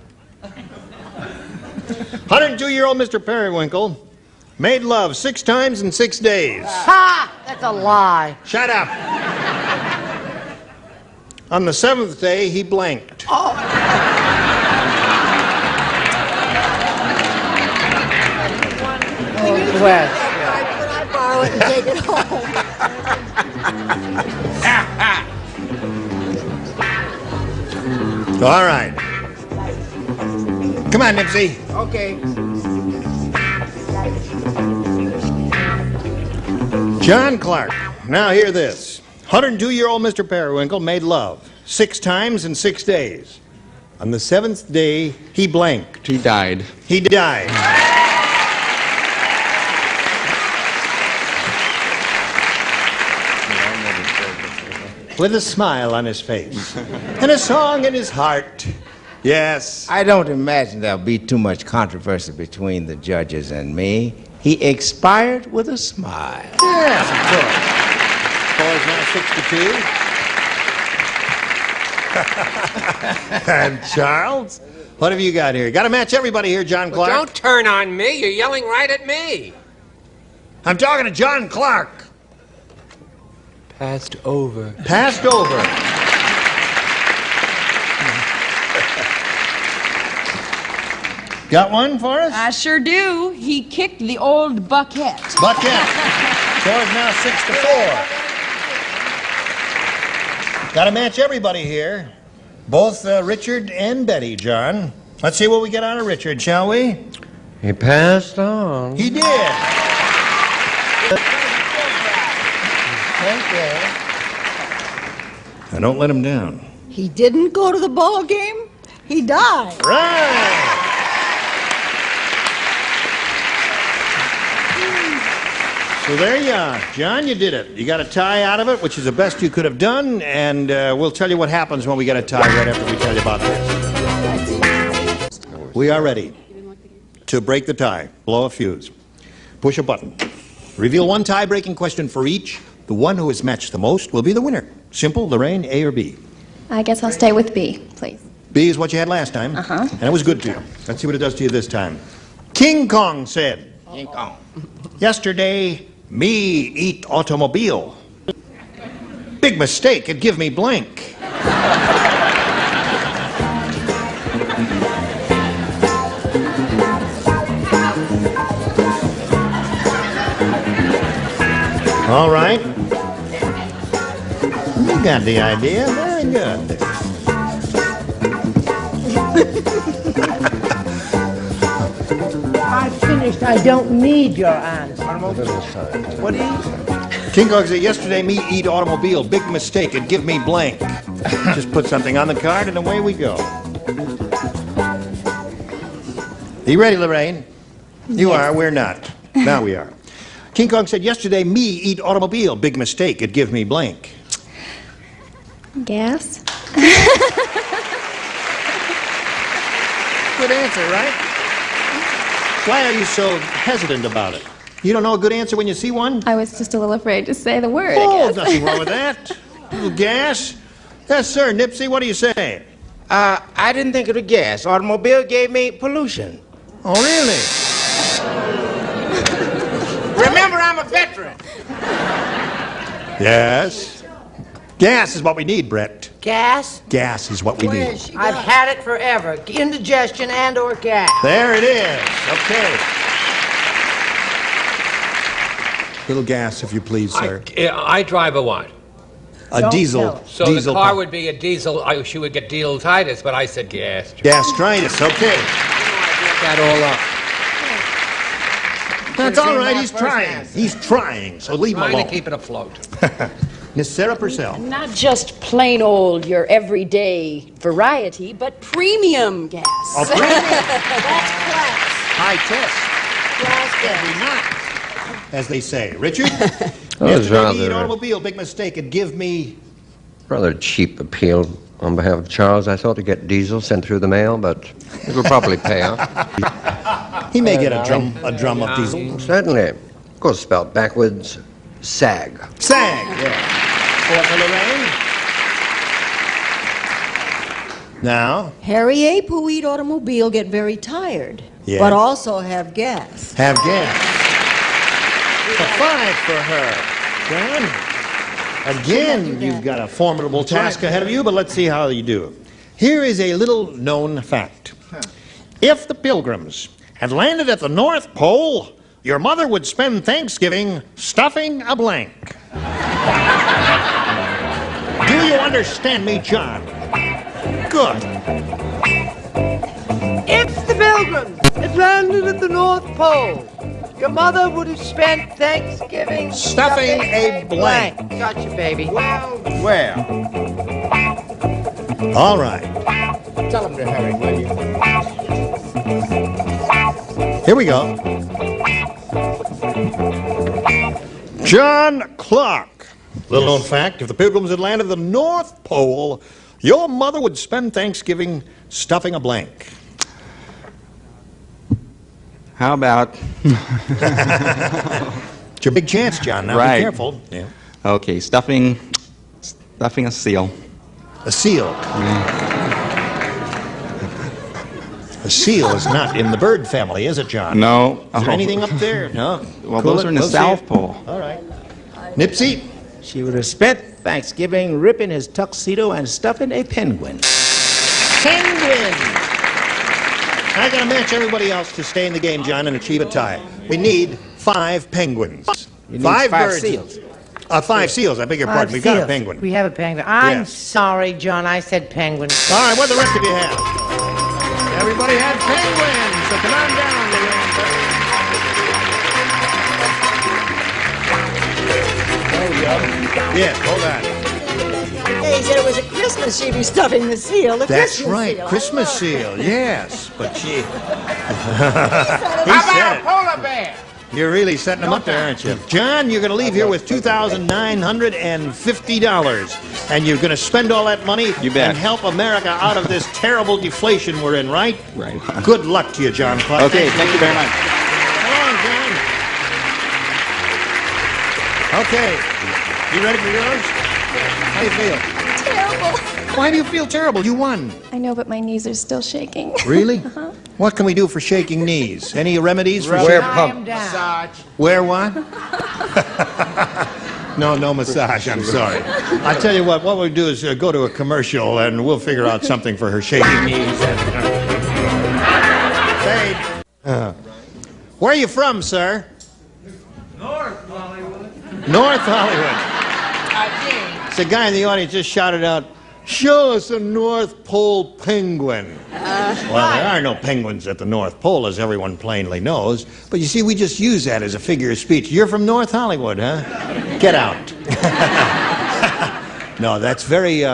102-year-old Mr. Periwinkle made love 6 times in 6 days. Ha! That's a lie. Shut up. On the 7th day, he blanked. Oh. Well. Could I borrow it and take it home? All right. Come on, Nipsey. Okay. John Clark. Now hear this. 102-year-old Mr. Periwinkle made love 6 times in 6 days. On the 7th day, he blanked. He died. He died. With a smile on his face and a song in his heart. Yes. I don't imagine there'll be too much controversy between the judges and me. He expired with a smile. Yes, of course. Score is now 6-2. And Charles, what have you got here? Got to match everybody here, John Clark. Well, don't turn on me. You're yelling right at me. I'm talking to John Clark. Passed over. Passed over. Got one for us? I sure do. He kicked the old bucket. Bucket. Score is now 6-4. Got to match everybody here. Both Richard and Betty, John. Let's see what we get out of Richard, shall we? He passed on. He did. Now don't let him down. He didn't go to the ball game. He died. Right. So there you are. John, you did it. You got a tie out of it, which is the best you could have done, and we'll tell you what happens when we get a tie right after we tell you about this. We are ready to break the tie. Blow a fuse. Push a button. Reveal one tie-breaking question for each. The one who has matched the most will be the winner. Simple, Lorraine, A or B? I guess I'll stay with B, please. B is what you had last time. Uh-huh. And it was good to you. Let's see what it does to you this time. King Kong said, King Kong. Yesterday, me eat automobile. Big mistake, it give me blank. All right. You got the idea. Very good. I finished. I don't need your answer. What do you... King Kong said, yesterday me eat automobile. Big mistake, it give me blank. Just put something on the card and away we go. Are you ready, Lorraine? You are, we're not. Now we are. King Kong said, yesterday me eat automobile. Big mistake, it give me blank. Gas? Good answer, right? Why are you so hesitant about it? You don't know a good answer when you see one? I was just a little afraid to say the word, Oh, I guess. nothing wrong with that. A little gas. Yes, sir. Nipsey, what do you say? I didn't think of the gas. Automobile gave me pollution. Oh, really? Remember, I'm a veteran. Yes. Gas is what we need, Brett. Gas? Gas is what we need. I've had it forever. Indigestion and or gas. There it is. Okay. Little gas, if you please, sir. I drive a what? A diesel. So diesel the car pump. would be a diesel. She would get diesel-titis, but I said gas. Gastritis. Okay. That all up. That's all right. He's trying. He's trying. So leave him Trying alone. to keep it afloat. Miss Sarah Purcell. Not just plain old, your everyday variety, but premium gas. Oh, premium. That's class. High test. Class gas. Every night, as they say. Richard? That was Yesterday, me eat rather, automobile. Big mistake. It give me... rather cheap appeal on behalf of Charles. I thought to get diesel sent through the mail, but it will probably pay off. He may get a drum of diesel. Certainly. Of course, spelled backwards, SAG. SAG, yeah. For Lorraine. Now, Harry Ape who eat automobile get very tired, Yes. but also have gas. have gas. A 5 for her. John, again, you've got a formidable task ahead of you, but let's see how you do. Here is a little known fact. If the Pilgrims had landed at the North Pole, your mother would spend Thanksgiving stuffing a blank. Do you understand me, John? Good. If the Pilgrims had landed at the North Pole, your mother would have spent Thanksgiving Stuffing a blank. Gotcha, baby. Well. All right. Tell him to hurry, will you? Here we go. John Clark. Little known fact, if the Pilgrims had landed at the North Pole, your mother would spend Thanksgiving stuffing a blank. How about... It's your big chance, John. Now Right. be careful. Yeah. Okay, stuffing a seal. A seal? A seal is not in the bird family, is it, John? No. Is there anything up there? No? Well, Cool those it. are in the We'll see South it. Pole. All right. Nipsey? She would have spent Thanksgiving ripping his tuxedo and stuffing a penguin. Penguin! I gotta match everybody else to stay in the game, John, and achieve a tie. We need 5 penguins. You need 5 5 birds. seals. 5 seals, I beg your pardon. We've got a penguin. We have a penguin. I'm Yes. sorry, John. I said penguin. All right, what the rest of you have? Everybody had penguins, so come on down, Yes, hold on. Hey, he said it was at Christmas she'd be stuffing the seal. The That's Christmas right, seal. Christmas seal, yes. But she... How about a polar bear? You're really setting them up there, aren't you? John, you're going to leave here with $2,950. And you're going to spend all that money You bet. and help America out of this terrible deflation we're in, right? Right. Good luck to you, John Clark. Okay, thank you very much. Come on, John. Okay. You ready for yours? How do you feel? Terrible. Why do you feel terrible? You won. I know, but my knees are still shaking. Really? What can we do for shaking knees? Any remedies for Wear shaking? pump. Massage. Wear what? No massage, I'm sorry. I tell you what we'll do is go to a commercial and we'll figure out something for her shaking knees. Babe. Where are you from, sir? North Hollywood. North Hollywood. The guy in the audience just shouted out, "Show us a North Pole penguin." Well, there are no penguins at the North Pole, as everyone plainly knows. But you see, we just use that as a figure of speech. You're from North Hollywood, huh? Get out. No, that's very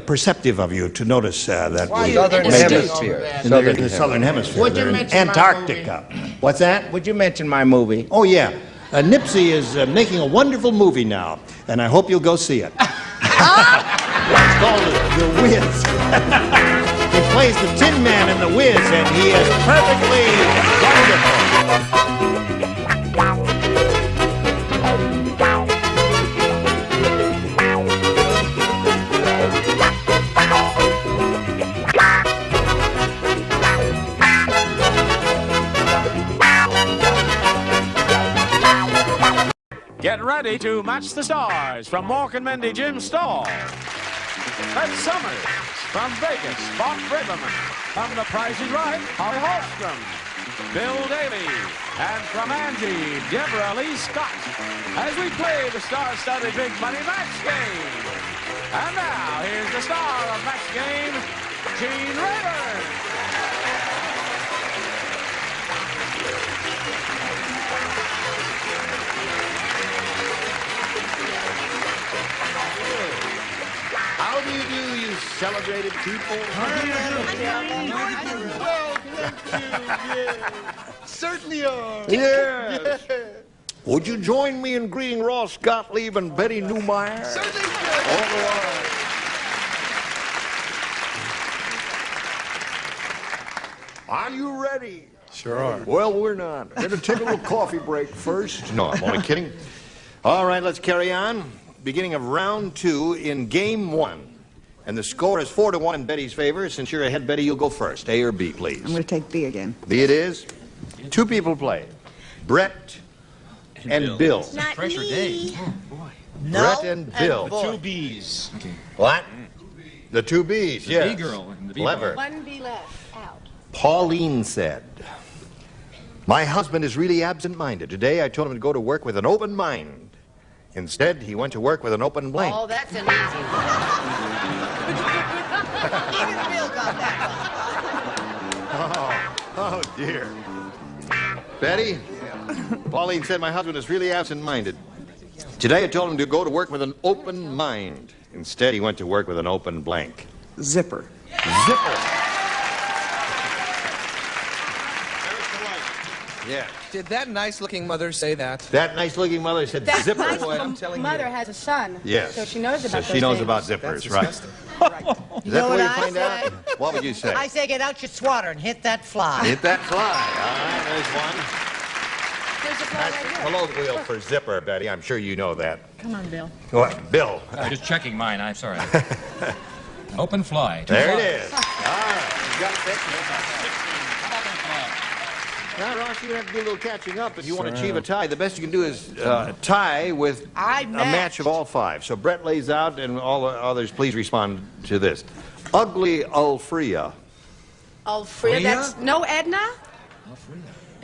perceptive of you to notice that. Southern Hemisphere. In the Southern Hemisphere. Would you They're in mention my Antarctica. What's that? Would you mention my movie? Oh, yeah. Nipsey is making a wonderful movie now, and I hope you'll go see it. It's called The Wiz. He plays the Tin Man in The Wiz, and he is perfectly wonderful. Get ready to match the stars from Mork and Mindy Jim's stall. Fred Summers from Vegas, Bob Braverman. From The Price is Right, Holly Hallstrom. Bill Daly. And from Angie, Deborah Lee Scott. As we play the star-studded Big Money Match Game. And now, here's the star of Match Game, Gene Rayburn. How do you do, you celebrated people? Certainly are. Yes. Would you join me in greeting Ross Gottlieb and Betty Newmeyer? Certainly. All right. Are you ready? Sure are. Well, we're not. We're going to take a little coffee break first. No, I'm only kidding. All right, let's carry on. Beginning of round 2 in game 1. And the score is 4-1 in Betty's favor. Since you're ahead, Betty, you'll go first. A or B, please. I'm going to take B again. B it is. 2 people play. Brett and Bill. Not pressure me. Brett and Bill. The 2 B's. Okay. What? The 2 B's, The yes. B girl and the B Clever. boy. One B left. Out. Pauline said, "My husband is really absent-minded. Today I told him to go to work with an open mind. Instead, he went to work with an open blank." Oh, that's an easy one. Even Bill got that Oh, dear. Betty, Pauline said my husband is really absent-minded. Today I told him to go to work with an open mind. Instead, he went to work with an open blank. Zipper. Zipper. Yeah. Did that nice-looking mother say that? That nice-looking mother said That zipper. nice Boy, I'm telling mother you. has a son. Yes. So she knows about So those she knows things. about zippers, That's right? disgusting. Is that the way you I find out? say? What would you say? I say get out your swatter and hit that fly. Hit that fly. All right, there's one. There's a fly That's right here. colloquial for zipper, Betty. I'm sure you know that. Come on, Bill. What? Bill. Just checking mine. I'm sorry. Open fly. There it is. All right. You got it. Now, Ross, you're going to have to do a little catching up if you want to achieve a tie. The best you can do is tie with a match of all five. So Brett lays out, and all the others, please respond to this. Ugly Ulfria. Alfred, that's no Edna?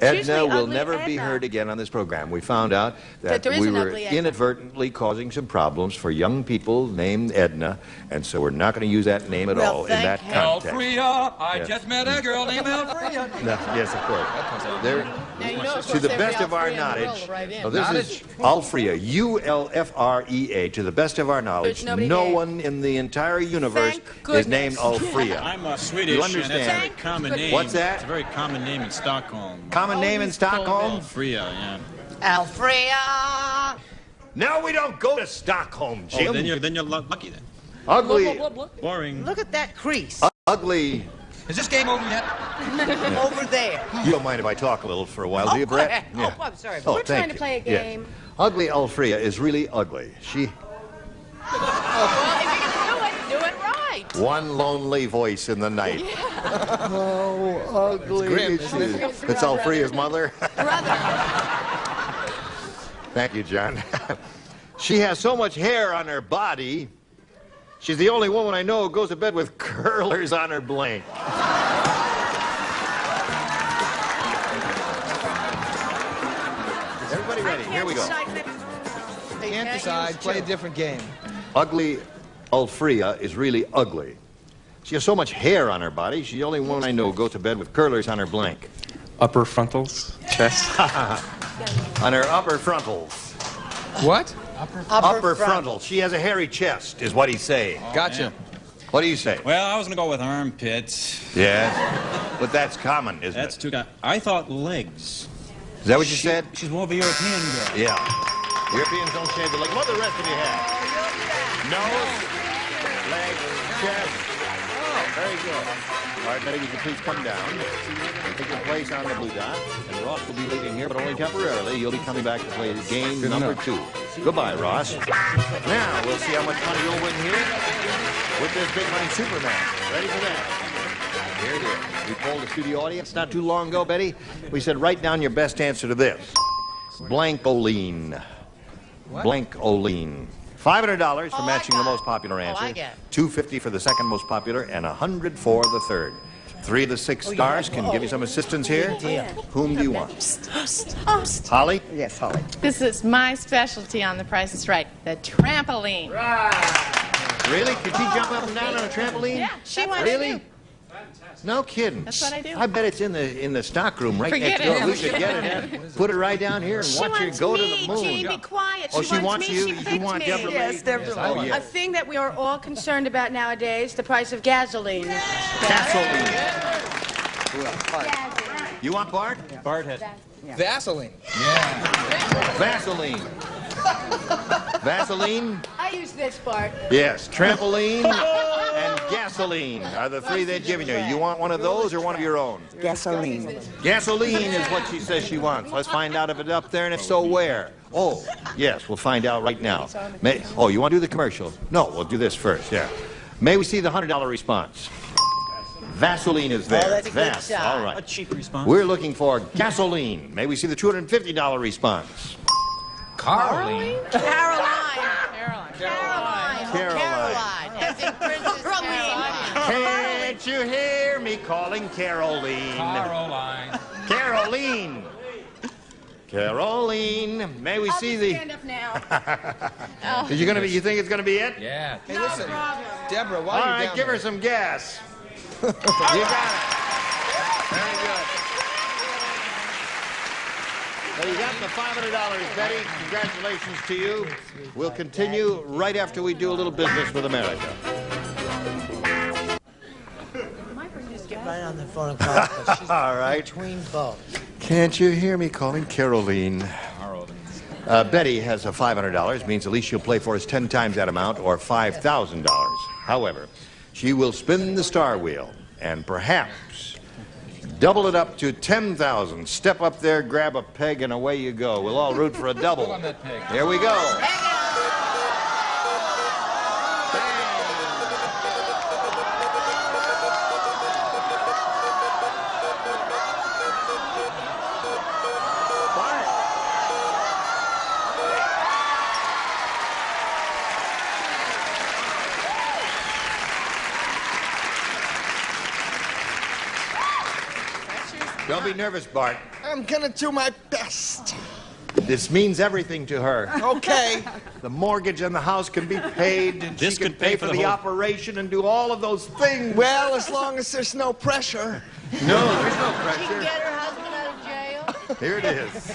It's Edna usually will ugly never be Edna. heard again on this program. We found out that there is we an were ugly Edna. inadvertently causing some problems for young people named Edna, and so we're not going to use that name at Well, all in that thank context. Elfria, I Yeah. just met a girl named Elfria. No, yes, of course. There, to the best of our knowledge, this is Ulfria, U-L-F-R-E-A. To the best of our knowledge, nobody no there. one in the entire universe Thank is named goodness. Ulfria. I'm Swedish, You and that's a understand? very common name. What's that? It's a very common name in Stockholm. Common name in Stockholm? Alfria, yeah. Alfrea! No, we don't go to Stockholm, Jim. Oh, then you're lucky then. Ugly, Boring. Look at that crease. ugly. Is this game over yet? Over there. You don't mind if I talk a little for a while, do you, Brett? Oh, I'm sorry. Oh, We're trying thank to you. play a Yeah. game. Ugly Ulfria is really ugly. She, Well, if you can do it right. one lonely voice in the night. How ugly grim, is isn't she? It's Ulfria's mother. Brother. Thank you, John. She has so much hair on her body. She's the only woman I know who goes to bed with curlers on her blank. Everybody ready? Here we go. Can't decide. Play a different game. Ugly Ulfria is really ugly. She has so much hair on her body, she's the only one I know who goes to bed with curlers on her blank. Upper frontals. Chest. On her upper frontals. What? Upper frontal. She has a hairy chest, is what he's saying. Gotcha. What do you say? Well, I was going to go with armpits. Yes, but that's common, isn't That's it? too. I thought legs. Is that what you said? She's more of a European girl. Yeah. Europeans don't shave their legs. What do the rest of you have? Nose, leg, chest. Oh, very good. All right, Betty, would you please come down and take your place on the blue dot. And Ross will be leaving here, but only temporarily. You'll be coming back to play game number 2. Goodbye, Ross. Now, we'll see how much money you'll win here with this Big Money Superman. Ready for that? Here it is. We polled the studio audience not too long ago, Betty. We said, write down your best answer to this. Blankoline. Blankoline. $500 for matching the most popular answer. I get it. $250 for the second most popular, and $100 for the third. 3 of the 6 stars can give you some assistance here. Whom do you want? Holly? Yes, Holly. This is my specialty on The Price is Right, the trampoline. Really? Could she jump up and down on a trampoline? Yeah, she wants Really? to. No kidding. That's what I do. I bet it's in the stock room right Forget next door. it. We should get it in. Put it right down here and She watch her wants go me, to the moon. Gene, be quiet. Oh, she wants me. you? She You picked want me. Deborah Yes, Lee? Deborah Oh, Lee. yeah. A thing that we are all concerned about nowadays, the price of gasoline. Gasoline. You want Bart? Bart has. Vaseline. Vaseline. Vaseline? I use this part. Yes. Trampoline and gasoline are the 3 they've given you. You want one of those or one of your own? Gasoline. Gasoline is what she says she wants. Let's find out if it's up there, and if so, where. Oh, yes, we'll find out right now. Oh, you want to do the commercial? No, we'll do this first, yeah. May we see the $100 response? Vaseline is there. Oh, that's a good Vas, shot. all right. A cheap response. We're looking for gasoline. May we see the $250 response? Caroline. Caroline. Caroline. As in Princess Caroline. Can't you hear me calling Caroline? Caroline. Caroline. Caroline. May we see the... Stand up now. Is you gonna be? You think it's gonna be it? Yeah. Hey, listen, Deborah, while All you're right, down give her there, some gas. You got it. Very good. So you got the $500, Betty. Congratulations to you. We'll continue right after we do a little business with America. Get right on the phone and call her, 'cause she's All right. between both. Can't you hear me calling Caroline? Betty has a $500, means at least she'll play for us 10 times that amount, or $5,000. However, she will spin the star wheel and perhaps double it up to 10,000. Step up there, grab a peg, and away you go. We'll all root for a double. Here we go. Don't be nervous, Bart. I'm gonna do my best. This means everything to her. Okay. The mortgage on the house can be paid, and she can pay for the operation and do all of those things. Well, as long as there's no pressure. No, there's no She can pressure. get her husband out of jail. Here it is.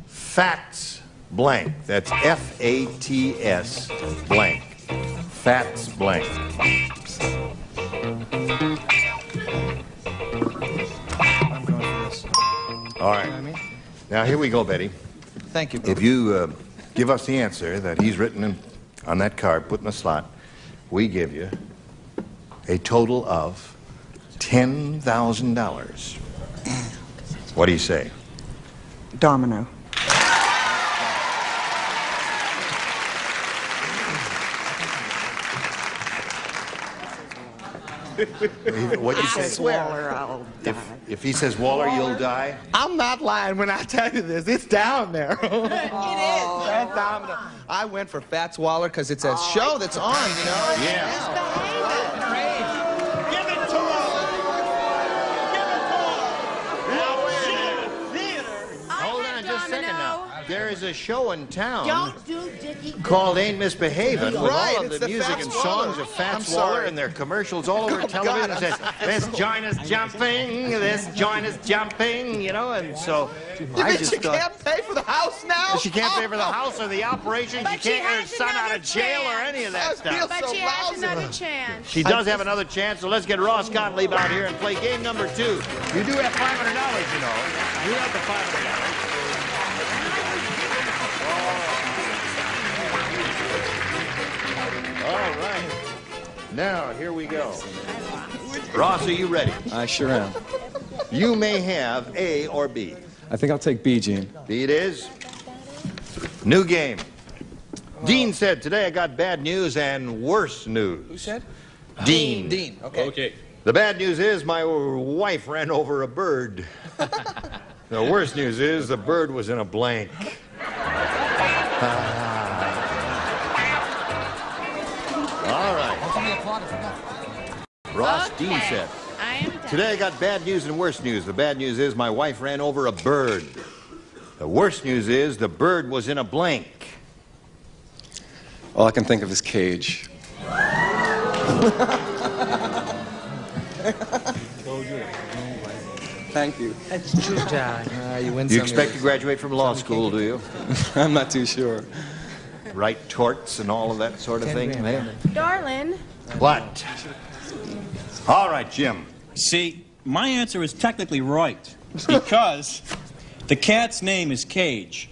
Fats blank. That's F-A-T-S blank. Fats blank. I'm going for this. All right. Now, here we go, Betty. Thank you. If you give us the answer that he's written on that card, put in the slot, we give you a total of $10,000. What do you say? Domino. What'd you say? Waller, I'll die. If he says Waller, you'll die? I'm not lying when I tell you this. It's down there. It is. That's down there. I went for Fats Waller because it's a show that's on, you know? Yeah. Give it to Hold on just a second now. There is a show in town Don't do Dickie. called Ain't Misbehavin' with Right, all of it's the the music Fats and Waller. songs of Fats I'm Waller sorry. and their commercials all over Oh, television. God, Says, this joint is jumping, this joint is jumping, you know, and so You I mean just she thought... can't pay for the house now? She can't pay for the house or the operation. But She she can't get her has son out of another jail or chance. any of that I feel stuff. But so she has lousy. another chance. She does have another chance, so let's get Ross Gottlieb out here and play game number 2. You do have $500, you know. You have the $500. All right. Now, here we go. Ross, are you ready? I sure am. You may have A or B. I think I'll take B, Gene. B it is. New game. Dean said, today I got bad news and worse news. Who said? Dean. Dean, okay. Okay. The bad news is my wife ran over a bird. The worst news is the bird was in a blank. All right. Ross, Okay. Dean said, I am done. today I got bad news and worse news. The bad news is my wife ran over a bird. The worst news is the bird was in a blank. All I can think of is Cage. Thank you. That's true, darling. You win Do you some, expect to graduate from law school, do you? I'm not too sure. Write torts and all of that sort of thing? there? Darling. What? All right, Jim. See, my answer is technically right because the cat's name is Cage.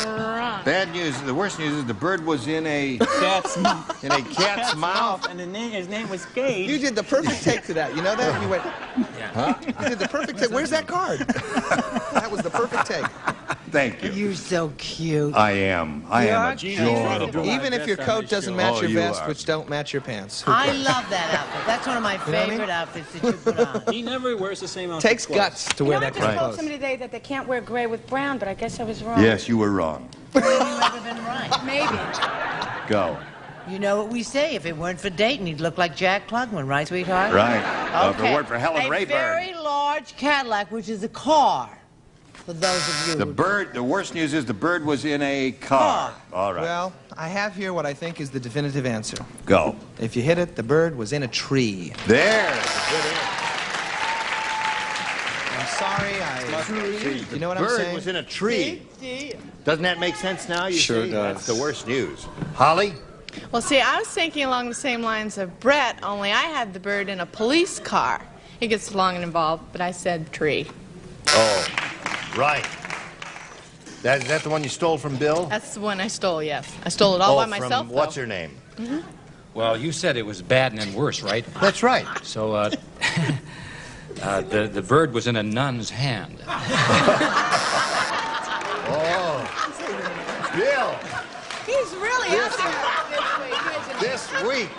Wrong. Bad news. The worst news is the bird was in a Cat's in a cat's mouth. and his name was Cage. You did the perfect take to that. You know that? You went, Huh? you did the perfect take. Where's that card? That was the perfect take. Thank you. You're so cute. I am. I am You're adorable. Even if your coat doesn't match Oh, your you vest, are. which don't match your pants. I love that outfit. That's one of my what I mean? favorite outfits that you put on. He never wears the same outfit. Takes guts to wear I that just kind of told clothes. somebody today that they can't wear gray with brown, but I guess I was wrong. Yes, you were wrong. You've never been right. Maybe. Go. You know what we say, if it weren't for Dayton, he'd look like Jack Klugman, right, sweetheart? Right. If it weren't for Helen a Rayburn. very large Cadillac, which is a car, for those of you. The bird. The worst news is the bird was in a car. All right. Well, I have here what I think is the definitive answer. Go. If you hit it, the bird was in a tree. There's a good answer. I'm sorry. You know what I'm saying? Bird was in a tree. Doesn't that make sense now? You Sure see? does. That's the worst news. Holly? Well, see, I was thinking along the same lines of Brett, only I had the bird in a police car. He gets long and involved, but I said tree. Oh, right. Is that the one you stole from Bill? That's the one I stole, yes. I stole it all by myself, from what's her name? Mm-hmm. Well, you said it was bad and then worse, right? That's right. So, the bird was in a nun's hand. Oh, Bill. He's really out there This week.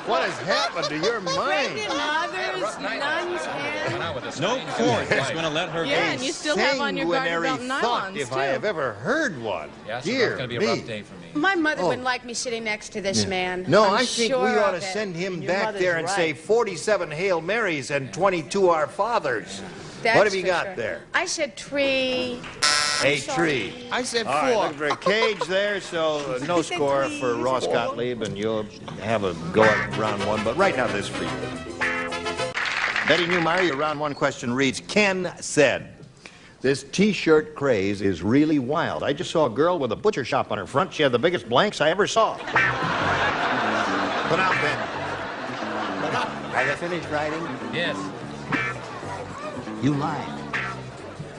What has happened to your mind? Mother's nun's hand. No court is going to let her Yeah, and you still have on your garter belt Sanguinary thought, nylons, if too. I have ever heard one. Yeah, so Dear that's going to be a me. rough day for me. My mother Oh. wouldn't like me sitting next to this man. No, I'm I think sure we ought to of it. send him Your back mother's there and say right. 47 Hail Marys and 22 Our Fathers. That's What have you for got sure. there? I said tree. A tree. I said All four. right, looking for a cage there, so no score for Ross Gottlieb, and you'll have a go at round one. But right now, this for you. Betty Newmeyer, your round one question reads, Ken said, this T-shirt craze is really wild. I just saw a girl with a butcher shop on her front. She had the biggest blanks I ever saw. Put out, Ben. Have you finished writing? Yes. You lied.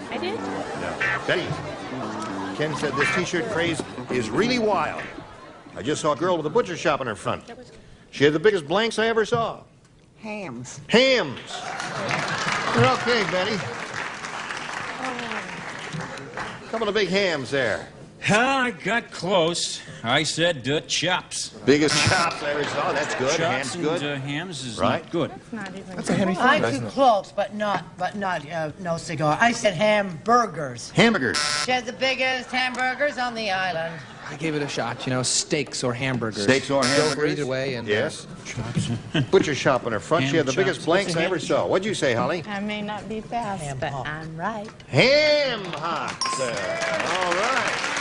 I did? No. Betty, Ken said this T-shirt craze is really wild. I just saw a girl with a butcher shop on her front. She had the biggest blanks I ever saw. Hams. Hams. You're okay, Betty. Couple of big hams there. I got close. I said chops. Biggest chops I ever saw. That's good. Chops Hams good. and hams is Right. not good. That's a Henry Ford, I'm isn't too it? close, but not no cigar. I said hamburgers. Hamburgers. She has the biggest hamburgers on the island. I gave it a shot, you know, steaks or hamburgers. Steaks or Go hamburgers. for either way. And, Yes. Butcher shop on her front. She had the Ham biggest chops. blanks What's a I ever ham saw. What'd you say, Holly? I may not be fast, Ham but hock. I'm right. Ham hocks. All right.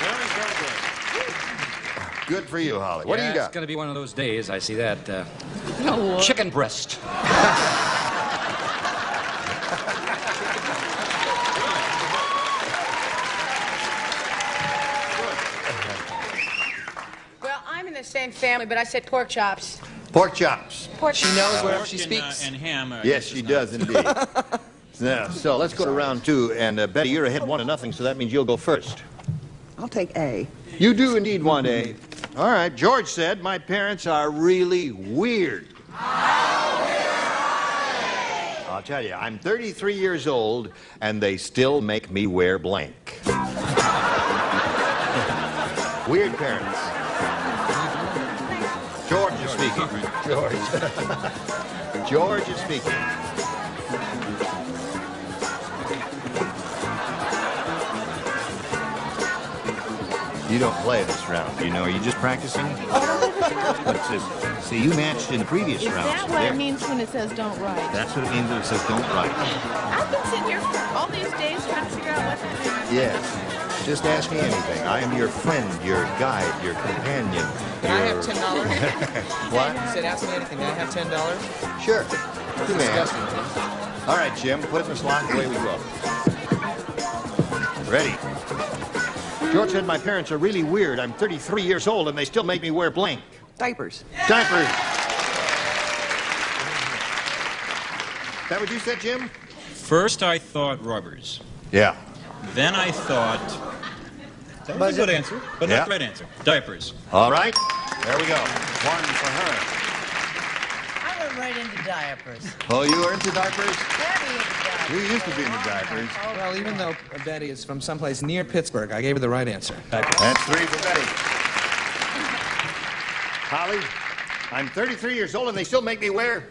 Very, very good. Good for you, Holly. What do you It's got? going to be one of those days. I see that. Oh, Chicken breast. Well, I'm in the same family, but I said pork chops. Pork chops. Pork She knows wherever Pork she and, speaks. and ham. Yes, she does indeed. Now, so let's go to round two. And Betty, you're ahead 1-0, so that means you'll go first. I'll take A. You do indeed want A. All right. George said, my parents are really weird. I'll tell you, I'm 33 years old, and they still make me wear blank. Weird parents. George is speaking. George. George is speaking. You don't play this round, you know. Are you just practicing? What's this? See, you matched in the previous is round. that so what there. it means when it says don't write? That's what it means when it says don't write. I've been sitting here all these days trying to figure out what that means. Yes. Just ask me anything. I am your friend, your guide, your companion. Can I have $10? What? He said, ask me anything. Can I have $10? Sure. You may Disgusting. ask. All right, Jim, put it in the slot. Away we go. Ready. George said my parents are really weird. I'm 33 years old, and they still make me wear blank. Diapers. Diapers. Is that what you said, Jim? First, I thought rubbers. Yeah. Then I thought. That was a good answer, but not the right answer. Diapers. All right. There we go. One for her. I went right into diapers. Oh, you are into diapers? Very into diapers. You used to be into diapers. Well, even though Betty is from someplace near Pittsburgh, I gave her the right answer. That's 3 for Betty. Holly, I'm 33 years old and they still make me wear.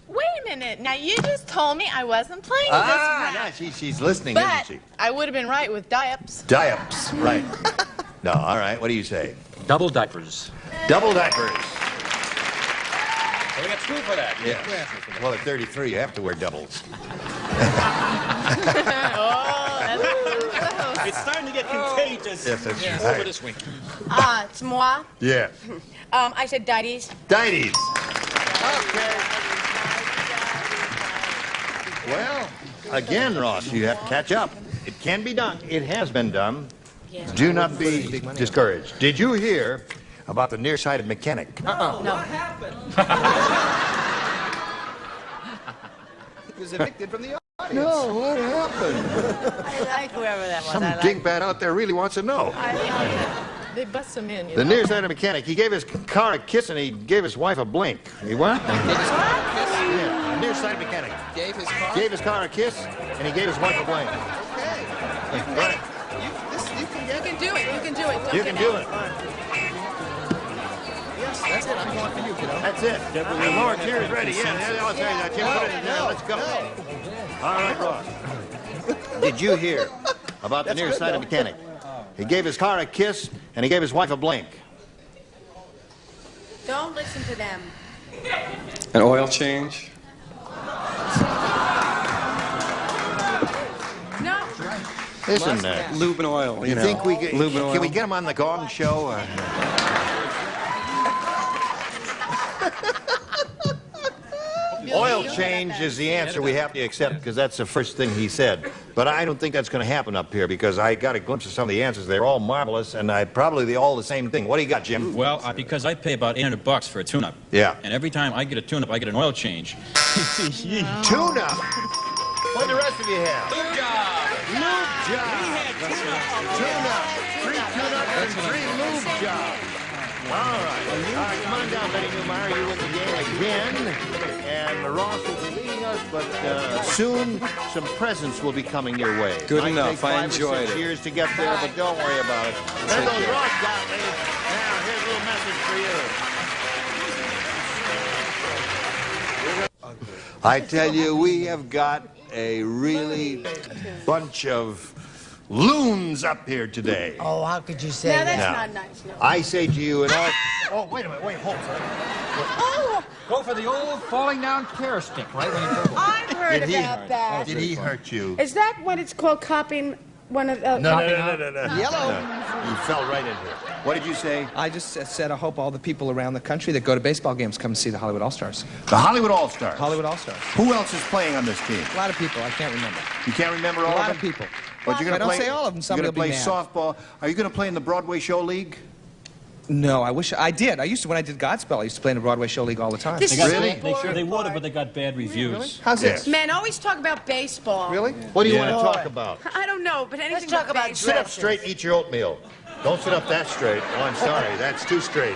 Wait a minute. Now, you just told me I wasn't playing this round. No, she's listening, But isn't she? I would have been right with diaps. Diaps, right. No, all right. What do you say? Double diapers. Double diapers. So we got 2 for that. Yeah. Well, at 33, you have to wear doubles. It's starting to get contagious. Yes, that's Over right. this week. It's moi. Yeah. I said daddies. Dites. Okay. Well, again, Ross, you have to catch up. It can be done. It has been done. Do not be discouraged. Did you hear about the nearsighted mechanic? No. What happened? He was evicted from the audience. No, what happened? I like whoever that was. Some I like dingbat out there really wants to know. They bust him in, you The know. nearsighted mechanic, he gave his car a kiss and he gave his wife a blink. He what? Yeah, a nearsighted mechanic. Gave his car? Gave his car a kiss and he gave his wife a blink. Okay. Right. You can get You can do it. You can do it. Don't You get can do mad. it. Yes, that's it. I'm going for you, kiddo. That's it. The lower tier is ready. Yeah, I'll tell you that. Jim, put it in there. Let's go. All right, Ross. Did you hear about the nearsighted mechanic? He gave his car a kiss and he gave his wife a blink. Don't listen to them. An oil change? No. Listen, Lube and oil, you know. think we can Lube and oil. we get him on the Gong Show? Oil change is the answer we have to accept because that's the first thing he said. But I don't think that's going to happen up here because I got a glimpse of some of the answers. They're all marvelous, and probably all the same thing. What do you got, Jim? Well, because I pay about $800 for a tune-up. Yeah. And every time I get a tune-up, I get an oil change. Tune-up. What do the rest of you have? Lube job. Lube job. Tune-up. 3 tune-ups and 3 lube jobs. All right, come on down, Betty Newmeyer. You win the game again. And Ross will be leading us, but soon some presents will be coming your way. Good Might enough. take 5 I or enjoyed 6 it. years to get there, but don't worry about it. There Take goes care. Ross got me. Now, here's a little message for you. I tell you, we have got a really bunch of loons up here today. Oh, how could you say No, that? that's No. not nice. No. I say to you in all... Oh, wait a minute, wait, hold on. Oh, Go for the old falling down pear stick, right when you're trouble. I've heard Did he- about that. Did he hurt you? Is that what it's called, copying one of the... No. Yellow. You fell right into it. What did you say? I just said I hope all the people around the country that go to baseball games come see the Hollywood All-Stars. The Hollywood All-Stars. Hollywood All-Stars. Who else is playing on this team? A lot of people. I can't remember. You can't remember all A lot of of them? people. But you're If I gonna don't play, say all of them, somebody you're going will to be play mad. softball. Are you going to play in the Broadway Show League? No, I wish I did. I used to, when I did Godspell, I used to play in the Broadway Show League all the time. This is Really? They sure they would have, but they got bad reviews. How's Yes. this? Man, always talk about baseball. Really? What do you Yeah. want to talk about? I don't know, but anything Let's talk about baseball. Sit up straight and eat your oatmeal. Don't sit up that straight. Oh, I'm sorry. That's too straight.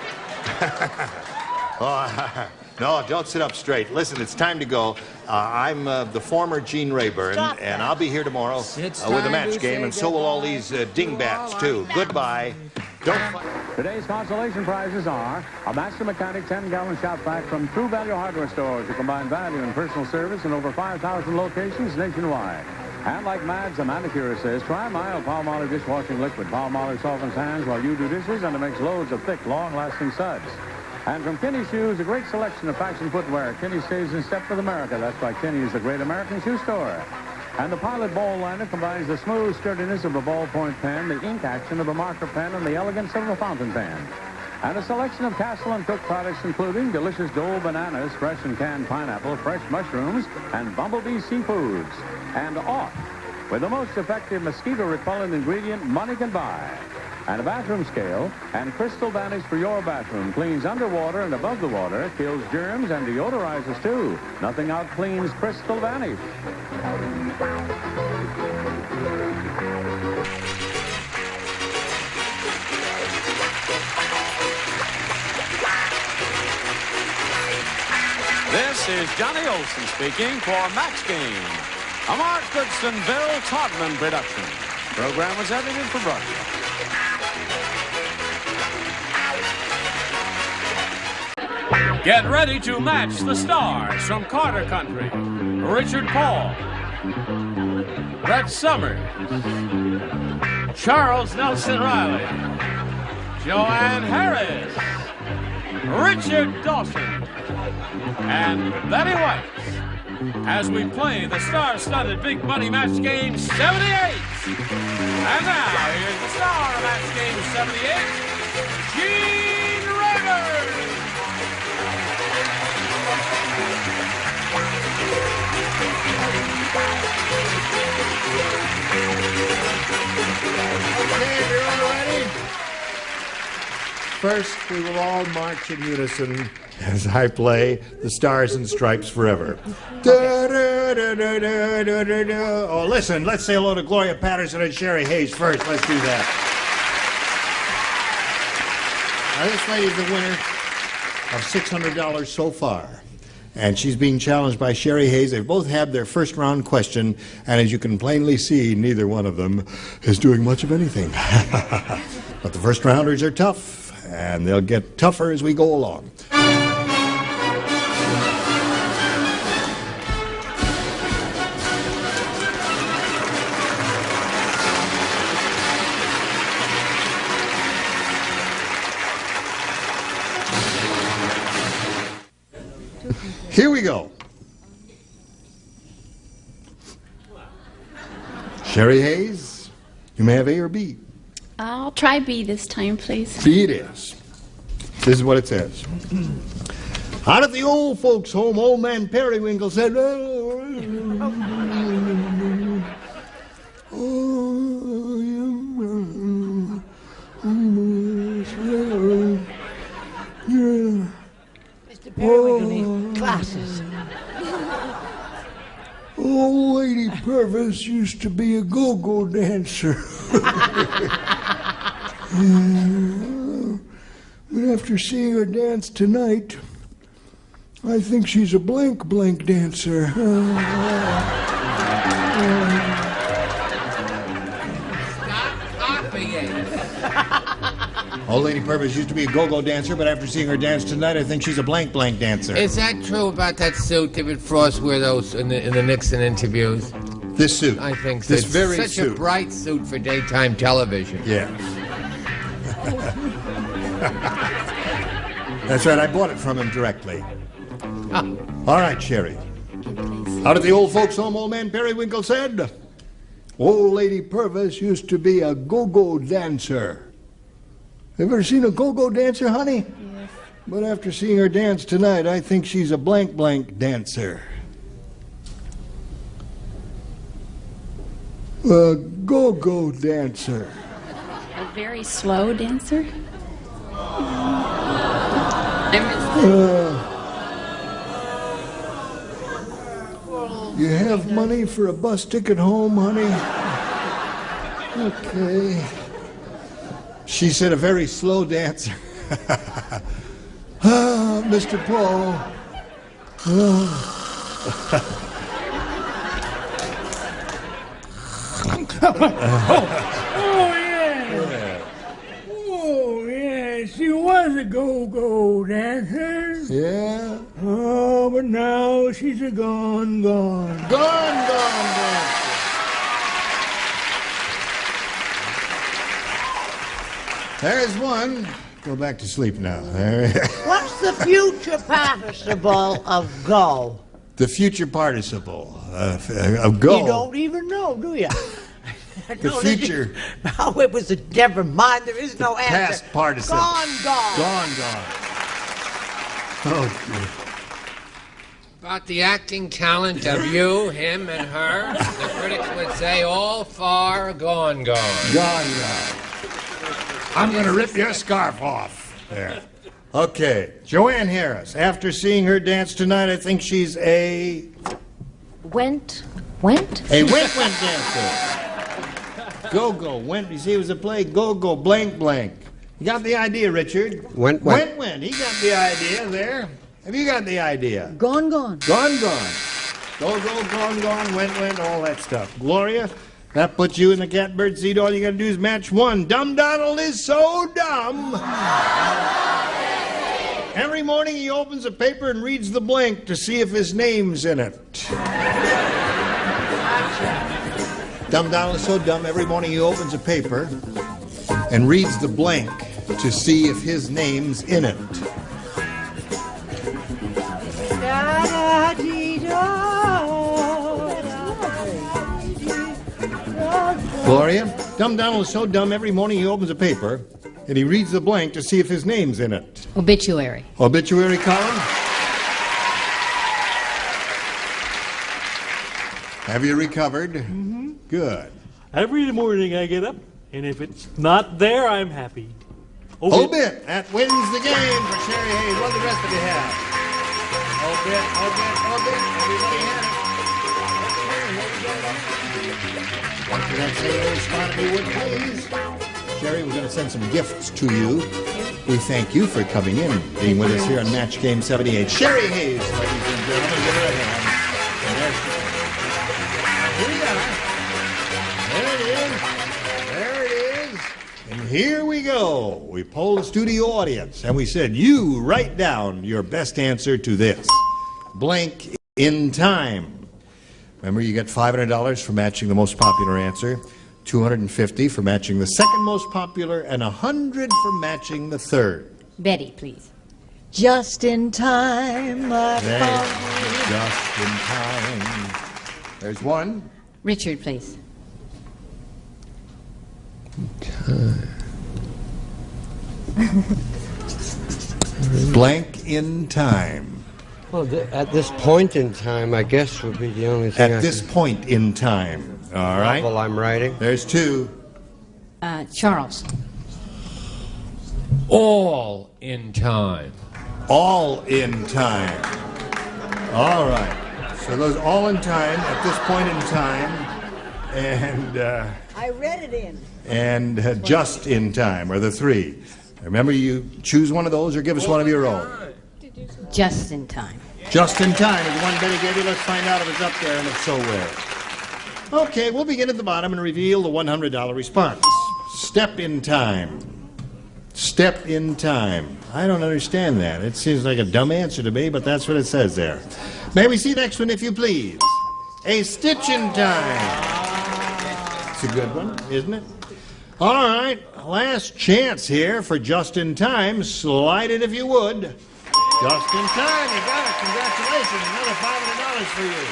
No, don't sit up straight. Listen, it's time to go. I'm the former Gene Rayburn, and I'll be here tomorrow with a match game, and so will all these dingbats, too. Goodbye. Don't... Today's consolation prizes are a Master Mechanic 10-gallon shop vac from True Value Hardware Stores who combine value and personal service in over 5,000 locations nationwide. And like Mads, the manicure says, try mild Palmolive dishwashing liquid. Palmolive softens hands while you do dishes and it makes loads of thick, long-lasting suds. And from Kinney Shoes, a great selection of fashion footwear. Kinney stays in step with America. That's why Kinney is the great American shoe store. And the Pilot Ball Liner combines the smooth sturdiness of a ballpoint pen, the ink action of a marker pen, and the elegance of a fountain pen. And a selection of Castle and Cook products, including delicious Dole bananas, fresh and canned pineapple, fresh mushrooms, and Bumblebee seafoods. And off with the most effective mosquito-repellent ingredient money can buy. And a bathroom scale and Crystal Vanish for your bathroom. Cleans underwater and above the water, kills germs and deodorizes too. Nothing out cleans Crystal Vanish. This is Johnny Olson speaking for Max Game, a Mark Goodson, Bill Todman production. Program was edited for broadcast. Get ready to match the stars from Carter Country. Richard Paul, Brett Summers, Charles Nelson Riley, Joanne Harris, Richard Dawson, and Betty White as we play the star-studded Big Money Match Game 78. And now, here's the star of Match Game 78, Gene Rayburn. First, we will all march in unison as I play The Stars and Stripes Forever. Oh, listen, let's say hello to Gloria Patterson and Sherry Hayes first. Let's do that. Now, this lady's the winner of $600 so far. And she's being challenged by Sherry Hayes. They've both had their first round question, and as you can plainly see, neither one of them is doing much of anything. But the first rounders are tough, and they'll get tougher as we go along. Here we go. Sherry Hayes, you may have A or B. I'll try B this time, please. B it is. This is what it says. Out at the old folks' home, old man Periwinkle said, Mr. Periwinkle needs glasses. Old Lady Purvis used to be a go-go dancer. But after seeing her dance tonight, I think she's a blank dancer. Old Lady Purvis used to be a go-go dancer, but after seeing her dance tonight, I think she's a blank dancer. Is that true about that suit? Did Frost wear those in the Nixon interviews? This suit. I think so. This very such suit. a bright suit for daytime television. Yeah. That's right, I bought it from him directly. All right, Sherry. Out at the old folks' home, old man Periwinkle said, Old Lady Purvis used to be a go-go dancer. Ever seen a go-go dancer, honey? Yes. But after seeing her dance tonight, I think she's a blank dancer. A go-go dancer. A very slow dancer? You have money for a bus ticket home, honey? Okay. She said a very slow dancer. Mr. Paul. Oh, yeah, she was a go-go dancer. Yeah? Oh, but now she's a gone dancer. There's one. Go back to sleep now. What's the future participle of go? The future participle of go. You don't even know, do you? The future. Oh, it was a never mind. There is no answer. Past participle. Gone. Gone. Oh, dear. About the acting talent of you, him, and her, the critics would say all far gone. Gone. I'm going to rip your scarf off. There. Okay. Joanne Harris. After seeing her dance tonight, I think she's a... Went? A went dancer. Go. Went. You see, it was a play. Go. Blank. You got the idea, Richard? Went. He got the idea there. Have you got the idea? Gone. Gone. Go, gone, went, all that stuff. Gloria, that puts you in the catbird seat. All you gotta do is match one. Dumb Donald is so dumb. Every morning he opens a paper and reads the blank to see if his name's in it. Dumb Donald is so dumb, every morning he opens a paper and reads the blank to see if his name's in it. Gloria, Dumb Donald is so dumb, every morning he opens a paper and he reads the blank to see if his name's in it. Obituary. Obituary column? Have you recovered? Good. Every morning I get up, and if it's not there, I'm happy. Obit. That wins the game for Sherry Hayes. What did the rest of you have? Obit. Everybody had it. After that same spot, if you would, please. Sherry, we're going to send some gifts to you. We thank you for coming in, being with us here on Match Game 78. Sherry Hayes, ladies and gentlemen, give her a hand. And here we are. There it is. And here we go. We polled the studio audience, and we said, you write down your best answer to this. Blank in time. Remember, you get $500 for matching the most popular answer, $250 for matching the second most popular, and $100 for matching the third. Betty, please. Just in time, I There, found just in time. There's one. Richard, please. Blank in time. Well, at this point in time, I guess would be the only thing. At this point in time. All right. Well, I'm writing. There's two. Charles. All in time. All in time. All right. So those all in time at this point in time, and I read it in. and just in time are the three. Remember, you choose one of those or give us one of your own. Just in time. Just in time is the one Betty gave you. Let's find out if it's up there and if so, where. Okay, we'll begin at the bottom and reveal the $100 response. Step in time. Step in time. I don't understand that. It seems like a dumb answer to me, but that's what it says there. May we see the next one, if you please? A stitch in time. It's a good one, isn't it? All right, last chance here for just in time. Slide it if you would. Just in time, you got it. Congratulations, another $500 for you.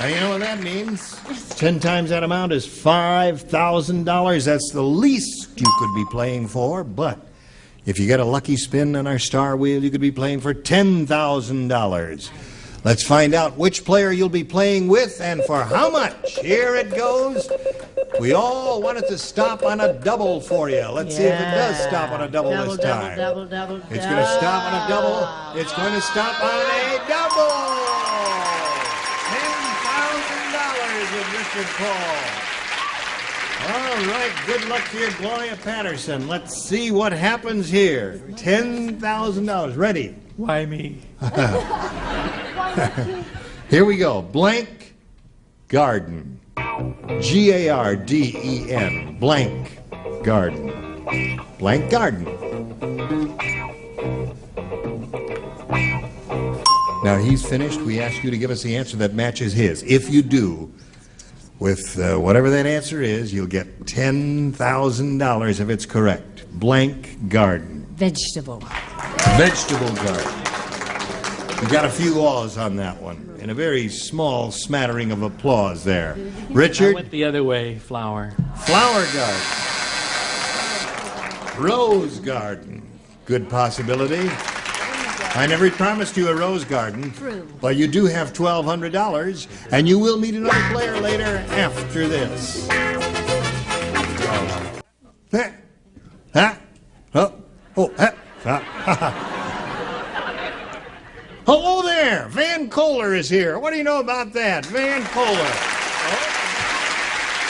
Now, you know what that means? 10 times that amount is $5,000. That's the least you could be playing for, but if you get a lucky spin on our star wheel, you could be playing for $10,000. Let's find out which player you'll be playing with and for how much. Here it goes. We all want it to stop on a double for you. Let's see if it does stop on a double this time. Double. It's going to stop on a double. It's going to stop on a double. $10,000 with Richard Paul. All right, good luck to you, Gloria Patterson. Let's see what happens here. $10,000. Ready? Why me? Here we go. Blank garden. Garden. Blank garden. Blank garden. Now he's finished. We ask you to give us the answer that matches his. If you do, with whatever that answer is, you'll get $10,000 if it's correct. Blank garden. Vegetable. Vegetable garden. We got a few awes on that one, and a very small smattering of applause there. Richard? I went the other way, flower. Flower garden. Rose garden. Good possibility. I never promised you a rose garden, but you do have $1,200, and you will meet another player later after this. Hello there, Van Kohler is here. What do you know about that, Van Kohler? Oh.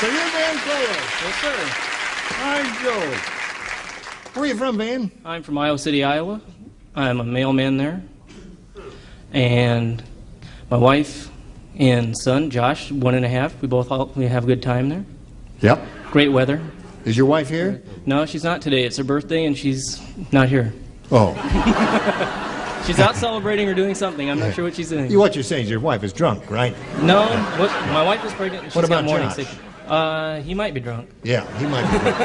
So you're Van Kohler? Yes, sir. Hi, Joe. Where are you from, Van? I'm from Iowa City, Iowa. I'm a mailman there. And my wife and son, Josh, 1.5. We have a good time there. Yep. Great weather. Is your wife here? No, she's not today. It's her birthday, and she's not here. Oh. She's out celebrating or doing something. I'm not sure what she's doing. What you're saying is your wife is drunk, right? No, my wife is pregnant. And she's What about got morning Josh? sickness. He might be drunk. Yeah, he might be drunk.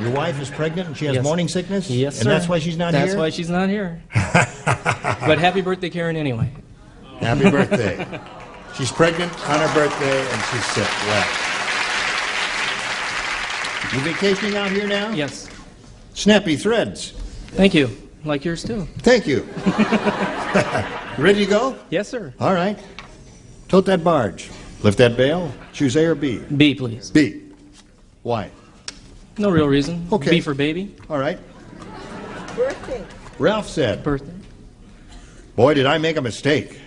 Your wife is pregnant and she has Yes. morning sickness? Yes, sir. And that's why she's not here? That's why she's not here. But happy birthday, Karen, anyway. Happy birthday. She's pregnant on her birthday and she's sick. Well. You vacationing out here now? Yes. Snappy threads. Thank you. Like yours, too. Thank you. Ready to go? Yes, sir. All right. Tote that barge. Lift that bale. Choose A or B. B, please. B. Why? No real reason. Okay. B for baby. All right. Birthday. Ralph said, Birthday. boy, did I make a mistake.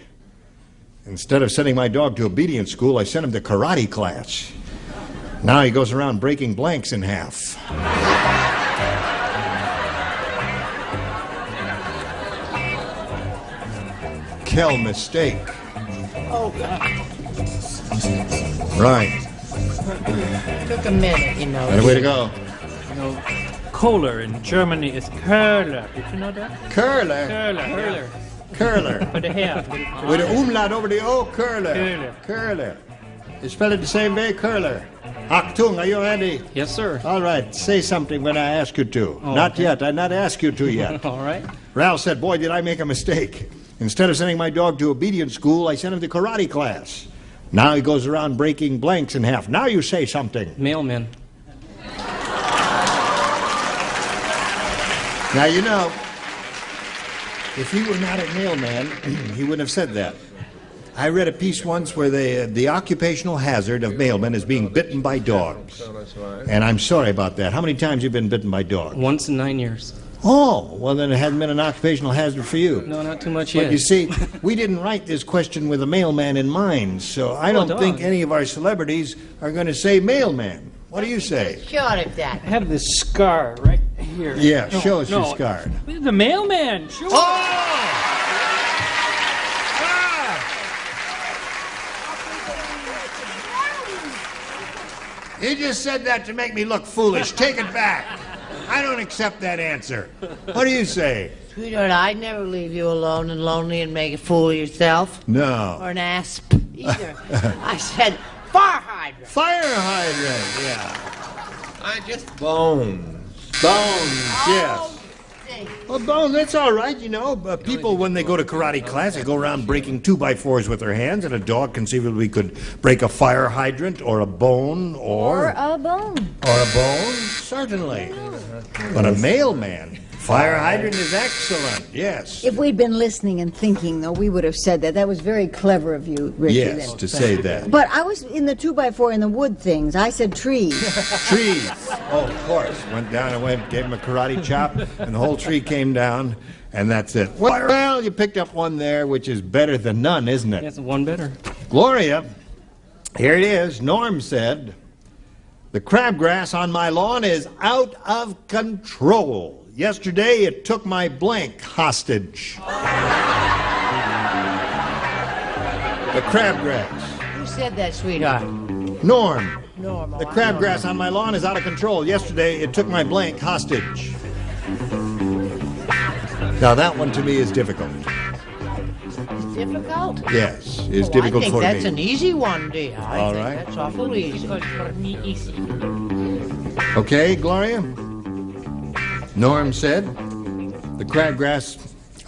Instead of sending my dog to obedience school, I sent him to karate class. Now he goes around breaking blanks in half. Kel mistake. Oh, Right. took a minute, you know. Right, way to go. You know, Kohler in Germany is Curler. Did you know that? Curler. Curler. Curler. For the hair. With an umlaut over the O, curler. Curler. Curler. You spell it the same way, curler. Achtung, are you ready? Yes, sir. All right, say something when I ask you to. Oh, Not okay. yet, I not ask you to yet. All right. Ralph said, boy, did I make a mistake. Instead of sending my dog to obedience school, I sent him to karate class. Now he goes around breaking blanks in half. Now you say something. Mailman. Now, you know, if he were not a mailman, he wouldn't have said that. I read a piece once where the occupational hazard of mailmen is being bitten by dogs. And I'm sorry about that. How many times have you been bitten by dogs? Once in 9 years. Oh, well, then it hasn't been an occupational hazard for you. No, not too much But yet. you see, we didn't write this question with a mailman in mind, so I don't think any of our celebrities are going to say mailman. What do you say? Short of that. I have this scar right here. Yeah, No, show us your no. scar. The mailman. Sure. He just said that to make me look foolish. Take it back. I don't accept that answer. What do you say? Sweetheart, I'd never leave you alone and lonely and make a fool of yourself. No. Or an asp either. I said fire hydrant. Fire hydrant, yeah. Bones. Bones, yes. Well, bones, that's all right, you know. People, when they go to karate class, they go around breaking 2x4s with their hands, and a dog conceivably could break a fire hydrant or a bone Or a bone. Or a bone, certainly. But a mailman, fire hydrant is excellent, yes. If we'd been listening and thinking, though, we would have said that. That was very clever of you, Richard. Yes, to say that. But I was in the 2x4 in the wood things. I said trees. Trees. Oh, of course. Went down and gave him a karate chop, and the whole tree came down, and that's it. Well, you picked up one there, which is better than none, isn't it? That's one better. Gloria, here it is. Norm said, the crabgrass on my lawn is out of control. Yesterday, it took my blank hostage. The crabgrass. Who said that, sweetheart? Norm. Norm. The crabgrass on my lawn is out of control. Yesterday, it took my blank hostage. Now, that one to me is difficult. It's difficult? Yes, it's difficult I think for that's me. an easy one, dear. All right. That's awful easy. Okay, Gloria? Norm said, the crabgrass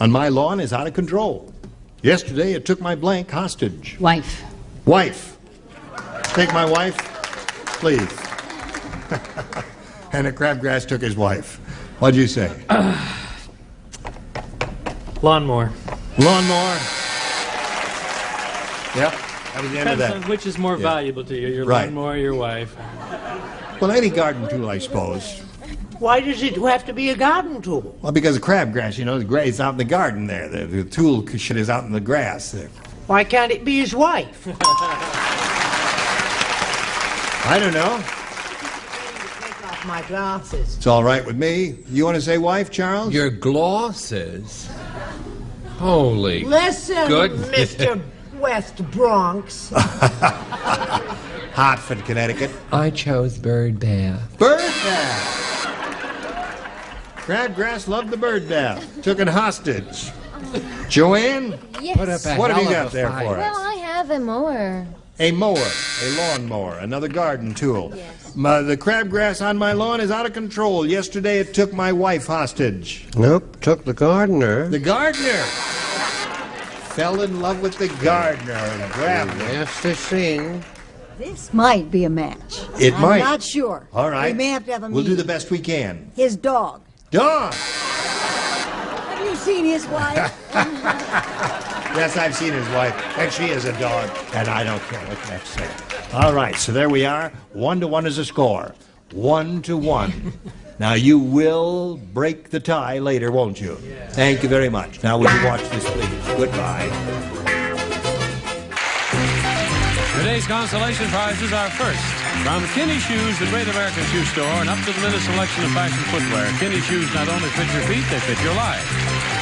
on my lawn is out of control. Yesterday, it took my blank hostage. Wife. Wife. Take my wife, please. And the crabgrass took his wife. What'd you say? Lawnmower. Lawnmower. Yep, that was the end of Depends that. on which is more valuable to you, your Right. lawnmower or your wife. Well, any garden tool, I suppose. Why does it have to be a garden tool? Well, because the crabgrass, you know, the grass out in the garden there. The tool shit is out in the grass there. Why can't it be his wife? I don't know. Take off my glasses. It's all right with me. You want to say wife, Charles? Your glosses? Holy Listen, goodness. Mr. West Bronx. Hartford, Connecticut. I chose bird bath. Bird bath. Crabgrass loved the bird bath. Took it hostage. Joanne? Yes. Put up a What have you hell got of a there fight. for Well, us? I have a mower. A mower, a lawn mower, another garden tool. Yes. The crabgrass on my lawn is out of control. Yesterday it took my wife hostage. Nope, took the gardener. The gardener fell in love with the gardener and grabbed him. Yes, to sing. This might be a match. It I'm might. not sure. All right. We may have to have a We'll do meeting. the best we can. His dog. Dog! Have you seen his wife? Yes, I've seen his wife, and she is a dog, and I don't care what you have to say. All right, so there we are. 1-1 is a score. 1-1. Now, you will break the tie later, won't you? Yeah. Thank you very much. Now, would you watch this, please? Goodbye. Today's consolation prizes are first from Kinney Shoes, the great American shoe store, and up to the minute selection of fashion footwear. Kinney Shoes not only fit your feet, they fit your life.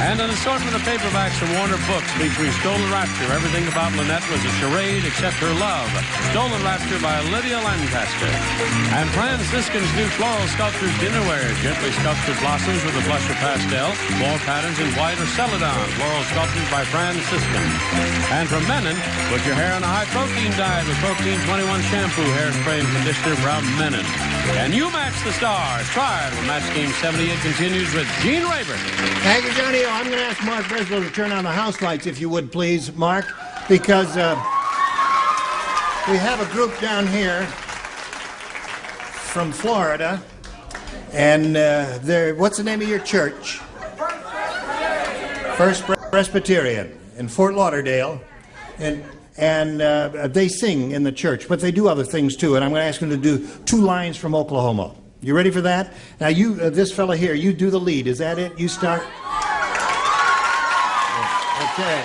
And an assortment of paperbacks from Warner Books featuring Stolen Rapture. Everything about Lynette was a charade except her love. Stolen Rapture by Lydia Lancaster. And Franciscan's new floral sculptures dinnerware. Gently sculptured blossoms with a blush or pastel. Wall patterns in white or celadon. Floral sculptures by Franciscan. And from Menon, put your hair on a high-protein diet with Protein 21 shampoo, hairspray, and conditioner from Menon. And you match the stars. Try it when Match Game 78 continues with Gene Rayburn. Thank you, Johnny. I'm going to ask Mark Breslow to turn on the house lights, if you would, please, Mark, because we have a group down here from Florida, and what's the name of your church? First Presbyterian in Fort Lauderdale, and they sing in the church, but they do other things too, and I'm going to ask them to do 2 lines from Oklahoma. You ready for that? Now, you, this fella here, you do the lead. Is that it? You start? Okay.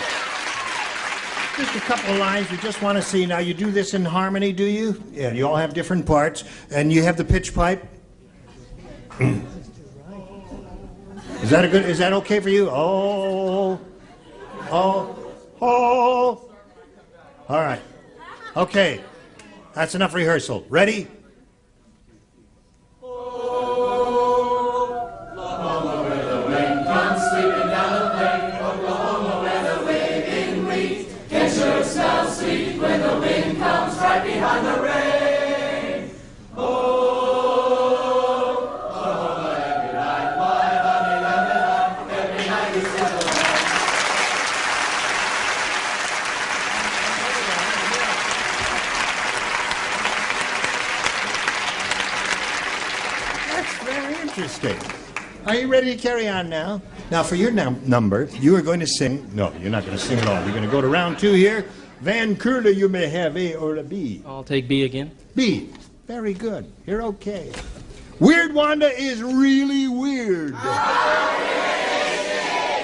Just a couple of lines we just want to see. Now, you do this in harmony, do you? Yeah, you all have different parts. And you have the pitch pipe? Is that okay for you? Oh. All right. Okay. That's enough rehearsal. Ready? Interesting. Are you ready to carry on now? Now, for your number, you are going to sing. No, you're not going to sing at all. You're going to go to round 2 here. Van Curler, you may have A or a B. I'll take B again. B. Very good. You're okay. Weird Wanda is really weird.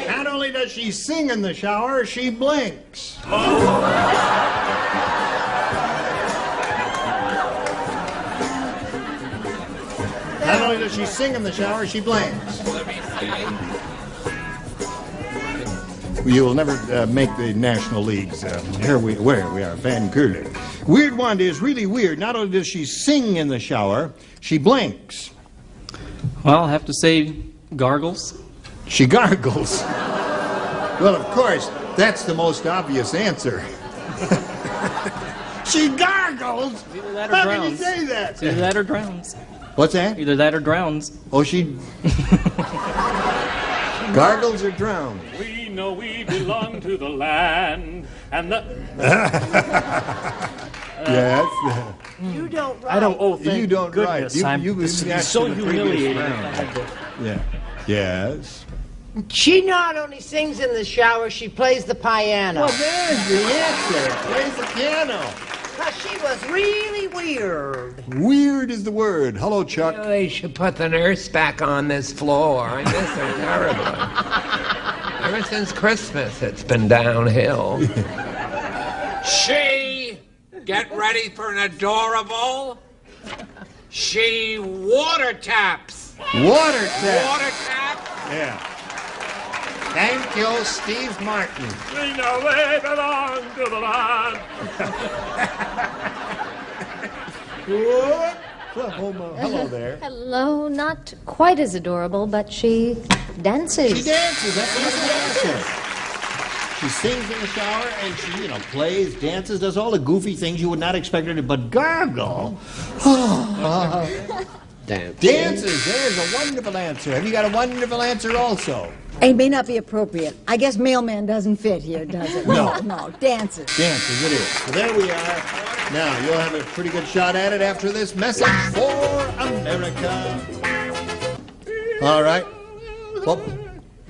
Not only does she sing in the shower, she blinks. Not only does she sing in the shower, she blinks. You will never make the National Leagues. Where we are, Van Curler. Weird Wanda is really weird. Not only does she sing in the shower, she blinks. Well, I'll have to say gargles. She gargles. Well, of course, that's the most obvious answer. She gargles? Either that or How drowns. can you say that? It's either that or drowns. What's that? Either that or drowns. Oh, she... Gargles or drowns? We know we belong to the land, and the... Yes. You don't write. I don't. Oh, thank You don't goodness. write. This is asked so in the previous humiliating. round. Yeah. Yes. She not only sings in the shower, she plays the piano. Well, there's the answer. Plays the piano. Because she was really weird. Weird is the word. Hello, Chuck. They should put the nurse back on this floor. I miss her terribly. Ever since Christmas, it's been downhill. She, get ready for an adorable. She water taps. Water tap. Water tap. Yeah. Thank you, Steve Martin. We know we belong to the land. Hello there. Hello, not quite as adorable, but she dances. She dances. That's the answer. She sings in the shower and she, plays, dances, does all the goofy things you would not expect her to, but gargle. Dances. There's a wonderful answer. Have you got a wonderful answer also? It may not be appropriate. I guess mailman doesn't fit here, does it? No. No, dances. Dances, it is. So there we are. Now, you'll have a pretty good shot at it after this message for America. All right. Well,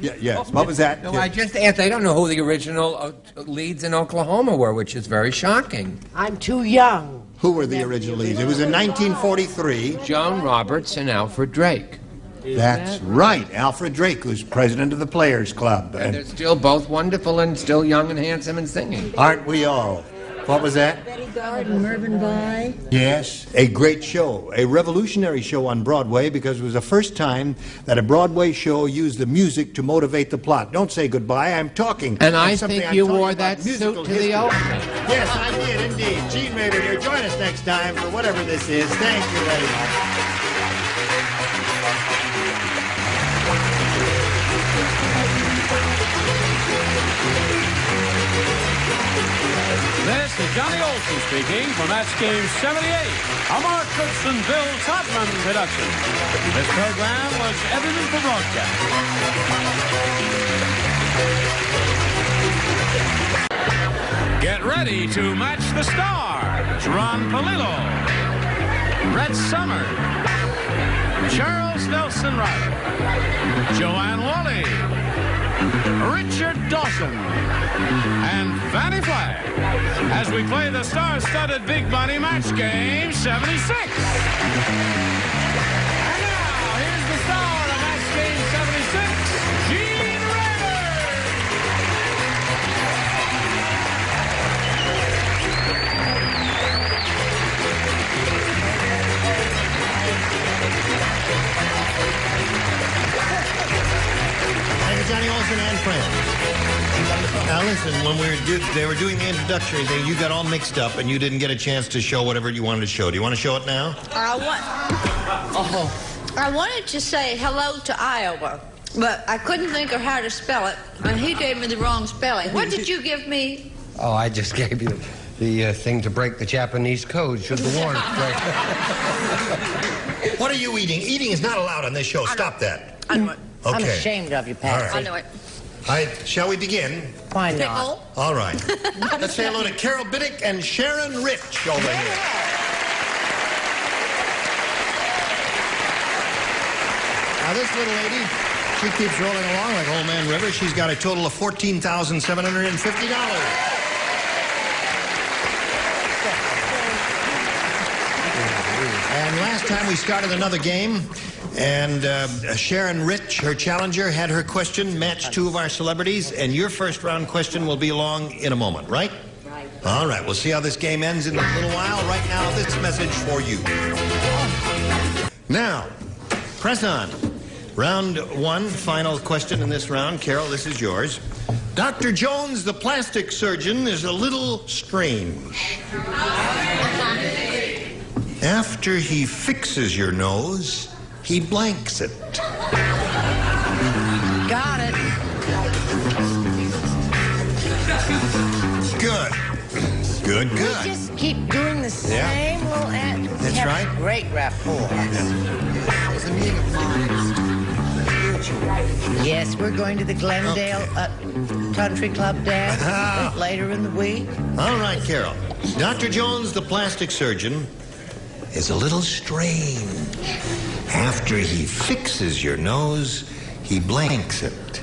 Yes. What was that? No, I just asked. I don't know who the original leads in Oklahoma were, which is very shocking. I'm too young. Who were the original leads? It was in 1943. Joan Roberts and Alfred Drake. That's right. Alfred Drake, who's president of the Players Club. And they're still both wonderful and still young and handsome and singing. Aren't we all? What was that? Betty Garden, Mervyn By. Yes, a great show, a revolutionary show on Broadway because it was the first time that a Broadway show used the music to motivate the plot. Don't say goodbye, I'm talking. And I think you wore that suit to the opening. Yes, I did indeed. Gene Rayburn here. Join us next time for whatever this is. Thank you very much. This is Johnny Olson speaking for Match Game 78, a Mark Goodson, Bill Todman production. This program was edited for broadcast. Get ready to match the stars. Ron Palillo, Red Summer, Charles Nelson Riley, Joanne Wally, Richard Dawson, and Fannie Flagg as we play the star-studded Big Money Match Game 76. And now, here's the star of Match Game 76, Gene Thank you, Johnny Olson and friends. Now listen, when they were doing the introductory thing, you got all mixed up and you didn't get a chance to show whatever you wanted to show. Do you want to show it now? I wanted to say hello to Iowa, but I couldn't think of how to spell it, and he gave me the wrong spelling. What did you give me? Oh, I just gave you the thing to break the Japanese code should the war break. What are you eating? Eating is not allowed on this show. Stop that. I know it. Okay. I'm ashamed of you, Patsy. I know it. All right, shall we begin? Why not? All right. Let's say hello to Carol Biddick and Sharon Rich over here. Now, this little lady, she keeps rolling along like Old Man River. She's got a total of $14,750. And last time we started another game, and Sharon Rich, her challenger, had her question match two of our celebrities, and your first round question will be along in a moment, right? Right. All right, we'll see how this game ends in a little while. Right now, this message for you. Now, press on. Round one, final question in this round. Carol, this is yours. Dr. Jones, the plastic surgeon, is a little strange. After he fixes your nose, he blanks it. Got it. Good. Good, good. We just keep doing the same little act. That's right. Great rapport. It's a meeting of minds. Yes, we're going to the Glendale Country Club dance later in the week. All right, Carol. Dr. Jones, the plastic surgeon, is a little strange. After he fixes your nose, he blanks it.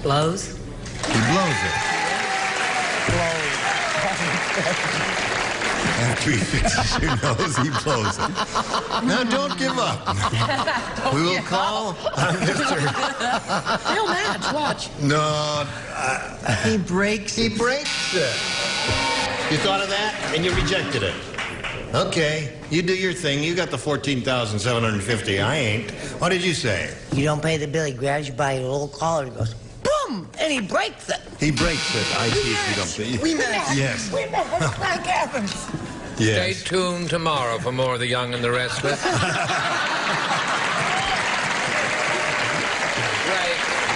Blows? He blows it. After he fixes your nose, he blows it. Now, don't give up. We will call on Mr. They'll match, watch. No. He breaks it. You thought of that, and you rejected it. Okay, you do your thing. You got the $14,750. I ain't. What did you say? You don't pay the bill. He grabs you by your little collar and goes, boom, and he breaks it. He breaks it. I see if you don't pay. We match. Yes. We match. Thank heavens. Yes. Stay tuned tomorrow for more of The Young and the Restless. Right.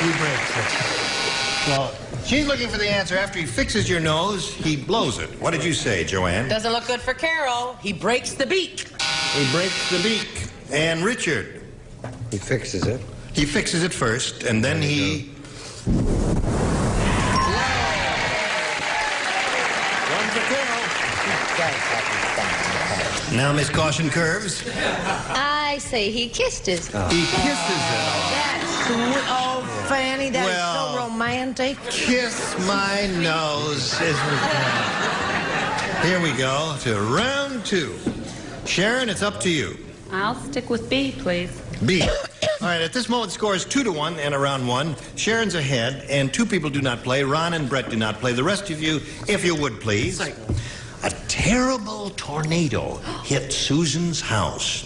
He breaks it. Well, she's looking for the answer. After he fixes your nose, he blows it. What did you say, Joanne? Doesn't look good for Carol. He breaks the beak. He breaks the beak. And Richard? He fixes it. He fixes it first, and then he... One for Carol. Now, Miss Caution Curves. I say he kissed his. He kisses it. That's sweet. Oh, Fanny, that is Well, so romantic. Kiss my nose. Here we go to round 2. Sharon, it's up to you. I'll stick with B, please. B. All right, at this moment, the score is 2-1 and around 1. Sharon's ahead, and 2 people do not play. Ron and Brett do not play. The rest of you, if you would, please. A terrible tornado hit Susan's house.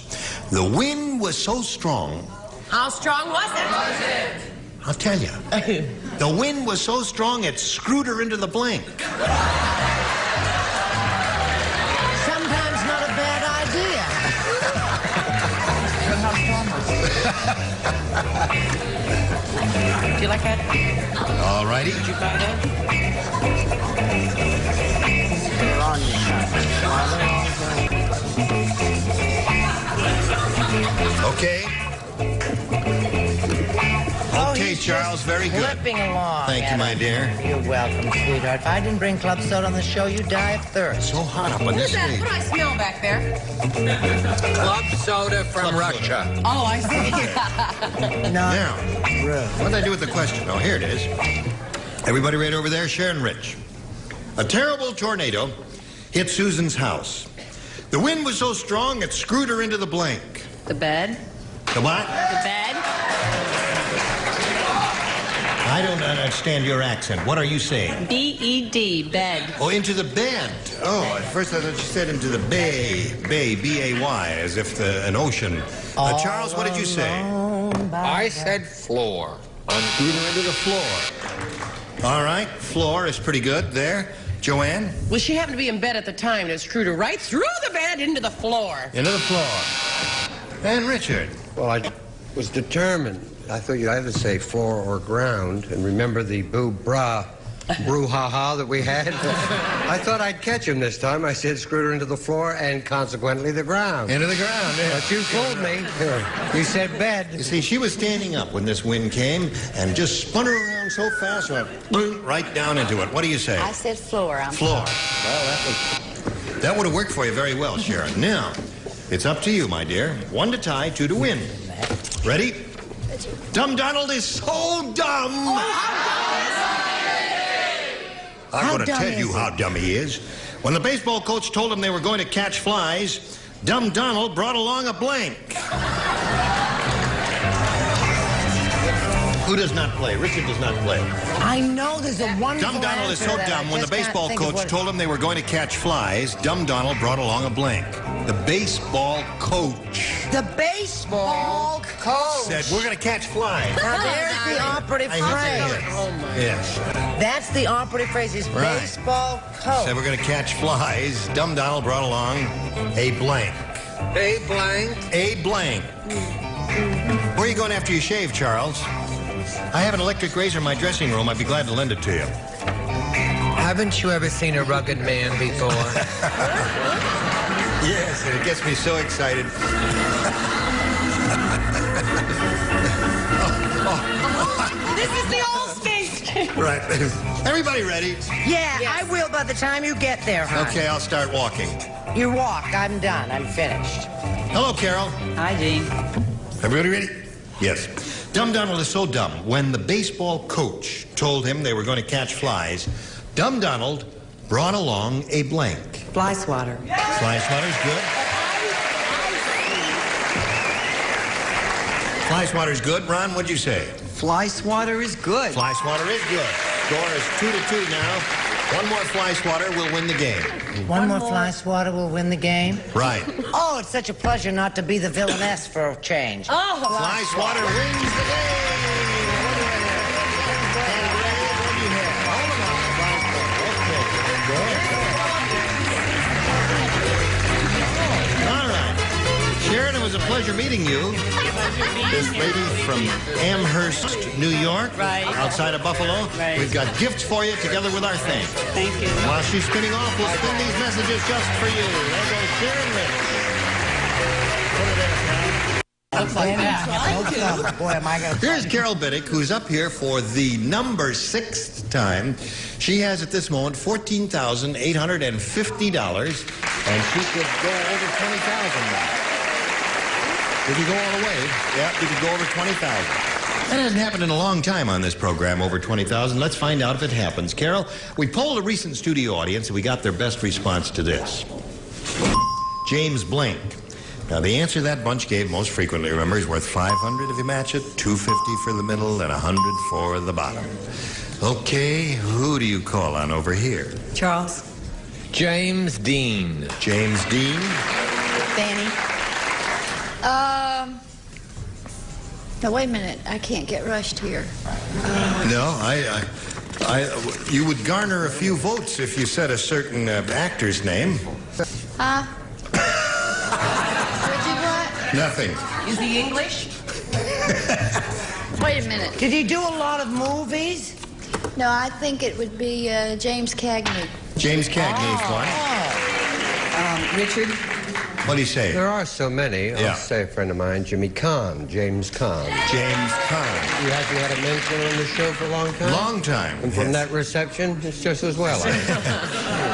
The wind was so strong. How strong was it? I'll tell you. The wind was so strong it screwed her into the blank. Sometimes not a bad idea. Do you like that? All righty. Did you buy that? Okay. Okay, Charles, very good. Slipping along. Thank you, my dear. You're welcome, sweetheart. If I didn't bring club soda on the show, you'd die of thirst. So hot up on What this is that? stage. What do I smell back there? Club soda from Russia. Oh, I see. Now, what did I do with the question? Oh, here it is. Everybody right over there? Sharon Rich. A terrible tornado hit Susan's house. The wind was so strong it screwed her into the blank. The bed? The what? The bed? I don't understand your accent. What are you saying? B-E-D, bed. Oh, into the bed. Oh, at first I thought you said into the bay, B-A-Y, as if an ocean. Charles, what did you say? I said floor. Screwed her into the floor. All right, floor is pretty good there. Joanne? Well, she happened to be in bed at the time, and it screwed her right through the bed into the floor. Into the floor. And Richard? Well, I was determined. I thought you'd either say floor or ground, and remember the brouhaha that we had? I thought I'd catch him this time. I said screwed her into the floor and consequently the ground. Into the ground, yeah. But you fooled me. You said bed. You see, she was standing up when this wind came and just spun her around so fast, went boom, right down into it. What do you say? I said floor. Floor. Well, that would have worked for you very well, Sharon. Now, it's up to you, my dear. 1 to tie, 2 to win. Ready? Dumb Donald is so dumb. Oh, how I'm going to dumb tell is you he? how dumb he is. When the baseball coach told him they were going to catch flies, Dumb Donald brought along a blank. Who does not play? Richard does not play. I know there's a wonderful Dumb Donald is answer so that I dumb, when the just can't baseball think of coach what- told him they were going to catch flies, Dumb Donald brought along a blank. The baseball coach The baseball coach said, we're going to catch flies. Now there's the operative I hate phrase. it. Yes. That's the operative phrase. Is Right. baseball coach. Said we're going to catch flies. Dumb Donald brought along a blank. A blank. A blank. Where are you going after you shave, Charles? I have an electric razor in my dressing room. I'd be glad to lend it to you. Haven't you ever seen a rugged man before? Yes, and it gets me so excited. This is the old skate. Right. Everybody ready? Yeah, I will by the time you get there, hon. Okay, I'll start walking. You walk. I'm done. I'm finished. Hello, Carol. Hi, Gene. Everybody ready? Yes. Dumb Donald is so dumb. When the baseball coach told him they were going to catch flies, Dumb Donald brought along a blank. Fly swatter. Fly swatter's good. Fly swatter's good. Ron, what'd you say? Fly swatter is good. Fly swatter is good. Score is 2-2 now. One more fly swatter will win the game. One more fly swatter will win the game. Right. Oh, it's such a pleasure not to be the villainess for a change. Oh, Fly swatter wins the game. All right. Sharon, it was a pleasure meeting you. This lady from Amherst, New York, outside of Buffalo. We've got gifts for you together with our thanks. Thank you. And while she's spinning off, we'll spin these messages just for you. There goes Sharon Rich. Looks like that. Boy, am I going to... Here's Carol Biddick, who's up here for the number 6th time. She has at this moment $14,850, and she could go over $20,000 now. If you go all the way, yeah, you could go over $20,000. That hasn't happened in a long time on this program, over 20,000. Let's find out if it happens. Carol, we polled a recent studio audience, and we got their best response to this. James Blank. Now, the answer that bunch gave most frequently, remember, is worth $500 if you match it, $250 for the middle, and $100 for the bottom. Okay, who do you call on over here? Charles. James Dean. James Dean. Fanny. Now, wait a minute. I can't get rushed here. No, you would garner a few votes if you said a certain actor's name. Huh? Would you what? Nothing. Is he English? Wait a minute. Did he do a lot of movies? No, I think it would be James Cagney. James Cagney, fine. Richard. What do you say? There are so many. Yeah. I'll say a friend of mine, Jimmy Caan, James Caan. James Caan. Have you had a mention on the show for a long time? Long time. And from that reception, it's just as well.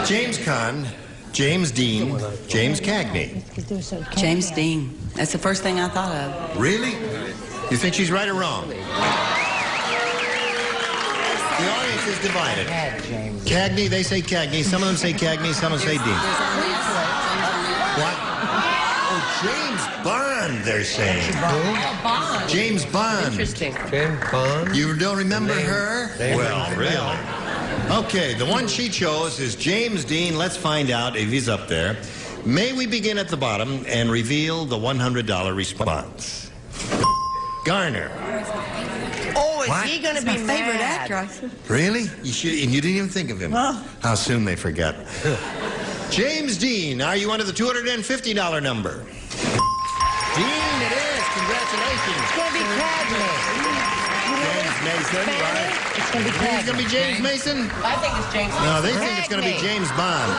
James Caan, James Dean, James Cagney. James Dean. That's the first thing I thought of. Really? You think she's right or wrong? The audience is divided. Cagney, they say Cagney. Some of them say Cagney, some of them say Dean. What? Oh, James Bond, they're saying. Bond. James Bond. Interesting. James Bond? You don't remember her? Well, really. Okay, the one she chose is James Dean. Let's find out if he's up there. May we begin at the bottom and reveal the $100 response? Garner. Oh, is What? he going to My be favorite mad? actor. Really? You should, and you didn't even think of him. Huh? How soon they forget. James Dean, are you under the $250 number? Dean, it is. Congratulations. It's going to be Cagney. James Mason, right? It's going to be You think it's Cagney. going to be James Mason? I think it's James. No, they think it's going to be James Bond.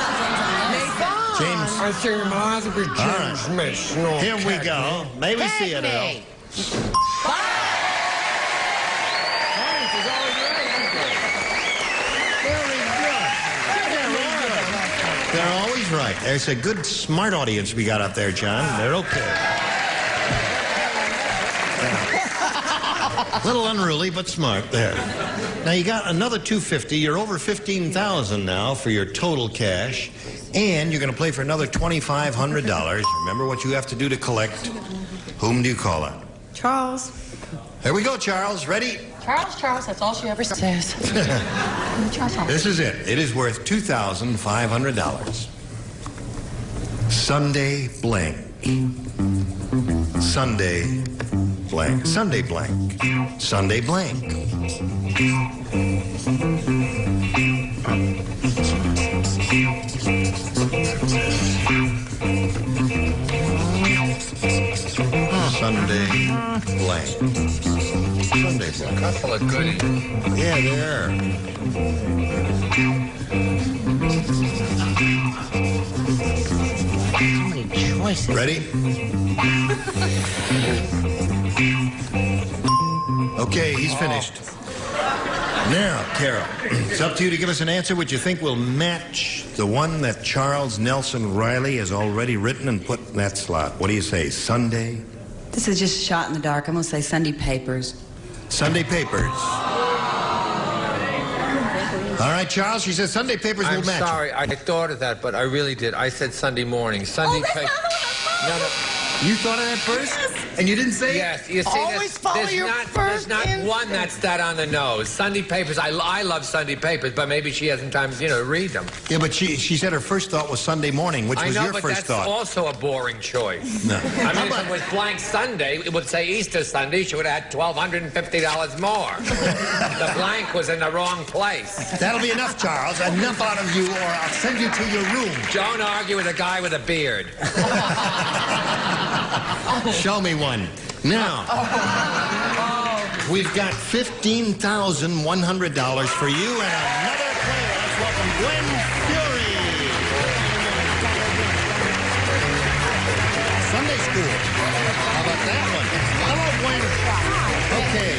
James. I think it might be James Mason. Here we go. May we see it, Earl? They're always right. There's a good, smart audience we got up there, John. They're okay. A little unruly, but smart there. Now, you got another $250. You're over $15,000 now for your total cash. And you're going to play for another $2,500. Remember what you have to do to collect. Whom do you call on? Charles. Here we go, Charles. Ready? Charles, that's all she ever says. This is it. It is worth $2,500. Sunday blank. Sunday blank. Sunday blank. Sunday blank. Sunday blank. Sunday blank. A couple of goodies. Yeah, there. So many choices. Ready? Okay, he's finished. Now, Carol, it's up to you to give us an answer which you think will match the one that Charles Nelson Riley has already written and put in that slot. What do you say, Sunday? This is just a shot in the dark. I'm going to say Sunday Papers. Sunday Papers. All right, Charles, she says Sunday Papers will match. I'm sorry, I thought of that, but I really did. I said Sunday morning. Sunday Papers. No. You thought of that first? Yes. And you didn't say Yes, you see, Always follow your there's first not instinct. one that's that on the nose. Sunday Papers, I love Sunday Papers, but maybe she hasn't time, to read them. Yeah, but she said her first thought was Sunday morning, which was your first thought. I know, but that's also a boring choice. No. I mean, if it was blank Sunday, it would say Easter Sunday. She would have had $1,250 more. The blank was in the wrong place. That'll be enough, Charles. Enough out of you, or I'll send you to your room. Don't argue with a guy with a beard. Show me one. Now, we've got $15,100 for you and another player. Let's welcome Gwen Fury. Sunday school. How about that one? Hello, Gwen. Okay.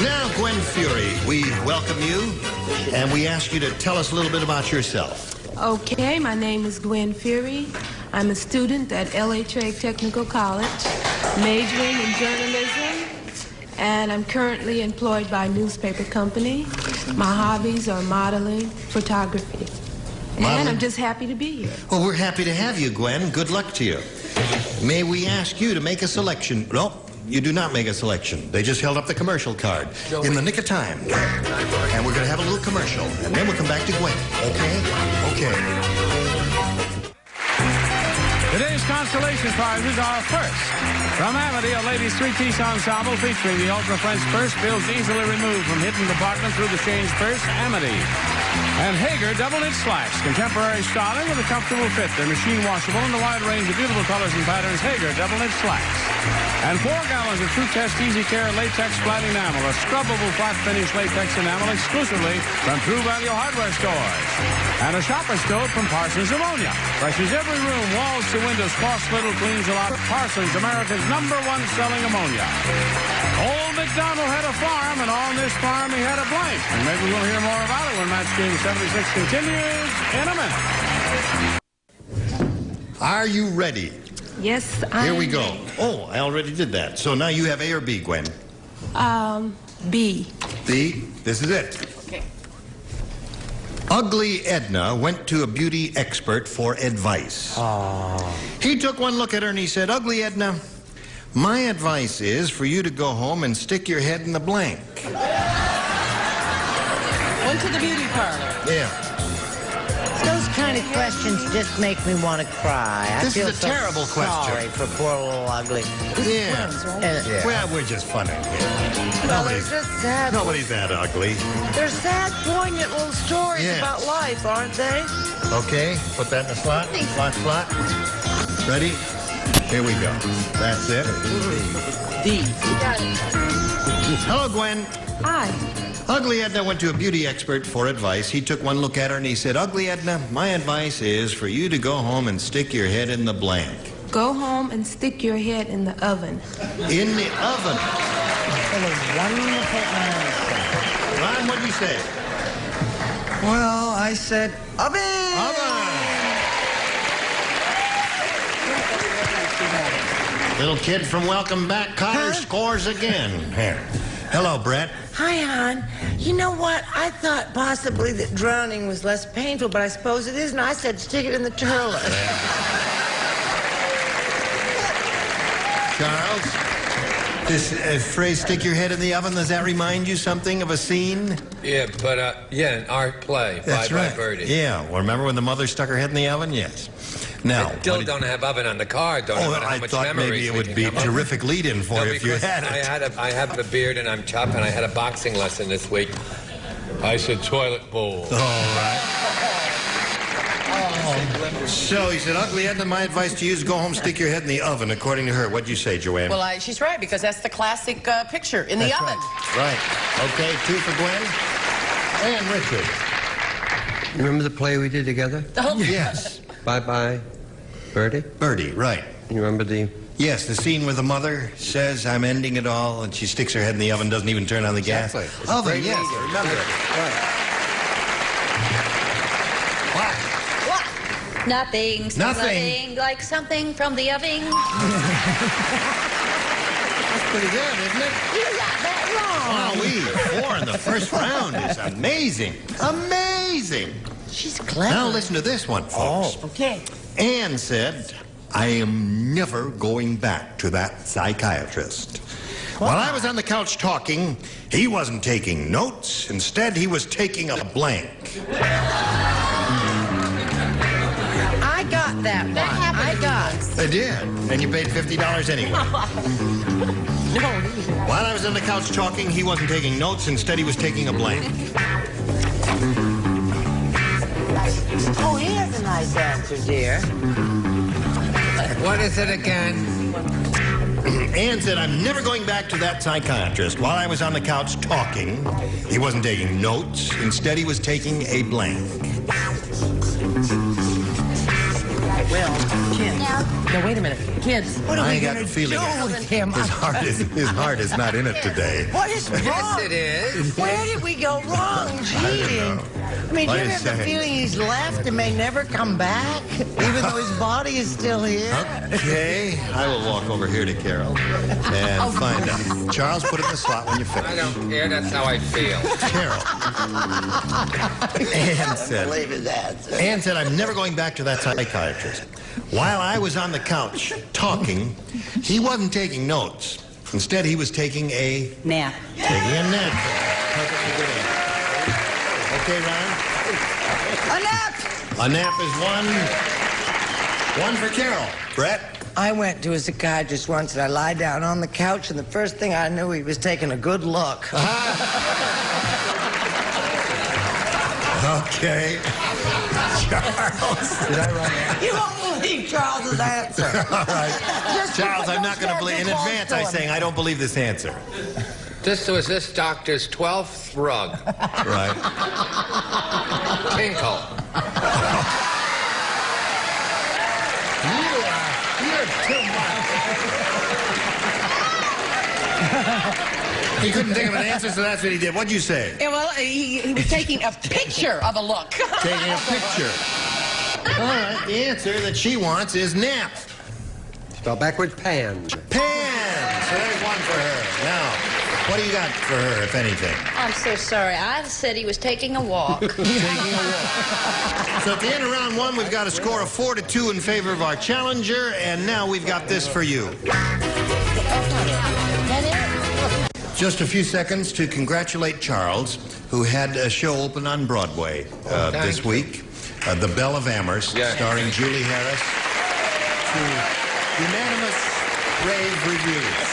Now, Gwen Fury, we welcome you, and we ask you to tell us a little bit about yourself. Okay, my name is Gwen Fury. I'm a student at LA Trade Technical College, majoring in journalism and I'm currently employed by a newspaper company. My hobbies are modeling, photography. And I'm just happy to be here. Well, we're happy to have you, Gwen. Good luck to you. May we ask you to make a selection? No, you do not make a selection. They just held up the commercial card in the nick of time. And we're going to have a little commercial, and then we'll come back to Gwen. Okay? Okay. Today's consolation prizes are first, from Amity, a ladies' three-piece ensemble featuring the Ultra French purse, bills easily removed from hidden compartment through the change purse, Amity. And Hager double-knit slacks, contemporary styling with a comfortable fit. They're machine washable in a wide range of beautiful colors and patterns. Hager double-knit slacks. And 4 gallons of True Test Easy Care latex flat enamel, a scrubbable flat finish latex enamel exclusively from True Value Hardware stores. And a shopper stove from Parsons Ammonia. Freshes every room, walls to windows, costs little, cleans a lot. Parsons, America's #1 selling ammonia. Old MacDonald had a farm, and on this farm he had a blank. And maybe we'll hear more about it when Match Game 76 continues in a minute. Are you ready? Yes, I Here we go. Oh, I already did that. So now you have A or B, Gwen? B. B, this is it. Okay. Ugly Edna went to a beauty expert for advice. He took one look at her and he said, Ugly Edna, my advice is for you to go home and stick your head in the blank. Went to the beauty parlor. Yeah. Those kind of questions just make me want to cry. This is a terrible question. Sorry for poor little Ugly. Yeah. Well, we're just funning here. Nobody's sad. Nobody's that ugly. They're sad, poignant little stories Yes. about life, aren't they? Okay, put that in the slot. Slot. Ready? Here we go. That's it. D. Hello, Gwen. Hi. Ugly Edna went to a beauty expert for advice. He took one look at her and he said, Ugly Edna, my advice is for you to go home and stick your head in the blank. Go home and stick your head in the oven. In the oven. What a wonderful answer. Ron, what'd you say? Well, I said oven. Little kid from Welcome Back, Cotter scores again. Here. Hello, Brett. Hi, hon. You know what? I thought possibly that drowning was less painful, but I suppose it isn't. I said stick it in the toilet. Charles, this phrase, stick your head in the oven, does that remind you something of a scene? Yeah, but, an art play. That's Bye right. Bye Birdie. Yeah, well, remember when the mother stuck her head in the oven? Yes. Now, I still don't have oven on the card. Don't know how I much thought memories maybe it we would can be come up terrific lead-in for you if you because had it. I have a beard and I'm chopped, and I had a boxing lesson this week. I said toilet bowl. All right. So he said, Ugly Edna, my advice to you is go home, stick your head in the oven, according to her. What'd you say, Joanne? Well, she's right, because that's the classic picture in the oven. Right. Okay, 2 for Gwen. And Richard. You remember the play we did together? Oh, yes. Bye Bye Birdie? Birdie, right. You remember the... Yes, the scene where the mother says, I'm ending it all, and she sticks her head in the oven, doesn't even turn on the gas. Exactly. It's Oven, great yes, lead-in. I remember it. Right. What? Nothing. Nothing. Like something from the oven. That's pretty good, isn't it? You got that wrong. Wow, 4 in the first round is amazing. Amazing. She's clever. Now listen to this one, folks. Oh, okay. Anne said, I am never going back to that psychiatrist. While I was on the couch talking, he wasn't taking notes. Instead, he was taking a blank. I got that one. I got. I did. And you paid $50 anyway. No. While I was on the couch talking, he wasn't taking notes. Instead, he was taking a blank. Oh, here's a nice answer, dear. What is it again? Anne said, I'm never going back to that psychiatrist. While I was on the couch talking, he wasn't taking notes. Instead, he was taking a blank. Well, kids. No, wait a minute. Kids, what are we got going the to feeling do with him? his heart is not in it today. What is wrong? Yes, it is. Where did we go wrong? Cheating. I mean, do What you do you have the say? feeling he's left and may never come back, even though his body is still here? Okay, I will walk over here to Carol and find out. Charles, put it in the slot when you finish. I don't care. That's how I feel. Carol. Ann said, believe his answer. Ann said, I'm never going back to that psychiatrist. While I was on the couch talking, he wasn't taking notes. Instead, he was taking a Nap. Taking a nap. Perfectly good answer. Okay, Ryan? A nap! A nap is one for Carol. Brett? I went to a psychiatrist once and I lied down on the couch and the first thing I knew he was taking a good look. Okay. Charles. Did I write it? You won't believe Charles's answer. All right. Just Charles, I'm not going to don't believe. In stand too advance, close I'm to him. saying I don't believe this answer. This was this doctor's 12th rug. Right. Tinkle. You're too much. He couldn't think of an answer, so that's what he did. What'd you say? Yeah, well, he was taking a picture of a look. Taking a picture. All right, the answer that she wants is nap. Spell backwards, pan. Pan. So there's one for her. Now, what do you got for her, if anything? I'm so sorry. I said he was taking a walk. Taking a walk. So at the end of round one, we've got a score of 4-2 in favor of our challenger, and now we've got this for you. Just a few seconds to congratulate Charles, who had a show open on Broadway this week, The Belle of Amherst, starring Julie Harris, to unanimous rave reviews.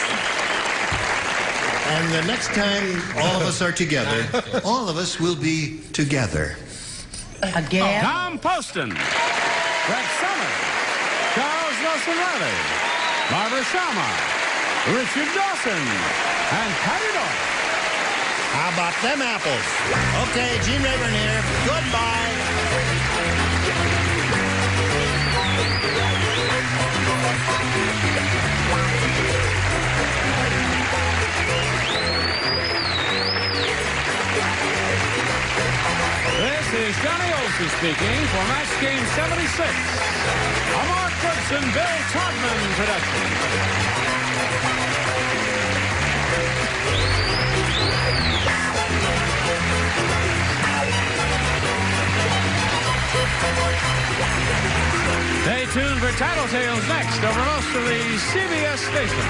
And the next time all of us are together, all of us will be together. Again? Tom Poston, Brett Summers, Charles Nelson Riley, Barbara Sharma, Richard Dawson, and Patty Doyle. How about them apples? Okay, Gene Rayburn here. Goodbye. This is Johnny Olson speaking for Match Game 76, a Mark Goodson, Bill Todman production. Stay tuned for Tattletales next over most of the CBS stations.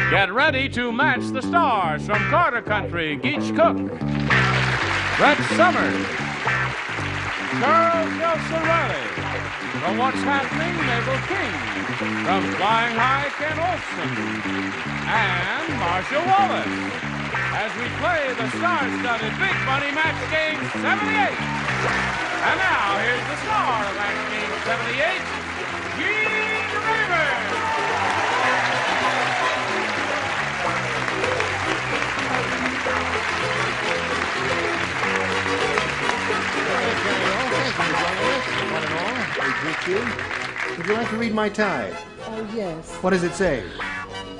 Get ready to match the stars from Carter Country, Geach Cook, Brett Summers, Charles Nelson Riley, from What's Happening, Mabel King, from Flying High, Ken Olson, and Marcia Wallace, as we play the star-studded Big Money Match Game 78. And now, here's the star of Match Game 78, Gene Rayburn. Would you like to read my tie? Oh, yes. What does it say?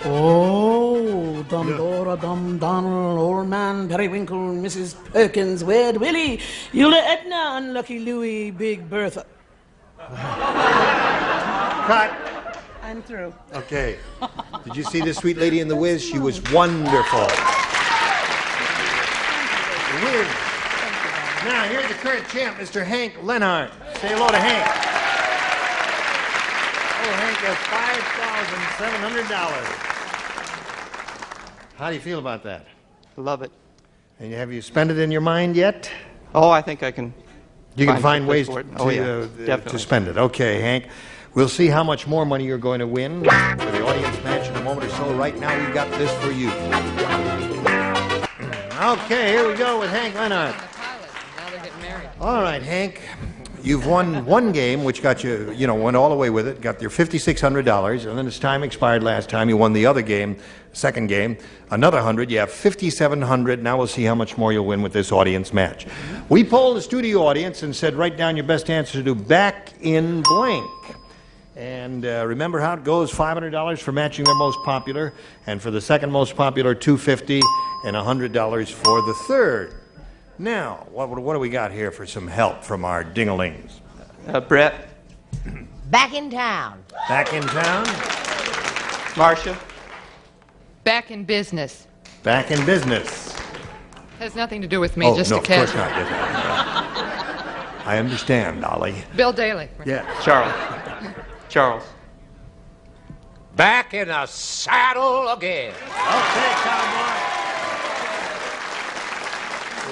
Oh, Dora, Donald, Old Man, Periwinkle, Mrs. Perkins, Weird Willie, Eula Edna, Unlucky Louie, Big Bertha. Cut. I'm through. Okay. Did you see this sweet lady in the whiz? She was wonderful. Weird. Now, here's the current champ, Mr. Hank Lenhart. Say hello to Hank. Oh, Hank has $5,700. How do you feel about that? Love it. And have you spent it in your mind yet? Oh, I think I can. You can find ways for to, it. Oh, yeah. to Definitely. spend it. Okay, Hank. We'll see how much more money you're going to win for the audience match in a moment or so. Right now, we've got this for you. Okay, here we go with Hank Lenhart. Now they're getting married. All right, Hank. You've won one game, which got you, went all the way with it, got your $5,600, and then as time expired last time, you won the other game, second game, another 100. You have 5,700. Now we'll see how much more you'll win with this audience match. We polled the studio audience and said, write down your best answer to back in blank. And remember how it goes, $500 for matching their most popular, and for the second most popular, $250, and $100 for the third. Now, what do we got here for some help from our ding-a-lings? Brett. Back in town. Back in town? Marcia. Back in business. Back in business. Has nothing to do with me, just no, a casual. of course not. Yes. I understand, Dolly. Bill Daly. Yeah. Charles. Back in the saddle again. Okay, cowboy.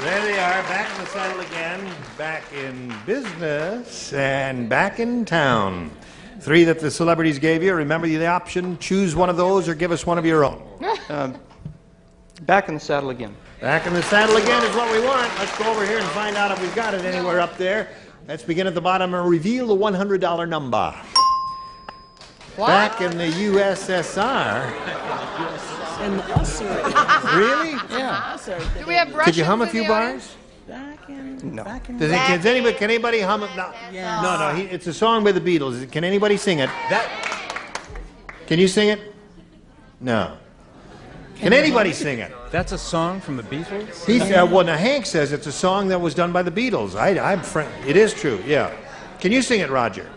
There they are, back in the saddle again, back in business, and back in town. 3 that the celebrities gave you. Remember the option, choose one of those or give us one of your own. Back in the saddle again. Back in the saddle again is what we want. Let's go over here and find out if we've got it anywhere up there. Let's begin at the bottom and reveal the $100 number. What? Back in the USSR. In the Usher. Really? Yeah. Do we have Russians? Could you hum a in few the bars? No. Can anybody hum it? No, Yes. no. It's a song by the Beatles. Can anybody sing it? Can you sing it? No. Can anybody sing it? That's a song from the Beatles? Well, now Hank says it's a song that was done by the Beatles. It is true, yeah. Can you sing it, Roger?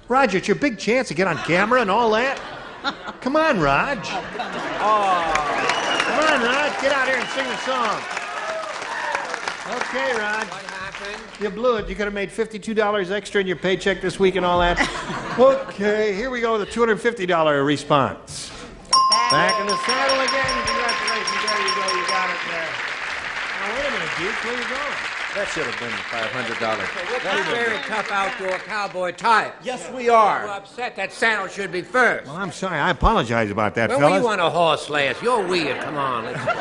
Roger, it's your big chance to get on camera and all that. Come on, Raj. Come on, Raj. Get out here and sing the song. Okay, Raj. What happened? You blew it. You could have made $52 extra in your paycheck this week and all that. Okay, here we go with a $250 response. Back in the saddle again. Congratulations. There you go. You got it there. Now, wait a minute, Duke. Where you going? That should have been $500. We're very tough outdoor cowboy type. Yes, we are. You're upset that saddle should be first. Well, I'm sorry. I apologize about that, Well, fellas. we want a horse last. You're weird. Come on. Let's go.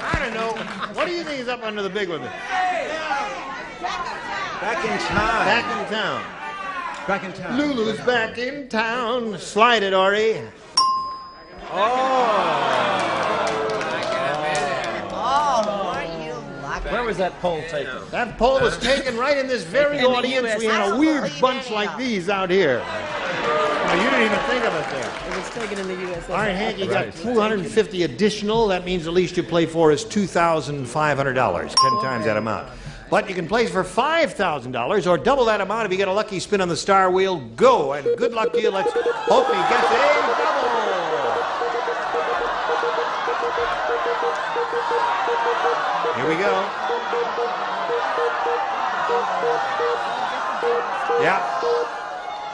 I don't know. What do you think is up under the big one? Back in town. Back in town. Back in town. Lulu's back in town. Slide it, Ori. Where was that poll taken? That poll was taken right in this very In the audience. US. We had a weird bunch like these out here. Now, you didn't even think of it there. It was taken in the U.S. All right, Hank, you got $250 additional. That means the least you play for is $2,500, 10 times that amount. But you can play for $5,000 or double that amount if you get a lucky spin on the star wheel. Go, and good luck to you. Let's hope he gets a double. Here we go. Yeah.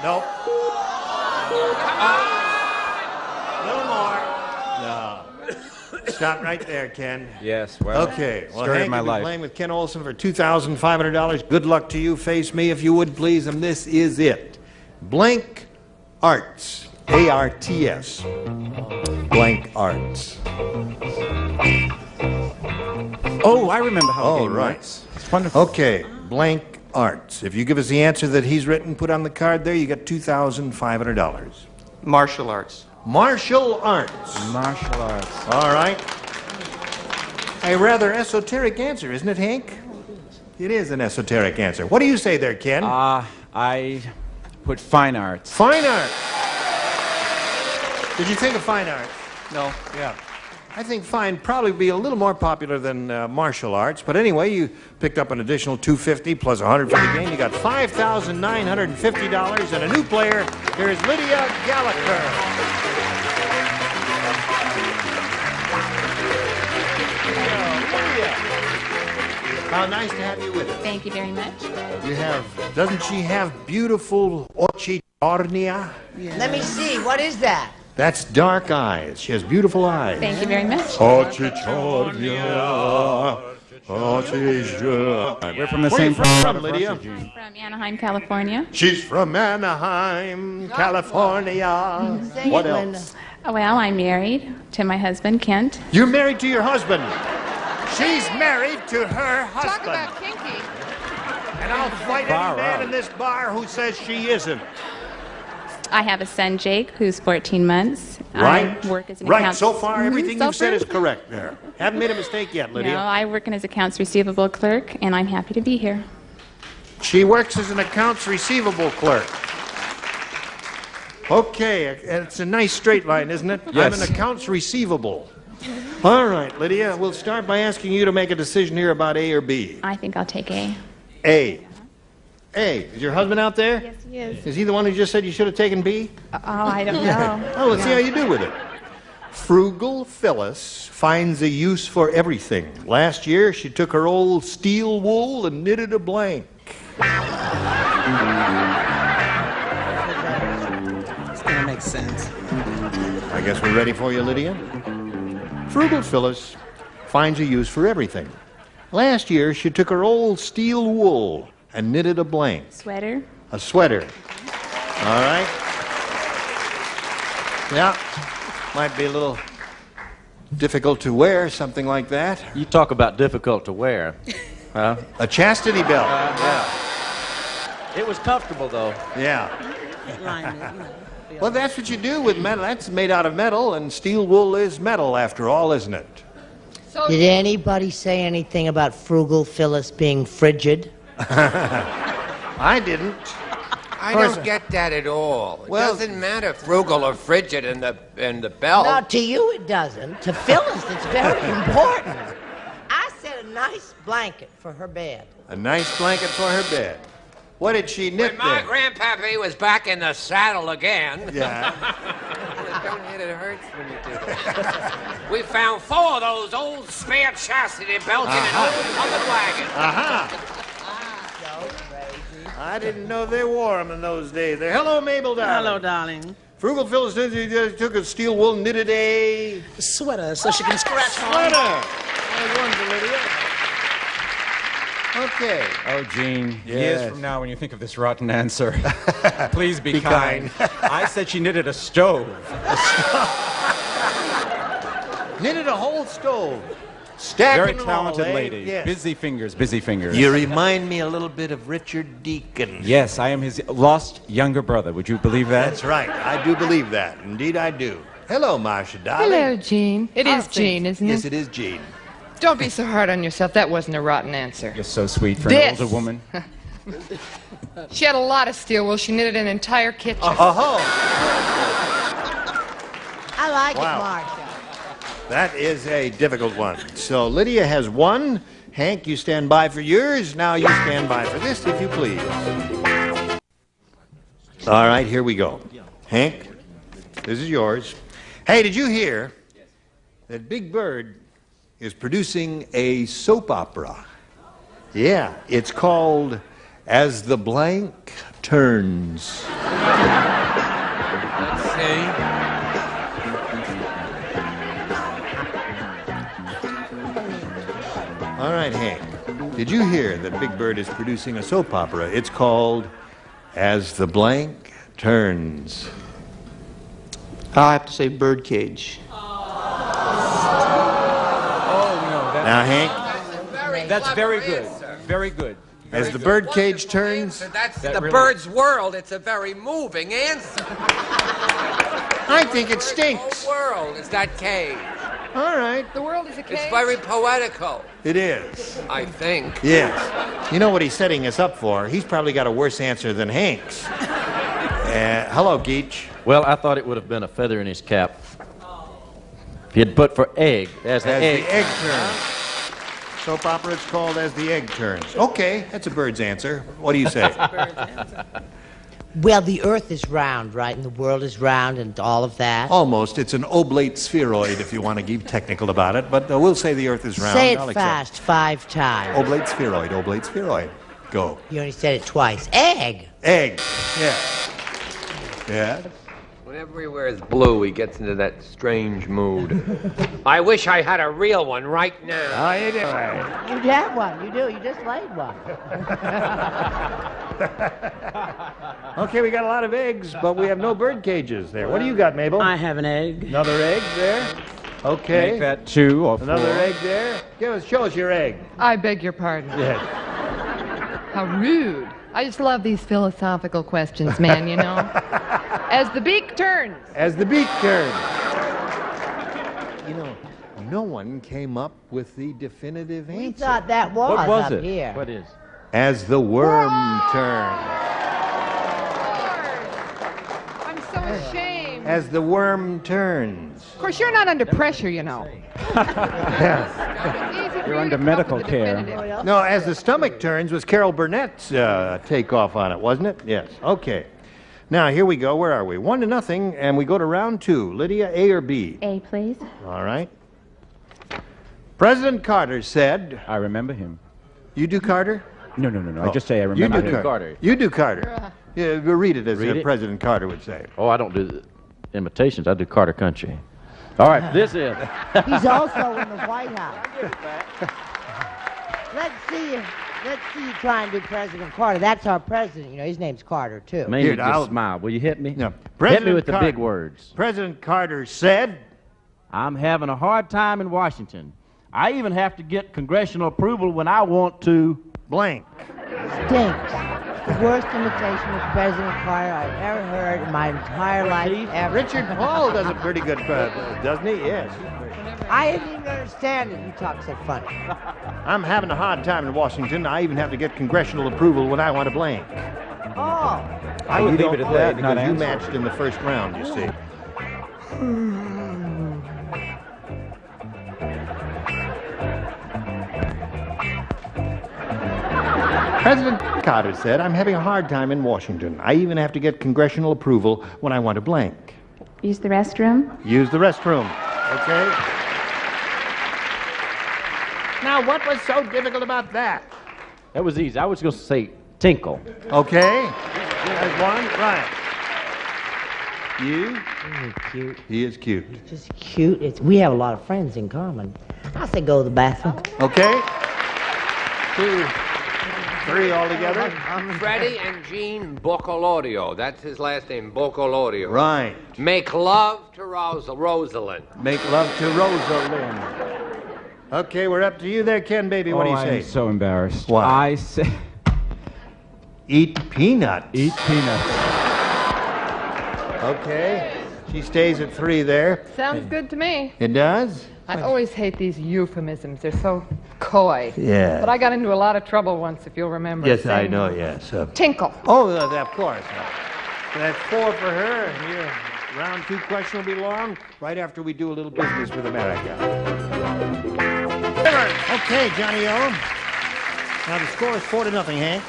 Nope. A little more. No. Stop right there, Ken. Yes, well, Okay. Well, story Hank, of my you'll be life. playing with Ken Olson for $2,500. Good luck to you. Face me, if you would, please. And this is it. Blank Arts. A-R-T-S. Blank Arts. Oh, I remember how the Oh, game right. works. It's wonderful. Okay. Blank Arts. If you give us the answer that he's written, put on the card there, you get $2,500. Martial arts. Martial arts. Martial arts. All right. A rather esoteric answer, isn't it, Hank? It is an esoteric answer. What do you say there, Ken? I put fine arts. Fine arts. Did you think of fine arts? No. Yeah. I think fine probably be a little more popular than martial arts. But anyway, you picked up an additional $250 plus $150 gain. You got $5,950 and a new player. Here's Lydia Gallagher. How nice to have you with us. Thank you very much. You have, doesn't she have beautiful ochitornia? Let me see. What is that? That's dark eyes. She has beautiful eyes. Thank you very much. Ochitornia. Oh, she's We're from the Where same you from, part of Lydia? Russia, Gene. From Anaheim, California. She's from Anaheim, California. What else? Well, I'm married to my husband, Kent. You're married to your husband. She's married to her Talk husband. about kinky. And I'll fight any Far man out. in this bar who says she isn't. I have a son, Jake, who's 14 months. Right. I work as an Right. accounts... So far, everything So you've said is far. correct there. Haven't made a mistake yet, Lydia. No, I work in as accounts receivable clerk, and I'm happy to be here. She works as an accounts receivable clerk. Okay, it's a nice straight line, isn't it? Yes. I'm an accounts receivable. All right, Lydia, we'll start by asking you to make a decision here about A or B. I think I'll take A. A. A. Is your husband out there? Yes, he is. Is he the one who just said you should have taken B? Oh, I don't know. Oh, let's see how you do with it. Frugal Phyllis finds a use for everything. Last year, she took her old steel wool and knitted a blank. It's gonna make sense. I guess we're ready for you, Lydia. Frugal Phyllis finds a use for everything. Last year, she took her old steel wool and knitted a blank. Sweater. A sweater. All right. Yeah. Might be a little difficult to wear, something like that. You talk about difficult to wear. Huh? A chastity belt. Yeah. It was comfortable, though. Yeah. Well, that's what you do with metal. That's made out of metal, and steel wool is metal, after all, isn't it? Did anybody say anything about Frugal Phyllis being frigid? I didn't. I don't get that at all. It Well- doesn't matter frugal or frigid in the belt. No, to you it doesn't. To Phyllis, it's very important. I said a nice blanket for her bed. A nice blanket for her bed. What did she knit When my there? grandpappy was back in the saddle again. Yeah. Don't hit it hurts when you do that. We found 4 of those old spare chastity belts in an old covered wagon. Aha. I didn't know they wore them in those days. There. Hello, Mabel, darling. Hello, darling. Frugal Phyllis took a steel wool, knitted a Sweater so she can scratch on. sweater. I wonder, Lydia. Okay. Oh, Gene, Yes. years from now when you think of this rotten answer, please be, Be kind. I said she knitted a stove. Knitted a whole stove. Stacking Very them talented all, eh? lady. Yes. Busy fingers, busy fingers. You remind me a little bit of Richard Deacon. Yes, I am his lost younger brother. Would you believe that? That's right. I do believe that. Indeed, I do. Hello, Marcia, darling. Hello, Jean. It is Jean, isn't it? Yes, it is Jean. Don't be so hard on yourself. That wasn't a rotten answer. You're so sweet for This. an older woman. She had a lot of steel wool. She knitted an entire kitchen. Oh, I like Wow. it, Marcia. that is a difficult one. So Lydia has one. Hank, you stand by for yours. Now you stand by for this, if you please. All right, here we go. Hank, this is yours. Hey, did you hear that Big Bird is producing a soap opera? Yeah, it's called As the Blank Turns. Let's see. All right, Hank, did you hear that Big Bird is producing a soap opera? It's called As the Blank Turns. I'll have to say birdcage. Oh, no. Now, Hank, That's very good. Very good. as the birdcage turns, That's That the really- bird's world. It's a very moving answer. I think it The stinks. whole world is that cage. All right, The world is a cage. It's very poetical, it is. I think. Yes. You know what he's setting us up for? He's probably got a worse answer than Hank's. Hello, Geach. Well, I thought it would have been a feather in his cap. If you'd put for egg, as the As egg. the egg turns. Soap opera, it's called As the Egg Turns. Okay, that's a bird's answer. What do you say? Well, the Earth is round, right? And the world is round and all of that. Almost. It's an oblate spheroid, if you want to get technical about it, but we'll say the Earth is round. Say it I'll accept. fast 5 times. Oblate spheroid, oblate spheroid. Go. You only said it twice. Egg. Egg. Yeah. Yeah. Whenever he wears blue, he gets into that strange mood. I wish I had a real one right now. How you doing? You have one. You do. You just laid one. Okay, we got a lot of eggs, but we have no bird cages there. What do you got, Mabel? I have an egg. Another egg there. Okay. Make that 2 or 4. Another egg there. Show us your egg. I beg your pardon. Yes. How rude. I just love these philosophical questions, man, you know. As the beak turns. As the beak turns. You know, no one came up with the definitive answer. We thought that was, What was up it? here. What is? As the worm turns. I'm so ashamed. As the worm turns. Of course, you're not under pressure, you know. You're under medical care. No, as the stomach turns was Carol Burnett's takeoff on it, wasn't it? Yes. Okay. Now, here we go. Where are we? 1-0, and we go to round 2. Lydia, A or B? A, please. All right. President Carter said... I remember him. You do Carter? No. I just say I remember You do him. Carter. You do Carter. Yeah, read it as Read it? President Carter would say. Oh, I don't do the imitations. I do Carter Country. All right, this is. He's also in the White House. Let's see you try and do President Carter. That's our president. You know, his name's Carter, too. Maybe Here, just I'll- smile. Will you hit me? No. Hit me with the Carter- big words. President Carter said... I'm having a hard time in Washington. I even have to get congressional approval when I want to... Blank. Stinks. The worst imitation of President Carter I've ever heard in my entire life ever. Richard Paul does a pretty good, doesn't he? Yes. I didn't even understand it. You talk so funny. I'm having a hard time in Washington. I even have to get congressional approval when I want to blank. Oh. I would You leave it don't at play that, not because you answer. matched in the first round, you see. President Carter said, I'm having a hard time in Washington. I even have to get congressional approval when I want to blank. Use the restroom. Use the restroom. Okay? Now, what was so difficult about that? That was easy. I was going to say tinkle. Okay? There's one. Right. You? He's cute. He is cute. Just cute. We have a lot of friends in common. I say go to the bathroom. Okay? 2, 3 all together. Freddie and Jean Boccolorio. That's his last name, Boccolorio. Right. Make love to Rosalind. Make love to Rosalind. Okay, we're up to you there, Ken, baby. What do you say? I'm so embarrassed. Why? I say... Eat peanuts. Eat peanuts. Okay. She stays at 3 there. Sounds good to me. It does? I always hate these euphemisms. They're so coy. Yeah. But I got into a lot of trouble once, if you'll remember. Yes, I saying know, yes. Tinkle. Oh, of course. So that's 4 for her. And your round 2 question will be long, right after we do a little business with America. Okay, Johnny O. Now the score is 4-0, Hank.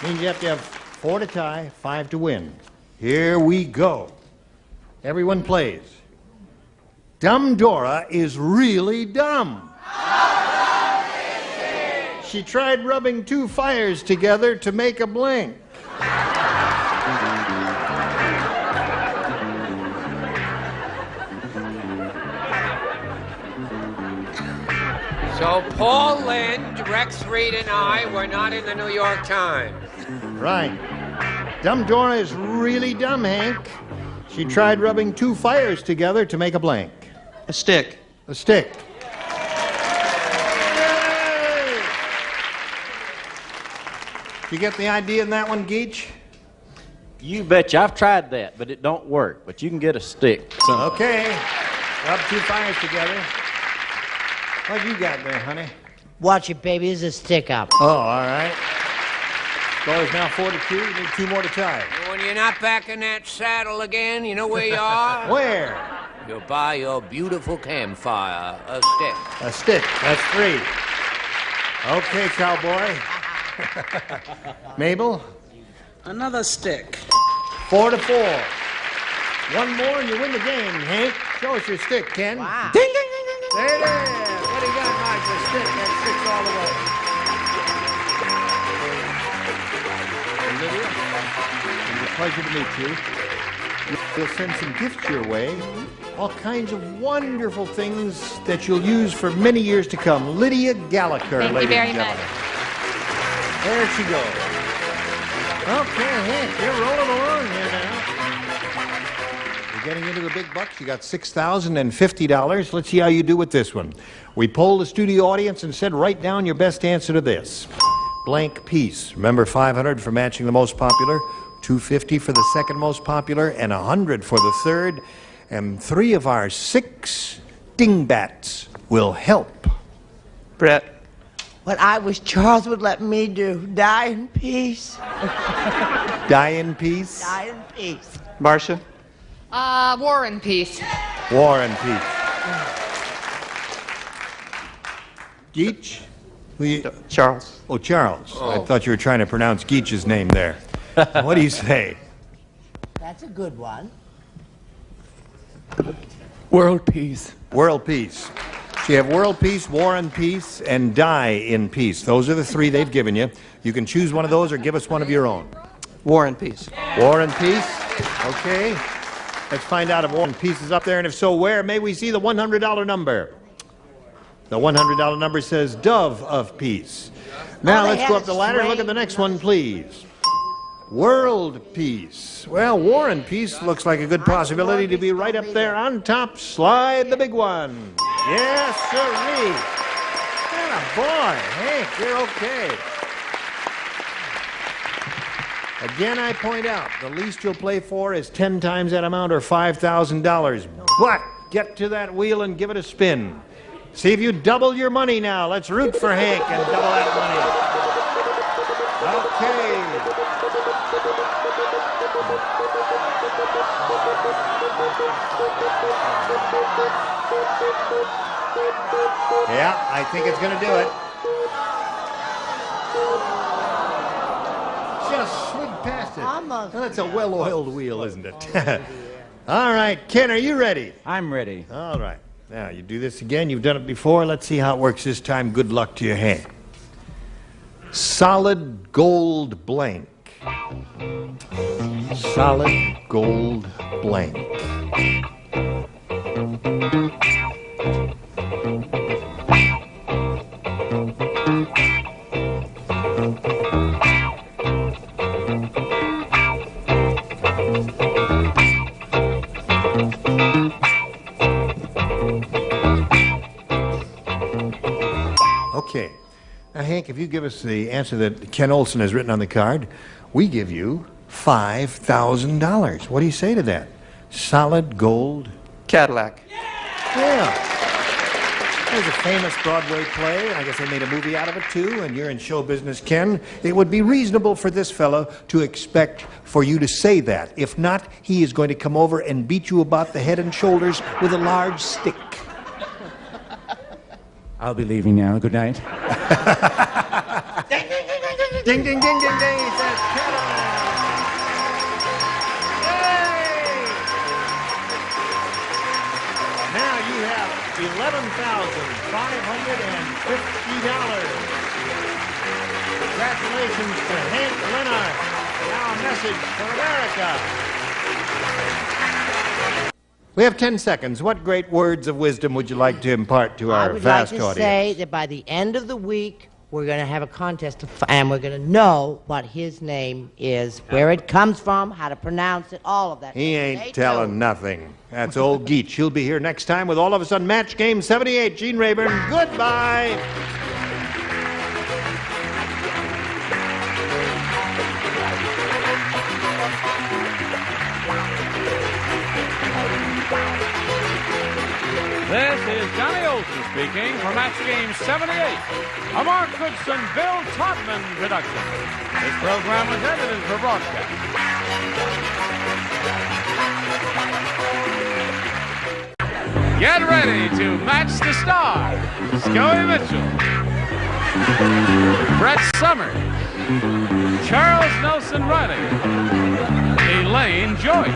Means you have to have 4 to tie, 5 to win. Here we go. Everyone plays. Dumb Dora is really dumb. She tried rubbing 2 fires together to make a blank. So Paul Lynde, Rex Reed, and I were not in the New York Times. Right. Dumb Dora is really dumb, Hank. She tried rubbing 2 fires together to make a blank. A stick. A stick. You get the idea in that one, Geach? You betcha. I've tried that, but it don't work. But you can get a stick. Okay. Rub 2 fires together. What you got there, honey? Watch it, baby. This is a stick up. Oh, all right. Score is now 4-2. You need 2 more to tie. When you're not back in that saddle again, you know where you are? Where? You're by your beautiful campfire. A stick. A stick. That's 3. Okay, cowboy. Mabel? Another stick. 4-4. 1 more and you win the game, Hank. Show us your stick, Ken. Wow. Ding, ding, ding, ding, ding. There it is. What do you got, Mike? The stick. That's 6 all the way. Olivia, it's a pleasure to meet you. We'll send some gifts your way. All kinds of wonderful things that you'll use for many years to come. Lydia Gallagher, Thank you ladies very and much. gentlemen. There she goes. Okay, Hank, you're rolling along here now. You're getting into the big bucks. You got $6,050. Let's see how you do with this one. We polled the studio audience and said, write down your best answer to this. Blank piece. Remember, 500 for matching the most popular, 250 for the second most popular, and 100 for the third. And 3 of our 6 dingbats will help. Brett. What I wish Charles would let me do. Die in peace. Die in peace. Die in peace. Marcia. War and Peace. War and peace. Geach? Charles. Oh, Charles. I thought you were trying to pronounce Geach's name there. What do you say? That's a good one. World peace. World peace. So you have world peace, war and peace, and die in peace. Those are the 3 they've given you. You can choose one of those or give us one of your own. War and peace. War and peace. Okay. Let's find out if war and peace is up there, and if so, where? May we see the $100 number? The $100 number says Dove of Peace. Now let's go up the ladder and look at the next one, please. World peace. Well, war and peace looks like a good possibility to be right up there on top. Slide the big one. Yes, sirree. Boy, Hank, you're okay. Again, I point out, the least you'll play for is 10 times that amount or $5,000. But get to that wheel and give it a spin. See if you double your money now. Let's root for Hank and double that money. Okay. Yeah, I think it's going to do it. Just swing past it. Almost. Well, that's a well-oiled wheel, isn't it? All right, Ken, are you ready? I'm ready. All right. Now, you do this again. You've done it before. Let's see how it works this time. Good luck to your hand. Solid gold blank. Solid gold blank. Okay. Now, Hank, if you give us the answer that Ken Olson has written on the card, we give you $5,000. What do you say to that? Solid gold Cadillac. Yeah. There's a famous Broadway play. I guess they made a movie out of it, too, and you're in show business, Ken. It would be reasonable for this fellow to expect for you to say that. If not, he is going to come over and beat you about the head and shoulders with a large stick. I'll be leaving now. Good night. Ding, ding, ding, ding, ding, ding, ding, ding. He says, Cadillac. Yay! Now you have $11,550. Congratulations to Hank Leonard. Now a message for America. We have 10 seconds. What great words of wisdom would you like to impart to our vast I would like to audience? say that by the end of the week, we're going to have a contest, and we're going to know what his name is, where it comes from, how to pronounce it, all of that. He ain't telling nothing. That's old Geach. He'll be here next time with all of us on Match Game 78. Gene Rayburn, goodbye. This is Johnny Olson speaking for Match Game 78, a Mark Goodson, Bill Todman production. This program was edited for broadcast. Get ready to match the stars. Scully Mitchell, Brett Summers, Charles Nelson Riley, Elaine Joyce,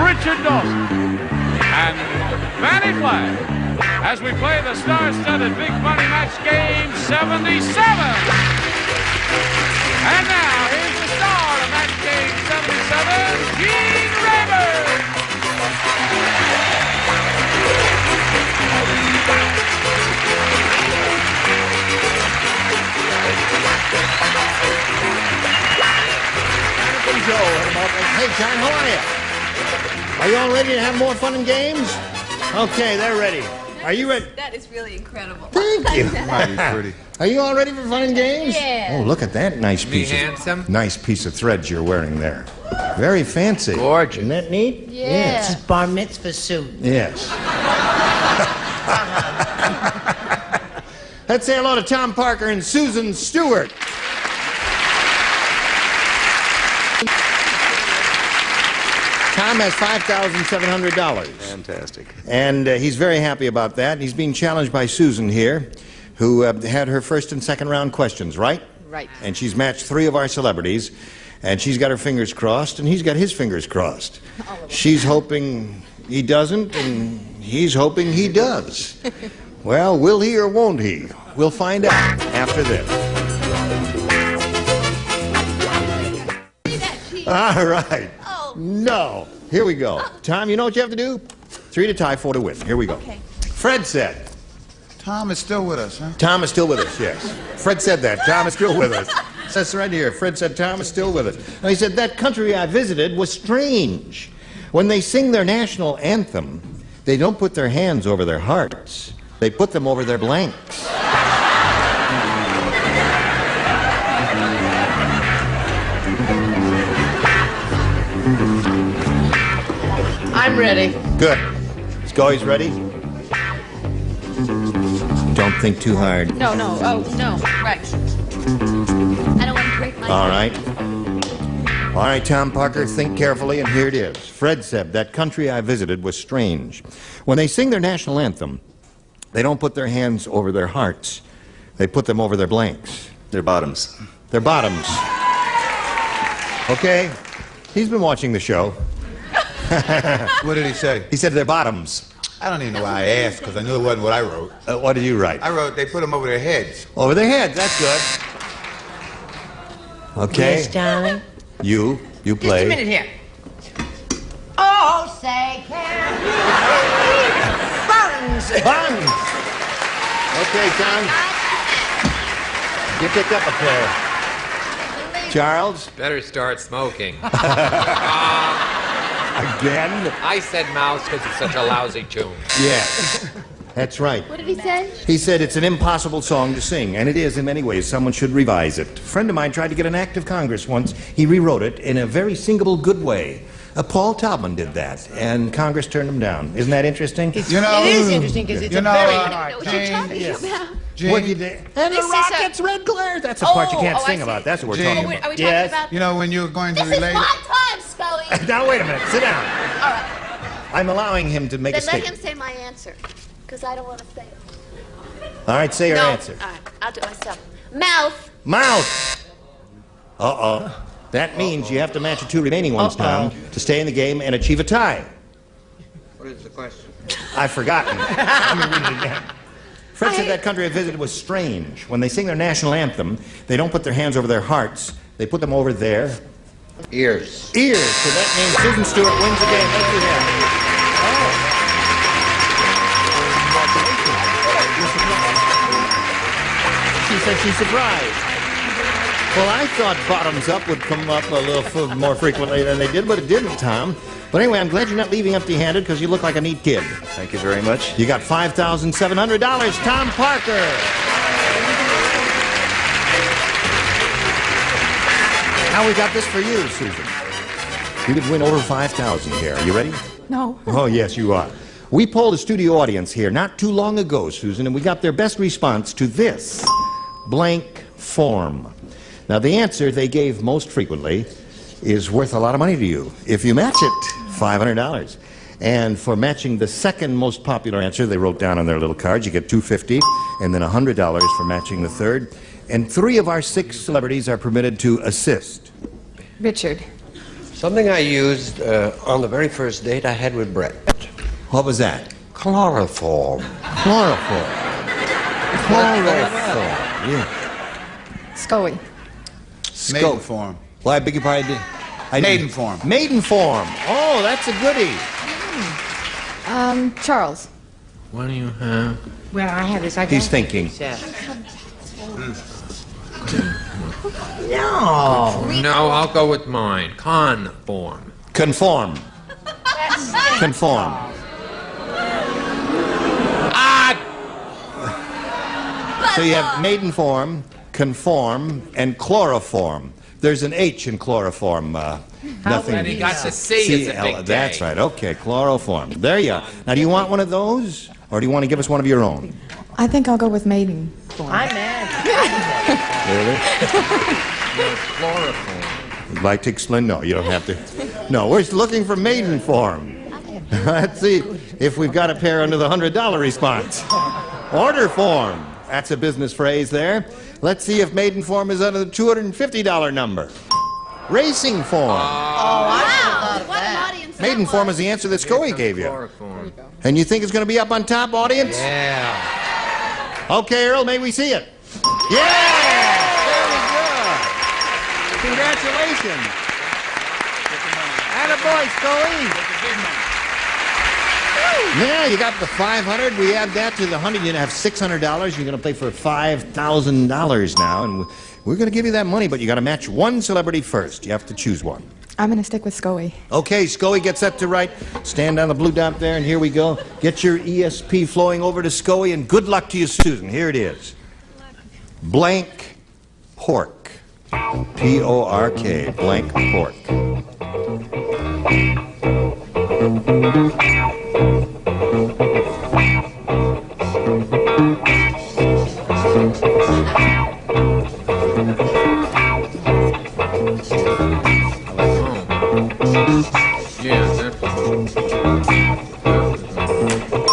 Richard Dawson, and Fanny Flagg as we play the star-studded Big Money Match Game 77. And now, here's the star of Match Game 77, Gene Rayburn. Hey, John, how are you? Are you all ready to have more fun and games? Okay, they're ready. Are you ready? That is really incredible. Thank you. Mighty pretty. Are you all ready for fun and games? Yeah. Oh, look at that nice Me piece. handsome? Nice piece of thread you're wearing there. Very fancy. Gorgeous. Isn't that neat? Yeah. It's his bar mitzvah suit. Yes. Let's say hello to Tom Parker and Susan Stewart. Tom has $5,700. Fantastic. And he's very happy about that. He's being challenged by Susan here, who had her first and second round questions, right? Right. And she's matched 3 of our celebrities, and she's got her fingers crossed, and he's got his fingers crossed. She's hoping he doesn't, and he's hoping he does. Well, will he or won't he? We'll find out after this. All right. No. Here we go. Tom, you know what you have to do? 3 to tie, 4 to win. Here we go. Okay. Fred said. Tom is still with us, huh? Tom is still with us, yes. Fred said that. Tom is still with us. It says right here. Fred said Tom is still with us. And he said, that country I visited was strange. When they sing their national anthem, they don't put their hands over their hearts. They put them over their blanks. I'm ready. Good. Scully's ready? Don't think too hard. No, no. Oh, no. Right. I don't want to break my All right. All right, Tom Parker, think carefully, and here it is. Fred said, that country I visited was strange. When they sing their national anthem, they don't put their hands over their hearts. They put them over their blanks. Their bottoms. Their bottoms. Okay? He's been watching the show. What did he say? He said their bottoms. I don't even know why I asked, because I knew it wasn't what I wrote. What did you write? I wrote they put them over their heads. Over their heads, that's good. Okay. Yes, darling. You play. Just a minute here. Oh, say can buns. Buns. Okay, Tom. You picked up a pair. Charles? Better start smoking. Again? I said mouse because it's such a lousy tune. Yes. That's right. What did he say? He said it's an impossible song to sing, and it is in many ways. Someone should revise it. A friend of mine tried to get an act of Congress once. He rewrote it in a very singable, good way. Paul Taubman did that, and Congress turned him down. Isn't that interesting? It is interesting because it's a very... I don't know what you're talking about. What you did? And the rockets, red glare. That's the part you can't sing about. That's what we're talking about. Are we talking about... You know, when you're going to This is relate... my time, Scully. Now, wait a minute. Sit down. All right. I'm allowing him to make a Then let statement. him say my answer, because I don't want to say it. All right, say your No. answer. All right, I'll do it myself. Mouth. Mouth. Uh-oh. That means you have to match the 2 remaining ones, Tom, to stay in the game and achieve a tie. What is the question? I've forgotten. Let me read it again. Fred said that country I visited was strange. When they sing their national anthem, they don't put their hands over their hearts. They put them over their... Ears. Ears. So that means Susan Stewart wins the game. Thank you, Harry. She said she's surprised. Well, I thought bottoms up would come up a little more frequently than they did, but it didn't, Tom. But anyway, I'm glad you're not leaving empty-handed because you look like a neat kid. Thank you very much. You got $5,700, Tom Parker. Now we got this for you, Susan. You could win over $5,000 here. Are you ready? No. Oh, yes, you are. We polled a studio audience here not too long ago, Susan, and we got their best response to this blank form. Now, the answer they gave most frequently is worth a lot of money to you. If you match it, $500. And for matching the second most popular answer, they wrote down on their little cards, you get $250, and then $100 for matching the third. And 3 of our 6 celebrities are permitted to assist. Richard. Something I used on the very first date I had with Brett. What was that? Chloroform. Chloroform. Chloroform. Yeah. Scully. Maiden form. Well, I beg your pardon. Maiden form. Maiden form. Oh, that's a goodie. Charles. What do you have? Well, I have this. He's thinking. No. No, I'll go with mine. Conform. Conform. Conform. So you have maiden form, conform, and chloroform. There's an H in chloroform. Nothing. And he got the C. It's a big day. That's right. Okay, chloroform. There you are. Now, do you want one of those, or do you want to give us one of your own? I think I'll go with maiden. I'm mad. Really? Chloroform. Would like to explain? No, you don't have to. No, we're looking for maiden form. Let's see if we've got a pair under the $100 response. Order form. That's a business phrase there. Let's see if maiden form is under the $250 number. Racing form. Wow, what an audience. Maiden form is the answer that Scoey gave you. Chloroform. And you think it's going to be up on top, audience? Yeah. Okay, Earl, may we see it? Yeah! Very good. Congratulations. Attaboy, Scoey. Yeah, you got the 500. We add that to the 100. You have $600. You're going to play for $5,000 now, and we're going to give you that money, but you got to match one celebrity first. You have to choose one. I'm going to stick with Scoey. Okay, Scoey, get set to write. Stand on the blue dot there, and here we go. Get your ESP flowing over to Scoey, and good luck to you, Susan. Here it is. Blank pork. P-O-R-K. Blank pork.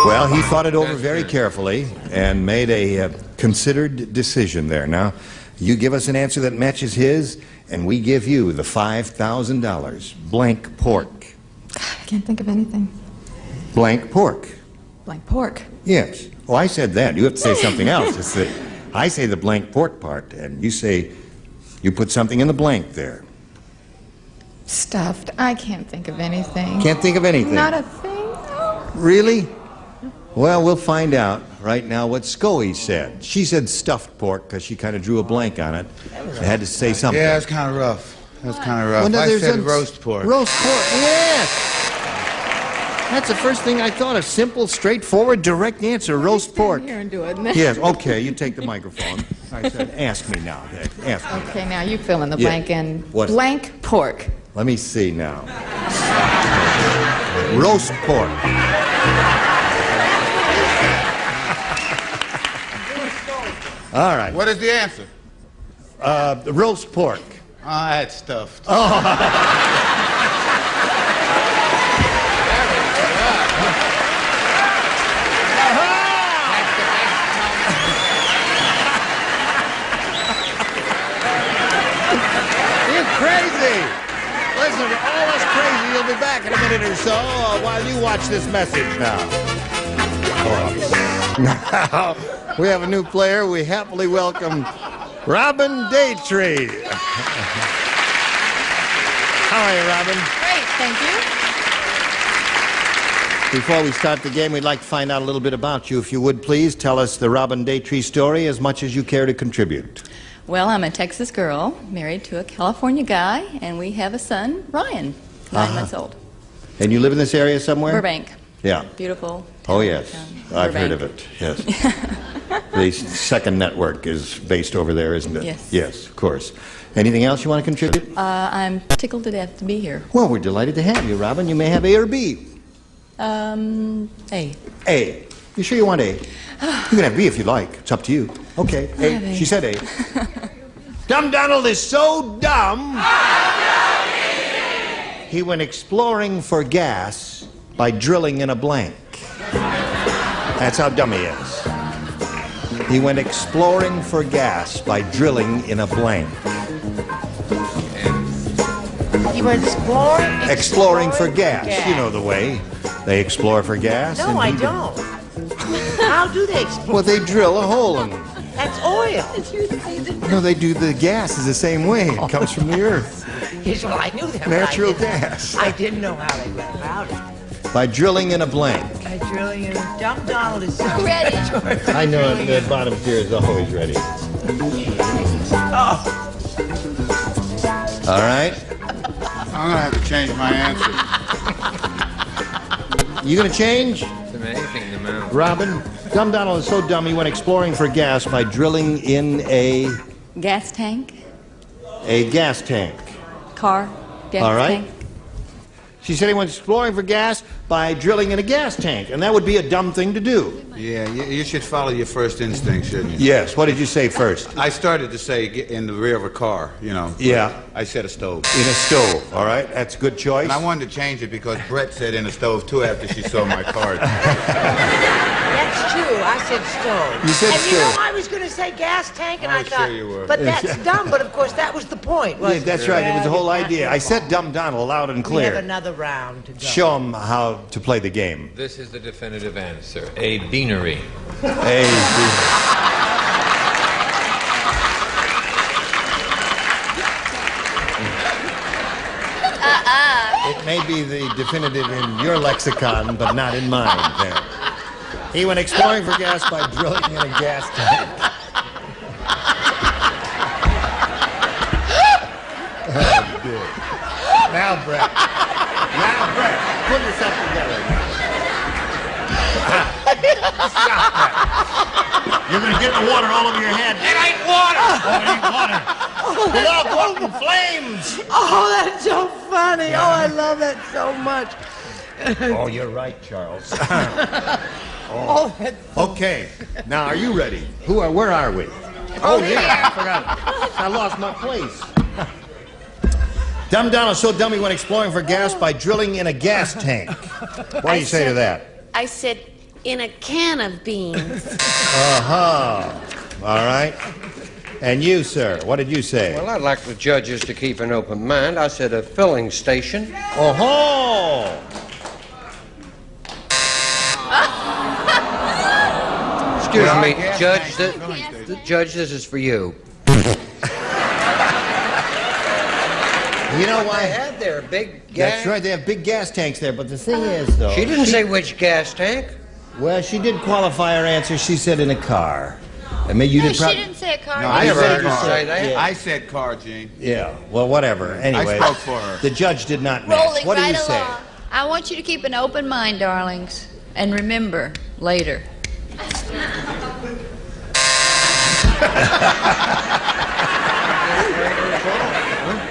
Well, he thought it over very carefully and made a considered decision there. Now, you give us an answer that matches his, and we give you the $5,000. Blank pork. I can't think of anything. Blank pork. Blank pork. Yes. Oh, I said that. You have to say something else. It's the, I say the blank pork part, and you say you put something in the blank there. Stuffed. I can't think of anything. Can't think of anything. Not a thing. No. Really? Well, we'll find out right now what Scoey said. She said stuffed pork because she kind of drew a blank on it. I had to say something. Yeah, it's kind of rough. That's kind of rough. Well, no, I there's said a roast pork. Roast pork, yes! That's the first thing I thought. A simple, straightforward, direct answer. Roast pork. Here and do it. Yes, okay, you take the microphone. I said, ask me now. Ask me. Okay, now you fill in the Yeah. blank and What? blank pork. Let me see now. Roast pork. All right. What is the answer? Roast pork. Oh, that's stuffed. You're crazy. Listen, all us crazy. You'll be back in a minute or so while you watch this message now. Now, we have a new player. We happily welcome Robin Daytree. How are you, Robin? Great, thank you. Before we start the game, we'd like to find out a little bit about you. If you would, please tell us the Robin Daytree story as much as you care to contribute. Well, I'm a Texas girl, married to a California guy, and we have a son, Ryan, 9 months old. And you live in this area somewhere? Burbank. Yeah. Beautiful. Oh, yes. I've heard of Burbank. it, yes. The second network is based over there, isn't it? Yes. Yes, of course. Anything else you want to contribute? I'm tickled to death to be here. Well, we're delighted to have you, Robin. You may have A or B. A. A. You sure you want A? You can have B if you like. It's up to you. Okay, A. She said A. Dumb Donald is so dumb, he went exploring for gas by drilling in a blank. That's how dumb he is. He went exploring for gas by drilling in a blank. He went Exploring for gas. You know the way. They explore for gas. No, and I he- don't. How do they explore? Well, they drill a hole and That's oil. No, they do the gas is the same way. It comes from the earth. Yes, well, I knew that. Natural but I didn't- gas. I didn't know how they went about it. By drilling in a blank. By drilling in a dumb Donald is so Ready. I know it. The bottom tier is always ready. Oh. All right. I'm gonna have to change my answer. You gonna change? It's amazing the amount. Robin, Dumb Donald is so dumb he went exploring for gas by drilling in a Gas tank, gas tank. car, gas All right. tank. She said he went exploring for gas by drilling in a gas tank, and that would be a dumb thing to do. Yeah, you should follow your first instinct, shouldn't you? Yes. What did you say first? I started to say get in the rear of a car, you know. Yeah. I said a stove. In a stove. All right. That's a good choice. And I wanted to change it because Brett said in a stove too after she saw my card. That's true. I said stove. You said and stove. you know, I was going to say gas tank, and I I'm thought, sure you were. but that's dumb. But of course, that was the point. Yeah, Wasn't that's it? right. It was the whole idea. I said Dumb Donald loud and We have clear. another round to go. Show him how to play the game. This is the definitive answer. A beanery. Hey. It may be the definitive in your lexicon, but not in mine. Then. He went exploring for gas by drilling in a gas tank. Oh, dear. Now, Brett. Put yourself together. Stop that. You're going to get the water all over your head. It ain't water! Oh, it ain't water. We'll all go up in flames. Oh, that's so funny. Oh, I love that so much. Oh, you're right, Charles. Oh, that's Okay, now are you ready? Where are we? Oh, yeah, I forgot. I lost my place. Dumb Donald's so dumb he went exploring for gas by drilling in a gas tank. What do you say to that? I said, in a can of beans. Uh-huh. All right. And you, sir, what did you say? Well, I'd like the judges to keep an open mind. I said a filling station. Oh-ho! Excuse Well, me, gas Judge. tank, filling station. Judge, this is for you. You know They why? had their big gas. That's right, they have big gas tanks there, but the thing is, though... She didn't say which gas tank. Well, she did qualify her answer. She said in a car. I mean, you No, did she didn't say a car. No, I I never said heard her car. say that. I said car, Gene. Yeah, well, whatever. Anyway, spoke for her. The judge did not miss. Rolling What do right you say? along. I want you to keep an open mind, darlings, and remember later.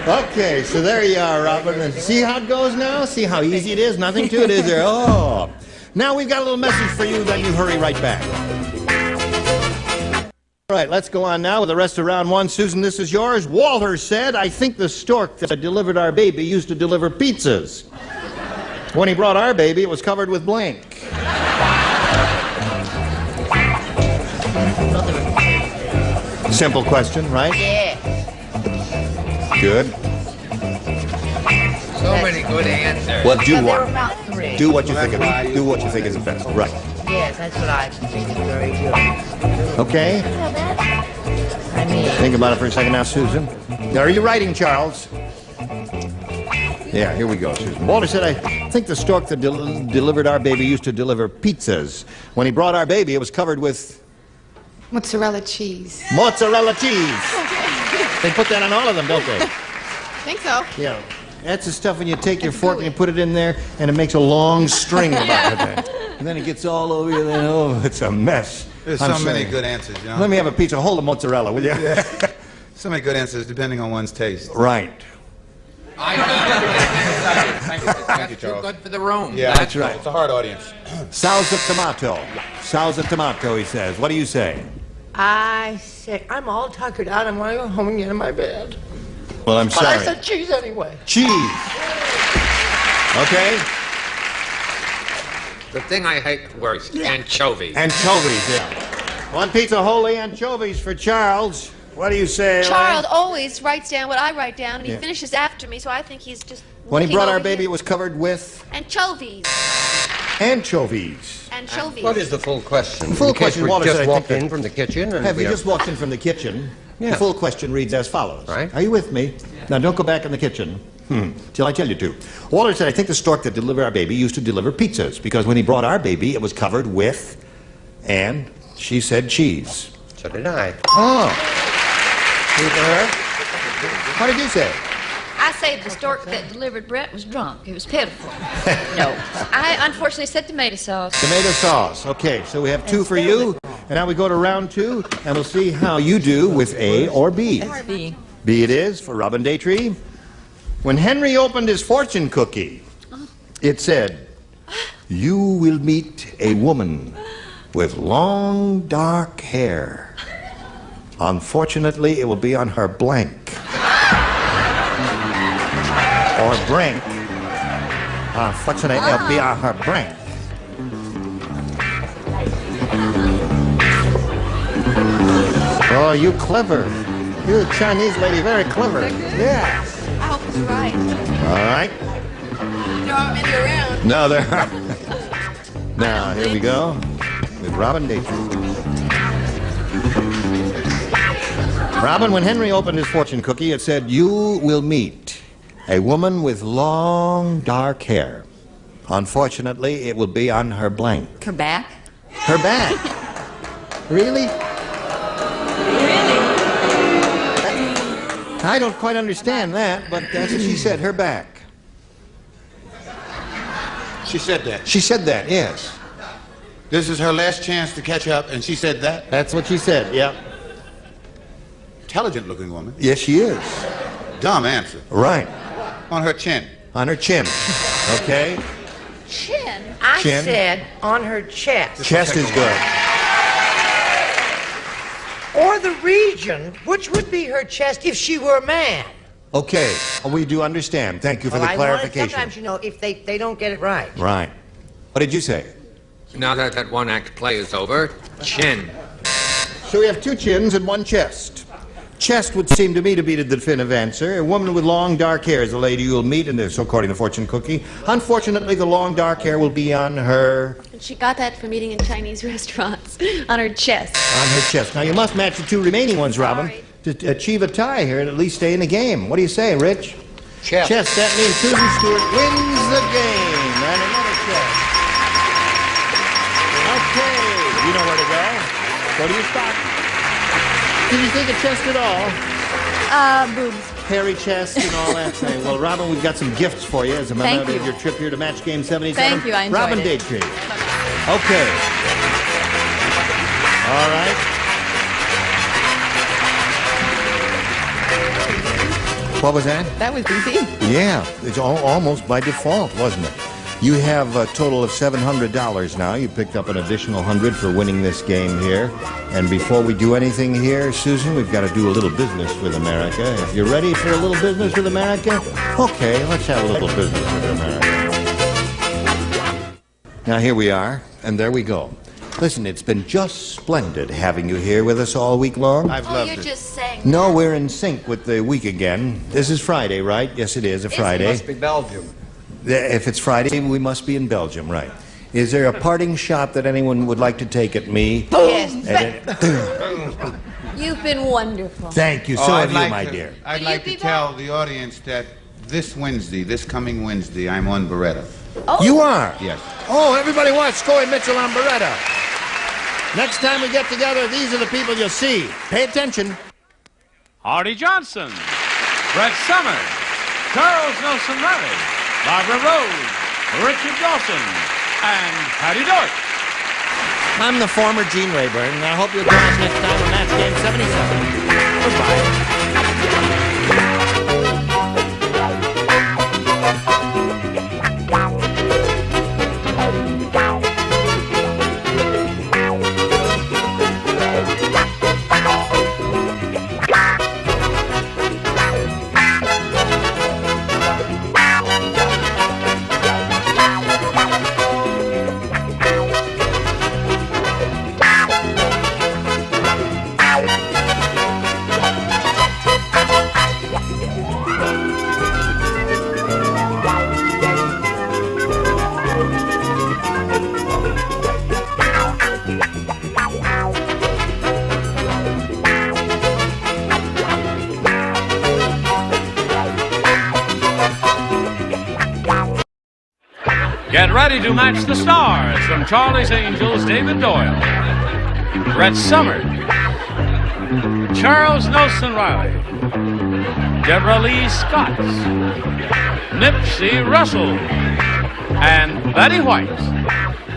Okay, so there you are, Robin. And see how it goes now? See how easy it is? Nothing to it, is there? Oh. Now we've got a little message for you, then you hurry right back. All right, let's go on now with the rest of round one. Susan, this is yours. Walter said, I think the stork that delivered our baby used to deliver pizzas. When he brought our baby, it was covered with blank. Simple question, right? Yeah. Good. So many good answers. Well, do Well, there were one. about three. Do what you think is do what you think is best. Right. Yes, that's what I think is very good. Okay. I mean, Think about it for a second now, Susan. Now, are you writing, Charles? Yeah, here we go, Susan. Walter said, I think the stork that delivered our baby used to deliver pizzas. When he brought our baby, it was covered with Mozzarella cheese. mozzarella cheese. They put that on all of them, don't they? Think so. Yeah. That's the stuff when you take your fork and you put it in there, and it makes a long string about it. And then it gets all over you, and oh, it's a mess. There's I'm so many sorry. good answers, you know? Let me have a pizza. Hold the mozzarella, will you? Yeah. So many good answers depending on one's taste. Right. Thank you, Too Charles. good for the room. Yeah, That's right. It's a hard audience. Sows of tomato. Sows of tomato, he says. What do you say? I say, I'm all tuckered out. I want to go home and get in my bed. Well, I'm But sorry. I said cheese anyway. Cheese. Okay. The thing I hate worst, anchovies. Anchovies, yeah. One pizza, wholly anchovies for Charles. What do you say, Elaine? Charles always writes down what I write down, and he Yeah. finishes after me, so I think he's just When he looking brought our over baby, here. it was covered with Anchovies. anchovies. Anchovies. What is the full question? The full In case question, we Walter just said, I walked think in from the kitchen. And Have we you are- just walked in from the kitchen? Yeah. The full question reads as follows. Right. Are you with me? Now, don't go back in the kitchen. Till I tell you to. Walter said, I think the stork that delivered our baby used to deliver pizzas because when he brought our baby, it was covered with, and she said cheese. So did I. Oh. You heard? What did you say? I say the stork that delivered Brett was drunk. It was pitiful. No. I unfortunately said tomato sauce. Tomato sauce. Okay, so we have 2 for you, and now we go to round 2, and we'll see how you do with A or B. That's B. B it is for Robin Daytree. When Henry opened his fortune cookie, it said, "You will meet a woman with long, dark hair. Unfortunately, it will be on her blank." Or brink. Unfortunately, it'll be on her brink. Oh, you clever. You're a Chinese lady, very clever. Yeah. I hope it's right. All right. No, I'm in around. No, there are. Now, here we go with Robin Daytree. Robin, when Henry opened his fortune cookie, it said, "You will meet a woman with long, dark hair. Unfortunately, it will be on her blank." Her back? Her back? Really? I don't quite understand that, but that's what she said, her back. She said that. She said that, yes. This is her last chance to catch up, and she said that? That's what she said, yeah. Intelligent looking woman. Yes, she is. Dumb answer. Right. On her chin. On her chin. Okay? Chin. I Chin. said on her chest. Chest is good. Or the region, which would be her chest if she were a man. Okay, we do understand. Thank you for the I clarification. sometimes, if they don't get it right. Right. What did you say? Now that that one act play is over, chin. So we have 2 chins and 1 chest. Chest would seem to me to be the definitive answer. A woman with long dark hair is the lady you'll meet in this, according to fortune cookie. Unfortunately, the long dark hair will be on her... She got that from eating in Chinese restaurants. On her chest. On her chest. Now, you must match the 2 remaining ones, Robin, to achieve a tie here and at least stay in the game. What do you say, Rich? Chest. Chest. That means Susan Stewart wins the game. And another chest. Okay. You know where to go. Go to your stock. Did you think of chest at all? Boobs. Hairy chest and all that thing. Well, Robin, we've got some gifts for you as a Thank member of you. your trip here to Match Game 77. Thank you, I enjoyed Robin it. Daytree. Okay. All right. What was that? That was easy. Yeah, it's almost by default, wasn't it? You have a total of $700 now. You picked up an additional 100 for winning this game here. And before we do anything here, Susan, we've got to do a little business with America. If you're ready for a little business with America, okay, let's have a little business with America. Now here we are, and there we go. Listen, it's been just splendid having you here with us all week long. I've Oh, loved you're it. just saying. No, we're in sync with the week again. This is Friday, right? Yes, it is a Friday. Must be Belgium. If it's Friday, we must be in Belgium, right? Is there a parting shot that anyone would like to take at me? Yes. You've been wonderful. Thank you. So I'd have you, like my to- dear. I'd Will like you to be tell the audience that this Wednesday, this coming Wednesday, I'm on Beretta. Oh. You are? Yes. Oh, everybody watch Scoy Mitchell on Beretta. Next time we get together, these are the people you'll see. Pay attention. Hardy Johnson, Brett Summers, Charles Nelson Riley, Barbara Rose, Richard Dawson, and Patty Deutsch. I'm the former Gene Rayburn, and I hope you'll join us next time on Match Game 77. Goodbye. ready to match the stars from Charlie's Angels, David Doyle, Brett Summer, Charles Nelson Riley, Deborah Lee Scott, Nipsey Russell, and Betty White,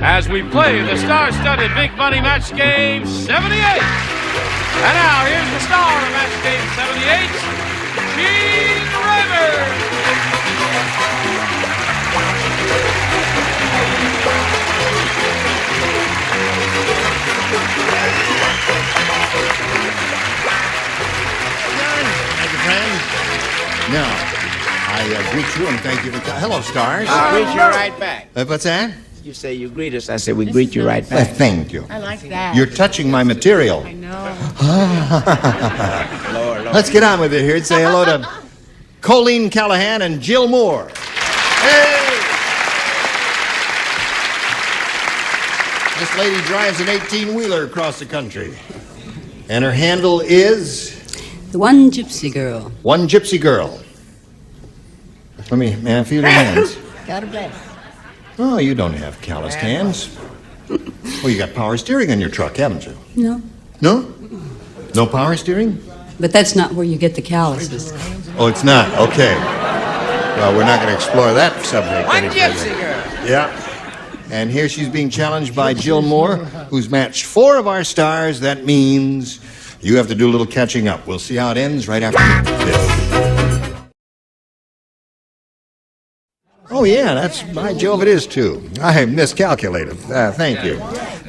as we play the star-studded Big Money Match Game 78. And now, here's the star of Match Game 78, Gene Rayburn. Thank you, friend. Now, I greet you and thank you for... Hello, stars. I greet you right back. What's that? You say you greet us. I said we greet you right back. Thank you. I like that. You're touching my material. I know. Lord. Let's get on with it here and say hello to Colleen Callahan and Jill Moore. Hey! This lady drives an 18-wheeler across the country. And her handle is... The One Gypsy Girl. One Gypsy Girl. May I feel your hands? God bless. Oh, you don't have calloused hands. Well, you got power steering on your truck, haven't you? No, No? No power steering? but that's not where you get the calluses. Oh, it's not? Okay. Well, we're not going to explore that subject. One any gypsy further. girl. Yeah. And here she's being challenged by Jill Moore, who's matched 4 of our stars. That means you have to do a little catching up. We'll see how it ends right after this. Oh, yeah, that's, by Jove, it is, too. I miscalculated. Thank you.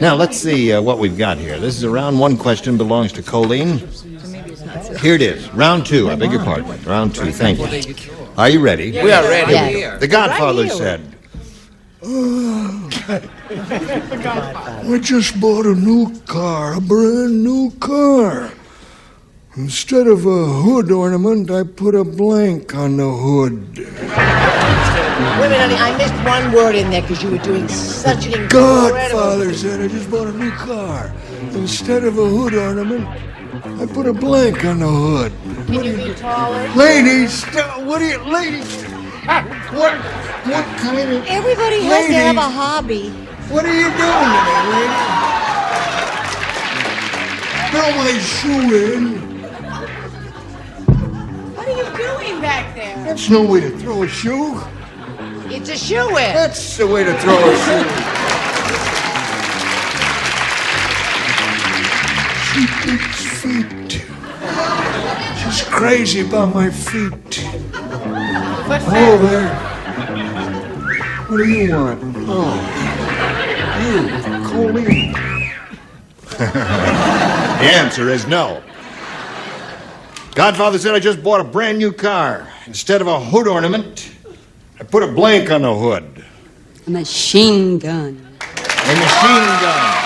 Now, let's see what we've got here. This is a round 1 question, belongs to Colleen. Here it is. Round 2, I beg your pardon. Round 2, thank you. Are you ready? We are ready. Yes. The Godfather said, I just bought a new car, a brand new car. Instead of a hood ornament, I put a blank on the hood. Wait a minute, honey, I missed one word in there because you were doing such an incredible... Godfather said I just bought a new car. Instead of a hood ornament, I put a blank on the hood. Can you be taller? Ladies, stop. What are you, ladies? What kind of... Everybody has to have a hobby. What are you doing to me, lady? Throw my shoe in. What are you doing back there? That's no way to throw a shoe. It's a shoe-in. That's the way to throw a shoe. She picks feet. She's crazy about my feet. Oh, there. What do you want? Oh, you, Colleen. the answer is no. Godfather said I just bought a brand new car. Instead of a hood ornament, I put a blank on the hood. A machine gun. A machine gun.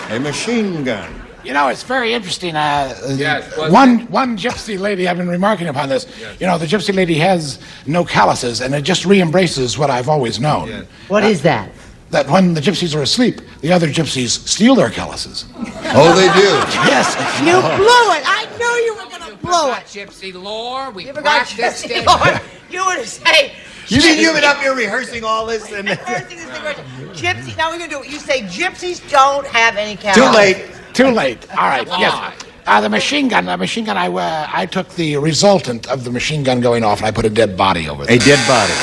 A machine gun. You know, it's very interesting. Yes, one gypsy lady, I've been remarking upon this. Yes. You know, the gypsy lady has no calluses, and it just re-embraces what I've always known. Yes. What is that? That when the gypsies are asleep, the other gypsies steal their calluses. Oh, they do? Yes. You blew it. I knew you were going to blow it. Gypsy lore. We You forgot practiced gypsy it. lore. You were to say... You mean you've been up here rehearsing all this? And Gypsy, now we're going to do it. You say gypsies don't have any cows. Too late. Too late. All right. Yes. The machine gun. I took the resultant of the machine gun going off, and I put a dead body over there. A dead body.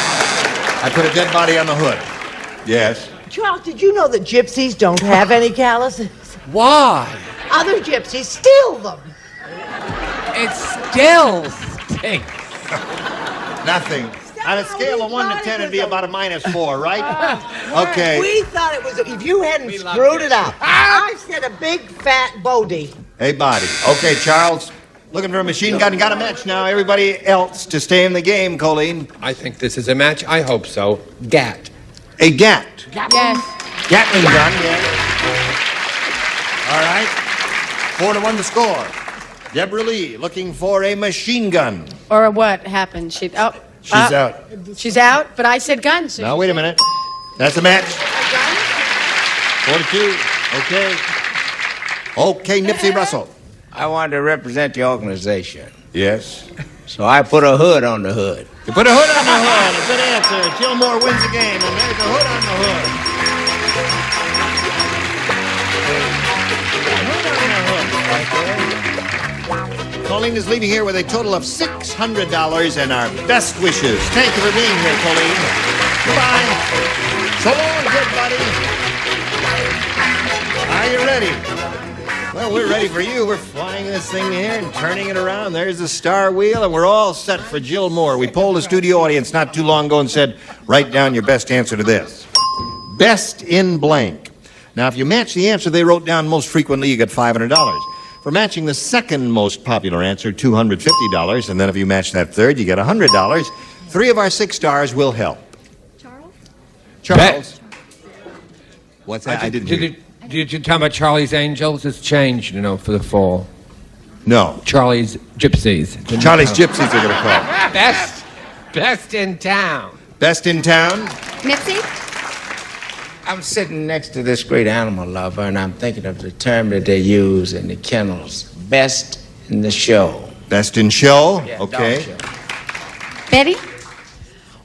I put a dead body on the hood. Yes. Charles, did you know that gypsies don't have any calluses? Why? Other gypsies steal them. It still stinks. Nothing. On a scale of 1 to 10, it'd be about a -4, right? Okay. We thought it was, if you hadn't screwed it up. I said a big fat Bodie. A body. Okay, Charles. Looking for a machine gun. Got a match now. Everybody else to stay in the game, Colleen. I think this is a match. I hope so. Gat. A gat. Yes. Gatling gun, yeah. All right. 4-1 the score. Deborah Lee looking for a machine gun. Or what happened? She's out. She's out, but I said guns. So now, wait a minute. That's a match. 4-2. Okay. Okay, Nipsey Russell. I wanted to represent the organization. Yes. So I put a hood on the hood. You put a hood on the hood. A good answer. Jill Moore wins the game, and there's a hood on the hood. Colleen is leaving here with a total of $600 and our best wishes. Thank you for being here, Colleen. Goodbye. So long, good buddy. Are you ready? Well, we're ready for you. We're flying this thing here and turning it around. There's the star wheel, and we're all set for Jill Moore. We polled the studio audience not too long ago and said, write down your best answer to this. Best in blank. Now, if you match the answer they wrote down most frequently, you get $500. For matching the second most popular answer, $250. And then if you match that third, you get $100. 3 of our 6 stars will help. Charles? What's that? I didn't hear you. Did you tell me Charlie's Angels has changed, for the fall? No. Charlie's Gypsies. Charlie's Gypsies are going to call. Best in town. Best in town? Nipsey? I'm sitting next to this great animal lover, and I'm thinking of the term that they use in the kennels. Best in the show. Best in show? Yeah, okay. dog show. Betty?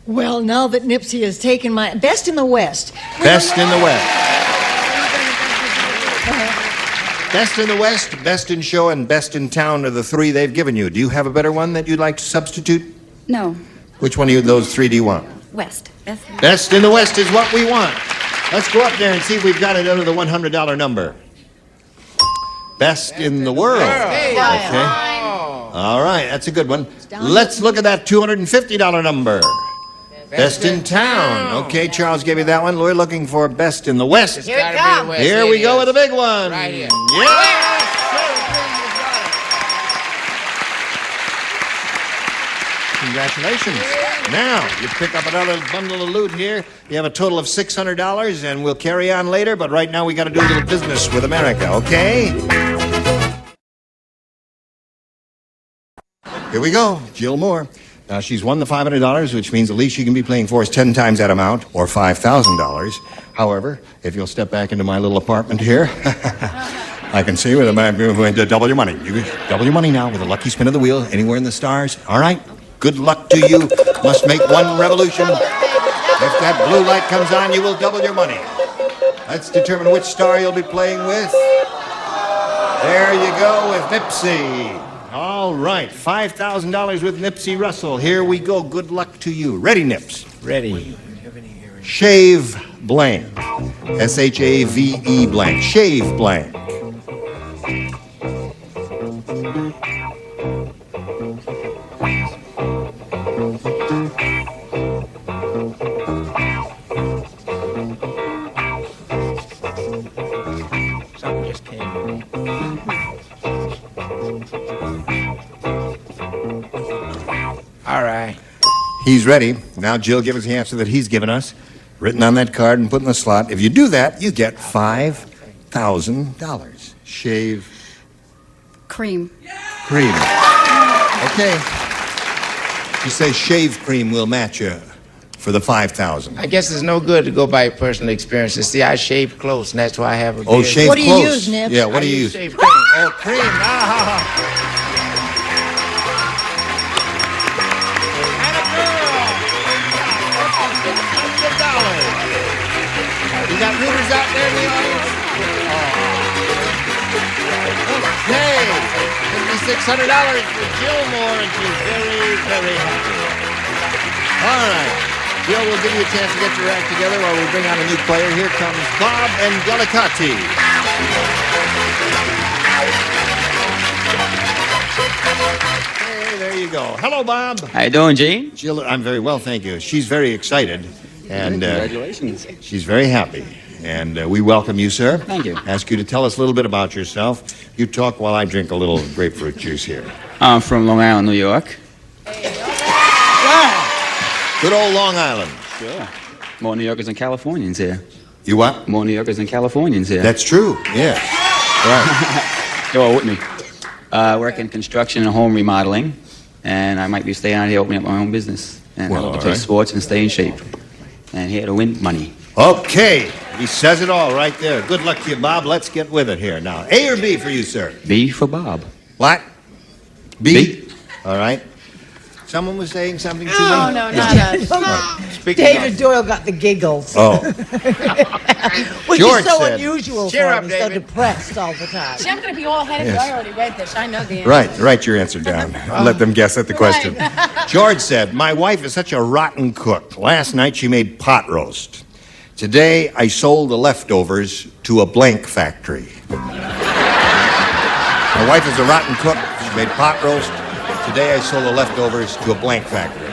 Well, now that Nipsey has taken my... Best in the West. Best in the West. Best in the West, best in show, and best in town are the 3 they've given you. Do you have a better one that you'd like to substitute? No. Which one of those 3 do you want? West. Best in the West is what we want. Let's go up there and see if we've got it under the $100 number. Best in the world. Okay. All right, that's a good one. Let's look at that $250 number. Best in town. Okay, Charles gave you that one. We're looking for best in the West. Here it comes. Here we go with a big one. Right here. Yes! Congratulations. Now, you pick up another bundle of loot here. You have a total of $600, and we'll carry on later, but right now we got to do a little business with America, okay? Here we go. Jill Moore. Now, she's won the $500, which means at least she can be playing for us 10 times that amount, or $5,000. However, if you'll step back into my little apartment here, I can see where I'm going to double your money. You double your money now with a lucky spin of the wheel anywhere in the stars. All right? Good luck to you. Must make one revolution. If that blue light comes on, you will double your money. Let's determine which star you'll be playing with. There you go with Nipsey. All right, $5,000 with Nipsey Russell. Here we go. Good luck to you. Ready, Nips? Ready. Shave blank. S-H-A-V-E blank. Shave blank. Something just came in. All right. He's ready. Now, Jill, give us the answer that he's given us, written on that card and put in the slot. If you do that, you get $5,000. Shave Cream. cream. Okay. You say shave cream will match you for the $5,000. I guess it's no good to go by personal experiences. See, I shave close, and that's why I have a beard. Oh, shave What do you close. use, Nip? Yeah, what do you use? Shave cream. Oh, cream. Ah. You got rooters out there in the audience? Okay. $600 for Jill Moore, and she's very, very happy. All right. Jill, we'll give you a chance to get your act together while we bring on a new player. Here comes Bob and Delicati. Hey, there you go. Hello, Bob. How you doing, Gene? Jill, I'm very well, thank you. She's very excited. And Congratulations. She's very happy. And we welcome you, sir. Thank you. Ask you to tell us a little bit about yourself. You talk while I drink a little grapefruit juice here. I'm from Long Island, New York. Good old Long Island. Sure. More New Yorkers than Californians here. You what? More New Yorkers than Californians here. That's true, yes. Right. You're all with me. I work in construction and home remodeling, and I might be staying out here opening up my own business. And I love to play sports and stay in shape. And here to win money. Okay. He says it all right there. Good luck to you, Bob. Let's get with it here. Now, A or B for you, sir? B for Bob. What? B? All right. Someone was saying something to me? Oh, no, not us. David Doyle got the giggles. Oh. Which George is so said- unusual Cheer for up, him. He's so David. depressed all the time. See, I'm going to be all headed. Yes. I already read this. I know the answer. Right, write your answer down. Let them guess at the question. George said, my wife is such a rotten cook. Last night she made pot roast. Today I sold the leftovers to a blank factory. My wife is a rotten cook. She made pot roast. Today I sold the leftovers to a blank factory.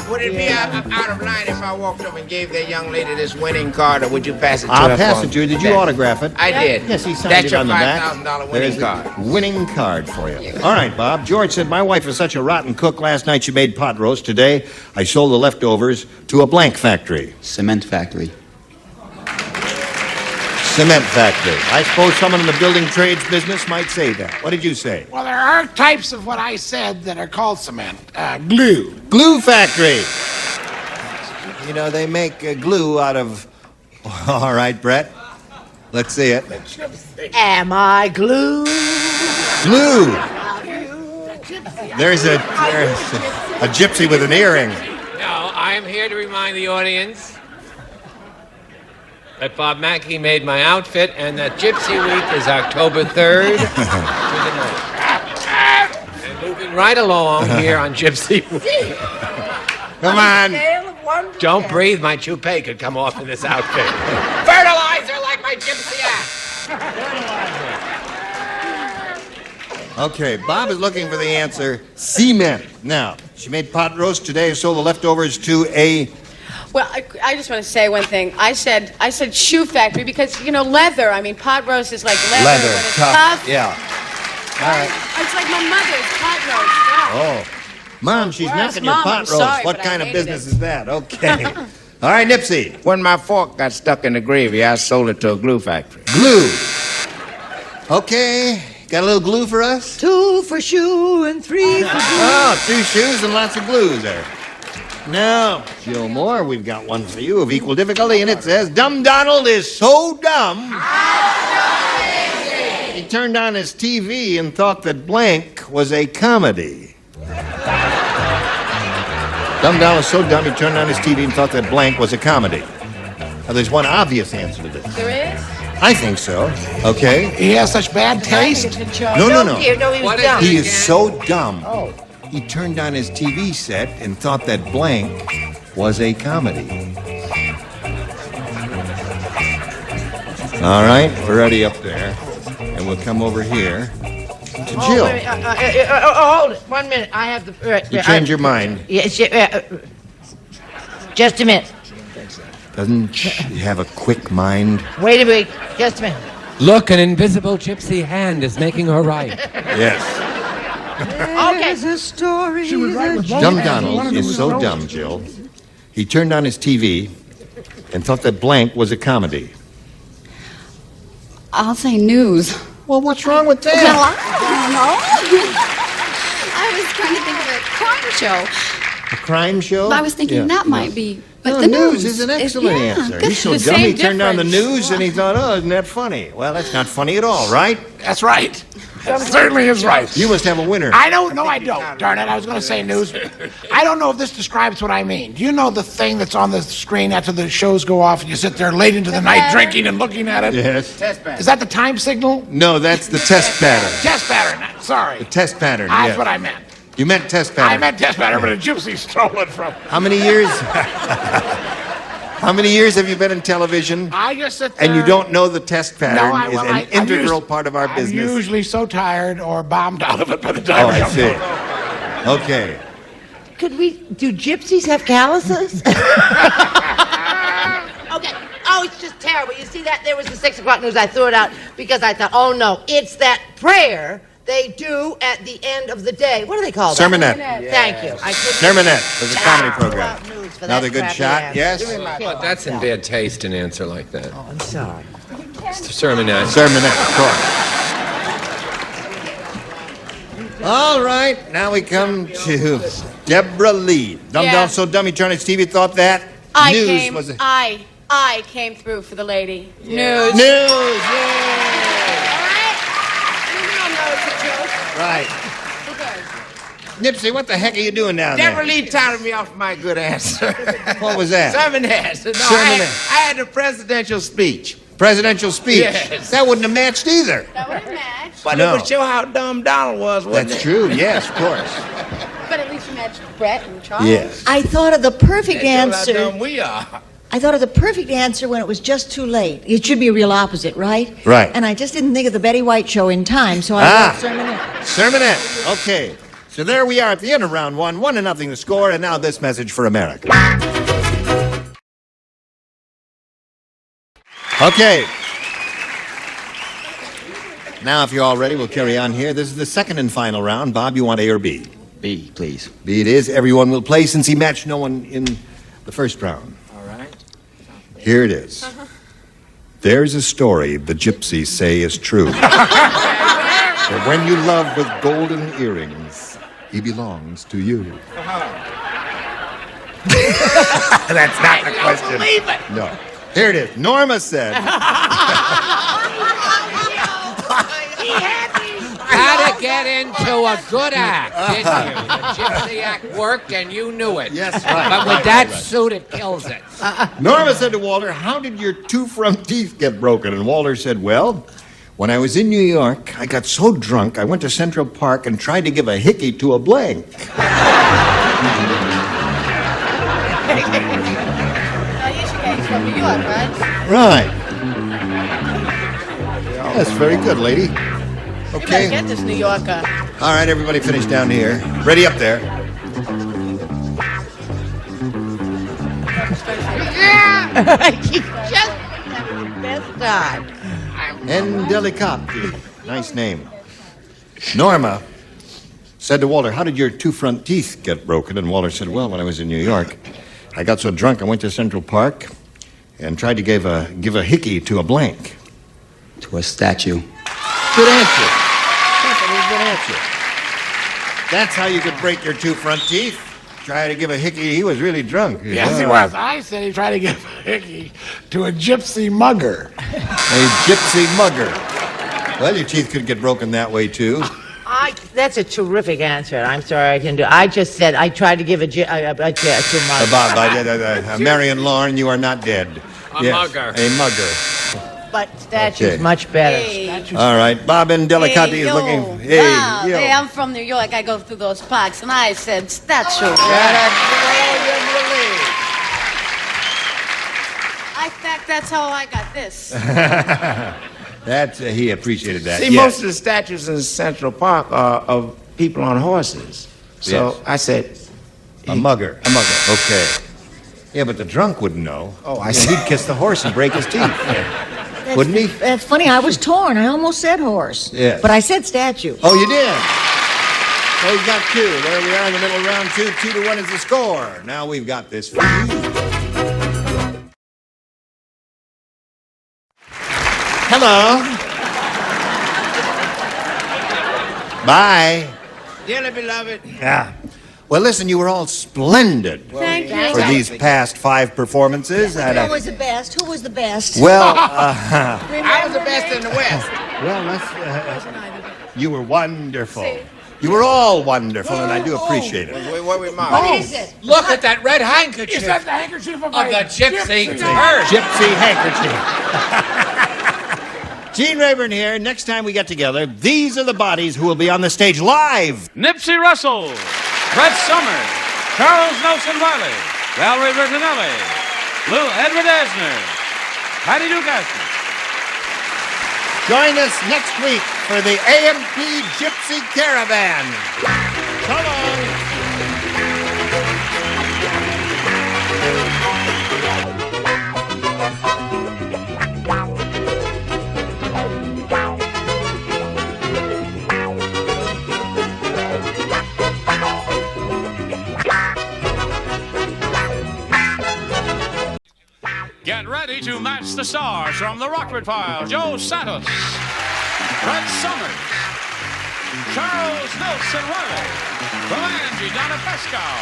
Would it be out of line if I walked up and gave that young lady this winning card, or would you pass it to her? I'll pass it to you. Did you autograph it? I did. Yes, he signed That's it your on the back. $5,000 winning There's the card. winning card for you. All right, Bob. George said, my wife is such a rotten cook. Last night she made pot roast. Today I sold the leftovers to a blank factory. Cement factory. Cement factory. I suppose someone in the building trades business might say that. What did you say? Well, there are types of what I said that are called cement. Glue. Glue factory. You know, they make glue out of... All right, Brett. Let's see it. Am I glue? Glue. There's a gypsy with an earring. No, I am here to remind the audience that Bob Mackey made my outfit and that Gypsy Week is October 3rd to the 9th. And moving right along here on Gypsy Week. Come on. Don't breathe, my toupee could come off in this outfit. Fertilizer like my gypsy ass. Okay, Bob is looking for the answer. Cement. Now, she made pot roast today, sold the leftovers to a... Well, I just want to say one thing. I said shoe factory because, you know, leather. I mean, pot roast is like leather when it's tough. Yeah. All right. It's like my mother's pot roast. Yeah. Oh. Mom, she's Worse. knocking your Mom, pot I'm roast. sorry, What but I kind of hated business it. is that? Okay. All right, Nipsey. When my fork got stuck in the gravy, I sold it to a glue factory. Glue. Okay. Got a little glue for us? 2 for shoe and 3 for glue. Oh, 2 shoes and lots of glue there. Now, Jill Moore, we've got one for you of equal difficulty, and it says, Dumb Donald is so dumb. He turned on his TV and thought that blank was a comedy. Dumb Donald is so dumb, he turned on his TV and thought that blank was a comedy. Now, there's one obvious answer to this. There is? I think so. Okay? He has such bad taste. No. Dear, no, he was What is dumb. He is so dumb. Oh. He turned on his TV set and thought that blank was a comedy. All right, we're already up there. And we'll come over here to Jill. Wait, hold it. 1 minute. I have the... You change your mind. Yes, just a minute. Doesn't she have a quick mind? Wait a minute. Just a minute. Look, an invisible gypsy hand is making her right. Yes. Okay. Dumb Donald is so dumb, Jill. He turned on his TV and thought that blank was a comedy. I'll say news. Well, what's wrong with Well, that? I don't know. I was trying to think of a crime show. A crime show? I was thinking Yeah. that might be. But No, the news is an excellent yeah, answer. good. He's so The dumb, he same turned on the difference. news and he thought, oh, isn't that funny? Well, that's not funny at all, right? That's right. That certainly is right. You must have a winner. I don't know. I don't. Darn it! I was going to say news. I don't know if this describes what I mean. Do you know the thing that's on the screen after the shows go off and you sit there late into the night drinking and looking at it? Yes. Test pattern. Is that the time signal? No, that's the test pattern. Test pattern. Sorry. The test pattern, That's yes. what I meant. You meant test pattern. I meant test pattern, but a gypsy stole it from. How many years? How many years have you been in television? I just sit there. And you don't know the test pattern is an I'm integral usually- part of our I'm business. usually so tired or bombed out of it by the time Oh, I come see. home. Okay. Could we... Do gypsies have calluses? Okay. Oh, it's just terrible. You see that? There was the 6 o'clock news. I threw it out because I thought, oh, no. It's that prayer they do at the end of the day. What do they call that? Sermonette. Thank you. I couldn't... Sermonette was a comedy program. News for Another that good crappy shot, ass. yes? But that's in bad taste, an answer like that. Oh, I'm sorry. Sermonette. Sermonette, of course. All right, now we come to Deborah Lee. Dumb Yeah. Down So Dumb He Turned His TV Thought that news was a... I came through for the lady. News. News, yay! Right? I mean, we all know it's a joke. Right. Nipsey, what the heck are you doing down there? Never leave telling me off my good answer. What was that? Sermonette. No, Sermonette. I had a presidential speech. Presidential speech? Yes. That wouldn't have matched either. That would have matched. But No. it would show how dumb Donald was, wouldn't That's it? true, yes, of course. But at least you matched Brett and Charles. Yes. I thought of the perfect That shows answer. how dumb we are. I thought of the perfect answer when it was just too late. It should be a real opposite, right? Right. And I just didn't think of the Betty White show in time, so I wrote Sermonette. Sermonette. Okay. So there we are at the end of round one. 1-0 the score, and now this message for America. Okay. Now, if you're all ready, we'll carry on here. This is the second and final round. Bob, you want A or B? B, please. B it is. Everyone will play since he matched no one in the first round. All right. Here it is. There's a story the gypsies say is true. That when you love with golden earrings, he belongs to you. That's not the question. Believe it. No. Here it is. Norma said. How to get into a good act, didn't you? The gypsy act worked and you knew it. Yes, right. But with that suit, it kills it. Norma said to Walter, how did your 2 front teeth get broken? And Walter said, well, when I was in New York, I got so drunk, I went to Central Park and tried to give a hickey to a blank. He's from New York, right? Right. That's very good, lady. You better Okay. get this New Yorker. All right, everybody finish down here. Ready up there. Just having the best time. Endelicati. Nice name. Norma said to Walter, how did your 2 front teeth get broken? And Walter said, well, when I was in New York, I got so drunk I went to Central Park and tried to give a hickey to a blank. To a statue. Good answer. That's a good answer. That's how you could break your 2 front teeth. Try to give a hickey. He was really drunk. Yes, he was. I said he tried to give a hickey to a gypsy mugger. A gypsy mugger. Well, your teeth could get broken that way, too. That's a terrific answer. I'm sorry I didn't do it. I just said I tried to give a to my... Marion Lauren, you are not dead. A mugger. A mugger. But statue's Okay. much better. Hey. All right, Bob Endelicati is yo. looking... Wow. yo. Hey, I'm from New York. I go through those parks, and I said statue. In fact, that's how I got this. He appreciated that. See, yes. most of the statues in Central Park are of people on horses. So Yes. I said, A mugger. A mugger. Okay. Yeah, but the drunk wouldn't know. Oh, I Yeah, see. He'd kiss the horse and break his teeth. Wouldn't he? That's funny. I was torn. I almost said horse. Yes. But I said statue. Oh, you did? So he's got 2. There we are in the middle of round 2. 2-1 is the score. Now we've got this for you. Hello. Bye. dearly beloved. Yeah. Well, listen, you were all splendid Thank you. for these past 5 performances. And, Who was the best? Who was the best? well, I was the best in the West. well, you were wonderful. You were all wonderful, and I do appreciate it. What we mark? What is it? Look at that red handkerchief. Is that the handkerchief of Of the gypsy turd. Gypsy handkerchief. Gene Rayburn here. Next time we get together, these are the bodies who will be on the stage live. Nipsey Russell, Brett Summers, Charles Nelson Riley, Valerie Bertinelli, Lou Edward Asner, Patty Dugaston. Join us next week for the AMP Gypsy Caravan. So long. Get ready to match the stars from the Rockford Files. Joe Santos, Brett Summers, Charles Nelson Riley, Belangi Donna Pescow,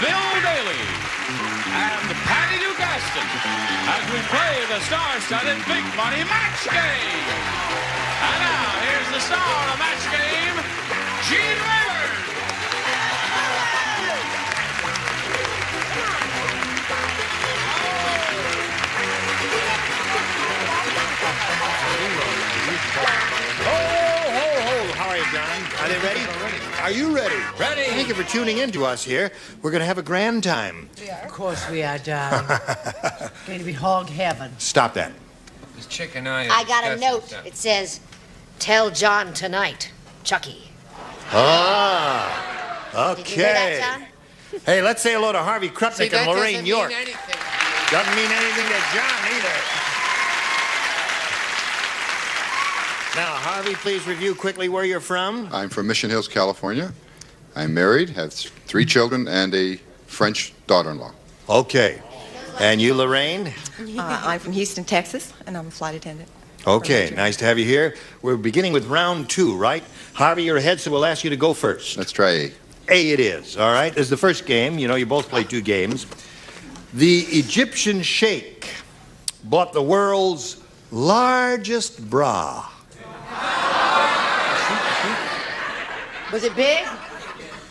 Bill Daly, and Patty Dugaston as we play the star-studded Big Money Match Game. And now, here's the star of the match game, Gene Rayburn. they ready? Are you ready? Ready. Thank you for tuning in to us here. We're going to have a grand time. Of course we are, darling. Going to be hog heaven. Stop that. This chick and I got a note. It says, "Tell John tonight, Chucky." Ah, okay. Did you hear that, John? Hey, let's say hello to Harvey Krupnick and Lorraine York. Doesn't mean anything to John either. Now, Harvey, please review quickly where you're from. I'm from Mission Hills, California. I'm married, have 3 children, and a French daughter-in-law. Okay. And you, Lorraine? I'm from Houston, Texas, and I'm a flight attendant. Okay, nice to have you here. We're beginning with round 2, right? Harvey, you're ahead, so we'll ask you to go first. Let's try A. A it is, all right? This is the first game. You know, you both play 2 games. The Egyptian sheikh bought the world's largest bra. Was it big?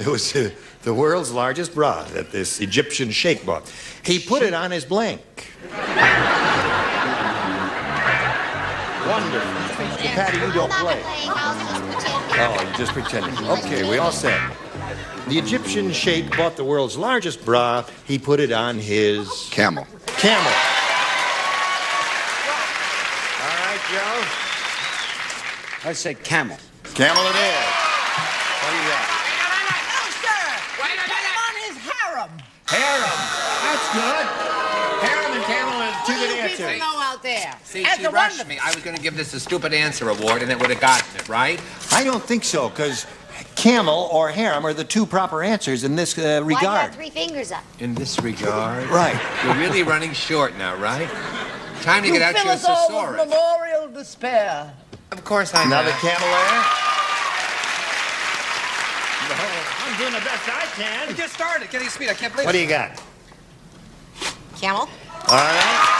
It was the world's largest bra that this Egyptian sheikh bought. He put it on his blank. Wonderful. Patty, you don't play. Oh, you just pretending. Okay, we all said. The Egyptian sheikh bought the world's largest bra. He put it on his... Camel. Camel. All right, Joe? I'd say camel. Camel it is. What do you got? No, sir. Wait a minute. On his harem. Harem. That's good. Harem and camel is 2 good You people answers. know out there. See, As she a rushed wonder- me. I was going to give this a stupid answer award, and it would have gotten it, right? I don't think so, because camel or harem are the 2 proper answers in this Why you regard. got 3 fingers up? In this regard. Right. You're really running short now, right? Time to get out fill your us all with thesaurus. memorial despair. Of course I Another have. camel there? No, I'm doing the best I can. Just started. Getting speed. I can't believe What do it. you got? Camel? All right.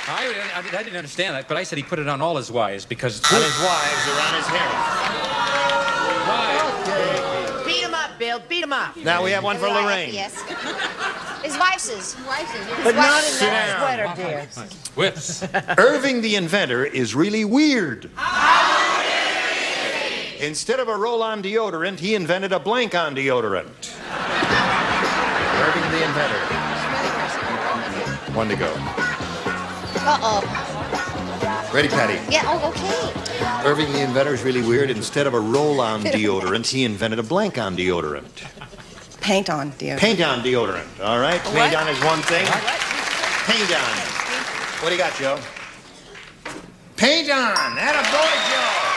I didn't understand that, but I said he put it on all his wives because... On his wives or on his harem. Beat him up, Bill. Beat him up. Now we have one for Lorraine. Yes. His wife's. But not in Sit that down. sweater, dear. Whips. Irving the inventor is really weird. Instead of a roll-on deodorant, he invented a blank-on deodorant. Irving the inventor. 1 to go. Uh-oh. Ready, Patty? Yeah, oh, okay. Irving the inventor is really weird. Instead of a roll-on deodorant, he invented a blank-on deodorant. Paint on deodorant. Paint on deodorant. All right. Paint on is one thing. Paint on. What do you got, Joe? Paint on. Atta boy, Joe.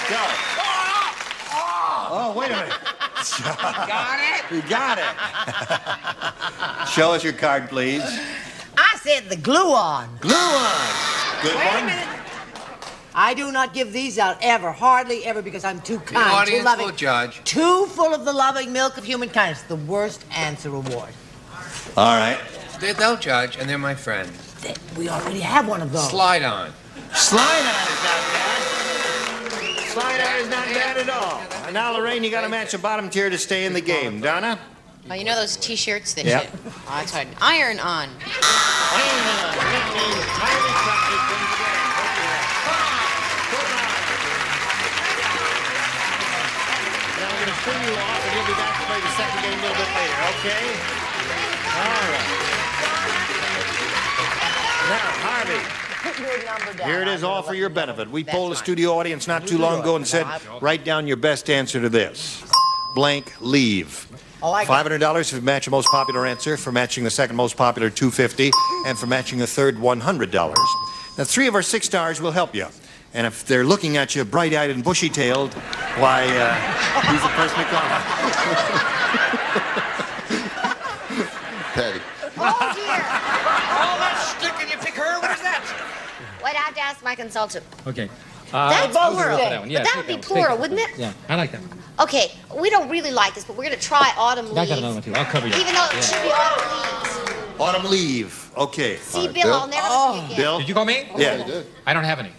Joe. Oh, wait a minute. Got it? You got it. Show us your card, please. I said the glue on. Glue on. Good Wait one. a minute. I do not give these out ever, hardly ever, because I'm too The kind, too audience loving. will judge. Too full of the loving milk of human kindness. The worst answer award. All right. They'll judge, and they're my friend. We already have one of those. Slide on. Slide on is not bad. Slide on is not bad at all. And now, Lorraine, you got to match the bottom tier to stay in the game. Donna? Oh, you know those T-shirts that Yep. you... Oh, that's hard. Iron on. Now we're going to spin you off, and you'll be back to play the second game a little bit later, okay? All right. Now, Harvey. Put your number down. Here it is, all for your benefit. We polled the studio audience not too long ago and said, write down your best answer to this. Blank, leave. Oh, I got $500 if you match the most popular answer, for matching the second most popular, $250, and for matching the third, $100. Now, 3 of our 6 stars will help you. And if they're looking at you bright-eyed and bushy-tailed, why, he's the person to call. Patty. Oh, dear. Oh, that's sticking. You pick her? What is that? Wait, I have to ask my consultant. Okay. That's I'll go plural. for that one. Yeah, But that take would be one. plural, Take wouldn't it? Yeah, I like that. Okay, we don't really like this, but we're going to try autumn I leaves. got another one too. I'll cover you. Even though it should be autumn leaves. Autumn leave. Okay. See, Bill, I'll never see you again. Bill? Did you call me? Yeah, you did. I don't have any.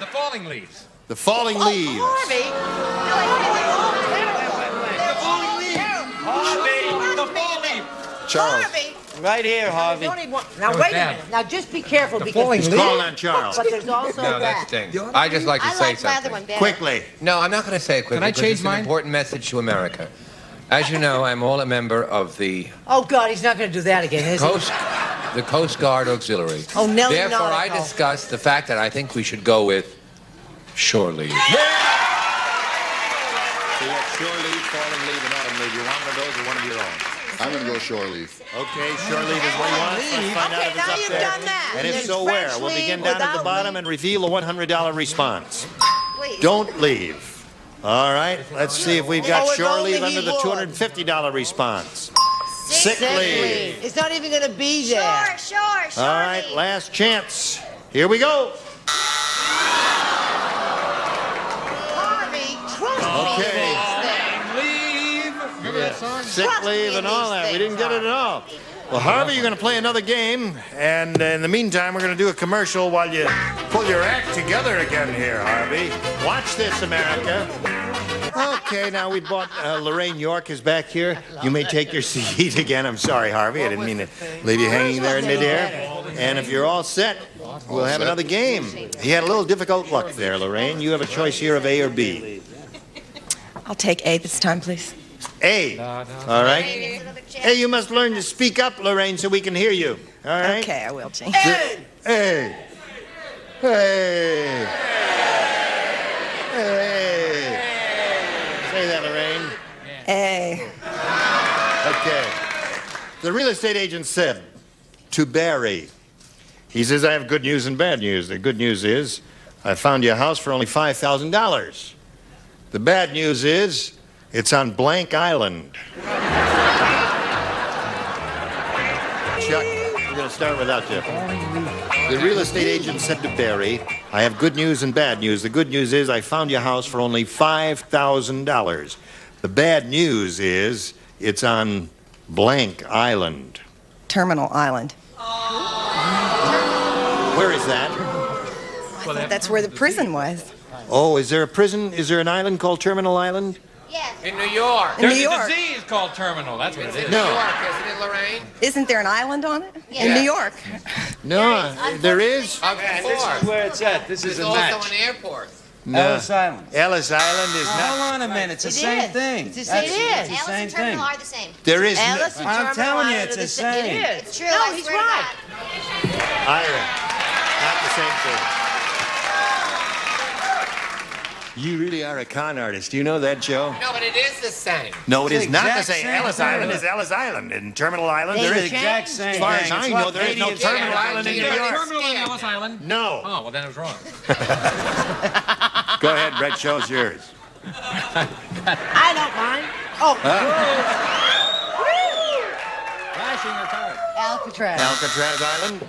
The falling leaves. The falling leaves. Harvey. The falling leaf. The fall leaf. Charles. Harvey. Right here, Harvey. Now, wait a minute. Now, just be careful because... He's calling on Charles. But there's also No, that. that stinks. I just like to say like my other something. one better. Quickly. No, I'm not going to say it quickly. Can I because change it's mine? an important message to America. As you know, I'm all a member of the Oh, God, he's not going to do that again, is he? the Coast Guard Auxiliary. Oh, Nellie Therefore, I Nautical. discussed the fact that I think we should go with shore leave. So you got shore leave, falling leave, and autumn leave. You want one of those or one of your own? I'm going to go shore leave. Okay, shore leave is what you want. Let's find out if it's now up you've there. done that. And if There's so, French where? We'll leave begin down at the without bottom leave. and reveal the $100 response. Please. Don't leave. All right, let's see if we've got Oh, if shore only leave he under the would. $250 response. Sick leave. It's not even going to be there. Sure. All right, last chance. Here we go. Harvey, trust Okay. Leave. Remember that song? Sick leave and all that. We didn't get it at all. Well, Harvey, you're going to play another game, and in the meantime, we're going to do a commercial while you pull your act together again here, Harvey. Watch this, America. Okay, now we bought Lorraine York is back here. You may take your seat again. I'm sorry, Harvey. I didn't mean to leave you hanging there in midair. And if you're all set, we'll have another game. He had a little difficult luck there, Lorraine. You have a choice here of A or B. I'll take A this time, please. A. All right. Hey, you must learn to speak up, Lorraine, so we can hear you. All right? Okay, I will, Gene. Hey! Hey! Hey! Hey! Say that, Lorraine. A. Okay. The real estate agent said to Barry, he says, I have good news and bad news. The good news is I found you a house for only $5,000. The bad news is it's on blank island. Chuck, we're going to start without you. The real estate agent said to Barry, I have good news and bad news. The good news is I found your house for only $5,000. The bad news is it's on blank island. Terminal Island. Where is that? I thought that's where the prison was. Oh, is there a prison? Is there an island called Terminal Island? Yes. In New York. In New There's a York. disease called terminal. That's what it is. No. New York, isn't it, Lorraine? Isn't there an island on it? Yeah. In New York. No, there is? Of course. Where it's at. This is There's a also match. an airport. No. Ellis Island. Ellis Island is not. Hold on a minute. It's the same thing. It's the same- it is. It's the Ellis same and Terminal thing. are the same. There is Ellis and I'm Terminal telling you, Island it's are the same. It is. It's true. No, I he's swear to right. Island. Not the same thing. You really are a con artist. Do you know that, Joe? No, but it is the same. No, it It's is the not the exact same. same Ellis thing. Island is Ellis Island. And Terminal Island, They there It's is. the exact same As far as thing. I It's know, what there is no idiots Terminal say. Island in New There's a York. terminal on Ellis Island. No. Oh, well, then it was wrong. Go ahead, Brett. Show's yours. I don't mind. Oh. Flashing your card. Alcatraz. Alcatraz Island?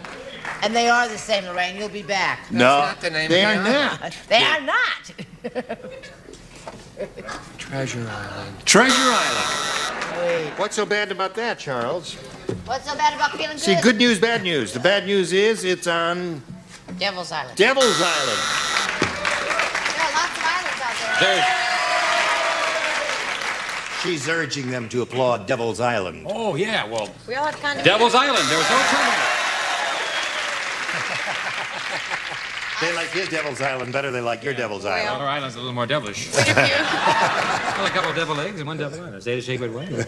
And they are the same, Lorraine. You'll be back. No, not the name they of are the island. not. They are not. Treasure Island. Treasure Island. What's so bad about that, Charles? What's so bad about feeling good? See, good news, bad news. The bad news is it's on Devil's Island. Devil's Island. There are lots of islands out there. She's urging them to applaud Devil's Island. Oh, yeah, well, We all have kind of... Devil's Island. There was no terminal. They like his Devil's Island better than they like your Devil's Well, Island. our island's a little more devilish. Well, a couple of devil eggs and one devil island. Say the sacred way. Wait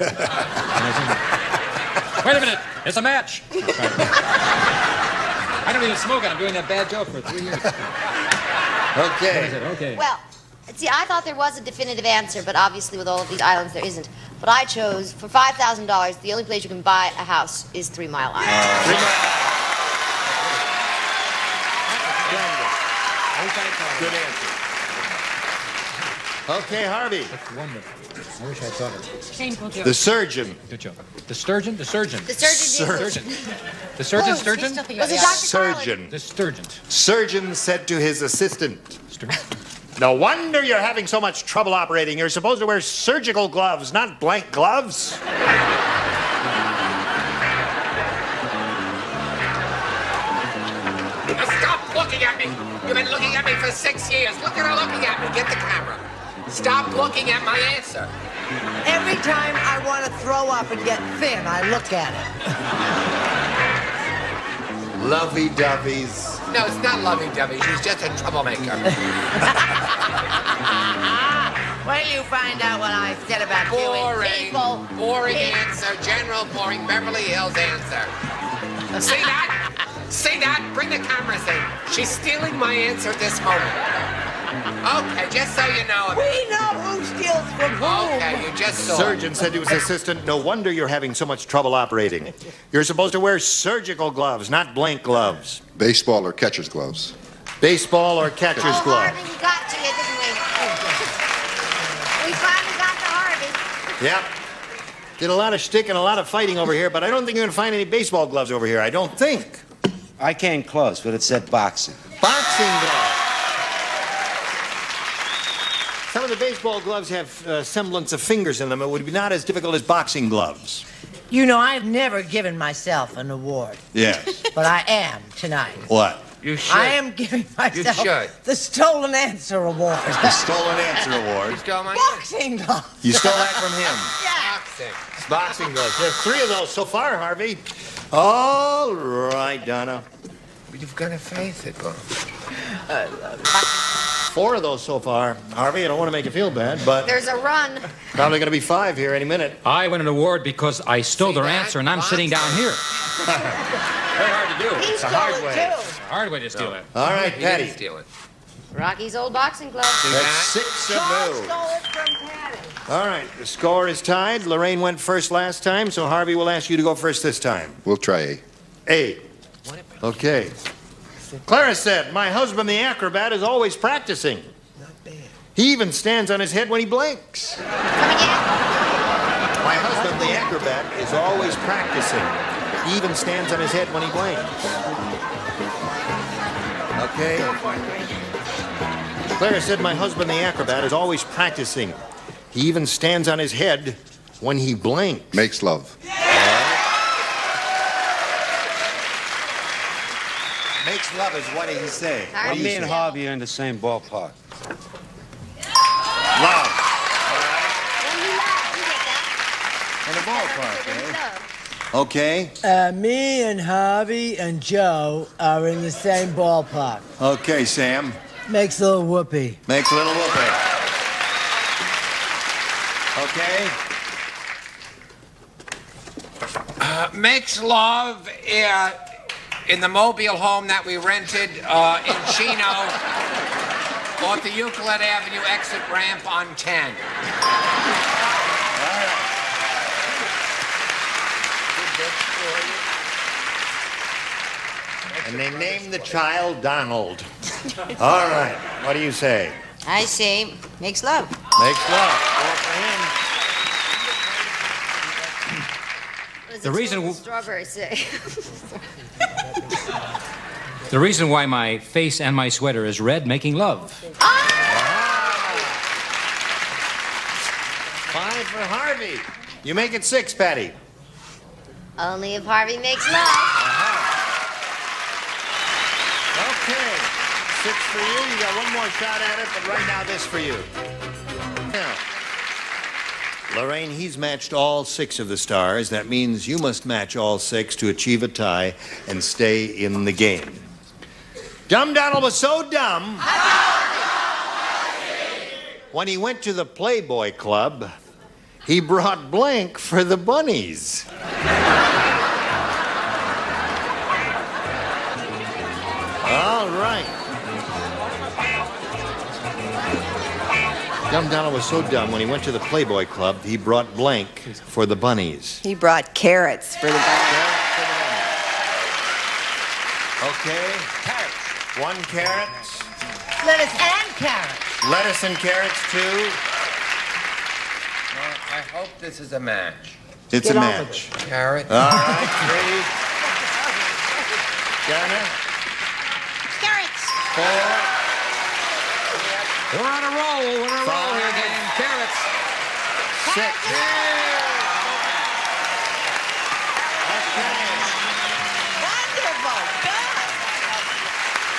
a minute. It's a match. I don't even smoke it. I'm doing that bad joke for 3 years. Okay. Okay. Well, see, I thought there was a definitive answer, but obviously with all of these islands, there isn't. But I chose, for $5,000, the only place you can buy a house is 3 Mile Island. 3 Mile. Good answer. Okay, Harvey. That's wonderful. I wish I thought of it. Shameful joke. The surgeon. Good joke. The sturgeon? The surgeon. The surgeon did. Surgeon. The surgeon sturgeon? Was it Dr. Surgeon. The sturgeon. Surgeon said to his assistant, no wonder you're having so much trouble operating. You're supposed to wear surgical gloves, not blank gloves. Stop looking at me. You've been looking at me for 6 years. Look at her looking at me. Get the camera. Stop looking at my answer. Every time I want to throw up and get thin, I look at it. Lovey-doveys. No, it's not lovey-dovey. She's just a troublemaker. Wait till you find out what I said about you and people. Boring answer. General boring Beverly Hills answer. See that? See that? Bring the cameras in. She's stealing my answer at this moment. Okay, just so you know. We know who steals from whom. Okay, you just saw. Surgeon said to his assistant, no wonder you're having so much trouble operating. You're supposed to wear surgical gloves, not blank gloves. Baseball or catcher's gloves. Baseball or catcher's gloves. Harvey, we got to you, didn't we? We finally got to Harvey. Yep. Did a lot of shtick and a lot of fighting over here, but I don't think you're going to find any baseball gloves over here. I don't think. I came close, but it said boxing. Boxing gloves. Some of the baseball gloves have semblance of fingers in them. It would be not as difficult as boxing gloves. You know, I've never given myself an award. Yes. But I am tonight. What? You should. I am giving myself should. the Stolen Answer Award. The Stolen Answer Award. You stole my Boxing gloves. You stole that from him. boxing. Boxing gloves. There's 3 of those so far, Harvey. All right, Donna. You've got to face it, Bob. 4 of those so far. Harvey, I don't want to make you feel bad, but There's a run. probably going to be 5 here any minute. I win an award because I stole their answer and I'm sitting down here. Very hard to do. He It's a stole hard it, way. too. It's a hard way to steal it. All right, He Patty. didn't steal it. Rocky's old boxing gloves. That's 6 of Sean no. stole it from Patty. All right, the score is tied. Lorraine went first last time, so Harvey will ask you to go first this time. We'll try A. Okay. Clara said, my husband, the acrobat, is always practicing. He even stands on his head when he blinks. Come again? My husband, the acrobat, is always practicing. He even stands on his head when he blinks. Okay. Clara said, my husband, the acrobat, is always practicing. He even stands on his head when he blinks. Makes love. Makes love is what he's saying. Harvey. Me and Harvey are in the same ballpark. Love. When you laugh, you get that. In the ballpark, When you eh? love. Okay. Me and Harvey and Joe are in the same ballpark. Okay, Sam. Makes a little whoopee. Makes a little whoopee. Okay. Makes love in the mobile home that we rented in Chino off the Euclid Avenue exit ramp on 10. And they named the child Donald. All right. What do you say? I say, makes love. Makes love. Four for him. What does The reason- strawberry say? The reason why my face and my sweater is red, making love. 5 for Harvey. You make it 6, Patty. Only if Harvey makes love. Okay. 6 for you. You got one more shot at it, but right now this for you. Now, Lorraine, he's matched all 6 of the stars. That means you must match all 6 to achieve a tie and stay in the game. Dumb Donald was so dumb, when he went to the Playboy Club, he brought blank for the bunnies. All right. Dumb Donald was so dumb, when he went to the Playboy Club, he brought blank for the bunnies. He brought carrots for the bunny. Okay. 1 carrot. Lettuce and carrots. Lettuce and carrots, too. Well, I hope this is a match. It's Get a on match. Carrot. All right, 3. Donna. Carrots. 4. We're on a roll. We're on a roll here, gang. Carrots. 6. Wonderful.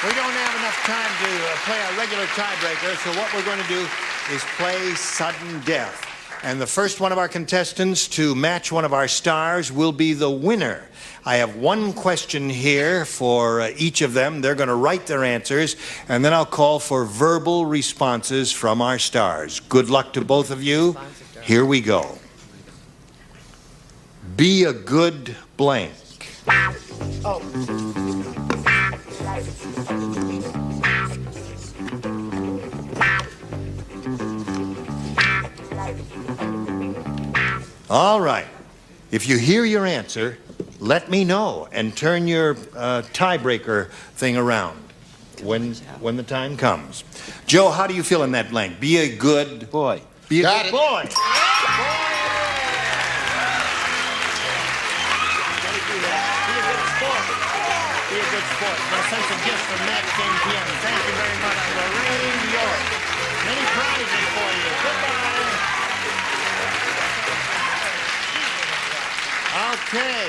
We don't have enough time to play our regular tiebreaker, so what we're going to do is play sudden death. And the first one of our contestants to match one of our stars will be the winner. I have one question here for each of them. They're going to write their answers, and then I'll call for verbal responses from our stars. Good luck to both of you. Here we go. Be a good blank. All right. If you hear your answer, let me know and turn your tiebreaker thing around when the time comes. Joe, how do you feel in that blank? Be a good boy. Be a good boy. Be a good sport. I'm going to send some gifts from Matt King PM. Thank you very much, Lorraine York. Many prizes for you. Goodbye. Okay.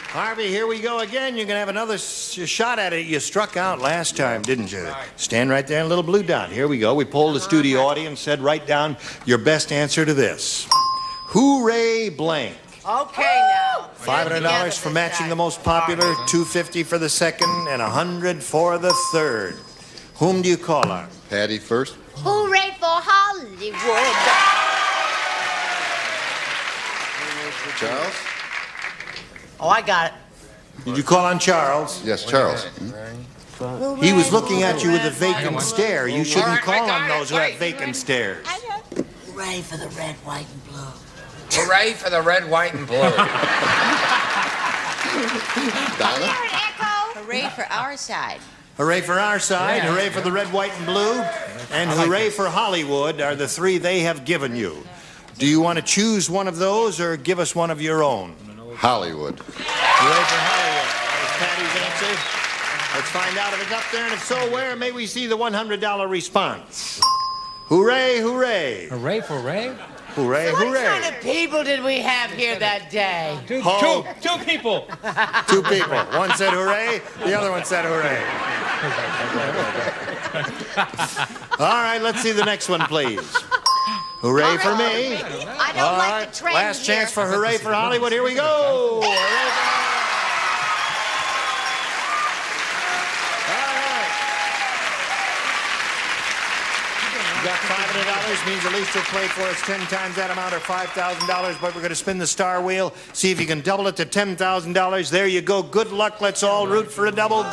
Harvey, here we go again. You're going to have another shot at it. You struck out last time, didn't you? Stand right there in a little blue dot. Here we go. We polled the studio audience, said write down your best answer to this. Hooray blank. Okay, now. $500 for matching the most popular, $250 for the second, and $100 for the third. Whom do you call on? Patty first. Hooray for Hollywood. Charles? Oh, I got it. Did you call on Charles? Yes, Charles. He was looking at you with a vacant stare. You shouldn't call on those who have vacant stares. Hooray for the red, white, and blue. Hooray for the red, white, and blue. Donna? Hooray for our side. Hooray for our side, hooray for the red, white, and blue, and hooray for Hollywood are the three they have given you. Do you want to choose one of those or give us one of your own? Hollywood. Hooray for Hollywood. That is Patty's answer. Let's find out if it's up there, and if so, where may we see the $100 response? Hooray, hooray. Hooray for Ray? Hooray, What hooray. kind of people did we have here that day? Two people. Two people. One said hooray, the other one said hooray. All right, let's see the next one, please. Hooray for me. I don't like the trend Last here. chance for hooray for Hollywood. Here we go. Hooray for got $500, means at least you'll play for us 10 times that amount or $5,000, but we're going to spin the star wheel, see if you can double it to $10,000. There you go. Good luck. Let's all root for a double. Go!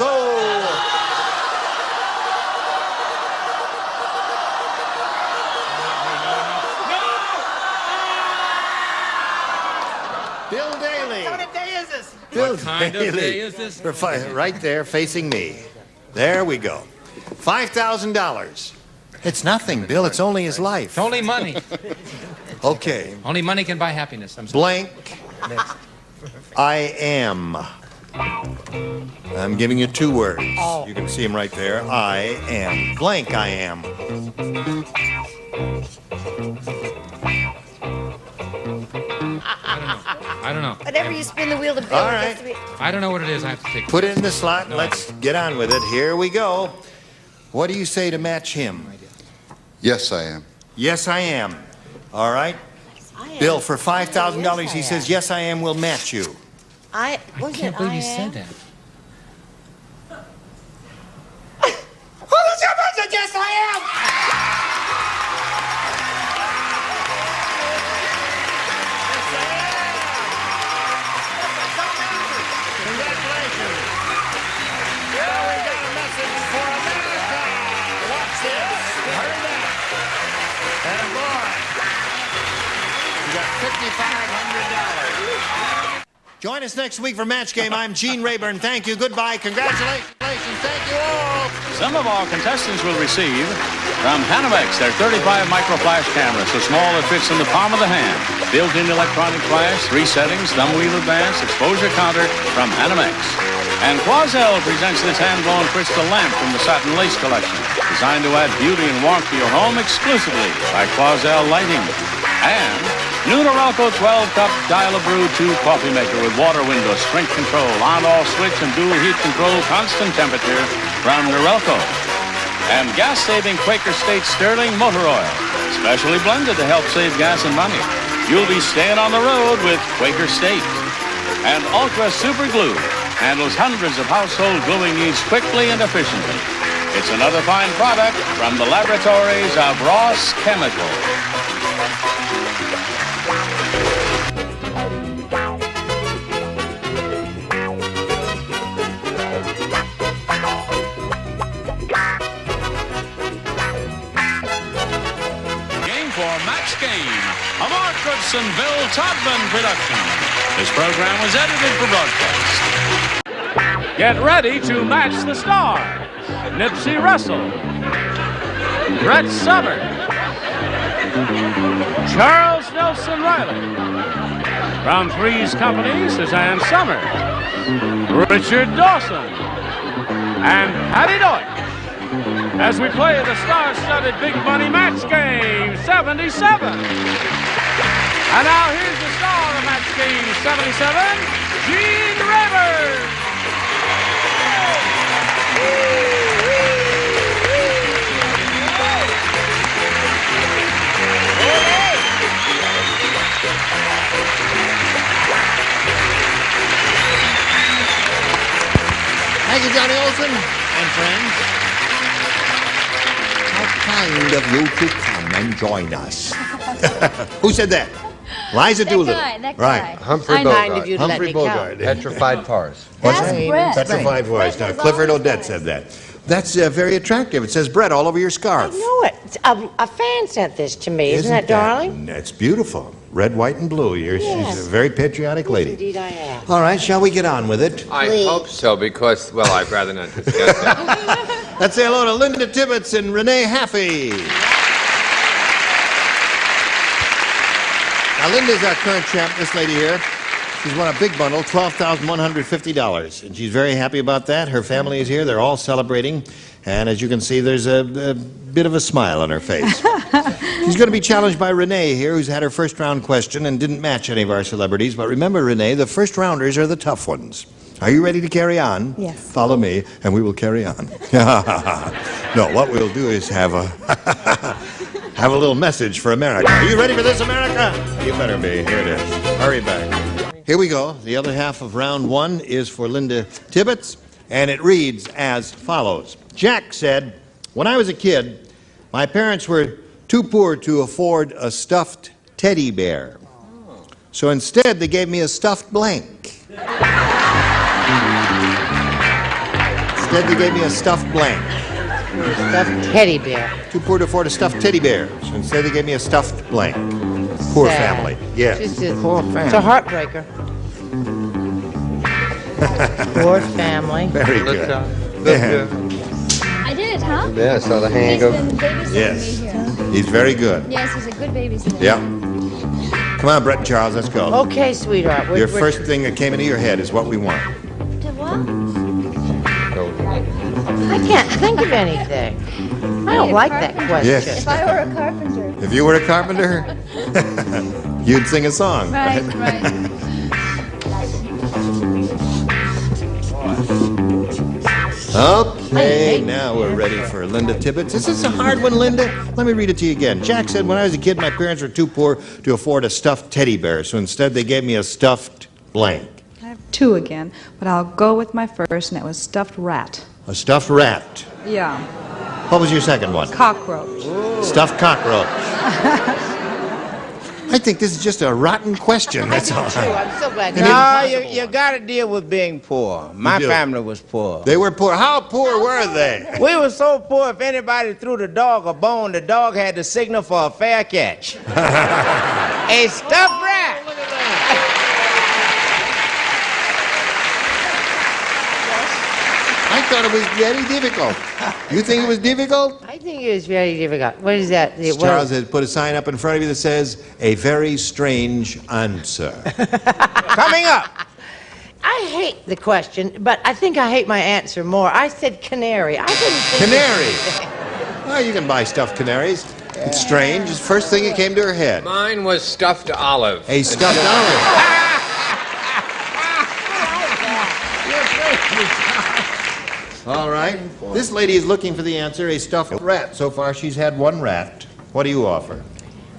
Bill Daly. What kind of day is this? Bill What kind of Daly. day is this? Right there, facing me. There we go. $5,000. It's nothing, Bill. It's only his life. It's only money. Okay. Only money can buy happiness. I'm sorry. Blank. I am. I'm giving you two words. You can see them right there. I am. Blank I am. I don't know. Whenever you spin the wheel to Bill, All it right. gets to be... I don't know what it is. I have to take it. Put it in the slot. Let's get on with it. Here we go. What do you say to match him? Yes, I am. Yes, I am. All right. Bill, for $5,000, he says, yes, I am, will match you. I can't believe you said that. Yes, I am. Congratulations. Well, we got a message for America. Watch this. You heard that? And boy, you got $5,500. Join us next week for Match Game. I'm Gene Rayburn. Thank you. Goodbye. Congratulations. Thank you all. Some of our contestants will receive from Panamex their 35 micro flash camera, so small it fits in the palm of the hand. Built-in electronic flash, 3 settings, thumb wheel advance, exposure counter from Panamex. And Quazell presents this hand-blown crystal lamp from the satin lace collection, designed to add beauty and warmth to your home exclusively by Quazell Lighting. And new Norelco 12-cup Dial-A-Brew 2 coffee maker with water window, strength control, on-off switch, and dual heat control, constant temperature from Norelco. And gas-saving Quaker State Sterling motor oil. specially blended to help save gas and money. You'll be staying on the road with Quaker State. And Ultra Super Glue handles hundreds of household gluing needs quickly and efficiently. It's another fine product from the laboratories of Ross Chemical. Match Game, a Mark Goodson, Bill Todman production. This program was edited for broadcast. Get ready to match the stars. Nipsey Russell, Brett Summers, Charles Nelson Riley. From Three's Company, Suzanne Summers, Richard Dawson, and Patty Deutsch. As we play the star-studded Big Money Match Game 77. And now here's the star of Match Game 77, Gene Rivers. Thank you, Johnny Olson and friends. Kind of you to come and join us. Who said that? Liza Doolittle. That guy. Right. Humphrey Bogart. Humphrey Bogart. Petrified Forest. What's That's that? Brett. Petrified Forest. Now, Clifford Odette said that. That's very attractive. It says Brett all over your scarf. I know it. A fan sent this to me. Isn't that darling? It's beautiful. Red, white, and blue. Yes. She's a very patriotic lady. Indeed I am. All right, shall we get on with it? I hope so, because, well, I'd rather not discuss that. Let's say hello to Linda Tibbetts and Renee Haffey. Now, Linda's our current champ, this lady here. She's won a big bundle, $12,150, and she's very happy about that. Her family is here. They're all celebrating, and as you can see, there's a bit of a smile on her face. She's going to be challenged by Renee here, who's had her first-round question and didn't match any of our celebrities. But remember, Renee, the first-rounders are the tough ones. Are you ready to carry on? Yes. Follow me, and we will carry on. No, what we'll do is have a have a little message for America. Are you ready for this, America? You better be. Here it is. Hurry back. Here we go. The other half of round one is for Linda Tibbetts, and it reads as follows. Jack said, when I was a kid, my parents were too poor to afford a stuffed teddy bear. So instead, they gave me a stuffed blank. Instead, they gave me a stuffed blank. A stuffed teddy bear. Too poor to afford a stuffed teddy bear. So instead, they gave me a stuffed blank. Poor Sad. family. Yes. Poor family. It's a heartbreaker. Poor family. Very good. I did it, huh? Yeah, I saw the hand He's go. been babysitting Yes. me here. He's very good. Yes, he's a good babysitter. Yeah. Come on, Brett and Charles, let's go. Okay, sweetheart. Your first thing that came into your head is what we want. To what? I can't think of anything. I don't like that question. Yes. If I were a carpenter. If you were a carpenter, you'd sing a song. Right, right. Okay, now we're ready for Linda Tibbetts. Is this a hard one, Linda? Let me read it to you again. Jack said, when I was a kid, my parents were too poor to afford a stuffed teddy bear, so instead they gave me a stuffed blank. I have two again, but I'll go with my first, and it was stuffed rat. A stuffed rat. Yeah. What was your second one? Cockroach. Stuffed cockroach. I think this is just a rotten question, that's all. I'm so glad. No, you got to deal with being poor. My do. family was poor. They were poor. How poor were they? We were so poor, if anybody threw the dog a bone, the dog had to signal for a fair catch. A stuffed rat. I thought it was very difficult. You think it was difficult? I think it was very difficult. What is that? Charles has put a sign up in front of you that says, a very strange answer. Coming up. I hate the question, but I think I hate my answer more. I said canary. I didn't think Canary. Well, you can buy stuffed canaries. It's strange. It's the first thing that came to her head. Mine was stuffed olive. A stuffed olive. All right. This lady is looking for the answer, a stuffed rat. So far, she's had one rat. What do you offer?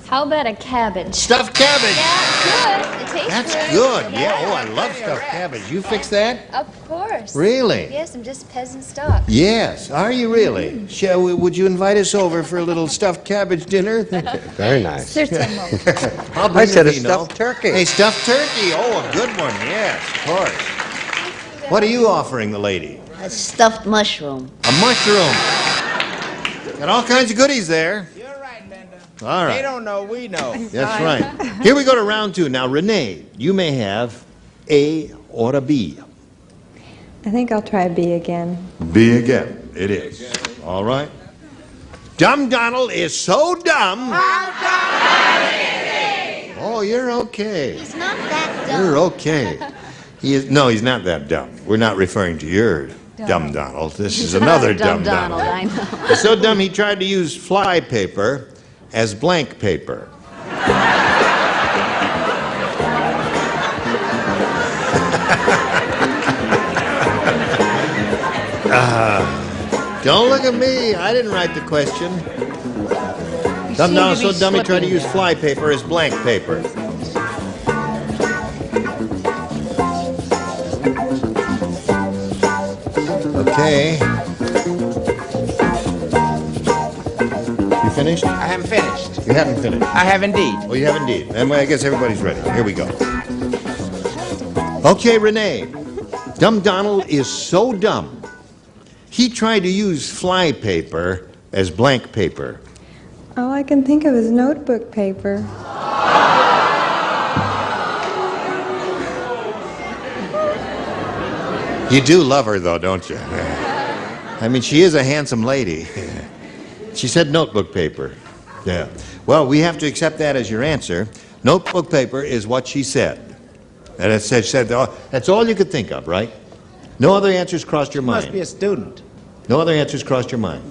How about a cabbage? Stuffed cabbage. Yeah, good. It tastes That's good. good. Yeah. Oh, I love stuffed cabbage. You fix that? Of course. Really? Yes, I'm just peasant stock. Yes. Are you really? Would you invite us over for a little stuffed cabbage dinner? Very nice. Certainly. I'll bring I said the a vino. stuffed turkey. Hey, stuffed turkey. Oh, a good one. Yes, of course. What are you offering the lady? A stuffed mushroom. A mushroom. Got all kinds of goodies there. You're right, Linda. All right. They don't know, we know. That's right. Here we go to round 2. Now, Renee, you may have A or a B. I think I'll try B again. B again. It is. All right. Dumb Donald is so dumb. How dumb is he? Oh, you're okay. He's not that dumb. You're okay. No, he's not that dumb. We're not referring to your dumb Donald. This is another dumb Donald. I know. He's so dumb he tried to use fly paper as blank paper. Don't look at me. I didn't write the question. Dumb Donald so dumb he tried to use fly paper as blank paper. Okay. You finished? I haven't finished. You haven't finished. I have indeed. Well, you have indeed. And I guess everybody's ready. Here we go. Okay, Renee. Dumb Donald is so dumb. He tried to use fly paper as blank paper. All I can think of is notebook paper. You do love her, though, don't you? I mean, she is a handsome lady. She said notebook paper. Yeah. Well, we have to accept that as your answer. Notebook paper is what she said. And it said, that's all you could think of, right? No other answers crossed your mind? Must be a student. No other answers crossed your mind?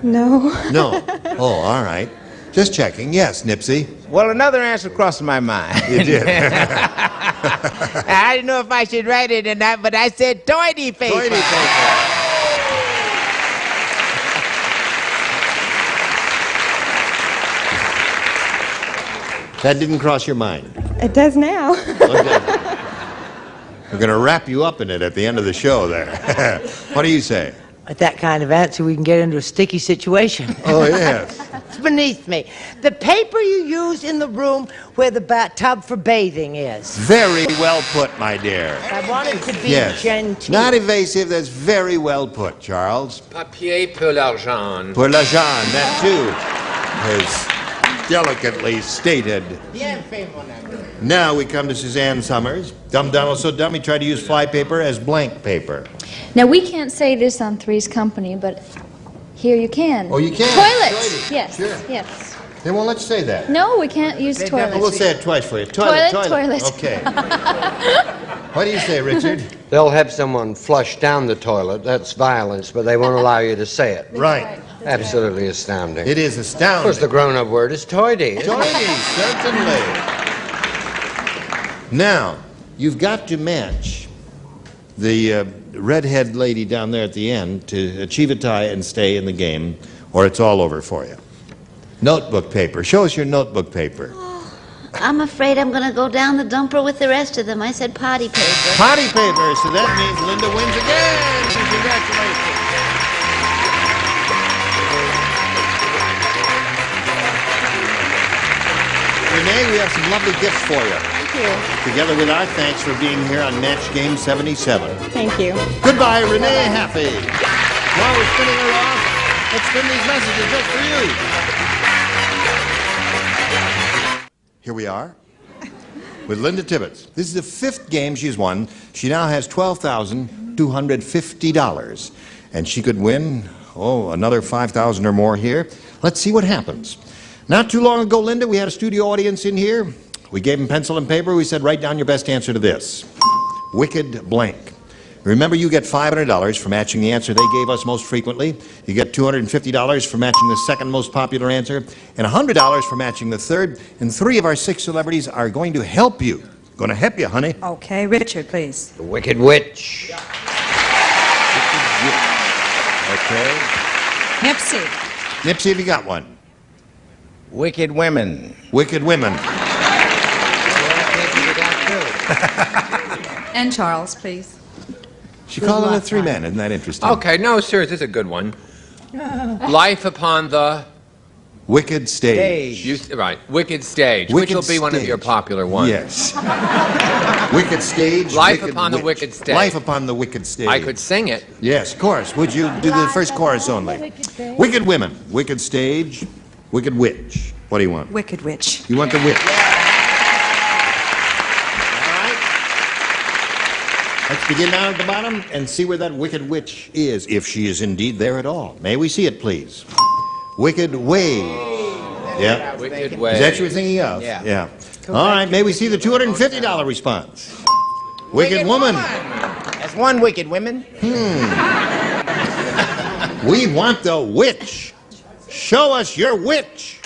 No. No. Oh, all right. Just checking. Yes, Nipsey. Well, another answer crossed my mind. You did. I didn't know if I should write it or not, but I said toity paper. Toity paper. That didn't cross your mind. It does now. We're going to wrap you up in it at the end of the show there. What do you say? With that kind of answer, we can get into a sticky situation. Oh, yes. It's beneath me. The paper you use in the room where the tub for bathing is. Very well put, my dear. I want it to be Yes. genteel. Not evasive. That's very well put, Charles. Papier pour l'argent. Pour l'argent, that too is delicately stated. Now we come to Suzanne Summers. Dumb Donald so dumb he tried to use fly paper as blank paper. Now, we can't say this on Three's Company, but here you can. Oh, you can? Toilets. Toilet. Yes. Sure. Yes. They won't let you say that. No, we can't use toilet. Well, we'll say it twice for you. Toilet. Toilet. Okay. What do you say, Richard? They'll have someone flush down the toilet. That's violence, but they won't allow you to say it. Right. Absolutely astounding. It is Of astounding. course, the grown-up word is toity. Toity, certainly. Now, you've got to match the redhead lady down there at the end to achieve a tie and stay in the game, or it's all over for you. Notebook paper. Show us your notebook paper. I'm afraid I'm going to go down the dumper with the rest of them. I said potty paper. Potty paper. So that means Linda wins again. Congratulations. Renee, we have some lovely gifts for you. Thank you. Together with our thanks for being here on Match Game 77. Thank you. Goodbye, Renee Happy. While we're spinning her off, let's spin these messages just for you. Here we are with Linda Tibbetts. This is the 5th game she's won. She now has $12,250. And she could win, another $5,000 or more here. Let's see what happens. Not too long ago, Linda, we had a studio audience in here. We gave them pencil and paper. We said, write down your best answer to this. Wicked blank. Remember, you get $500 for matching the answer they gave us most frequently. You get $250 for matching the second most popular answer, and $100 for matching the third. And 3 of our 6 celebrities are going to help you. Going to help you, honey. Okay, Richard, please. The Wicked Witch. Okay. Nipsey. Nipsey, have you got one? Wicked women. Wicked women. And Charles, please. She called it a three-man. Isn't that interesting? Okay, no, serious. This is a good one. Life upon the Wicked Stage. Right, Wicked Stage, Wicked which will be one of your popular ones. Yes. Wicked Stage. Life Wicked upon the Witch. Wicked Stage. Life upon the Wicked Stage. I could sing it. Yes, of course. Would you do the first chorus only? Wicked Women, Wicked Stage, Wicked Witch. What do you want? Wicked Witch. You want the witch. Let's begin down at the bottom and see where that wicked witch is, if she is indeed there at all. May we see it, please? Wicked Wave. Yeah. Wicked Wave. Is that what you're thinking of? Yeah. All right, may we see the $250 response? Wicked Woman. That's one wicked woman. We want the witch. Show us your witch.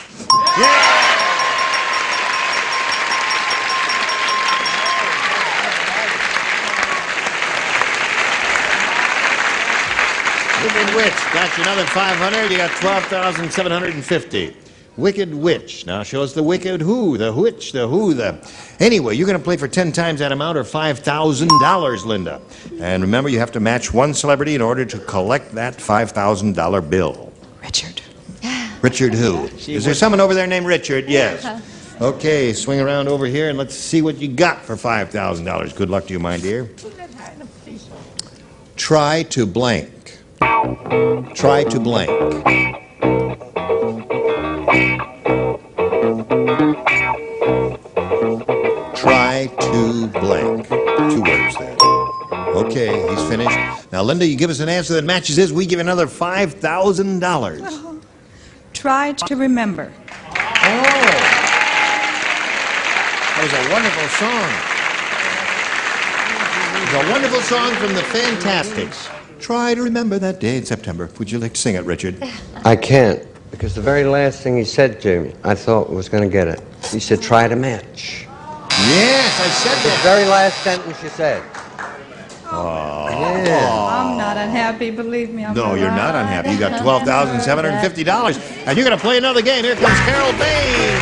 Wicked Witch, got you another 500. You got 12,750. Wicked Witch. Now show us the wicked who, the witch, the who, the... Anyway, you're going to play for 10 times that amount or $5,000, Linda. And remember, you have to match one celebrity in order to collect that $5,000 bill. Richard. Richard who? Is there someone over there named Richard? Yes. Okay, swing around over here and let's see what you got for $5,000. Good luck to you, my dear. Try to blank. Try to blank. Try to blank. 2 words there. Okay, he's finished. Now, Linda, you give us an answer that matches his. We give another $5,000. Oh, try to remember. That was a wonderful song. It was a wonderful song from the Fantastics. Try to remember that day in September. Would you like to sing it, Richard? I can't, because the very last thing he said to me, I thought was going to get it. He said, try to match. Yes, I said The that. very last sentence you said. I'm not unhappy, believe me. No, you're not unhappy. You got $12,750. And you're going to play another game. Here comes Carol Bain.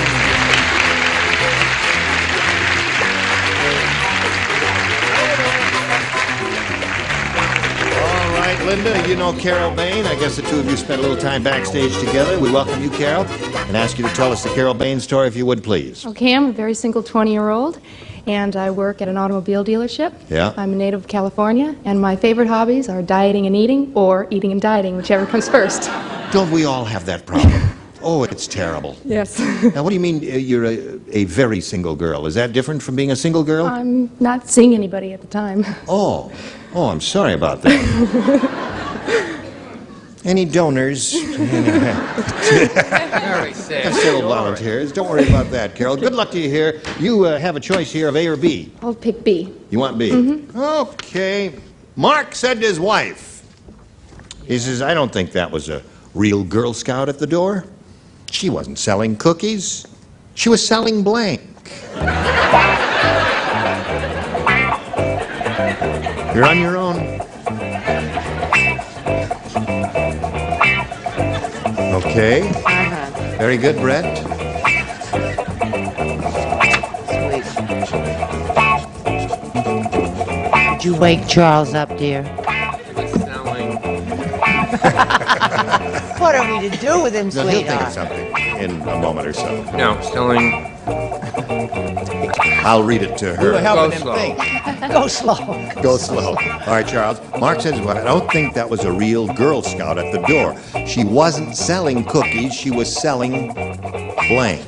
Linda, you know Carol Bain. I guess the two of you spent a little time backstage together. We welcome you, Carol, and ask you to tell us the Carol Bain story, if you would, please. Okay, I'm a very single 20-year-old, and I work at an automobile dealership. Yeah. I'm a native of California, and my favorite hobbies are dieting and eating, or eating and dieting, whichever comes first. Don't we all have that problem? Oh, it's terrible. Yes. Now, what do you mean you're a very single girl? Is that different from being a single girl? I'm not seeing anybody at the time. Oh, I'm sorry about that. Any donors? Very sad. Still volunteers. Don't worry about that, Carol. Good luck to you here. You have a choice here of A or B. I'll pick B. You want B? Mm-hmm. Okay. Mark said to his wife, he says, I don't think that was a real Girl Scout at the door. She wasn't selling cookies. She was selling blank. You're on your own. Okay. Very good, Brett. Did you wake Charles up, dear? What are we to do with him, No, he'll think of sweetheart? something in a moment or so. No, selling. I'll read it to her. We're helping him slow. think. Go slow. Go slow. All right, Charles. Mark says, well, I don't think that was a real Girl Scout at the door. She wasn't selling cookies. She was selling blank.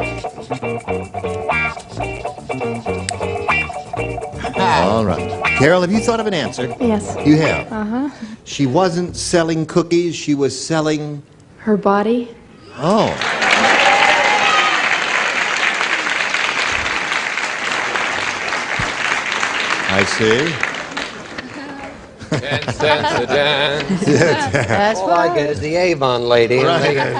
All right. Carol, have you thought of an answer? Yes. You have? Uh-huh. She wasn't selling cookies. She was selling... Her body. Oh. I see. 10 cents a dance. That's All I right. get is the Avon lady. and Right. they-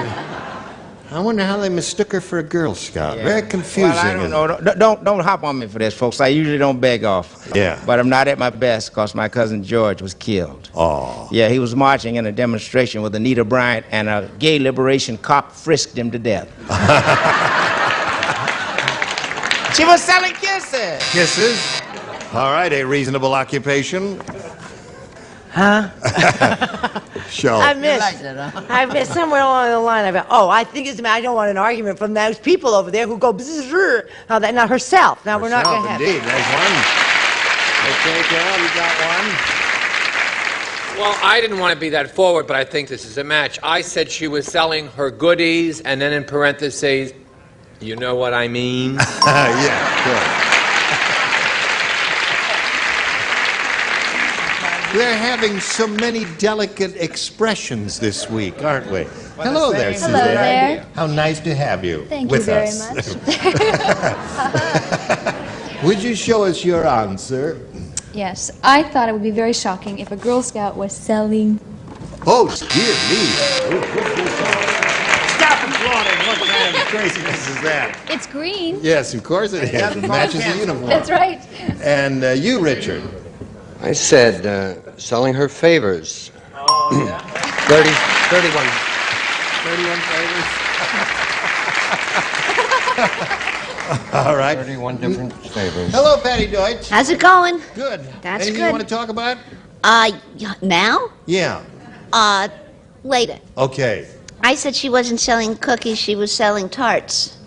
I wonder how they mistook her for a Girl Scout. Very confusing. Well, I don't know. Don't hop on me for this, folks. I usually don't beg off. Yeah. But I'm not at my best because my cousin George was killed. Oh. Yeah, he was marching in a demonstration with Anita Bryant, and a gay liberation cop frisked him to death. She was selling kisses. Kisses? All right, a reasonable occupation. Huh? Show. I missed somewhere along the line. I think I don't want an argument from those people over there who go bzzz. Not herself. Now we're not going to have. Indeed, there's one. Okay, Carol, you got one. Well, I didn't want to be that forward, but I think this is a match. I said she was selling her goodies, and then in parentheses, you know what I mean? Yeah, sure. We're having so many delicate expressions this week, aren't we? Hello there, Suzanne. Hello there. How nice to have you Thank with you very us. much. Would you show us your answer? Yes, I thought it would be very shocking if a Girl Scout was selling. Oh, dear me. Stop applauding. What kind of craziness is that? It's green. Yes, of course it is. It matches the uniform. That's right. And you, Richard? I said selling her favors. 31. 31 favors. All right. 31 different favors. Hello, Patty Deutsch. How's it going? Good. That's Anything good. you want to talk about? Now? Yeah. Later. Okay. I said she wasn't selling cookies, she was selling tarts.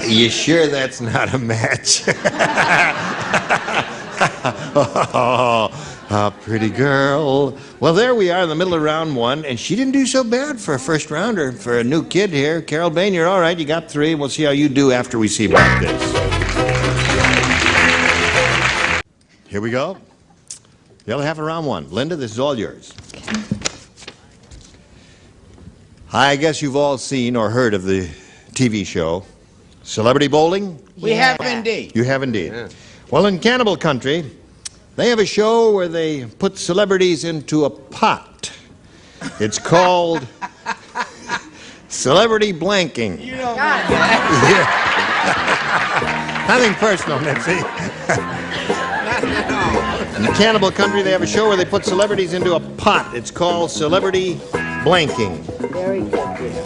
You sure that's not a match? Oh, pretty girl. Well, there we are in the middle of round one, and she didn't do so bad for a first rounder, for a new kid here. Carol Bain, you're all right. You got 3. We'll see how you do after we see about this. Here we go. The other half of round one. Linda, this is all yours. Okay. I guess you've all seen or heard of the TV show Celebrity Bowling? We have indeed. You have indeed. Yeah. Well, in Cannibal Country, they have a show where they put celebrities into a pot. It's called Celebrity Blanking. You don't Nothing personal, Nipsey. In Cannibal Country, they have a show where they put celebrities into a pot. It's called Celebrity Blanking. Very good, dear.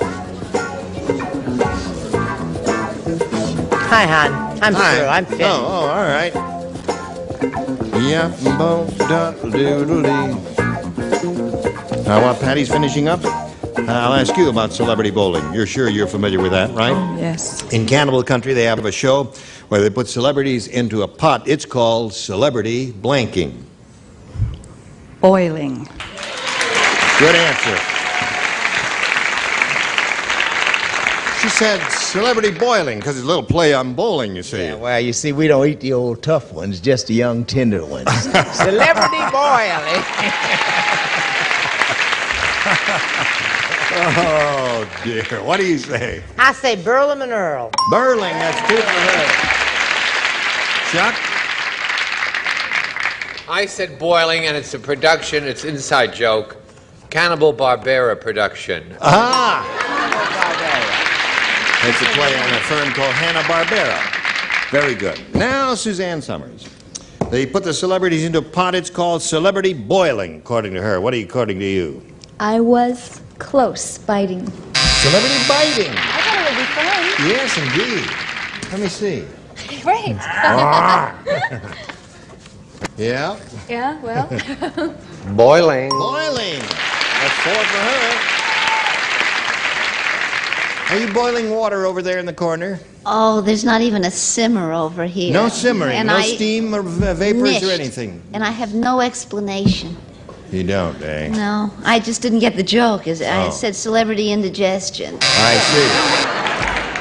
Hi, hon. I'm through. I'm finished. Oh, all right. Yep, bo-da-doodle-dee. Now, while Patty's finishing up, I'll ask you about Celebrity Bowling. You're sure you're familiar with that, right? Yes. In Cannibal Country, they have a show where they put celebrities into a pot. It's called Celebrity Blanking. Boiling. Good answer. She said celebrity boiling because it's a little play on bowling, you see. Yeah, well, you see, we don't eat the old tough ones, just the young tender ones. Celebrity boiling. Oh, dear. What do you say? I say Burlum and Earl. Burling, that's 2 for her. Chuck? I said boiling, and it's a production, it's inside joke. Cannibal Barbera production. Ah! It's a play on a firm called Hanna-Barbera. Very good. Now, Suzanne Summers. They put the celebrities into a pot. It's called Celebrity Boiling, according to her. What are you, according to you? I was close, biting. Celebrity biting. I thought it would be fun. Yes, indeed. Let me see. Great. Yeah? Yeah, well. Boiling. Boiling. That's 4 for her. Are you boiling water over there in the corner? Oh, there's not even a simmer over here. No simmering, And no I steam or vapors nished, or anything. And I have no explanation. You don't, eh? No, I just didn't get the joke. I Oh. said celebrity indigestion. I see.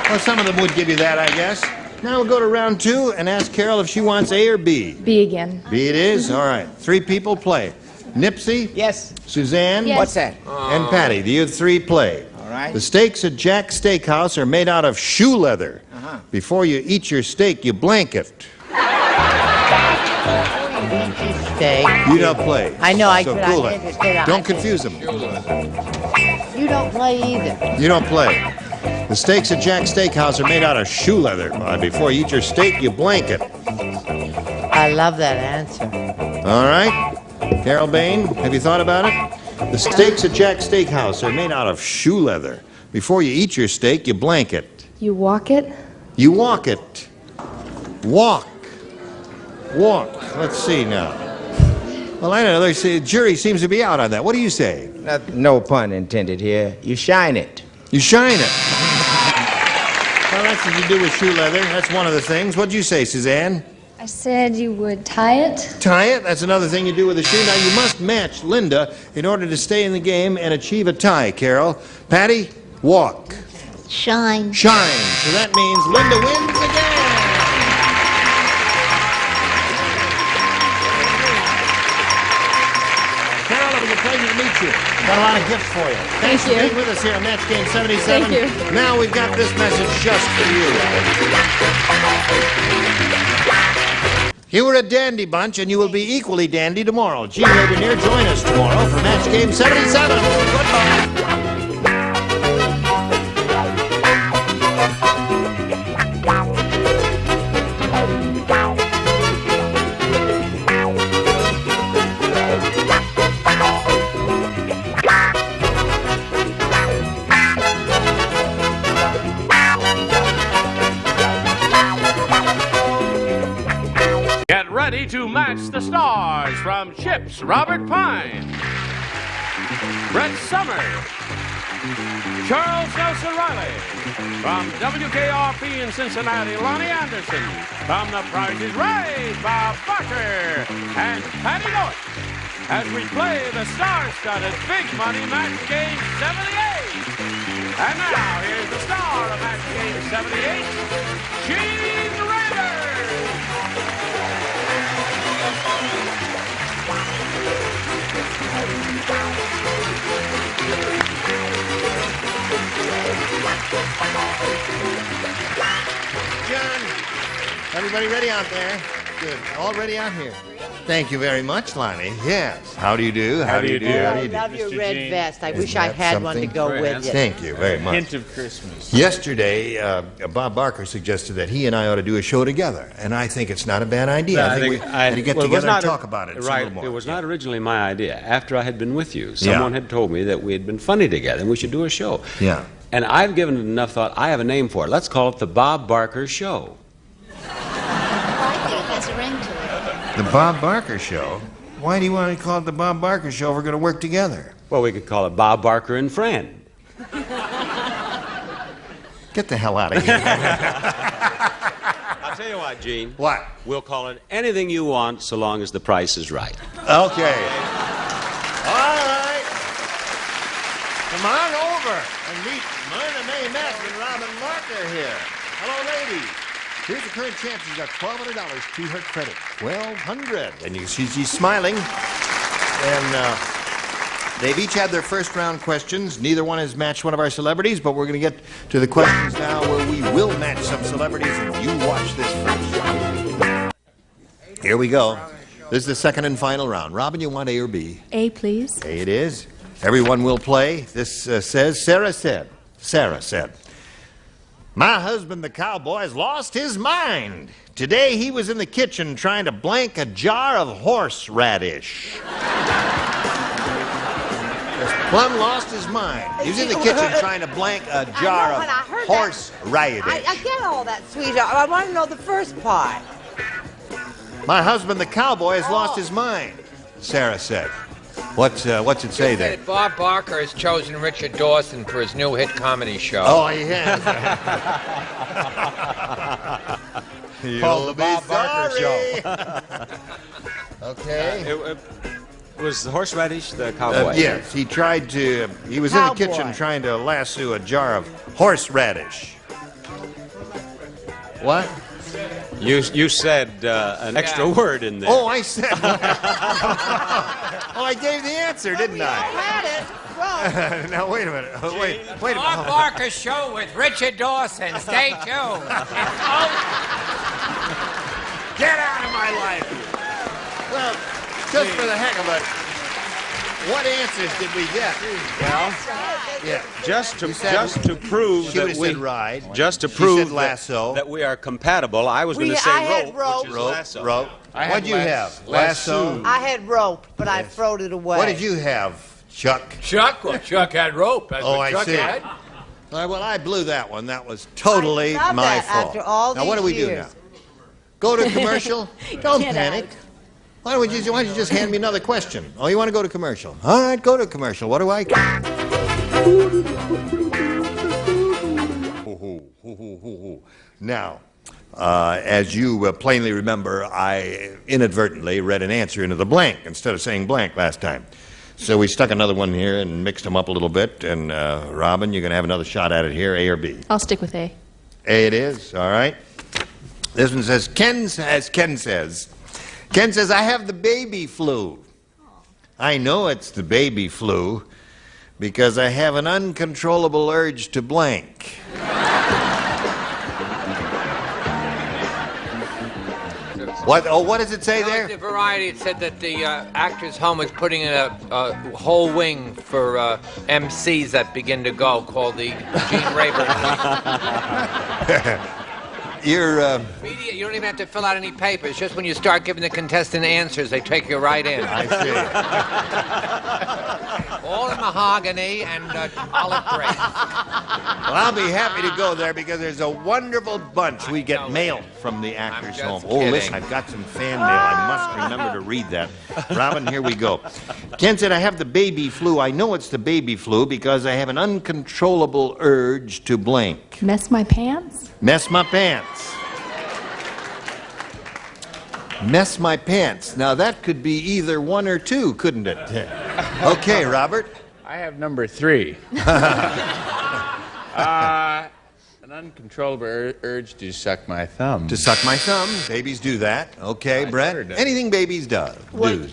Well, some of them would give you that, I guess. Now we'll go to round 2 and ask Carol if she wants A or B. B again. B it is? All right. 3 people play. Nipsey? Yes. Suzanne? Yes. What's that? And Patty. You 3 play. All right. The steaks at Jack's Steakhouse are made out of shoe leather. Before you eat your steak, you blank it. Steak. You don't play. I know, I so could. cool I it. meant to say that. Don't confuse them. You don't play either. You don't play. The steaks at Jack's Steakhouse are made out of shoe leather. Before you eat your steak, you blanket. I love that answer. All right. Carol Bain, have you thought about it? The steaks at Jack's Steakhouse are made out of shoe leather. Before you eat your steak, you blanket. You walk it? You walk it. Walk. Walk. Let's see now. Well, I don't know. The jury seems to be out on that. What do you say? No pun intended here. You shine it. You shine it. Well, that's what you do with shoe leather. That's one of the things. What'd you say, Suzanne? I said you would tie it. Tie it. That's another thing you do with a shoe. Now, you must match Linda in order to stay in the game and achieve a tie, Carol. Patty, walk. Shine. Shine. So that means Linda wins again. Carol, it was a pleasure to meet you. Got a lot of gifts for you. Thanks for being with us here on Match Game 77. Thank you. Now we've got this message just for you. You were a dandy bunch, and you will be equally dandy tomorrow. Gene Rainier, join us tomorrow for Match Game 77. Goodbye. Get ready to match the stars from Chips Robert Pine, Brett Summers, Charles Nelson Riley, from WKRP in Cincinnati, Lonnie Anderson, from The Price is Right, Bob Barker, and Patty North, as we play the star-studded Big Money Match Game 78. And now, here's the star of Match Game 78, Gene Rainier. John, everybody ready out there? Good. All ready out here. Thank you very much, Lonnie. Yes. How do you do? How do you do? How do I you do? love your red vest. I Isn't wish I that had one to something? go with it. Thank you very much. Hint of Christmas. Yesterday, Bob Barker suggested that he and I ought to do a show together, and I think it's not a bad idea. I think we ought to get together and talk about it. Right. A little more. It was not originally my idea. After I had been with you, someone had told me that we had been funny together and we should do a show. Yeah. And I've given it enough thought. I have a name for it. Let's call it the Bob Barker Show. I like it. It has a ring to it. The Bob Barker Show? Why do you want to call it the Bob Barker Show if we're going to work together? Well, we could call it Bob Barker and Friend. Get the hell out of here. I'll tell you what, Gene. What? We'll call it anything you want so long as the price is right. Okay. All right. Come on over and meet Myrna May Mack and Robin Marker here. Hello, ladies. Here's the current champ. She's got $1,200 to her credit. $1,200. And she's smiling. And they've each had their first round questions. Neither one has matched one of our celebrities, but we're going to get to the questions now where we will match some celebrities, and you watch this first. Here we go. This is the second and final round. Robin, you want A or B? A, please. A it is. Everyone will play. This says, Sarah said, my husband, the cowboy, has lost his mind. Today he was in the kitchen trying to blank a jar of horseradish. Plum lost his mind. He was in the kitchen trying to blank a jar of horseradish. I get all that, sweetheart. I want to know the first part. My husband, the cowboy, has lost his mind, Sarah said. What's it say there? Bob Barker has chosen Richard Dawson for his new hit comedy show. Oh, he has. Called the Bob Barker Show. Okay. It was the horseradish the cowboy? Yes, he was in the kitchen trying to lasso a jar of horseradish. What? You said an extra word in there. Oh, I said. Oh, I gave the answer, didn't I? Had it. Well, Now wait a minute. Wait a minute. Bob Barker Show with Richard Dawson. Stay tuned. Get out of my life. Well, just for the heck of it, what answers did we get? Well, Yeah. just to prove She that would've we said ride. just to She prove said lasso. that we are compatible, I was going to say I had rope, rope. which is Rope, lasso. rope. What'd you have? Lasso. I had rope, but I throwed it away. What did you have, Chuck? Chuck? Well, Chuck had rope. That's Oh, what I Chuck see. had. All right, well, I blew that one. That was totally I love my that fault. after all now, what do we these do years. now? Go to commercial? Don't Get panic. out. Why don't you just hand me another question? Oh, you want to go to commercial? All right, go to commercial. What do I... Now, as you plainly remember, I inadvertently read an answer into the blank instead of saying blank last time. So we stuck another one here and mixed them up a little bit. And, Robin, you're going to have another shot at it here, A or B? I'll stick with A. A it is, all right. This one says, Ken says, I have the baby flu. I know it's the baby flu because I have an uncontrollable urge to blank. What? Oh, what does it say there? The Variety, it said that the actor's home is putting in a whole wing for MCs that begin to go, called the Gene Rayburn. You're, Media, you don't even have to fill out any papers. Just when you start giving the contestant answers, they take you right in. I see. All in mahogany and olive gray. Well, I'll be happy to go there because there's a wonderful bunch. We get mail from the actors' home. Oh, kidding. listen, I've got some fan mail. I must remember to read that. Robin, here we go. Ken said, I have the baby flu. I know it's the baby flu because I have an uncontrollable urge to blank. Mess my pants? Mess my pants. Mess my pants. Now, that could be either one or two, couldn't it? Okay, Robert. I have number 3. An uncontrollable urge to suck my thumb. To suck my thumb. Babies do that. Okay, Brett. Anything babies do.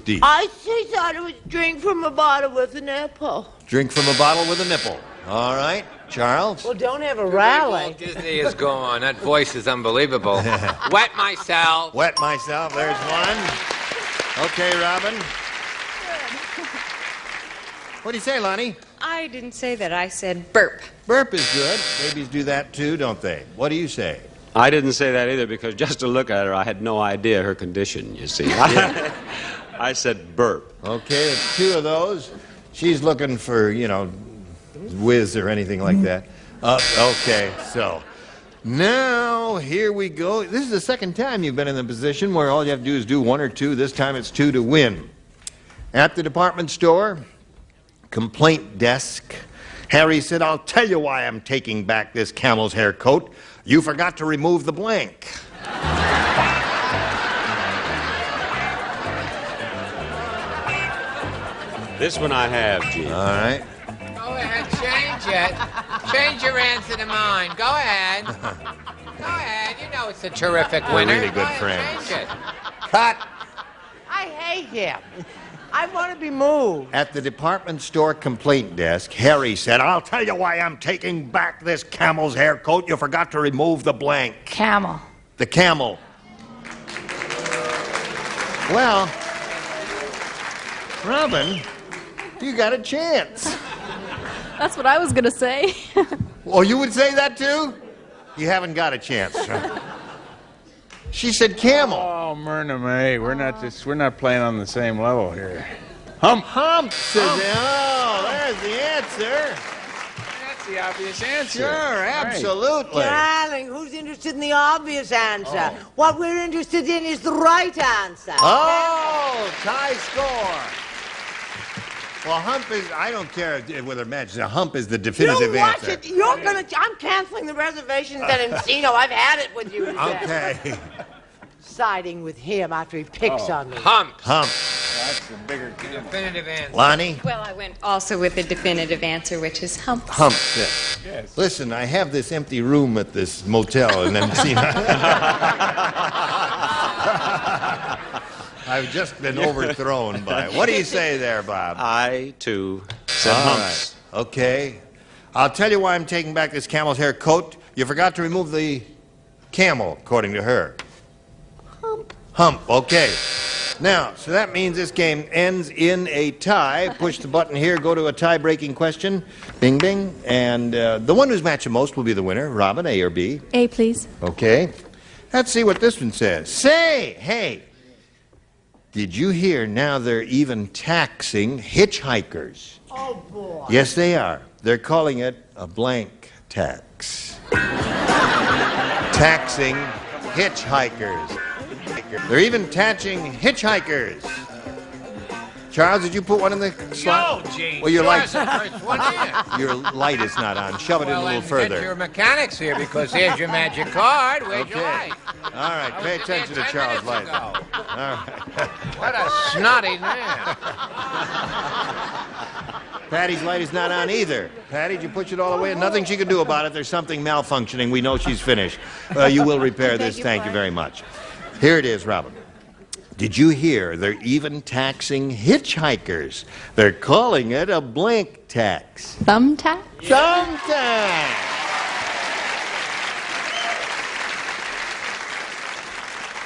D. I thought it was drink from a bottle with a nipple. Drink from a bottle with a nipple. All right. Charles? Well, don't have a rally. Disney is gone. That voice is unbelievable. Wet myself. Wet myself. There's one. Okay, Robin. What do you say, Lonnie? I didn't say that. I said burp. Burp is good. Babies do that too, don't they? What do you say? I didn't say that either because just to look at her, I had no idea her condition, you see. I said burp. Okay, it's two of those. She's looking for, whiz or anything like that. Okay, so now here we go. This is the second time you've been in the position where all you have to do is do one or two. This time it's two to win. At the department store, complaint desk, Harry said, I'll tell you why I'm taking back this camel's hair coat. You forgot to remove the blank. This one I have, Gene. All right. Go ahead, change it. Change your answer to mine. Go ahead. Go ahead. You know it's a terrific We're winner. really good Go ahead, friends. Change it. Cut. I hate him. I want to be moved. At the department store complaint desk, Harry said, I'll tell you why I'm taking back this camel's hair coat. You forgot to remove the blank. Camel. The camel. Well, Robin, you got a chance. That's what I was going to say. Oh, you would say that too? You haven't got a chance. She said camel. Oh, Myrna May, we're not playing on the same level here. Hump. Hump, says oh, there's the answer. That's the obvious answer. Sure, absolutely. Darling, who's interested in the obvious answer? What we're interested in is the right answer. Oh, tie score. Well, hump is, I don't care whether it matches. A hump is the definitive watch answer. it. I'm canceling the reservations at Encino. I've had it with you. Okay. Siding with him after he picks on me. Hump. Hump. That's the bigger definitive answer. Lonnie? Well, I went also with the definitive answer, which is hump. Hump. Yes. Listen, I have this empty room at this motel in Encino. I've just been overthrown by it. What do you say there, Bob? I, too, said All humps. right. Okay. I'll tell you why I'm taking back this camel's hair coat. You forgot to remove the camel, according to her. Hump. Hump, okay. Now, so that means this game ends in a tie. Push the button here, go to a tie-breaking question. Bing, bing. And the one who's matched the most will be the winner. Robin, A or B? A, please. Okay. Let's see what this one says. Say, hey, did you hear now they're even taxing hitchhikers? Oh, boy. Yes, they are. They're calling it a blank tax. Taxing hitchhikers. They're even taxing hitchhikers. Charles, did you put one in the slot? No, Gene. Well, your light's the first one in. your light is not on. Shove it in a little Get further. your mechanics here, because here's your magic card. Where's your light? All right, pay attention to Charles' light. All right. What a snotty man. Patty's light is not on either. Patty, did you push it all away? Nothing she can do about it. There's something malfunctioning. We know she's finished. You will repair this. Thank you very much. Here it is, Robin. Did you hear they're even taxing hitchhikers? They're calling it a blank tax. Thumb tax? Thumb tax!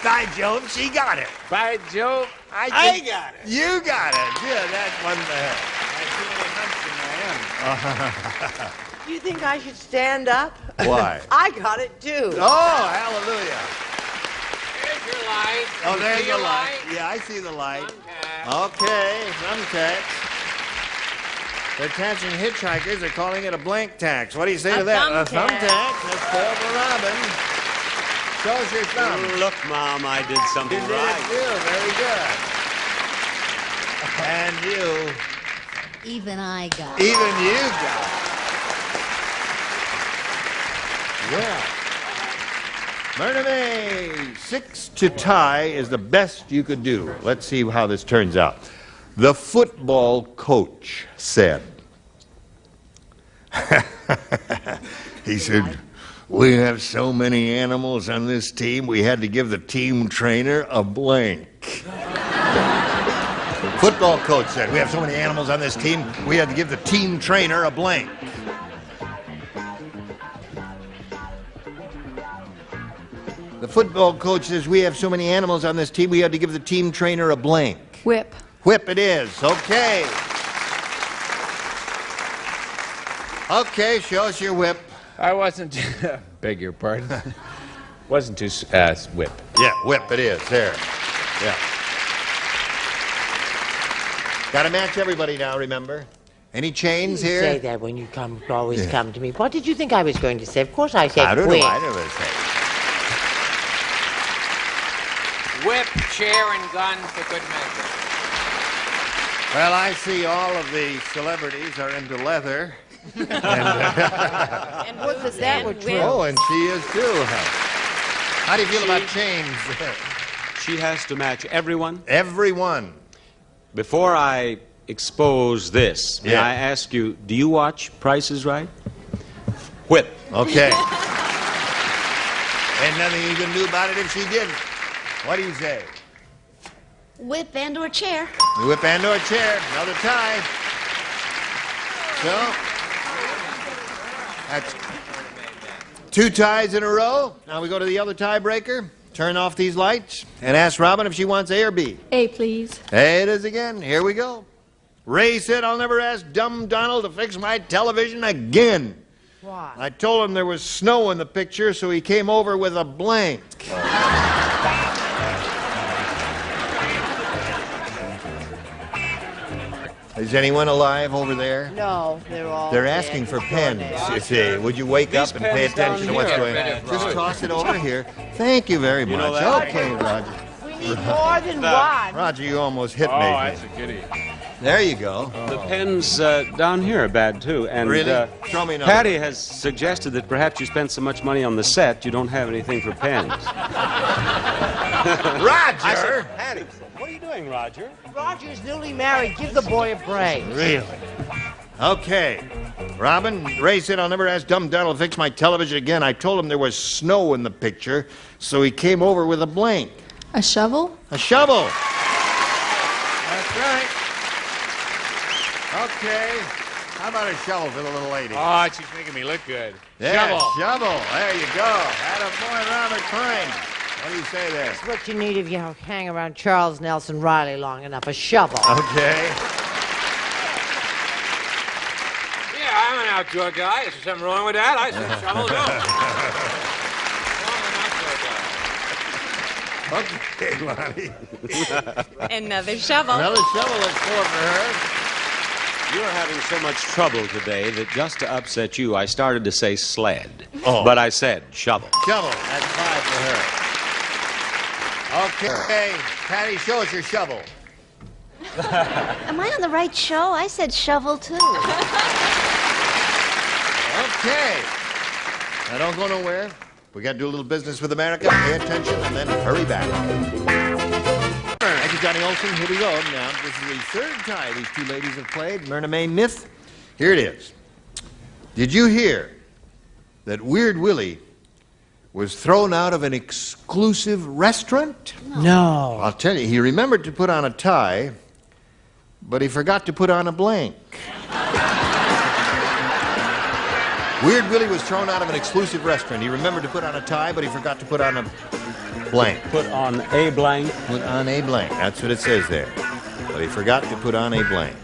By Jove, she got it. By Jove, I got it. You got it. Yeah, that's one Do you think I should stand up? Why? I got it too. Oh, hallelujah. Here's your light. Oh, You there's see the your light. Yeah, I see the light. Okay, thumb tax. They're taxing hitchhikers. They're calling it a blank tax. What do you say to that? A thumb tax. Let's call for Robin. Show us your thumb. Look, Mom, I did something You did right. it too. Very good. And you. Even I got Even you got it. Well, Myrna May, 6 to tie is the best you could do. Let's see how this turns out. The football coach said, he said, we have so many animals on this team, we had to give the team trainer a blank. Football coach said, we have so many animals on this team, we had to give the team trainer a blank. The football coach says, we have so many animals on this team, we had to give the team trainer a blank. Whip. Whip it is. Okay. Okay, show us your whip. I wasn't, beg your pardon, wasn't too, whip. Yeah, whip it is. There. Yeah. Got to match everybody now, remember? Any chains You here? say that when you always come to me. What did you think I was going to say? Of course I said I don't quit. know. I never said. Whip, chair, and gun for good measure. Well, I see all of the celebrities are into leather. And what does that would true? Oh, and she is too. How do you feel about chains? She has to match everyone? Everyone. Before I expose this, may I ask you, do you watch Price is Right? Whip. Okay. And nothing you can do about it if she didn't. What do you say? whip and or chair. Whip and or chair. Another tie. So, that's 2 ties in a row. Now we go to the other tiebreaker. Turn off these lights and ask Robin if she wants A or B. A, please. A it is again. Here we go. Ray said, I'll never ask dumb Donald to fix my television again. Why? I told him there was snow in the picture, so he came over with a blank. Is anyone alive over there? No, they're all They're dead. asking for pens, you see. Would you wake up and pay attention to what's going on? here. Just toss it over here. Thank you very much. know that? Okay, Roger. We need more than one. Roger, you almost hit Oh, me. that's a goodie. There you go. The pens down here are bad, too. And Really? Throw me another. Patty has suggested that perhaps you spent so much money on the set, you don't have anything for pens. Roger! I said, Patty, what are you doing, Roger? Roger's newly married. Give the boy a break. Really? Okay. Robin, Ray said I'll never ask dumb Donald to fix my television again. I told him there was snow in the picture, so he came over with a blank. A shovel? A shovel. That's right. Okay. How about a shovel for the little lady? Oh, she's making me look good. Yeah, Shovel. shovel. There you go. Attaboy, Robert Crane. What do you say there? That's what you need if you hang around Charles Nelson Riley long enough. A shovel. Okay. Yeah, I'm an outdoor guy. Is there something wrong with that? I said shovel, Okay, Lonnie. Another shovel. Another shovel at 4 for her. You're having so much trouble today that just to upset you, I started to say sled. Oh. But I said shovel. Shovel. That's 5 for her. Okay, Patty, show us your shovel. Am I on the right show? I said shovel, too. Okay. Now, don't go nowhere. We got to do a little business with America. Pay attention and then hurry back. Thank you, Johnny Olson. Here we go. Now, this is the third tie these two ladies have played. Myrna May Myth. Here it is. Did you hear that Weird Willie was thrown out of an exclusive restaurant? No. I'll tell you, he remembered to put on a tie, but he forgot to put on a blank. Weird Willie was thrown out of an exclusive restaurant. He remembered to put on a tie, but he forgot to put on a blank. Put on a blank. Put on a blank. That's what it says there. But he forgot to put on a blank.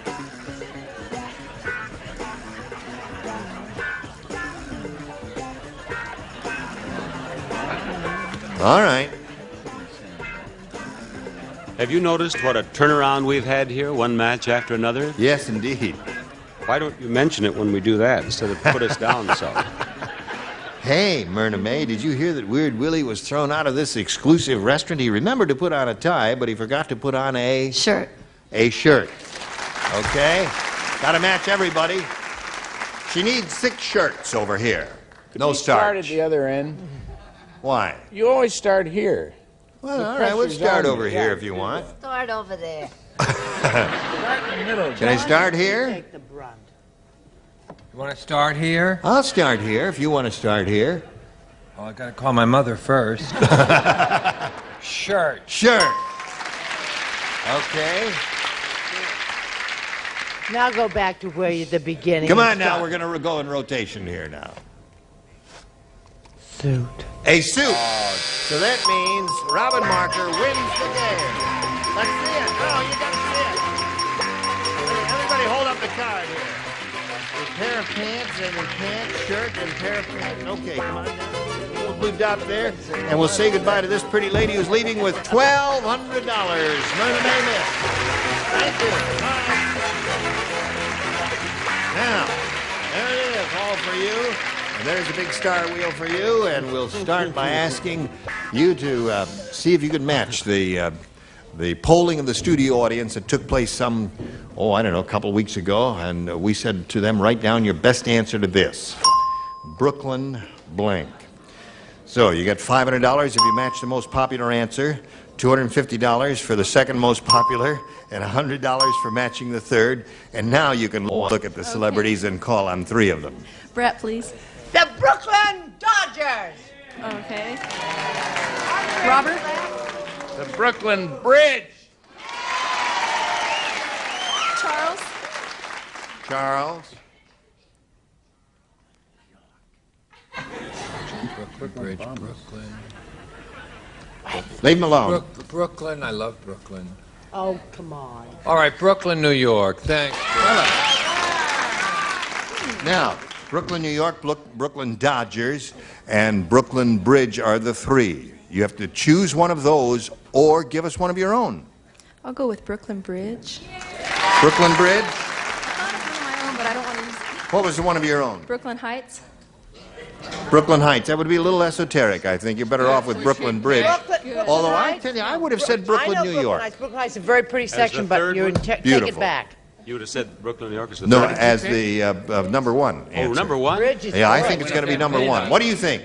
All right. Have you noticed what a turnaround we've had here, one match after another? Yes, indeed. Why don't you mention it when we do that instead of put us down so? Hey, Myrna May, did you hear that Weird Willie was thrown out of this exclusive restaurant? He remembered to put on a tie, but he forgot to put on a... Shirt. A shirt. Okay? Gotta match everybody. She needs 6 shirts over here. No Start starch. at the other end. Why? You always start here. Well, The all right, we'll pressure's start on over you. here Yeah. if you want. Start over there. Can I start here? Take the brunt. You want to start here? I'll start here if you want to start here. Well, I got to call my mother first. Shirt. Shirt. Okay. Now go back to where you the beginning. Come on and now, start. we're going to go in rotation here now. Suit. A suit. So that means Robin Marker wins the game. Let's see it. Oh, you got to see it. Everybody hold up the card here. A pair of pants and a pants, shirt and pair of pants. Okay, come on down. Little blue dot there. And we'll say goodbye to this pretty lady who's leaving with $1,200. Myrna May Myth. Thank you. Bye. Now, there it is, all for you. And there's a big star wheel for you, and we'll start by asking you to see if you can match the polling of the studio audience that took place some, I don't know, a couple of weeks ago, and we said to them, write down your best answer to this. Brooklyn blank. So you get $500 if you match the most popular answer, $250 for the second most popular, and $100 for matching the third. And now you can look at the celebrities and call on 3 of them. Brett, please. The Brooklyn Dodgers. Okay. Robert? The Brooklyn Bridge. Charles? Charles. Bridge, Brooklyn. Leave him alone. Brooklyn, I love Brooklyn. Oh, come on. All right, Brooklyn, New York. Thanks. Now, Brooklyn, New York, Brooklyn Dodgers, and Brooklyn Bridge are the 3. You have to choose one of those or give us one of your own. I'll go with Brooklyn Bridge. Brooklyn Bridge? I thought of one of my own, but I don't want to use What was the one of your own? Brooklyn Heights. Brooklyn Heights. That would be a little esoteric, I think. You're better off with Brooklyn Bridge. Although I tell you, I would have said Brooklyn, I know New Brooklyn York. Heights. Brooklyn Heights is a very pretty section, but third you one? take Beautiful. it back. You would have said Brooklyn, New York is the No, third. as the number 1 answer. Oh, number 1? Bridge is Yeah, I good. think it's going to be number 1. What do you think?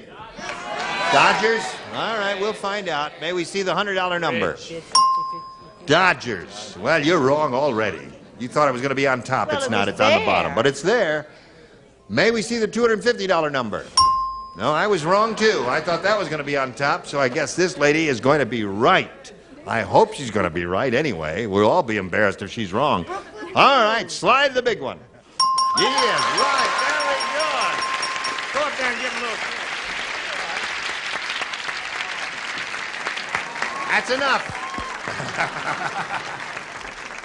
Dodgers? All right, we'll find out. May we see the $100 number? Dodgers. Well, you're wrong already. You thought it was going to be on top. Well, It's it not. was It's on the there. bottom. But it's there. May we see the $250 number? No, I was wrong, too. I thought that was going to be on top, so I guess this lady is going to be right. I hope she's going to be right anyway. We'll all be embarrassed if she's wrong. All right, slide the big one. Yes, right. Very good. Go up there and give him a little... That's enough.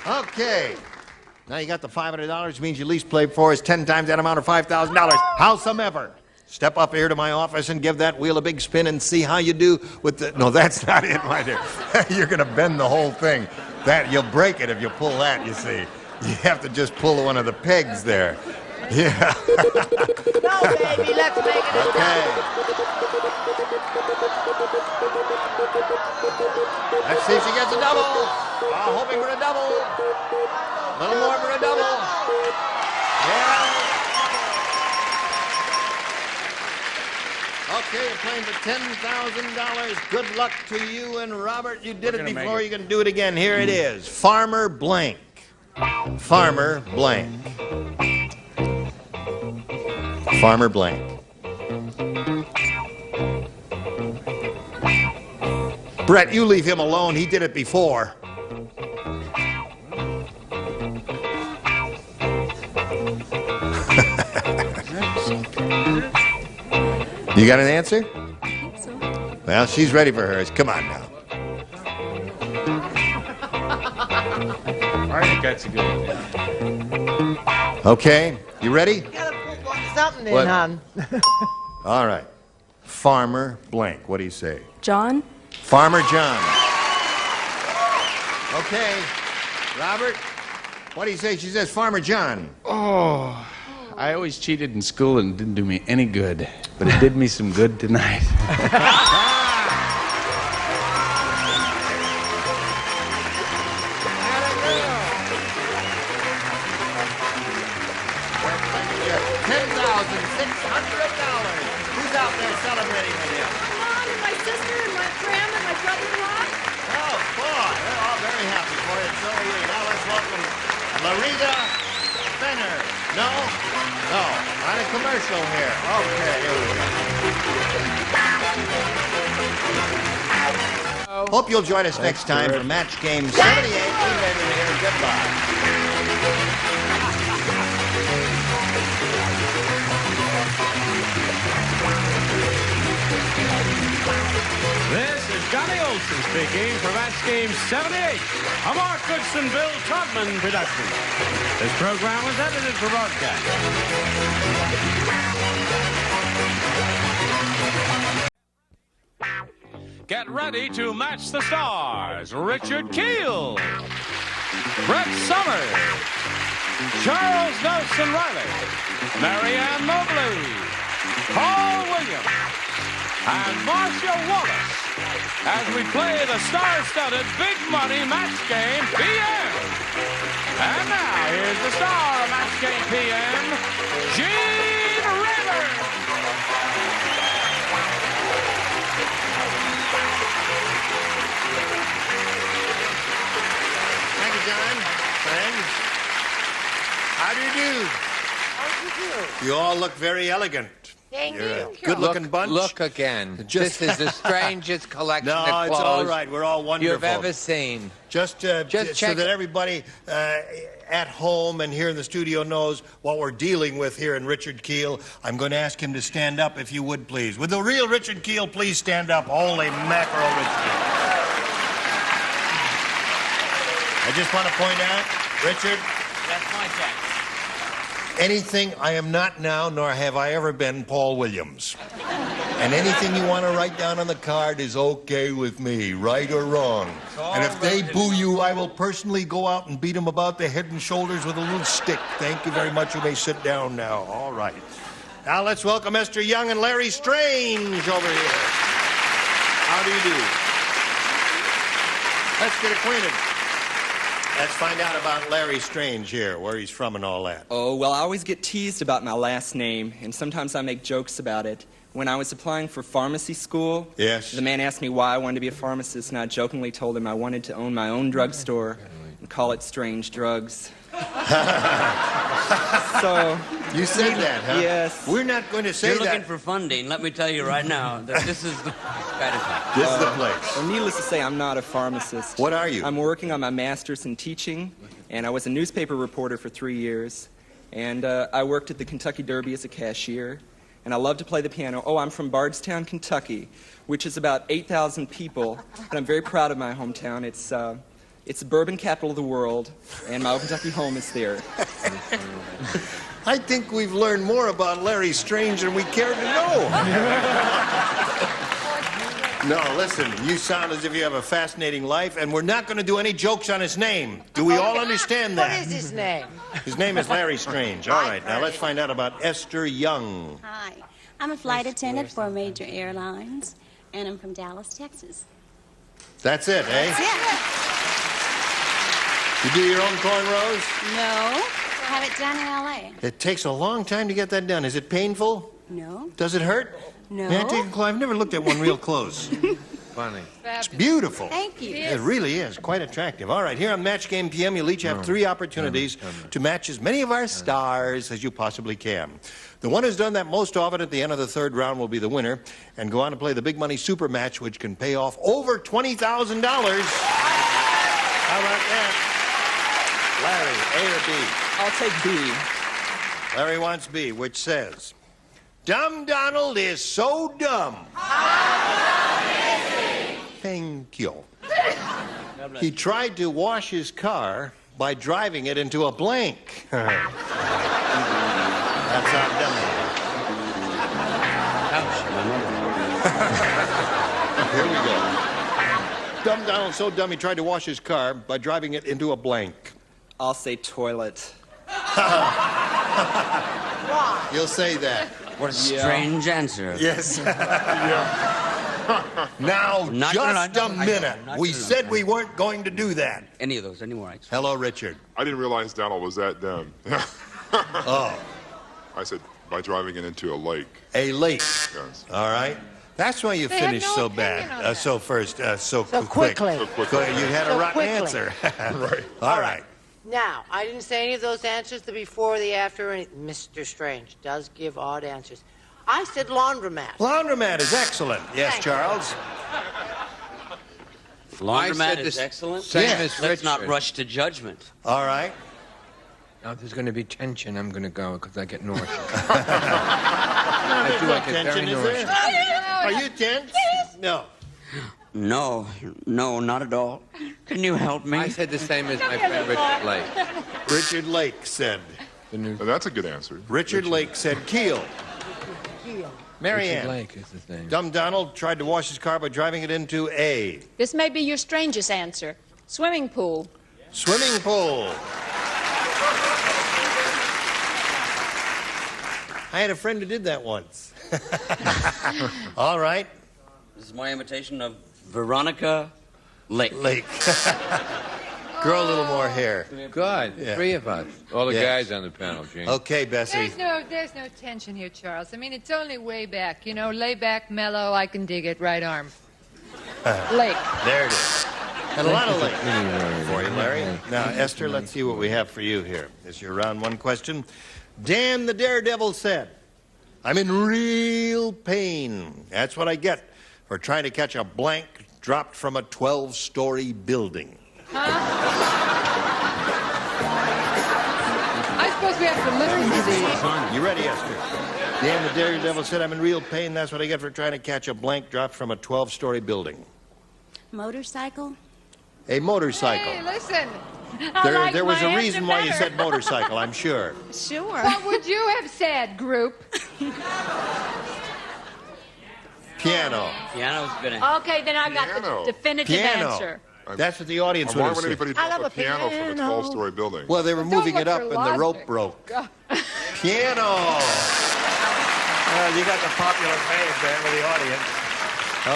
Okay. Now you got the $500, which means you least played for is 10 times that amount, or $5,000. Howsomever, step up here to my office and give that wheel a big spin and see how you do with the... No, that's not it right there. You're going to bend the whole thing. You'll break it if you pull that, you see. You have to just pull one of the pegs there. Yeah. No, baby, let's make it a Okay. Let's see if she gets a double. Hoping for a double. A little more for a double. Yeah. Okay, you're playing for $10,000. Good luck to you and Robert. You did it before. You can do it again. Here it is. Farmer Blank. Farmer Blank. Farmer Blank. Brett, you leave him alone. He did it before. You got an answer? I think so. Well, she's ready for hers. Come on now. I think that's a good one. Okay, you ready? You gotta put something in, What? hon. All right. Farmer Blank. What do you say? John? Farmer John. Okay. Robert, what do you say? She says Farmer John. Oh, I always cheated in school and it didn't do me any good, but it did me some good tonight. Who's out there celebrating with you? Mom and my sister and my grandma and my brother-in-law. Oh, boy. They're all very happy for you. So are we. Now let's welcome Larita Fenner. No? No. Not a commercial here. Okay, here we go. Hope you'll join us next time for match game 78. We made it here. Goodbye. This is Johnny Olson speaking for Match Game 78, a Mark Goodson, Bill Todman production. This program was edited for broadcast. Get ready to match the stars. Richard Keel, Brett Summers, Charles Nelson Riley, Marianne Mobley, Paul Williams, and Marcia Wallace as we play the star-studded Big Money Match Game PM. And now, here's the star of Match Game PM, Gene Rayburn. Thank you, John. Friends. How do you do? How do you do? You all look very elegant. Thank You're a you. good-looking bunch. Look again. Just- This is the strangest collection No, of clothes it's all right. We're all wonderful. you've ever seen. Just so check that everybody at home and here in the studio knows what we're dealing with here in Richard Keel, I'm going to ask him to stand up, if you would, please. Would the real Richard Keel please stand up? Holy mackerel, Richard. I just want to point out, Richard, That's my jacket. anything I am not now, nor have I ever been, Paul Williams. And anything you want to write down on the card is okay with me, right or wrong. And if they boo you, I will personally go out and beat them about the head and shoulders with a little stick. Thank you very much. You may sit down now. All right. Now let's welcome Esther Young and Larry Strange over here. How do you do? Let's get acquainted. Let's find out about Larry Strange here, where he's from and all that. Oh, well, I always get teased about my last name, and sometimes I make jokes about it. When I was applying for pharmacy school, yes, the man asked me why I wanted to be a pharmacist, and I jokingly told him I wanted to own my own drugstore and call it Strange Drugs. So you said that, huh? Yes. We're not going to say You're that. looking for funding. Let me tell you right now that this is the This is the place. Well, needless to say, I'm not a pharmacist. What are you? I'm working on my master's in teaching, and I was a newspaper reporter for 3 years. And I worked at the Kentucky Derby as a cashier. and I love to play the piano. Oh, I'm from Bardstown, Kentucky, which is about 8,000 people, and I'm very proud of my hometown. It's the bourbon capital of the world, and my old Kentucky home is there. I think we've learned more about Larry Strange than we care to know. No, listen, you sound as if you have a fascinating life, and we're not going to do any jokes on his name. Do we all understand that? What is his name? His name is Larry Strange. All right, now let's find out about Esther Young. Hi, I'm a flight attendant for major airlines, and I'm from Dallas, Texas. That's it, eh? That's it. You do your own cornrows? No, have it done in L.A. It takes a long time to get that done. Is it painful? No. Does it hurt? No. May I take a claw? I've never looked at one real close. Funny. It's beautiful. Thank you. It really is. Quite attractive. All right, here on Match Game PM, you'll each have 3 opportunities to match as many of our stars as you possibly can. The one who's done that most often at the end of the 3rd round will be the winner and go on to play the big money super match, which can pay off over $20,000. How about that? Larry, A or B? I'll take B. Larry wants B, which says, Dumb Donald is so dumb. Thank you. He tried to wash his car by driving it into a blank. That's how dumb he is. Here we go. Dumb Donald's so dumb he tried to wash his car by driving it into a blank. I'll say toilet. You'll say that. What a strange answer. Yes. Now, just a minute. We said we weren't going to do that. Any of those, anymore. Hello, Richard. I didn't realize Donald was that dumb. Oh. I said, by driving it into a lake. A lake. Yes. All right. That's why you They had finished no so opinion bad. on So quickly. quick. You had a rotten quickly. answer. Right. All right. Now, I didn't say any of those answers, the before, the after, or any... Mr. Strange does give odd answers. I said laundromat. Laundromat is excellent. Yes, Thank Charles? Laundromat is excellent. Same Yeah. as Let's not Richard. rush to judgment. All right. Now, if there's going to be tension, I'm going to go because I get nauseous. I do. I get very nauseous. Are you tense? No. No, not at all. Can you help me? I said the same as my friend Richard Lake. Richard Lake said. Well, that's a good answer. Richard Lake said Keel. Mary Richard Ann. Lake is his name. Dumb Donald tried to wash his car by driving it into a This may be your strangest answer. Swimming pool. swimming pool. I had a friend who did that once. All right. This is my imitation of Veronica Lake. Grow a little more hair. Good. Yeah. 3 of us. All the Yes. guys on the panel, Gene. Okay, Bessie. There's no tension here, Charles. I mean, it's only way back. You know, lay back, mellow, I can dig it, right arm. Lake. There it is. And a lot of lake for you, Larry. Now, Esther, let's see what we have for you here. This is your round 1 question. Dan the Daredevil said, I'm in real pain. That's what I get for trying to catch a blank dropped from a 12-story building. I suppose we have to listen to these. You ready, Esther? Dan the Daredevil said, I'm in real pain. That's what I get for trying to catch a blank dropped from a 12-story building. Motorcycle? A motorcycle. Hey, listen. There was a reason why you said motorcycle, I'm sure. Sure. What would you have said, group? Piano. Piano's gonna. Okay, then I got Piano. the definitive Piano. answer. That's what the audience Why would would have anybody said. drop a piano from a 12-story building? Well, they were moving it up and the rope broke. Piano. You got the popular fanfare with the audience.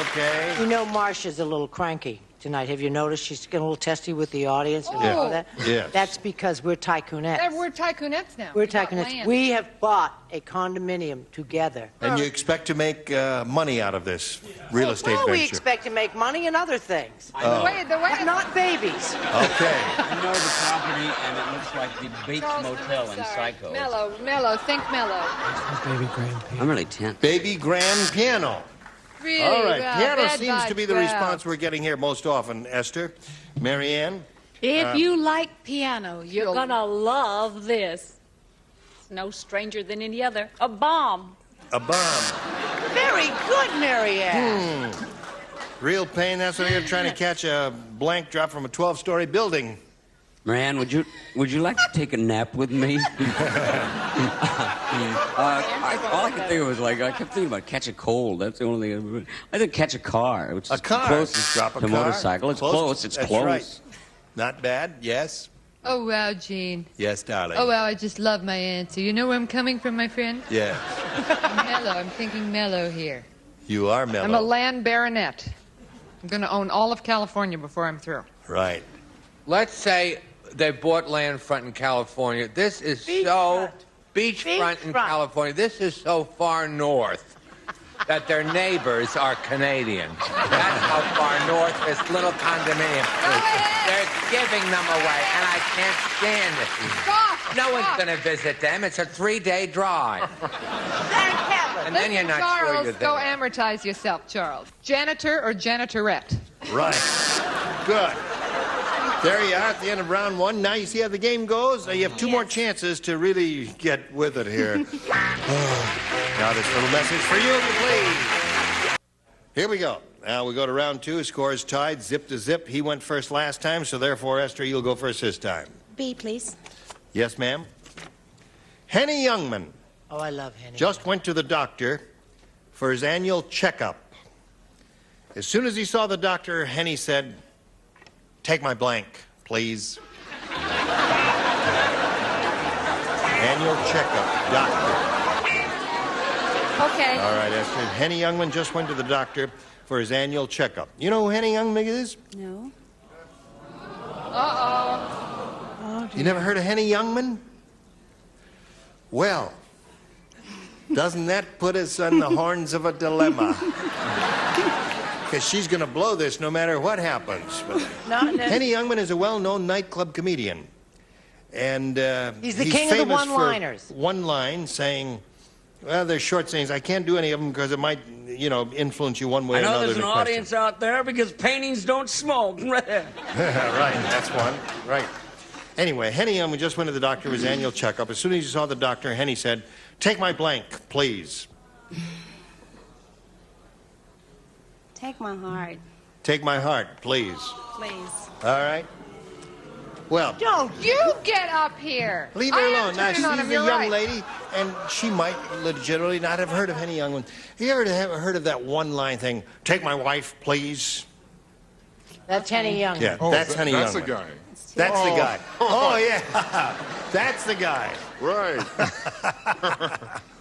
Okay. You know, Marcia's a little cranky tonight. Have you noticed she's getting a little testy with the audience? And all that? Yes. That's because we're tycoonettes. We're tycoonettes now. We're got tycoonettes. land. We have bought a condominium together. And you expect to make money out of this real estate Well, we venture? expect to make money and other things. Oh. The way But not babies. Okay. I know the property, and it looks like the Bates Charles, Motel in sorry. Psycho. Mellow, think mellow. Baby grand piano. I'm really tense. Baby grand piano. Really? All right. well, Piano bad seems to vibes, be the well. response we're getting here most often, Esther. Mary Ann? If you like piano, you're gonna love this. It's no stranger than any other. A bomb. A bomb. Very good, Marianne. Real pain. That's when you're trying to catch a blank drop from a 12-story building. Marianne, would you like to take a nap with me? All I could think of was I kept thinking about catch a cold. That's the only thing. I think catch a car, which is closest Drop a to car. motorcycle. It's close. It's That's close. Right. Not bad. Yes. Oh, wow, Gene. Yes, darling. Oh, wow, I just love my answer. You know where I'm coming from, my friend? Yes. Mellow. I'm thinking mellow here. You are mellow. I'm a land baronet. I'm going to own all of California before I'm through. Right. Let's say they bought land front in California. This is beachfront in California. This is so far north that their neighbors are Canadian. That's how far north this little condominium is. They're giving them away, and I can't stand it. Stop! No one's going to visit them. It's a 3-day drive. And then you're not sure Charles, you're go there. amortize yourself, Charles. Janitor or janitorette? Right. Good. There you are at the end of round one. Now you see how the game goes. Now you have two more chances to really get with it here. Now this little message for you, please. Here we go. Now we go to round two. Scores tied, zip to zip. He went first last time, so therefore, Esther, you'll go first this time. B, please. Yes, ma'am? Henny Youngman Oh, I love Henny. just went to the doctor for his annual checkup. As soon as he saw the doctor, Henny said, "Take my blank, please." Annual checkup, doctor. Okay. All right, Esther. Henny Youngman just went to the doctor for his annual checkup. You know who Henny Youngman is? No. Uh-oh. You never heard of Henny Youngman? Well, doesn't that put us on the horns of a dilemma? Because she's going to blow this no matter what happens. But Henny Youngman is a well-known nightclub comedian. And He's the king of the famous one-liners. for one line saying, well, there's short sayings. I can't do any of them because it might, influence you one way I or know another. there's an to question. audience out there because paintings don't smoke. Right, that's one. Right. Anyway, Henny Youngman just went to the doctor for his annual checkup. As soon as he saw the doctor, Henny said, "Take my blank, please." Take my heart, Take my heart, please. please. All right. Well, Don't you get up here. leave her I am alone. Now, turning she's on a him, young you're right. lady, and she might legitimately not have heard of Henny Youngman. You ever heard of that one-line thing, "Take my wife, please"? That's Henny Youngman. Yeah, that's Henny That's the Youngman. guy. That's the guy. Oh, yeah. That's the guy. Right.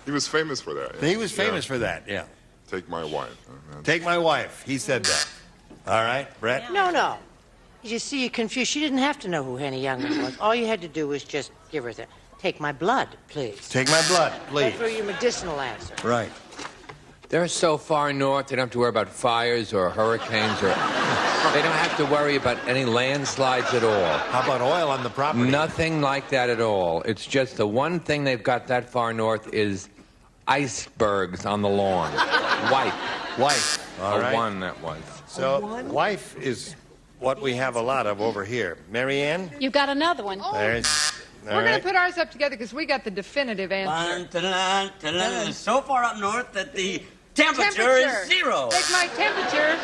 He was famous for that. He was famous for that, yeah. Take my wife. Take my wife. He said that. All right, Brett? No. You see, you're confused. She didn't have to know who Henny Youngman was. All you had to do was just give her the, "Take my blood, please." Take my blood, please. That's for your medicinal answer. Right. They're so far north, they don't have to worry about fires or hurricanes or... They don't have to worry about any landslides at all. How about oil on the property? Nothing like that at all. It's just the one thing they've got that far north is icebergs on the lawn. Wife. All right. One, that was. So, wife is what we have a lot of over here. Marianne? You've got another one. There's... We're going to put ours up together because we got the definitive answer. So far up north that the temperature is 0. Take my temperature.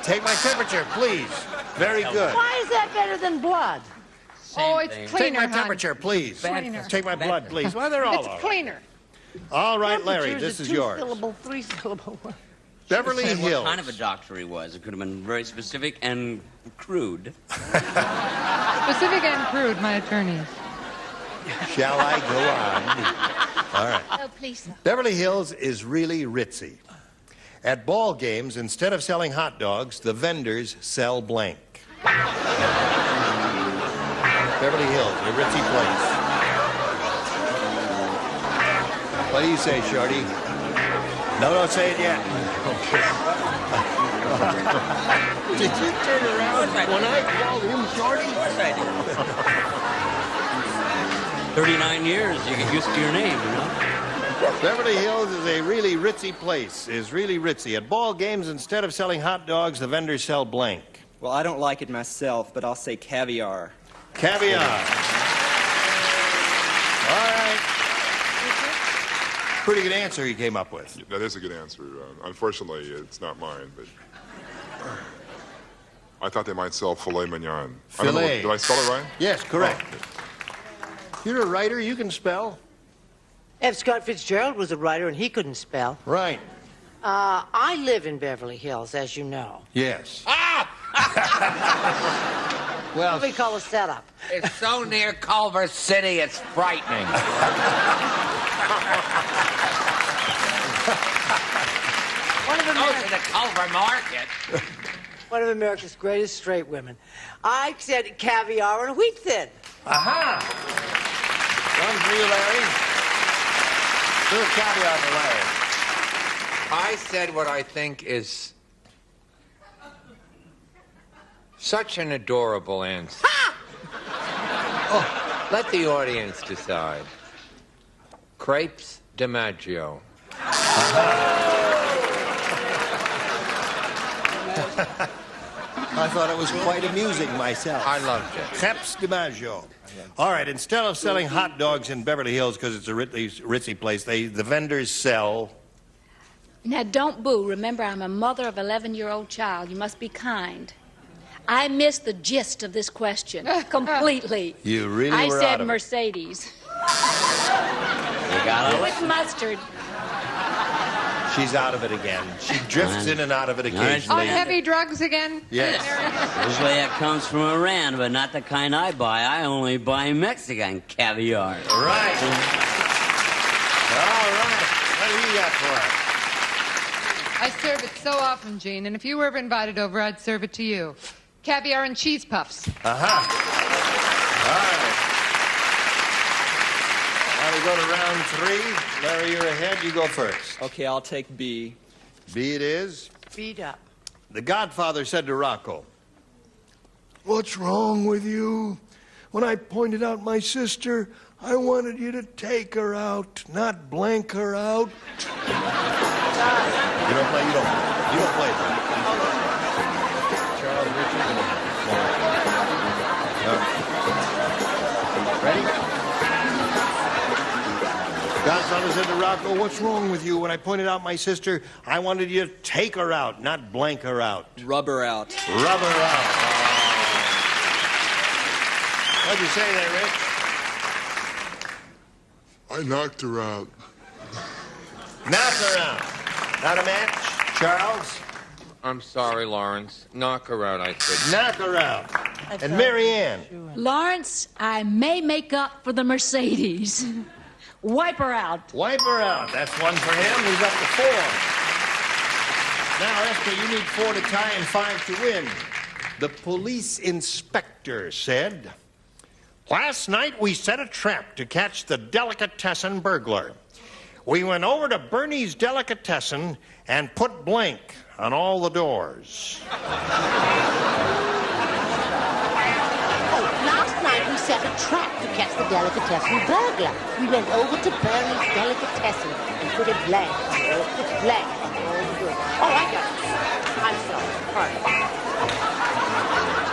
Take my temperature, please. Very good. Why is that better than blood? It's Take cleaner, my hon. temperature, please. Cleaner. Take my blood, please. Well, they're all It's right. cleaner. All right, Larry, Temperature's this a is yours. two-syllable, three-syllable word. Beverly Said Hills. What kind of a doctor he was? It could have been very specific and crude. Specific and crude, my attorneys. Shall I go on? All right. Oh, please. Beverly Hills is really ritzy. At ball games, instead of selling hot dogs, the vendors sell blank. Beverly Hills, a ritzy place. What do you say, Shorty? No, don't say it yet. Did you turn around when I called him Shorty? Of course I did. 39 years, you get used to your name, Beverly Hills is a really ritzy place, is really ritzy. At ball games, instead of selling hot dogs, the vendors sell blank. Well, I don't like it myself, but I'll say caviar. Caviar. All right. Pretty good answer he came up with. That is a good answer. Unfortunately, it's not mine, but I thought they might sell filet mignon. Filet. Did I spell it right? Yes, correct. You're a writer. You can spell. F. Scott Fitzgerald was a writer, and he couldn't spell. Right. I live in Beverly Hills, as you know. Yes. Well, what do we call a setup? It's so near Culver City, it's frightening. Go to the Culver Market. One of America's greatest straight women. I said caviar and wheat thin. Aha! One for you, Larry. Do a caviar for Larry. I said what I think is such an adorable answer. Oh, let the audience decide. Crepes DiMaggio. I thought it was quite amusing myself. I loved it. Crepes DiMaggio. All right, instead of selling hot dogs in Beverly Hills because it's a ritzy place, the vendors sell... Now, don't boo. Remember, I'm a mother of an 11-year-old child. You must be kind. I missed the gist of this question completely. You really I were said out of Mercedes. You got it? With mustard. She's out of it again. She drifts in and out of it On occasionally. heavy drugs again? Yes. Usually that comes from Iran, but not the kind I buy. I only buy Mexican caviar. Right. All right. What do you got for us? I serve it so often, Gene, and if you were ever invited over, I'd serve it to you. Caviar and cheese puffs. Aha. All right. Now we go to round 3. Larry, you're ahead. You go first. Okay, I'll take B. B it is. Beat up. The Godfather said to Rocco, What's wrong with you? When I pointed out my sister, I wanted you to take her out, not blank her out. You don't play, you don't play. Charles Richard. Ready? Godfather said to Rocco, what's wrong with you? When I pointed out my sister, I wanted you to take her out, not blank her out. Rub her out. Rub her out. What'd you say there, Rich? I knocked her out. Knocked her out. Not a match? Charles? I'm sorry, Lawrence. Knock her out, I said. Knock her out. And Mary Ann? Lawrence, I may make up for the Mercedes. Wipe her out. Wipe her out. That's one for him. He's up to 4. Now, Esther, you need 4 to tie and 5 to win. The police inspector said, Last night we set a trap to catch the delicatessen burglar. We went over to Bernie's Delicatessen and put blank on all the doors. Last night we set a trap to catch the delicatessen burglar. We went over to Bernie's Delicatessen and put a blank. Put blank on all the doors. Oh, I got it. I'm sorry. Pardon.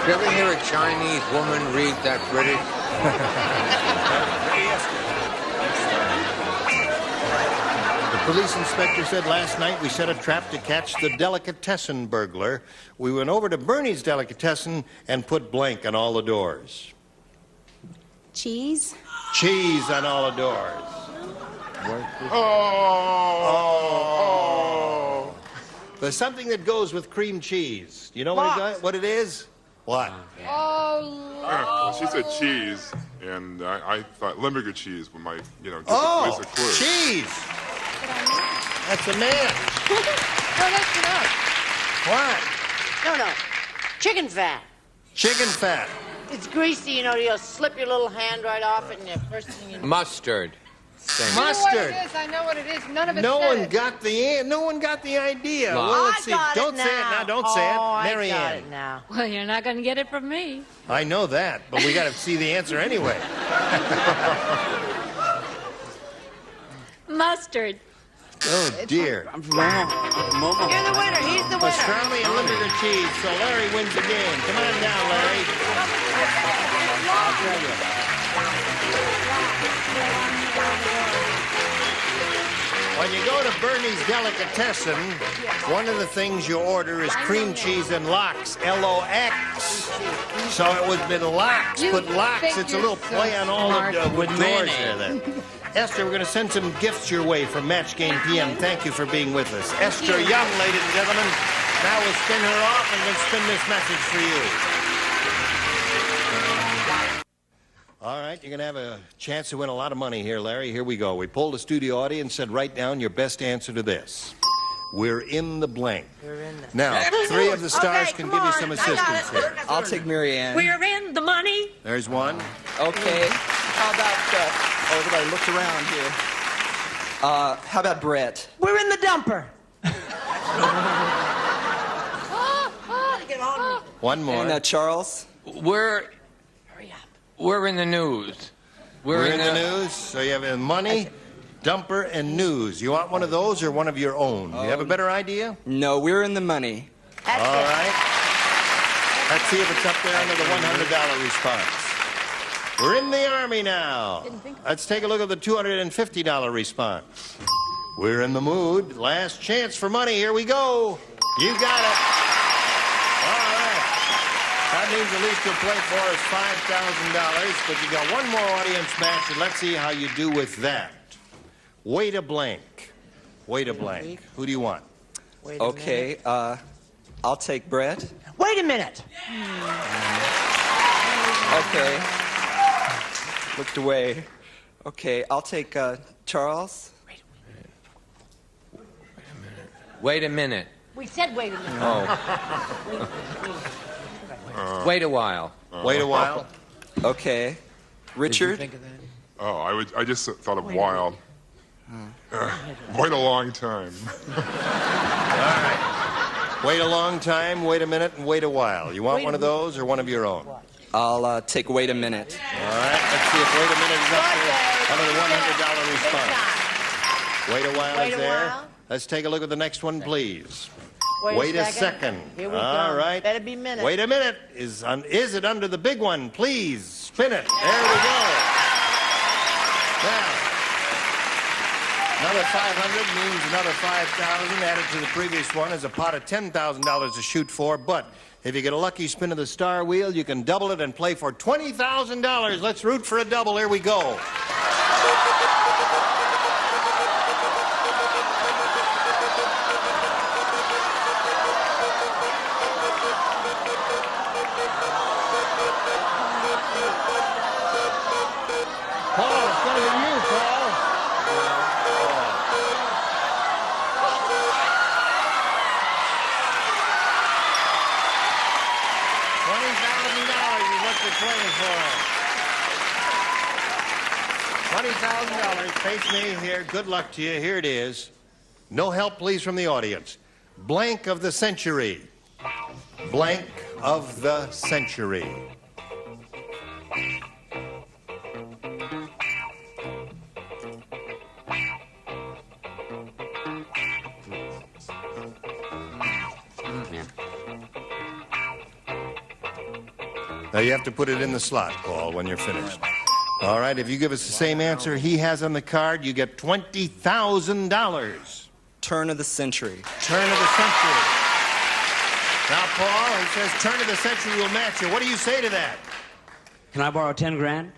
Did you ever hear a Chinese woman read that British? The police inspector said last night we set a trap to catch the delicatessen burglar. We went over to Bernie's Delicatessen and put blank on all the doors. Cheese? Cheese on all the doors. Oh. There's something that goes with cream cheese. You know what it is? What? She said cheese, and I thought Limburger cheese might, give us a clue. Cheese! That's a match. No, that's enough. What? No. Chicken fat. Chicken fat. It's greasy, you'll slip your little hand right off it, and the first thing you know... Mustard. Mustard. I know what it is. None of it No said one it. got the idea. No. Well, let's I see. got Don't it say it now. now. Don't say it. Mary I got Ann. it now. Well, you're not going to get it from me. I know that, but we got to see the answer anyway. Mustard. Oh, dear. I'm from Omaha. You're the winner. He's the winner. Pastrami and Limburger cheese, so Larry wins the game. Come on down, Larry. I'll tell you. When you go to Bernie's Delicatessen, one of the things you order is cream cheese and lox, L-O-X. So it would have been lox, but lox, it's a little play on all the doors there then. Esther, we're going to send some gifts your way from Match Game PM. Thank you for being with us. Esther Young, ladies and gentlemen. Now we'll spin her off and we'll spin this message for you. All right, you're going to have a chance to win a lot of money here, Larry. Here we go. We polled the studio audience, said write down your best answer to this. We're in the blank. Now, three of the stars can give you some assistance here. I'll take Mary Ann. We're in the money. There's one. Okay. How about, everybody looked around here. How about Brett? We're in the dumper. One more. And Charles? We're in the news. We're in the news. So you have money, dumper, and news. You want one of those or one of your own? You have a better idea? No, we're in the money. All right. Let's see if it's up there under the $100 response. We're in the Army now. Let's take a look at the $250 response. We're in the mood. Last chance for money. Here we go. You got it. All right. That means the least you'll play for is $5,000, but you got one more audience match, and let's see how you do with that. Way to blank. Way to blank. Who do you want? Okay, I'll take Brett. Wait a minute. Okay. Looked away. Okay, I'll take Charles. Wait a minute. We said wait a minute. Oh. Wait a while. Wait a while. Okay. Richard? Did you think of that? Oh, I just thought of wild. Wait a long time. All right. Wait a long time, wait a minute, and wait a while. You want one of those or one of your own? I'll take wait a minute. All right, let's see if wait a minute is up there under the $100 response. Wait a while is there. Let's take a look at the next one, please. Wait a second. Here we All go. right. Better be minute. Wait a minute. Is it under the big one? Please spin it. There we go. Now, another 500 means another 5,000 added to the previous one is a pot of $10,000 to shoot for. But if you get a lucky spin of the star wheel, you can double it and play for $20,000. Let's root for a double. Here we go. $20,000. Face me here. Good luck to you. Here it is. No help, please, from the audience. Blank of the century. Blank of the century. Now you have to put it in the slot, Paul, when you're finished. All right, if you give us the same answer he has on the card, you get $20,000. Turn of the century. Turn of the century. Now, Paul, he says turn of the century will match you. What do you say to that? Can I borrow 10 grand?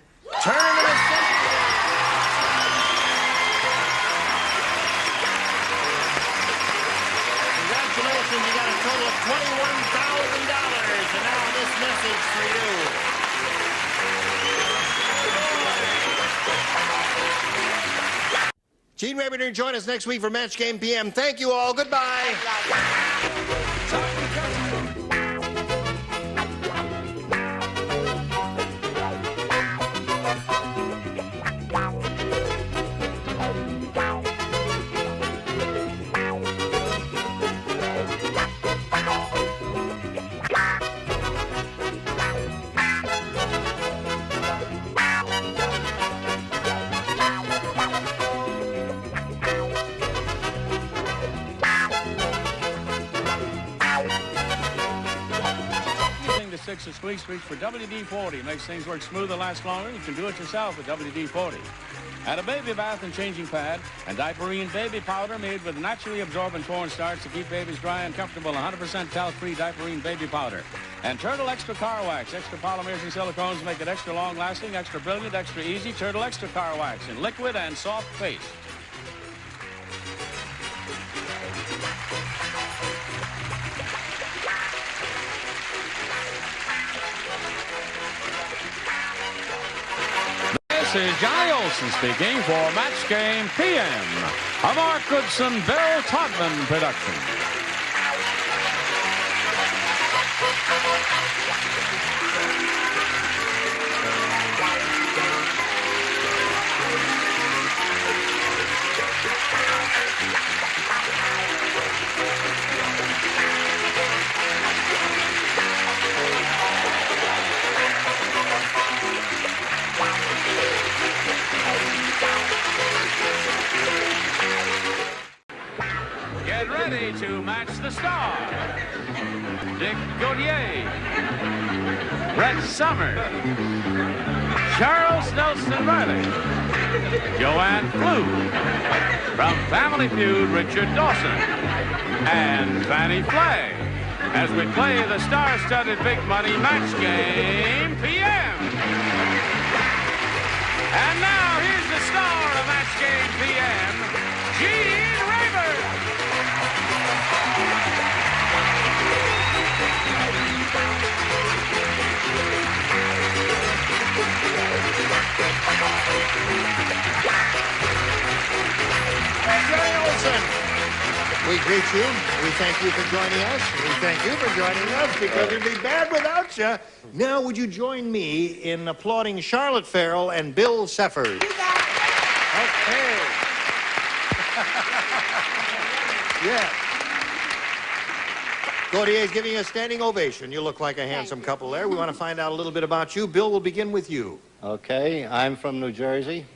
Turn of the century. Congratulations, you got a total of $21,000. And now this message for you. Gene Rayburn, join us next week for Match Game PM. Thank you all. Goodbye. Six of Squeak Squeak for WD-40. Makes things work smoother, last longer. You can do it yourself with WD-40. and a baby bath and changing pad, and Diaperine baby powder made with naturally absorbent cornstarch to keep babies dry and comfortable. 100% talc-free Diaperine baby powder. And Turtle Extra Car Wax. Extra polymers and silicones make it extra long-lasting, extra brilliant, extra easy. Turtle Extra Car Wax in liquid and soft paste. This is Johnny Olson speaking for Match Game PM, a Mark Goodson, Bill Todman production. Get ready to match the star. Dick Gautier, Brett Summers, Charles Nelson Riley, Joanne Flew, from Family Feud, Richard Dawson, and Fannie Flagg, as we play the star-studded big money Match Game PM. And now here's the star of Match Game PM, Gene Rayburn. Johnny Olson, we greet you. We thank you for joining us. We thank you for joining us because it'd be bad without you. Now, would you join me in applauding Charlotte Farrell and Bill Seffers? Okay. Yeah. Gautier's giving you a standing ovation. You look like a handsome couple there. We want to find out a little bit about you. Bill, we'll begin with you. Okay, I'm from New Jersey.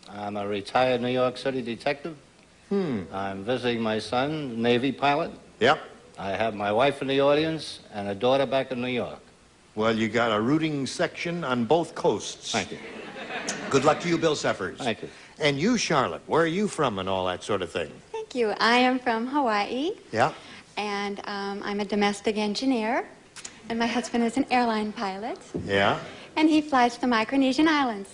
I'm a retired New York City detective. I'm visiting my son, Navy pilot. Yep. I have my wife in the audience and a daughter back in New York. Well, you got a rooting section on both coasts. Thank you. Good luck to you, Bill Seffers. Thank you. And you, Charlotte, where are you from and all that sort of thing? Thank you. I am from Hawaii, Yeah. and I'm a domestic engineer, and my husband is an airline pilot, Yeah. and he flies to the Micronesian Islands.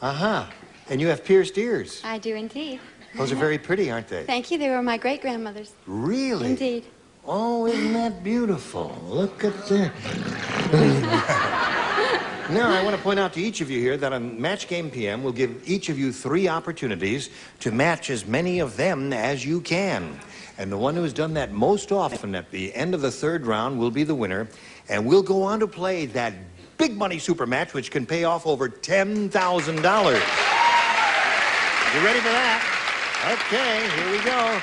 Uh-huh. And you have pierced ears. I do indeed. Those are very pretty, aren't they? Thank you. They were my great-grandmother's. Really? Indeed. Oh, isn't that beautiful? Look at that. Now, I want to point out to each of you here that on Match Game PM, we'll give each of you 3 opportunities to match as many of them as you can. And the one who has done that most often at the end of the 3rd round will be the winner. And we'll go on to play that big money super match, which can pay off over $10,000. You ready for that? Okay, here we go.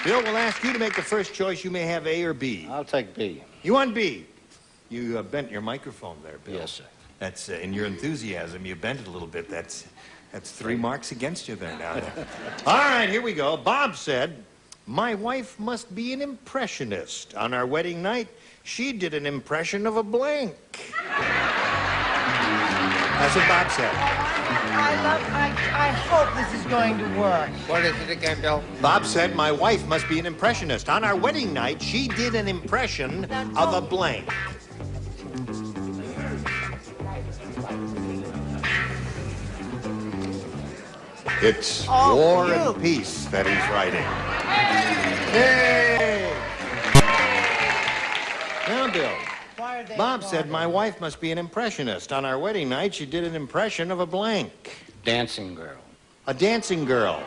Bill, we'll ask you to make the first choice. You may have A or B. I'll take B. You want B? You bent your microphone there, Bill. Yes, sir. That's in your enthusiasm. You bent it a little bit. That's 3 marks against you there now. All right, here we go. Bob said, "My wife must be an impressionist. On our wedding night, she did an impression of a blank." That's what Bob said. I hope this is going to work. What is it again, Bill? Bob said, "My wife must be an impressionist. On our wedding night, she did an impression of a blank." It's War and Peace that he's writing. Hey! Now, Bill, Bob said, "My wife must be an impressionist. On our wedding night, she did an impression of a blank." Dancing girl. A dancing girl.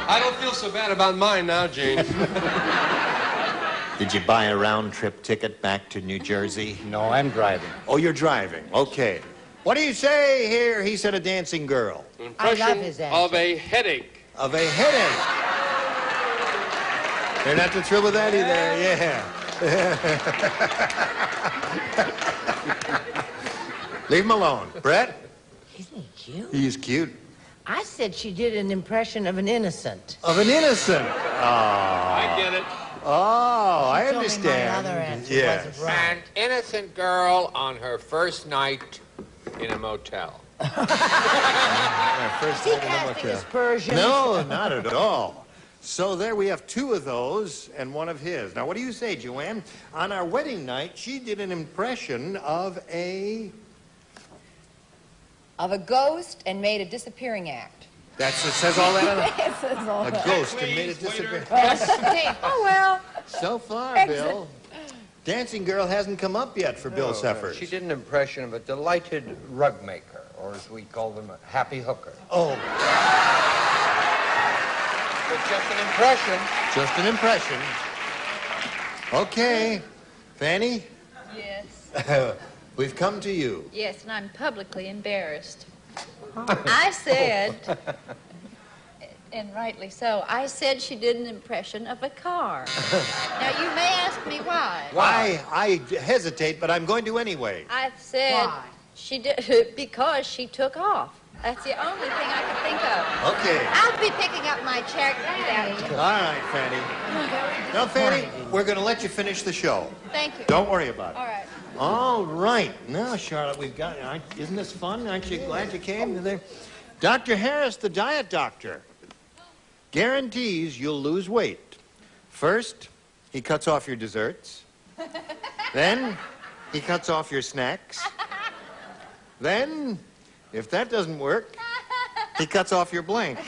I don't feel so bad about mine now, Gene. Did you buy a round-trip ticket back to New Jersey? No, I'm driving. Oh, you're driving. Okay. What do you say here? He said a dancing girl. Impression of a headache. Of a headache. They're not to thrill with that either. Yeah. Leave him alone. Brett? Isn't he cute? He's cute. I said she did an impression of an innocent. Of an innocent. Oh. I get it. Oh, I Told me my understand. other answer Yes. wasn't right. An innocent girl on her first night in a motel. First Is he night in a casting motel. aspersions? No, not at all. So there we have two of those and one of his. Now, what do you say, Joanne? On our wedding night, she did an impression of a... Of a ghost and made a disappearing act. It says all that on it? It says all A that. ghost and made it disappear. Oh, well. So far, Exit. Bill. Dancing Girl hasn't come up yet for Bill Seffers. She did an impression of a delighted rug maker, or as we call them, a happy hooker. Oh. But just an impression. Just an impression. Okay. Fanny, Yes. we've come to you. Yes, and I'm publicly embarrassed. I said, and rightly so, I said she did an impression of a car. Now, you may ask me why. I hesitate, but I'm going to anyway. I've said she did because she took off. That's the only thing I could think of. Okay. I'll be picking up my check. All right, Fanny. Now, Fanny, we're going to let you finish the show. Thank you. Don't worry about it. All right. All right. Now, Charlotte, we've got... Isn't this fun? Aren't you glad you came? Dr. Harris, the diet doctor, guarantees you'll lose weight. First, he cuts off your desserts. Then, he cuts off your snacks. Then, if that doesn't work, he cuts off your blank.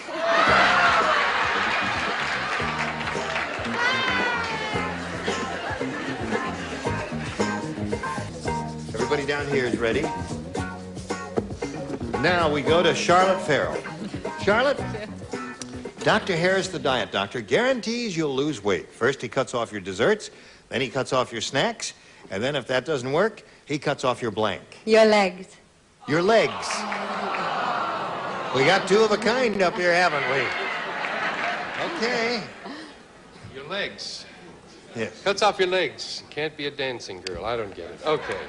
Everybody down here is ready. Now we go to Charlotte Farrell. Charlotte, Dr. Harris, the diet doctor, guarantees you'll lose weight. First, he cuts off your desserts, then he cuts off your snacks, and then if that doesn't work, he cuts off your blank. Your legs. Your legs. We got two of a kind up here, haven't we? Okay. Your legs. Yes. Cuts off your legs. Can't be a dancing girl. I don't get it. Okay.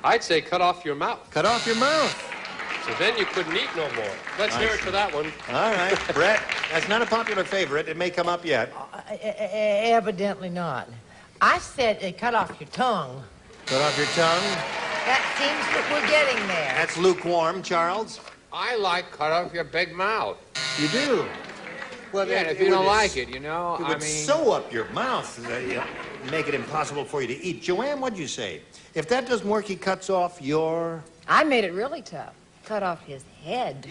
I'd say cut off your mouth. Cut off your mouth. So then you couldn't eat no more. Let's hear it for that one. All right. Brett, that's not a popular favorite. It may come up yet. Evidently not. I said cut off your tongue. Cut off your tongue. That seems that we're getting there. That's lukewarm, Charles. I like cut off your big mouth. You do? Well, yeah, if you don't like it, you know, It I would mean... sew up your mouth, make it impossible for you to eat. Joanne, what'd you say? If that doesn't work, he cuts off your... I made it really tough. Cut off his head.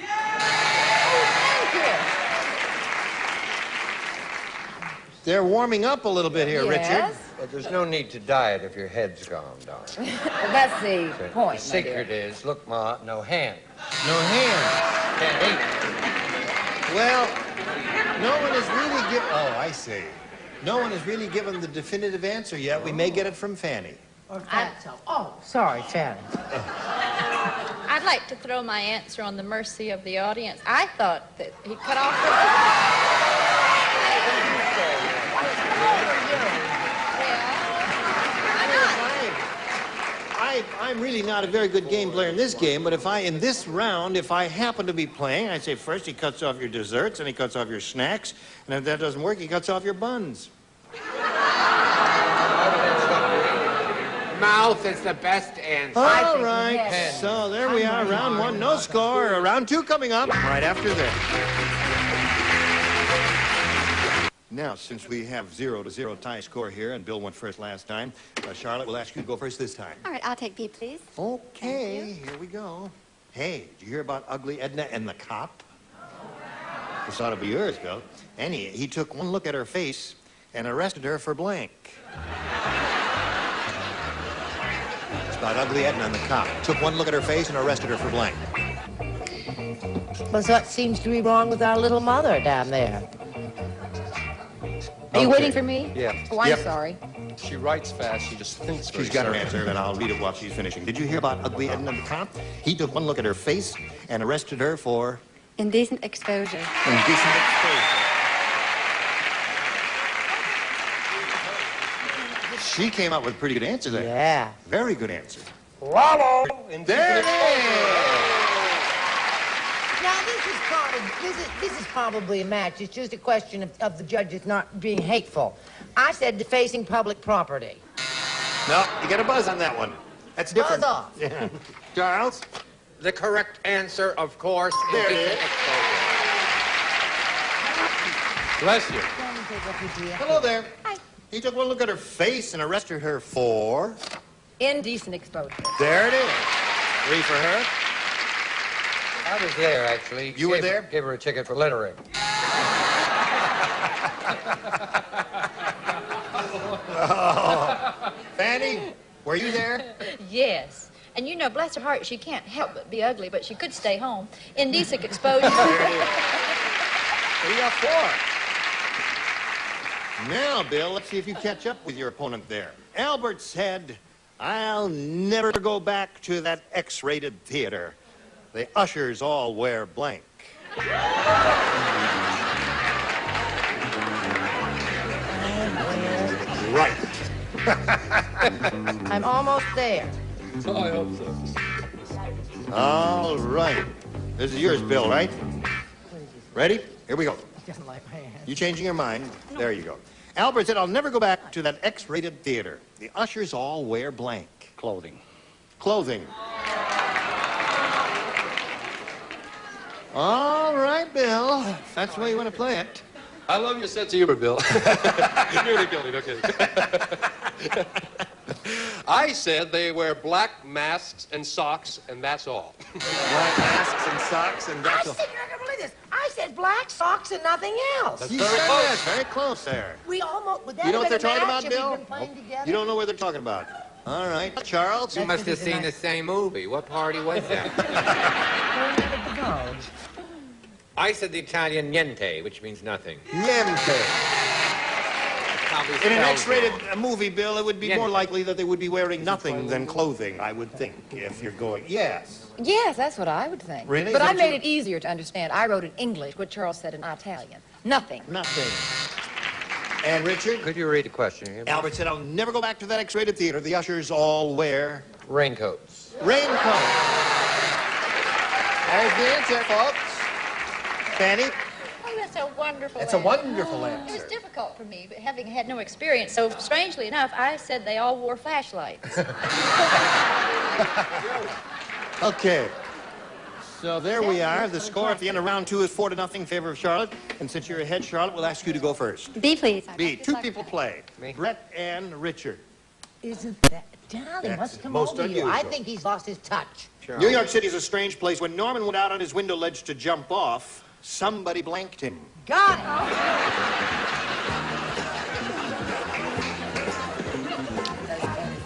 They're warming up a little bit here, Richard. Well, there's no need to diet if your head's gone, darling. Well, that's the point, The my dear. secret is, look, Ma, no hand. No hand. Can't eat. Well, no one has really given... Oh, I see. No one has really given the definitive answer yet. We may get it from Fanny. Oh, sorry, Fanny. I'd like to throw my answer on the mercy of the audience. I thought that he cut off her... I'm really not a very good game player in this game, but in this round, if I happen to be playing, I say first he cuts off your desserts, and he cuts off your snacks, and if that doesn't work, he cuts off your buns. Mouth is the best answer. All right, so there we are, round one, no score. Round two coming up right after this. Now, since we have 0-0 tie score here, and Bill went first last time, Charlotte, we'll ask you to go first this time. All right, I'll take B, please. Okay, here we go. Hey, did you hear about Ugly Edna and the cop? This ought to be yours, Bill. And he took one look at her face and arrested her for blank. It's about Ugly Edna and the cop. Took one look at her face and arrested her for blank. Well, so what seems to be wrong with our little mother down there? Are you waiting for me? Yeah. Oh, I'm sorry. She writes fast. She just thinks very She's got her slowly. answer, and I'll read it while she's finishing. Did you hear about Ugly Edna and the cop? He took one look at her face and arrested her for... Indecent exposure. Indecent exposure. She came up with a pretty good answer there. Yeah. Very good answer. Bravo! There it is! Now, this is probably a match. It's just a question of the judges not being hateful. I said defacing public property. No, you got a buzz on that one. That's different. Buzz off. Yeah. Charles? The correct answer, of course, There is it is. Bless you. Hello there. Hi. He took one look at her face and arrested her for... Indecent exposure. There it is. 3 for her. I was there, actually. You were there? Gave her a ticket for littering. Oh. Fanny, were you there? Yes. And you know, bless her heart, she can't help but be ugly, but she could stay home. Indecent exposure. There it is. 3 out of 4. Now, Bill, let's see if you catch up with your opponent there. Albert said, I'll never go back to that X-rated theater. The ushers all wear blank. Right. I'm almost there. Oh, I hope so. All right. This is yours, Bill, right? Ready? Here we go. Doesn't like my hand. You changing your mind? There you go. Albert said, I'll never go back to that X-rated theater. The ushers all wear blank. Clothing. Clothing. All right, Bill. If that's the way you want to play it. I love your sense of humor, Bill. You're nearly guilty, no kidding. I said they wear black masks and socks, and that's all. Black masks and socks, and that's I all. said, you're not going to believe this. I said black socks and nothing else. That's You very said close. that. Very close there. We almost... Would that You know what have they're been a talking match about, if we'd Bill? been playing together? You don't know where they're talking about. All right. Charles? You must have seen the same movie. What party was that? I said the Italian niente, which means nothing. Niente. Probably In an spelled X-rated wrong. movie, Bill, it would be Niente. more likely that they would be wearing nothing than clothing, I would think, if you're going. Yes. Yes, that's what I would think. Really? But Is I that made what it easier to understand. I wrote in English what Charles said in Italian. Nothing. Nothing. And Richard? Could you read the question again? Albert said, I'll never go back to that X-rated theater. The ushers all wear Raincoats. raincoats. There's the answer, folks. Fanny? Oh, that's a wonderful That's a answer. wonderful It answer. was difficult for me, but having had no experience, so strangely enough, I said they all wore flashlights. Okay. So there we are. The score at the end of round 2 is 4-0 in favor of Charlotte. And since you're ahead, Charlotte, we'll ask you to go first. B, please. B. 2 people play. Brett and Richard. Isn't that... Darling, That's what's come most over you? I unusual. think he's lost his touch. New York City is a strange place. When Norman went out on his window ledge to jump off, somebody blanked him. Got it.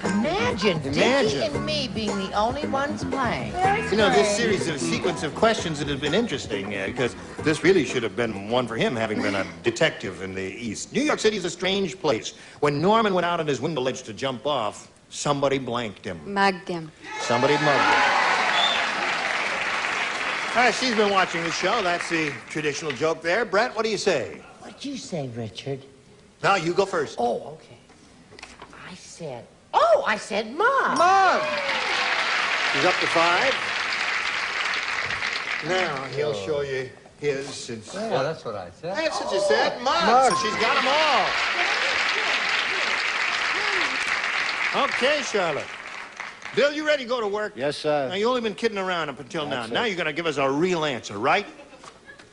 Imagine Dickie and me being the only ones playing. You know, this series of sequence of questions that has been interesting because this really should have been one for him, having been a detective in the East. New York City is a strange place. When Norman went out on his window ledge to jump off, somebody blanked him. Mugged him. Somebody mugged him. All right, she's been watching the show. That's the traditional joke there. Brett, what do you say? What'd you say, Richard? No, you go first. Oh, okay. I said mug. Mug. He's up to 5. Now, he'll show you his since... Yeah, that's what I said. That's what you said. Mug. Mug. So she's got them all. Okay, Charlotte. Bill, you ready to go to work? Yes, sir. Now, you've only been kidding around up until now. That's Now it. you're going to give us a real answer, right?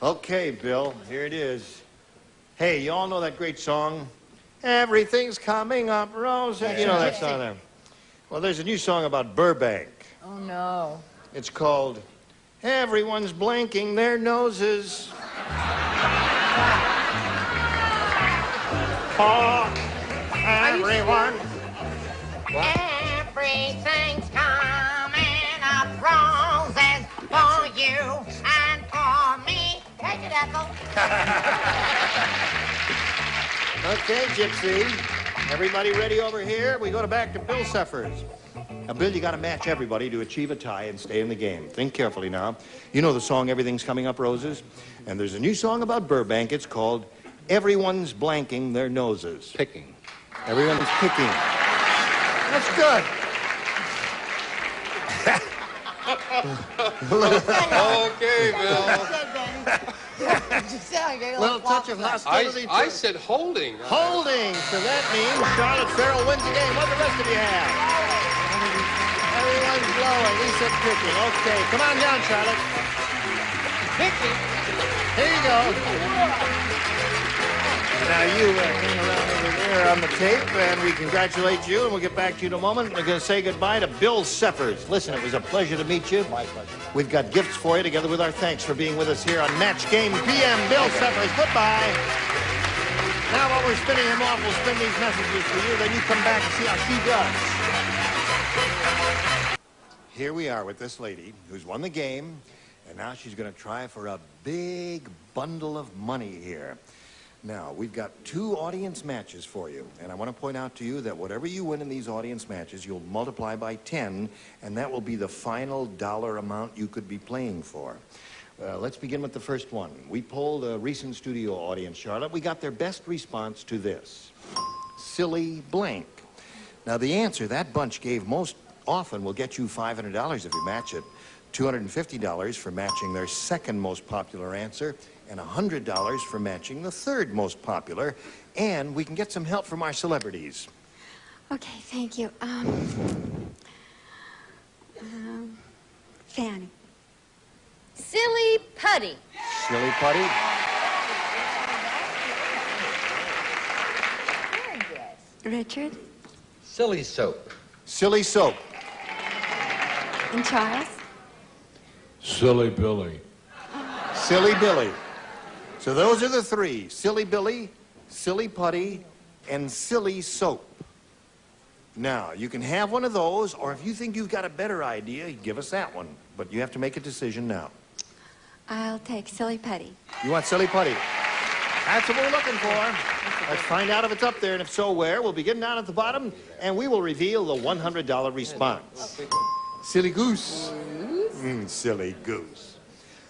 Okay, Bill, here it is. Hey, you all know that great song? Everything's coming up, Rose. You know that song there. Well, there's a new song about Burbank. Oh, no. It's called Everyone's Blanking Their Noses. For everyone. Everything's coming up roses for you and for me. Take it, Ethel. Okay, Gypsy. Everybody ready over here? We go back to Bill Suffers. Now, Bill, you got to match everybody to achieve a tie and stay in the game. Think carefully now. You know the song Everything's Coming Up Roses? And there's a new song about Burbank. It's called Everyone's Blanking Their Noses. Picking. Everyone's picking. That's good. Okay, Bill. Little touch of hostility. I said holding. Holding. So that means Charlotte Farrell wins the game. What do the rest of you have? Everyone one's blowing. He said kicking. Okay, come on down, Charlotte. Kicking. Here you go. Now you hang around over there on the tape, and we congratulate you, and we'll get back to you in a moment. We're going to say goodbye to Bill Seffers. Listen, it was a pleasure to meet you. My pleasure. We've got gifts for you, together with our thanks for being with us here on Match Game PM. Bill Seffers, goodbye. Now, while we're spinning him off, we'll spin these messages for you, then you come back and see how she does. Here we are with this lady who's won the game, and now she's going to try for a big bundle of money here. Now, we've got 2 audience matches for you, and I want to point out to you that whatever you win in these audience matches, you'll multiply by 10, and that will be the final dollar amount you could be playing for. Let's begin with the first one. We polled a recent studio audience, Charlotte. We got their best response to this. Silly blank. Now, the answer that bunch gave most often will get you $500 if you match it, $250 for matching their second most popular answer, and $100 for matching the third most popular. And we can get some help from our celebrities. Okay, thank you. Fanny. Silly putty. Silly putty. Very good. Richard. Silly soap. Silly soap. And Charles. Silly Billy. Silly Billy. So those are the 3. Silly Billy, silly putty, and silly soap. Now, you can have one of those, or if you think you've got a better idea, give us that one. But you have to make a decision now. I'll take silly putty. You want silly putty? That's what we're looking for. Let's find out if it's up there, and if so, where. We'll begin down at the bottom, and we will reveal the $100 response. Silly goose. Silly goose.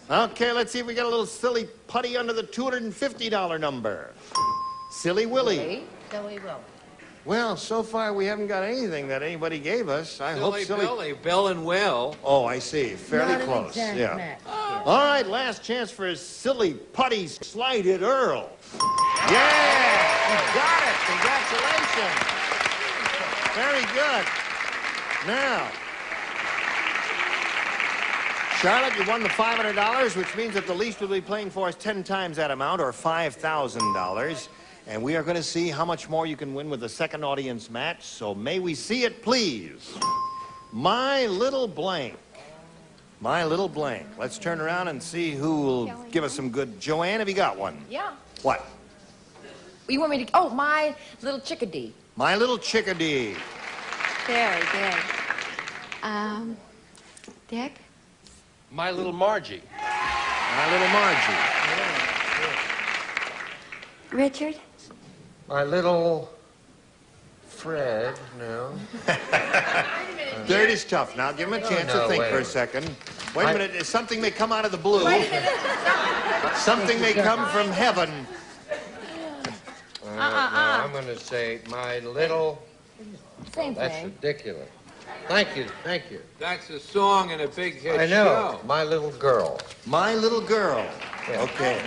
Okay, let's see if we get a little silly putty under the $250 number. Silly Willie. Silly Willie. Well, so far we haven't got anything that anybody gave us. I hope silly Billy, Bill and Will. Oh, I see. Fairly Not an close. exact Yeah. match. All right, last chance for silly putty Slided Earl. Yeah, you got it. Congratulations. Very good. Now, Charlotte, you won the $500, which means that the least we'll be playing for is 10 times that amount, or $5,000. And we are going to see how much more you can win with the second audience match. So may we see it, please? My little blank. My little blank. Let's turn around and see who will give us some good. Joanne, have you got one? Yeah. What? You want me to? Oh, my little chickadee. My little chickadee. Very good. Dick? My little Margie. My little Margie. Richard? My little Fred, no. Third is tough. Now, give him a chance to think for a second. Wait a minute. Something may come out of the blue. Something may come from heaven. No, I'm going to say my little... Same That's thing. ridiculous. Thank you, thank you. That's a song and a big hit I know. show. My little girl. My little girl. Yeah. Okay.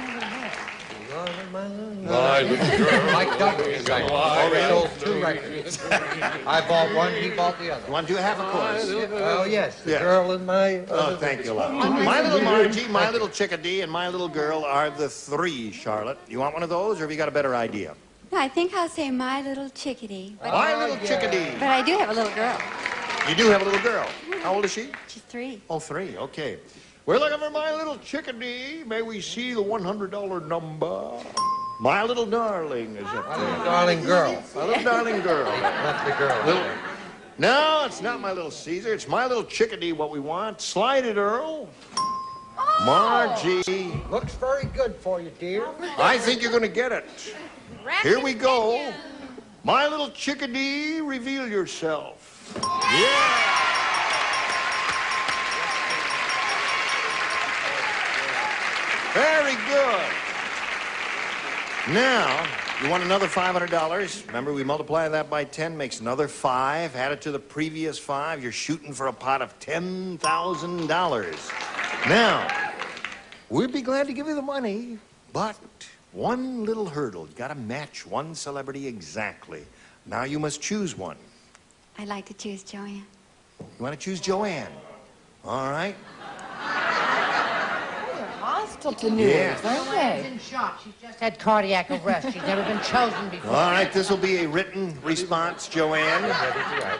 My little girl. Mike Douglas sang it. Already sold 2 records. I bought one, he bought the other. You want to do half a chorus? Oh, yes. The Yes. girl in my... Oh, thank you, love. My little Margie, my little chickadee, and my little girl are the 3, Charlotte. You want one of those, or have you got a better idea? No, I think I'll say my little chickadee. My little chickadee. But I do have a little girl. You do have a little girl. How old is she? She's 3. Oh, 3. Okay. We're looking for my little chickadee. May we see the $100 number? My little darling is up My there. little darling girl. My little darling girl. Not the girl. No, it's not my little Caesar. It's my little chickadee what we want. Slide it, Earl. Margie. Looks very good for you, dear. I think you're going to get it. Here we go. My little chickadee, reveal yourself. Yeah. Very good. Now, you want another $500. Remember, we multiply that by 10, makes another 5. Add it to the previous 5. You're shooting for a pot of $10,000. Now, we'd be glad to give you the money, but one little hurdle. You got to match one celebrity exactly. Now you must choose one. I'd like to choose Joanne. You want to choose Joanne? All right. Hostile to news, Yes. aren't they? She's in shock. She's just had cardiac arrest. She's never been chosen before. All right, this will be a written response, Joanne.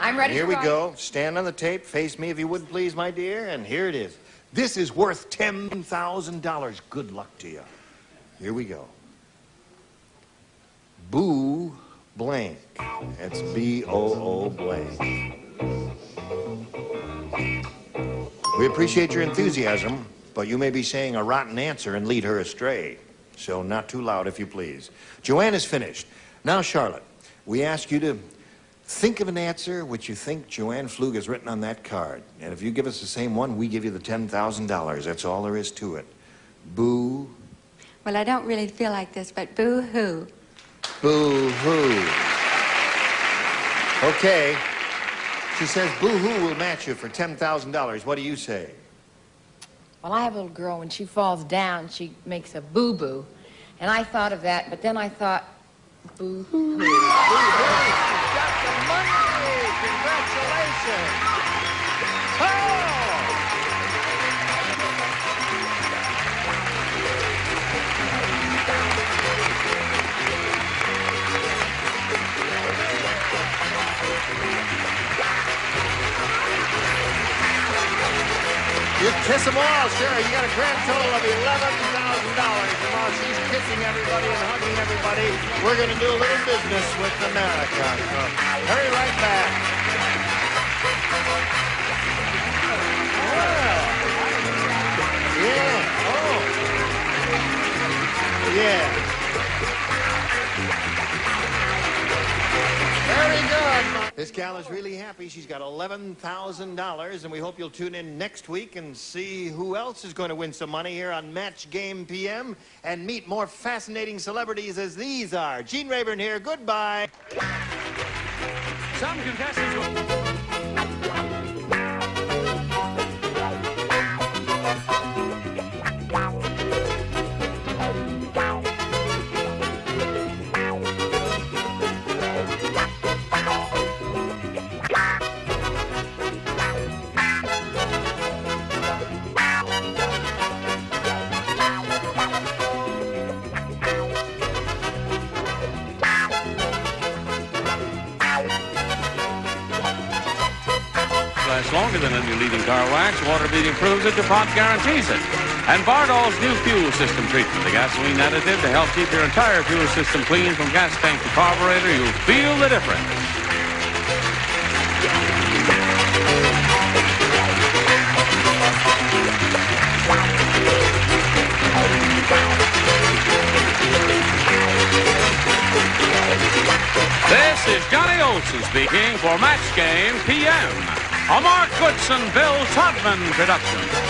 I'm ready Here to we write. go. Stand on the tape. Face me if you would, please, my dear. And here it is. This is worth $10,000. Good luck to you. Here we go. Boo blank. That's B-O-O blank. We appreciate your enthusiasm, but you may be saying a rotten answer and lead her astray. So not too loud, if you please. Joanne is finished. Now, Charlotte, we ask you to think of an answer which you think Joanne Flug has written on that card. And if you give us the same one, we give you the $10,000. That's all there is to it. Boo. Well, I don't really feel like this, but boo-hoo. Boo-hoo. Okay. She says boo-hoo will match you for $10,000. What do you say? Well, I have a little girl, when she falls down, she makes a boo-boo. And I thought of that, but then I thought, boo-hoo. Boo-hoo. She's got the money. Congratulations. Oh! You kiss them all, sure. You got a grand total of $11,000. And while she's kissing everybody and hugging everybody, we're going to do a little business with America. So hurry right back. Well. Yeah. Oh. Yeah. Very good. This gal is really happy. She's got $11,000, and we hope you'll tune in next week and see who else is going to win some money here on Match Game PM and meet more fascinating celebrities as these are. Gene Rayburn here. Goodbye. Some contestants will... lasts longer than any leading car wax. Water beating proves it. DuPont guarantees it. And Bardol's new fuel system treatment, the gasoline additive to help keep your entire fuel system clean from gas tank to carburetor. You'll feel the difference. This is Johnny Olson speaking for Match Game PM, a Mark Goodson, Bill Todman production.